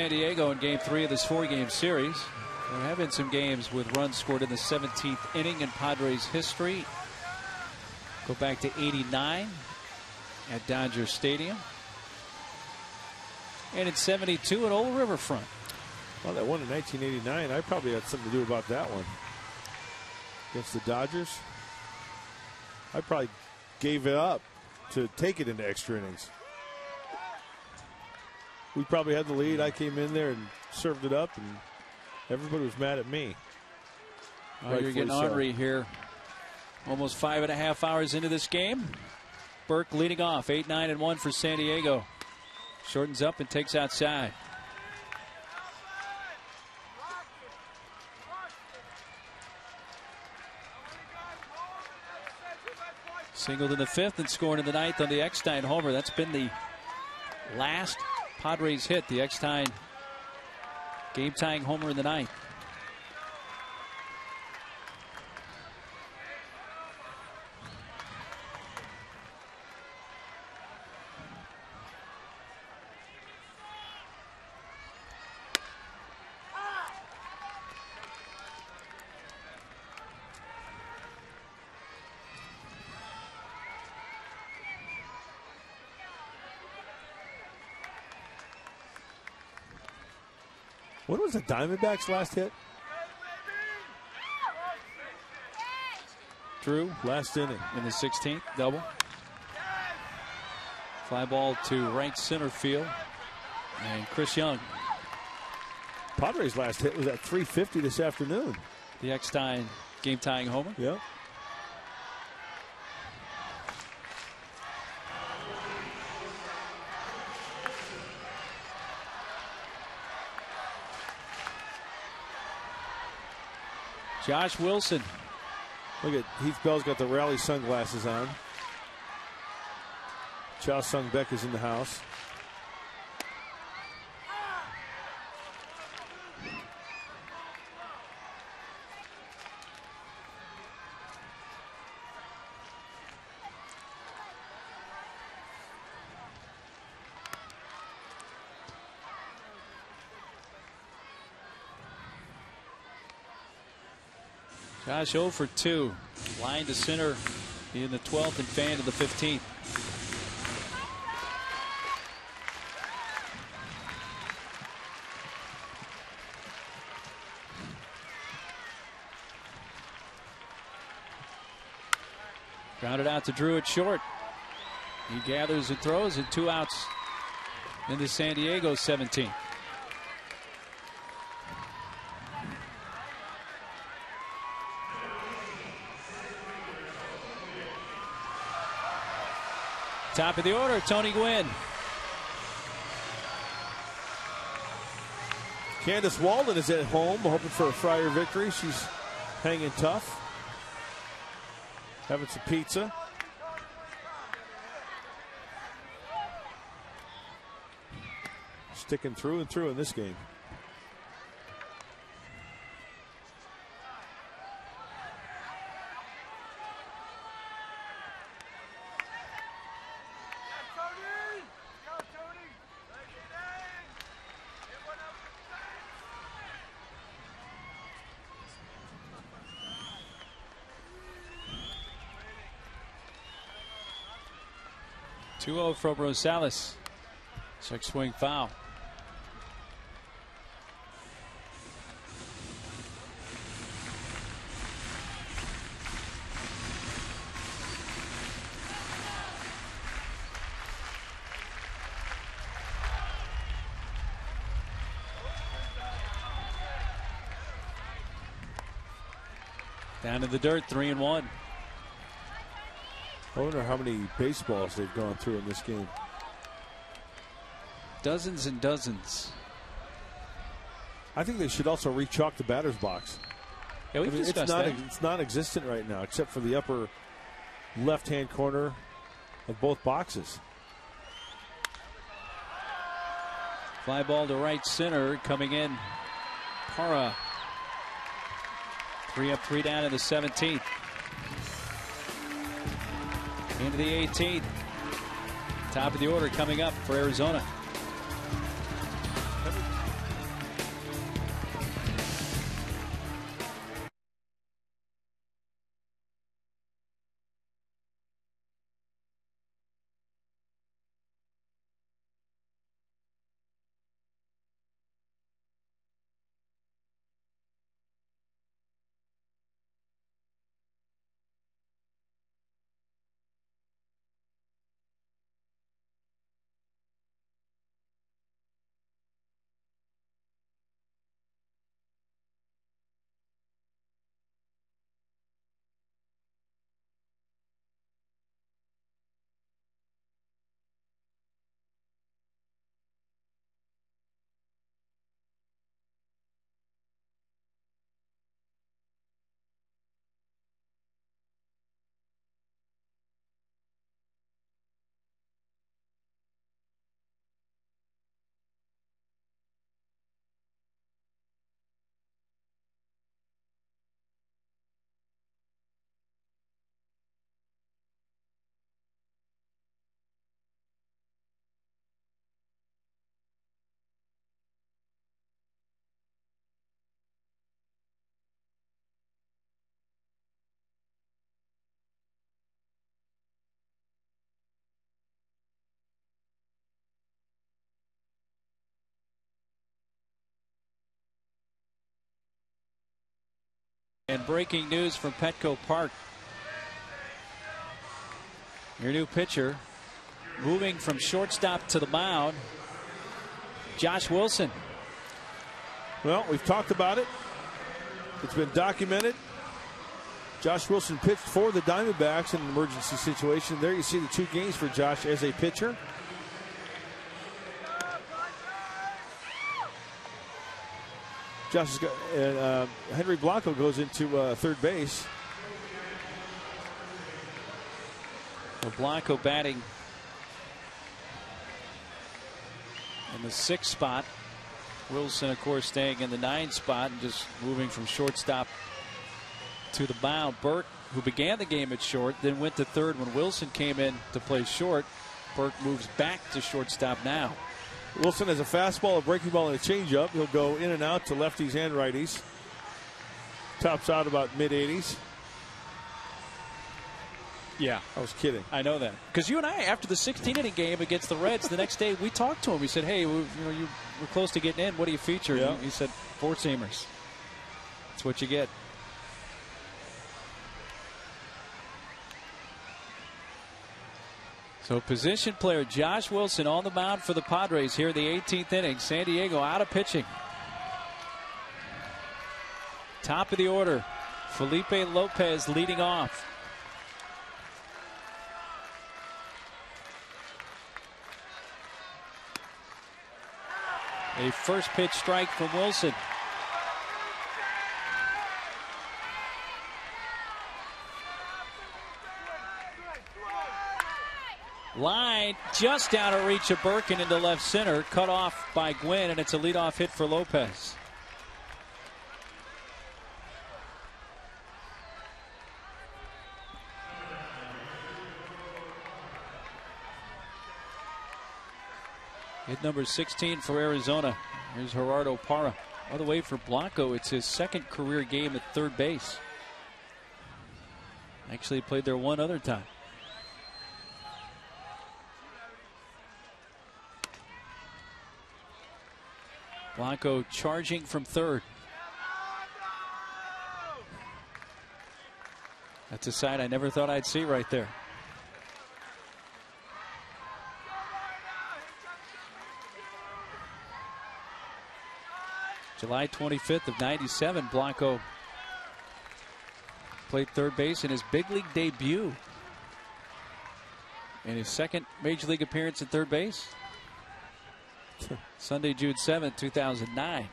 San Diego in game 3 of this 4-game series. There have been some games with runs scored in the 17th inning in Padres history. Go back to '89 at Dodger Stadium. And in '72 at Old Riverfront. Well, that one in 1989, I probably had something to do about that one. Against the Dodgers. I probably gave it up to take it into extra innings. We probably had the lead. I came in there and served it up, and everybody was mad at me. Oh, you're getting ornery here. Almost 5.5 hours into this game. Burke leading off, 8-9-1 for San Diego. Shortens up and takes outside. Singled in the 5th and scoring in the 9th on the Eckstein homer. That's been the last Padres hit, the Eckstein game-tying homer in the 9th. When was the Diamondbacks' last hit? Drew, last inning. In the 16th, double. Fly ball to right center field. And Chris Young. Padres' last hit was at 3:50 this afternoon. The Eckstein game-tying homer. Yep. Josh Wilson. Look at Heath Bell's got the rally sunglasses on. Chow Sung Beck is in the house. Josh 0 for 2. Line to center in the 12th and fan to the 15th. Grounded out to Drew at short. He gathers and throws, and 2 outs into San Diego's 17. Top of the order, Tony Gwynn. Candace Walden is at home, hoping for a Friar victory. She's hanging tough. Having some pizza. Sticking through and through in this game. Two-0 from Rosales. Check swing foul. Down to the dirt, 3-1. I wonder how many baseballs they've gone through in this game. Dozens and dozens. I think they should also re-chalk the batter's box. Yeah, we've discussed that. It's non-existent right now, except for the upper left-hand corner of both boxes. Fly ball to right center, coming in. Para. 3 up, 3 down in the 17th. Into the 18th. Top of the order coming up for Arizona. And breaking news from Petco Park. Your new pitcher moving from shortstop to the mound, Josh Wilson. Well, we've talked about it. It's been documented. Josh Wilson pitched for the Diamondbacks in an emergency situation. There you see the 2 games for Josh as a pitcher. Henry Blanco goes into third base. Well, Blanco batting in the 6th spot. Wilson, of course, staying in the 9th spot and just moving from shortstop to the mound. Burke, who began the game at short, then went to third when Wilson came in to play short. Burke moves back to shortstop now. Wilson has a fastball, a breaking ball, and a changeup. He'll go in and out to lefties and righties. Tops out about mid-80s. Yeah. I was kidding. I know that. Because you and I, after the 16-inning game against the Reds, the next day we talked to him. We said, hey, you were close to getting in. What do you feature? Yeah. He said, four-seamers. That's what you get. So position player Josh Wilson on the mound for the Padres here in the 18th inning. San Diego out of pitching. Top of the order, Felipe Lopez leading off. A first pitch strike from Wilson. Line just out of reach of Burke and into left center. Cut off by Gwynn, and it's a leadoff hit for Lopez. Hit number 16 for Arizona. Here's Gerardo Parra. By the way, for Blanco, it's his 2nd career game at third base. Actually played there one other time. Blanco charging from third. That's a sight I never thought I'd see right there. July 25th of '97, Blanco played third base in his big league debut. In his 2nd major league appearance at third base. Sunday, June 7th, 2009.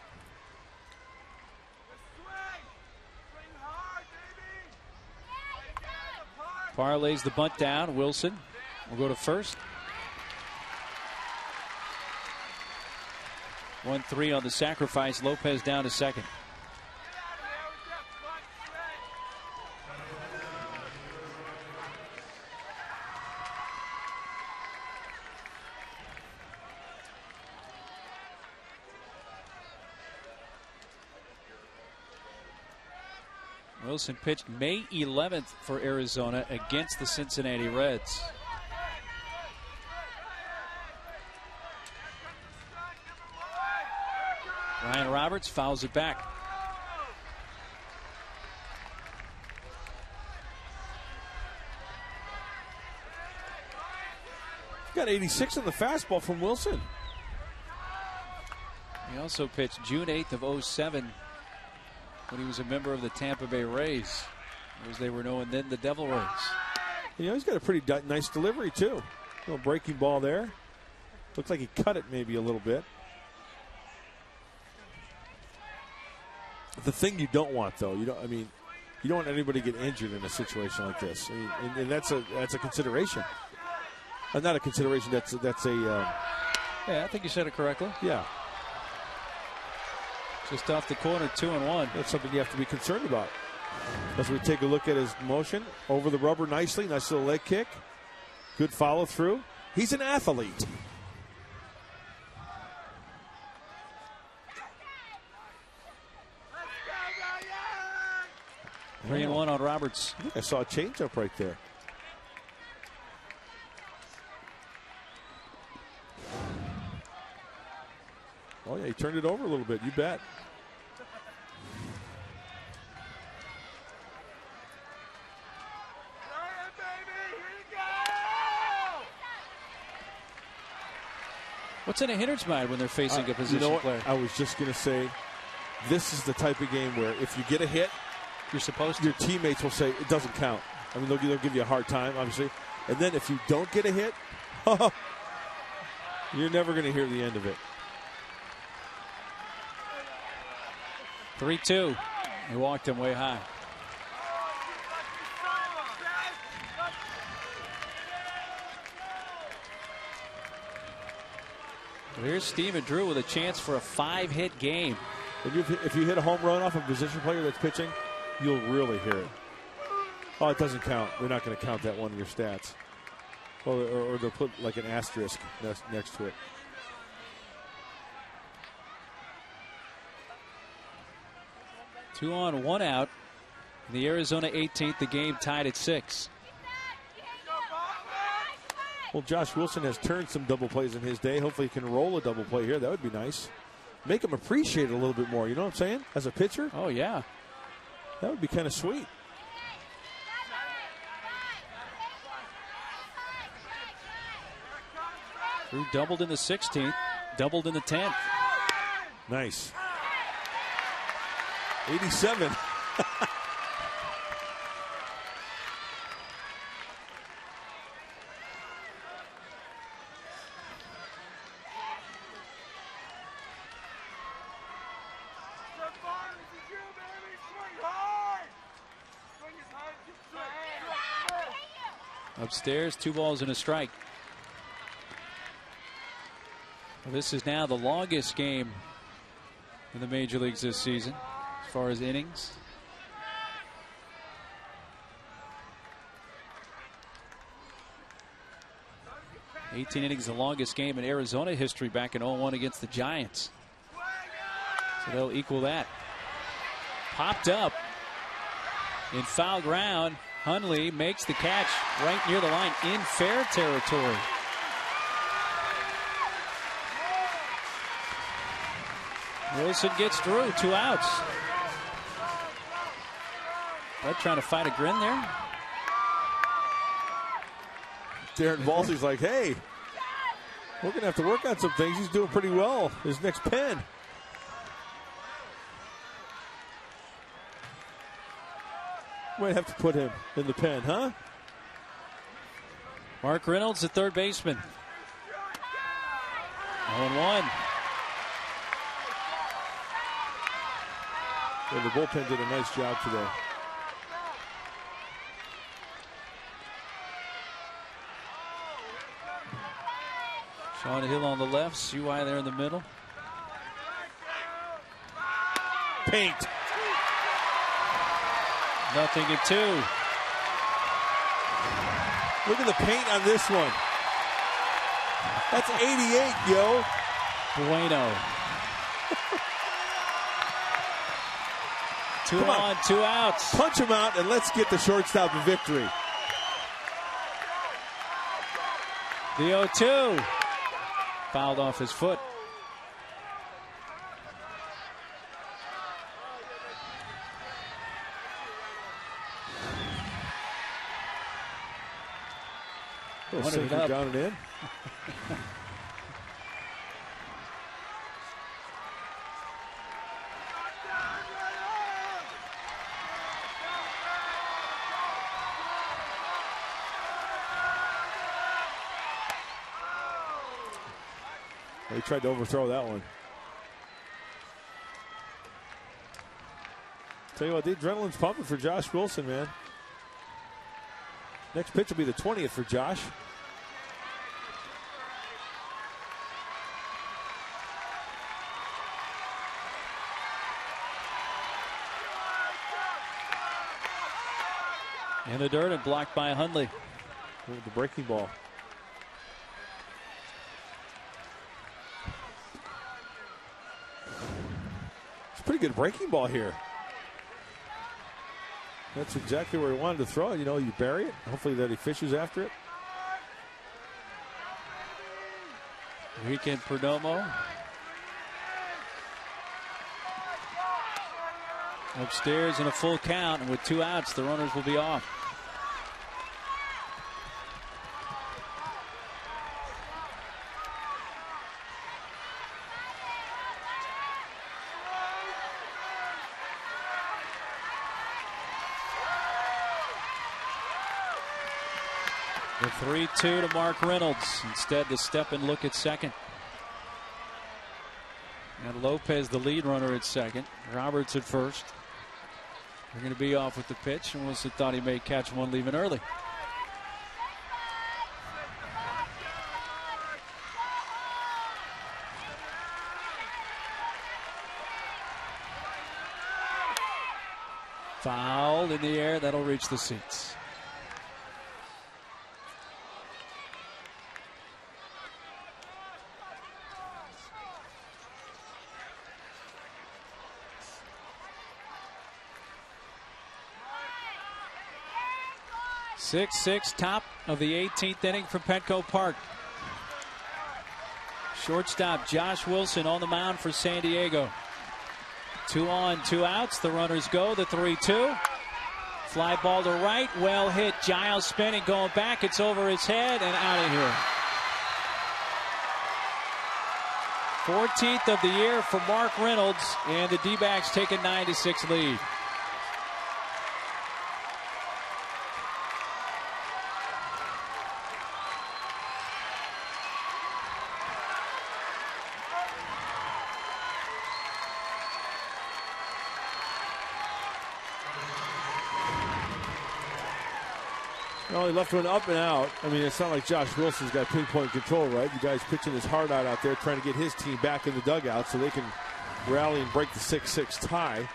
Parra lays the bunt down. Wilson will go to first. 1-3 on the sacrifice. Lopez down to second. Wilson pitched May 11th for Arizona against the Cincinnati Reds. Ryan Roberts fouls it back. Got 86 on the fastball from Wilson. He also pitched June 8th of '07 when he was a member of the Tampa Bay Rays, as they were known then, the Devil Rays. You know, he's got a pretty nice delivery, too. A little breaking ball there. Looks like he cut it maybe a little bit. The thing you don't want, though, you don't want anybody to get injured in a situation like this. I mean, and that's a consideration. Not a consideration. That's a. Yeah, I think you said it correctly. Yeah. Just off the corner, 2-1. That's something you have to be concerned about. As we take a look at his motion, over the rubber nicely, nice little leg kick, good follow through. He's an athlete. Wow. 3-1 on Roberts. I think I saw a changeup right there. Oh, yeah, he turned it over a little bit. You bet. What's in a hitter's mind when they're facing a position player? I was just going to say, this is the type of game where if you get a hit, you're supposed to. Your teammates will say it doesn't count. I mean, they'll give you a hard time, obviously. And then if you don't get a hit, you're never going to hear the end of it. 3-2. He walked him way high. Well, here's Steven Drew with a chance for a 5-hit game. If you hit a home run off a position player that's pitching, you'll really hear it. Oh, it doesn't count. They're not going to count that one in your stats. Or they'll put like an asterisk next to it. Two on, one out. In the Arizona 18th, the game tied at 6. Well, Josh Wilson has turned some double plays in his day. Hopefully he can roll a double play here. That would be nice. Make him appreciate it a little bit more. You know what I'm saying? As a pitcher? Oh, yeah. That would be kind of sweet. Drew doubled in the 16th, doubled in the 10th. Nice. 87. Upstairs, 2 balls and a strike. Well, this is now the longest game in the major leagues this season as far as innings. $18 innings, the longest game in Arizona history back in 0-1 against the Giants. So they'll equal that. Popped up in foul ground. Hundley makes the catch right near the line in fair territory. Wilson gets through, 2 outs. Bud trying to fight a grin there. Darren Valsey's like, hey, we're going to have to work on some things. He's doing pretty well. His next pen. Might have to put him in the pen, huh? Mark Reynolds, the third baseman. 0-1. Well, the bullpen did a nice job today. Sean Hill on the left, Suai there in the middle. Paint. 0-2. Look at the paint on this one. That's 88, yo. Bueno. 2 on, 2 outs. Punch him out and let's get the shortstop a victory. The 0-2. Fouled off his foot. Wanted it up. Down and in. He tried to overthrow that one. Tell you what, the adrenaline's pumping for Josh Wilson, man. Next pitch will be the 20th for Josh. In the dirt and blocked by Hundley. The breaking ball. It's a pretty good breaking ball here. That's exactly where he wanted to throw it. You know, you bury it. Hopefully that he fishes after it. Weekend Perdomo. Upstairs in a full count, and with 2 outs, the runners will be off. The 3-2 to Mark Reynolds. Instead, to step and look at second. And Lopez, the lead runner, at second. Roberts at first. They're going to be off with the pitch, and Wilson thought he may catch one leaving early. Foul in the air. That'll reach the seats. Six, top of the 18th inning from Petco Park. Shortstop Josh Wilson on the mound for San Diego. 2 on, 2 outs. The runners go. The 3-2. Fly ball to right. Well hit. Giles spinning, going back. It's over his head and out of here. 14th of the year for Mark Reynolds, and the D-backs take a 9-6 lead. Well, he left one up and out. I mean, it's not like Josh Wilson's got pinpoint control, right? You guys pitching his heart out there, trying to get his team back in the dugout so they can rally and break the 6-6 tie.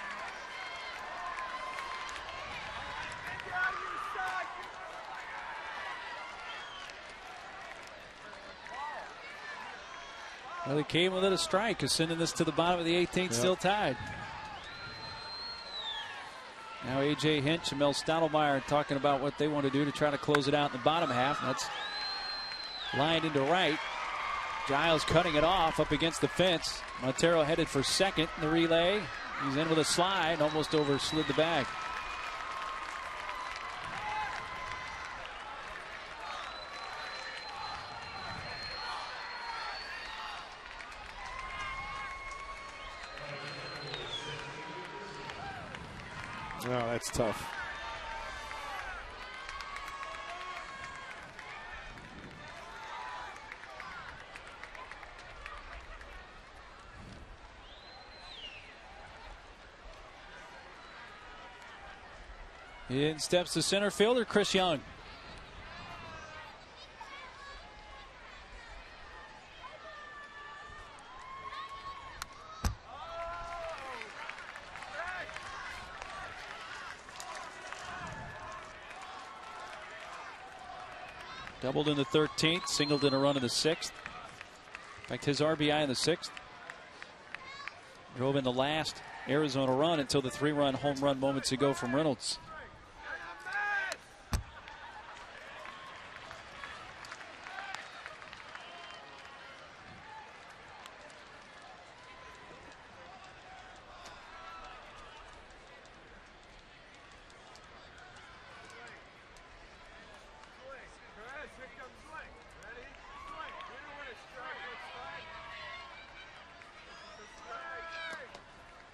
Well, he came with it a strike, is sending this to the bottom of the 18th, yep. Still tied. Now A.J. Hinch and Mel Stottlemyre talking about what they want to do to try to close it out in the bottom half. That's lined into right. Giles cutting it off up against the fence. Montero headed for second in the relay. He's in with a slide, almost overslid the bag. Oh, that's tough. In steps the center fielder, Chris Young. Doubled in the 13th, singled in a run in the 6th. In fact, his RBI in the 6th drove in the last Arizona run until the 3-run home run moments ago from Reynolds.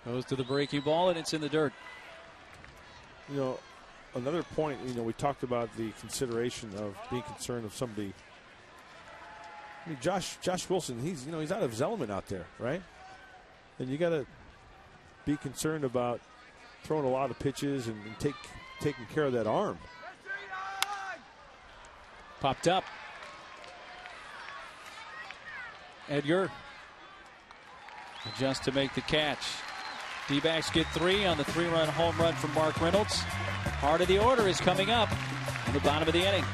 Goes to the breaking ball, and it's in the dirt. You know, another point, you know, we talked about the consideration of being concerned of somebody. I mean, Josh Wilson, he's out of his element out there, right? And you got to be concerned about throwing a lot of pitches and taking care of that arm. Popped up. Edgar adjusts to make the catch. D-backs get 3 on the 3-run home run from Mark Reynolds. Heart of the order is coming up in the bottom of the inning.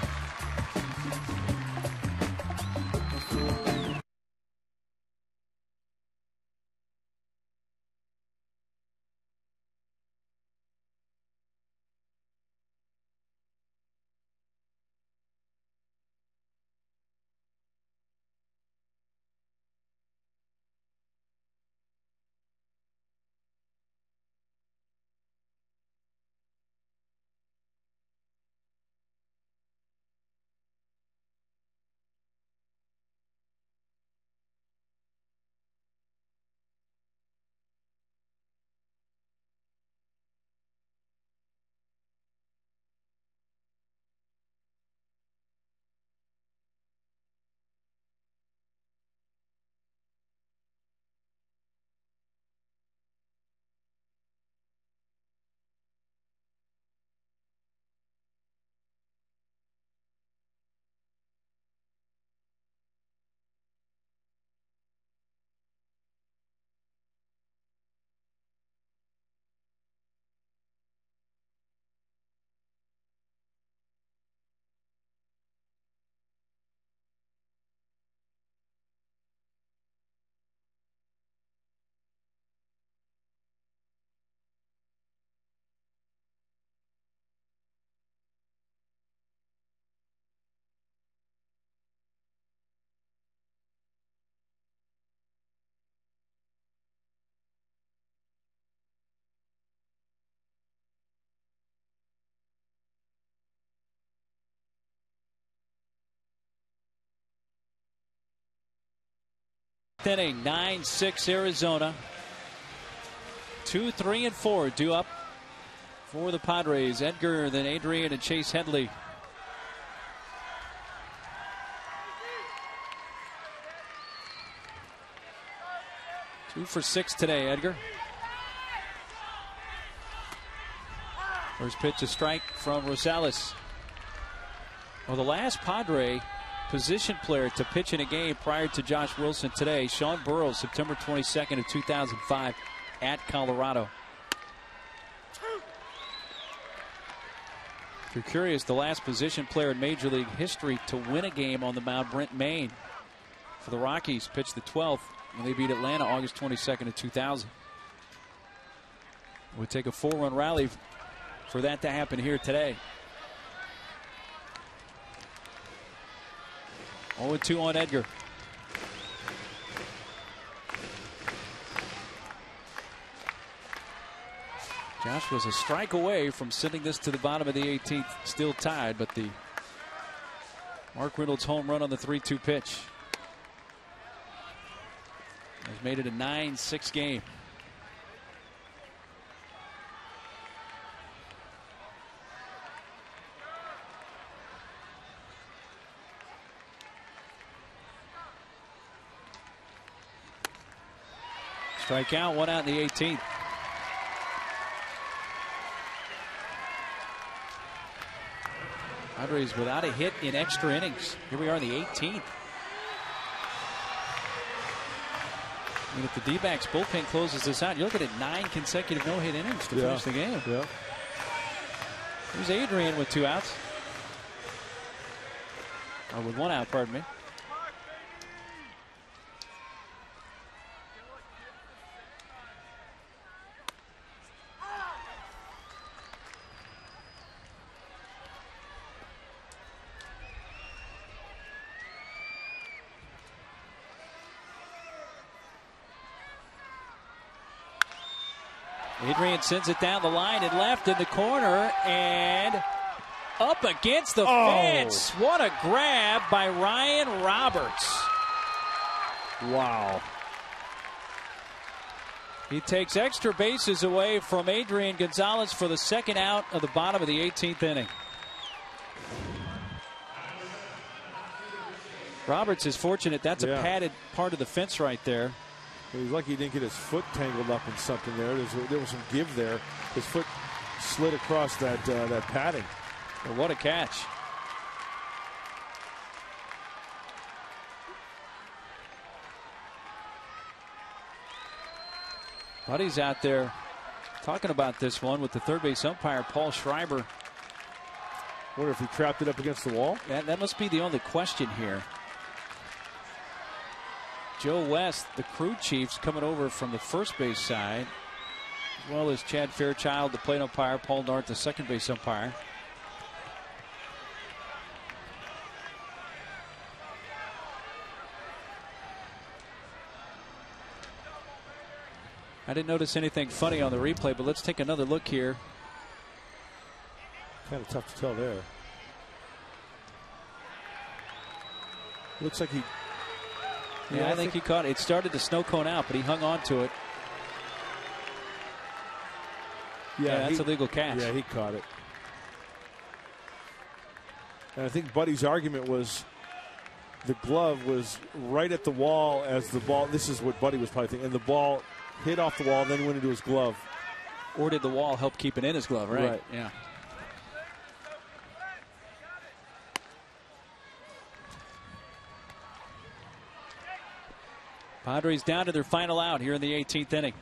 Inning, 9-6 Arizona. 2, 3, and 4 due up for the Padres. Edgar, then Adrian, and Chase Headley. Two for 6 today, Edgar. First pitch, a strike from Rosales. Well, the last Padre position player to pitch in a game prior to Josh Wilson today, Sean Burroughs, September 22nd of 2005 at Colorado. If you're curious, the last position player in Major League history to win a game on the mound, Brent Maine, for the Rockies, pitched the 12th when they beat Atlanta August 22nd of 2000. It would take a 4-run rally for that to happen here today. 0-2 on Edgar. Josh was a strike away from sending this to the bottom of the 18th, still tied, but the Mark Reynolds home run on the 3-2 pitch has made it a 9-6 game. Strikeout, 1 out in the 18th. Padres without a hit in extra innings. Here we are in the 18th. And if the D-backs bullpen closes this out, you're looking at 9 consecutive no-hit innings to finish the game. Yeah. Here's Adrian with 2 outs. Or with 1 out, pardon me. Adrian sends it down the line and left in the corner and up against the fence. What a grab by Ryan Roberts. Wow. He takes extra bases away from Adrian Gonzalez for the 2nd out of the bottom of the 18th inning. Roberts is fortunate. That's a padded part of the fence right there. He's lucky he didn't get his foot tangled up in something there. There was some give there. His foot slid across that padding. Well, what a catch. Buddy's out there talking about this one with the third base umpire, Paul Schreiber. Wonder if he trapped it up against the wall? That must be the only question here. Joe West, the crew chiefs, coming over from the first base side, as well as Chad Fairchild, the plate umpire, Paul North, the second base umpire. I didn't notice anything funny on the replay, but let's take another look here. Kind of tough to tell there. Looks like he... Yeah, I think he caught it. It started to snow cone out, but he hung on to it. Yeah, that's a legal catch. Yeah, he caught it. And I think Buddy's argument was the glove was right at the wall as the ball. This is what Buddy was probably thinking. And the ball hit off the wall and then went into his glove. Or did the wall help keep it in his glove, right? Right. Yeah. Padres down to their final out here in the 18th inning.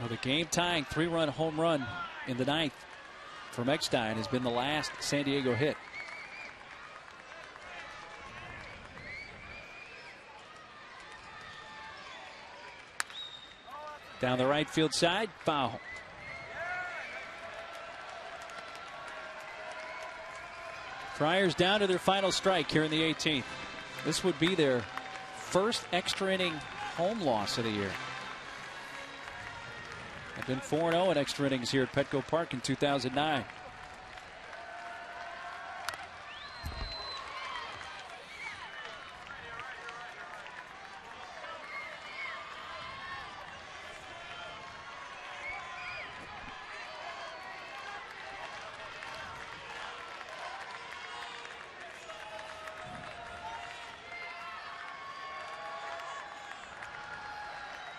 Well, the game-tying 3-run home run in the 9th from Eckstein has been the last San Diego hit. Down the right field side, foul. Friars down to their final strike here in the 18th. This would be their first extra inning home loss of the year. They've been 4-0 in extra innings here at Petco Park in 2009.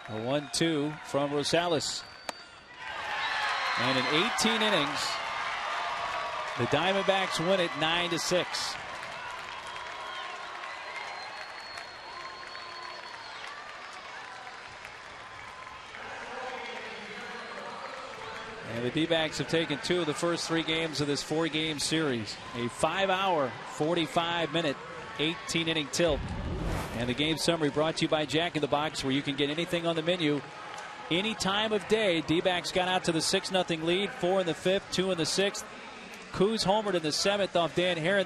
A 1-2 from Rosales. And in 18 innings, the Diamondbacks win it 9-6. And the D-backs have taken 2 of the first 3 games of this 4-game series. A 5-hour, 45-minute, 18-inning tilt. And the game summary brought to you by Jack in the Box, where you can get anything on the menu any time of day. D-backs got out to the 6-0 lead, 4 in the 5th, 2 in the 6th. Coos homered in the 7th off Dan Herron.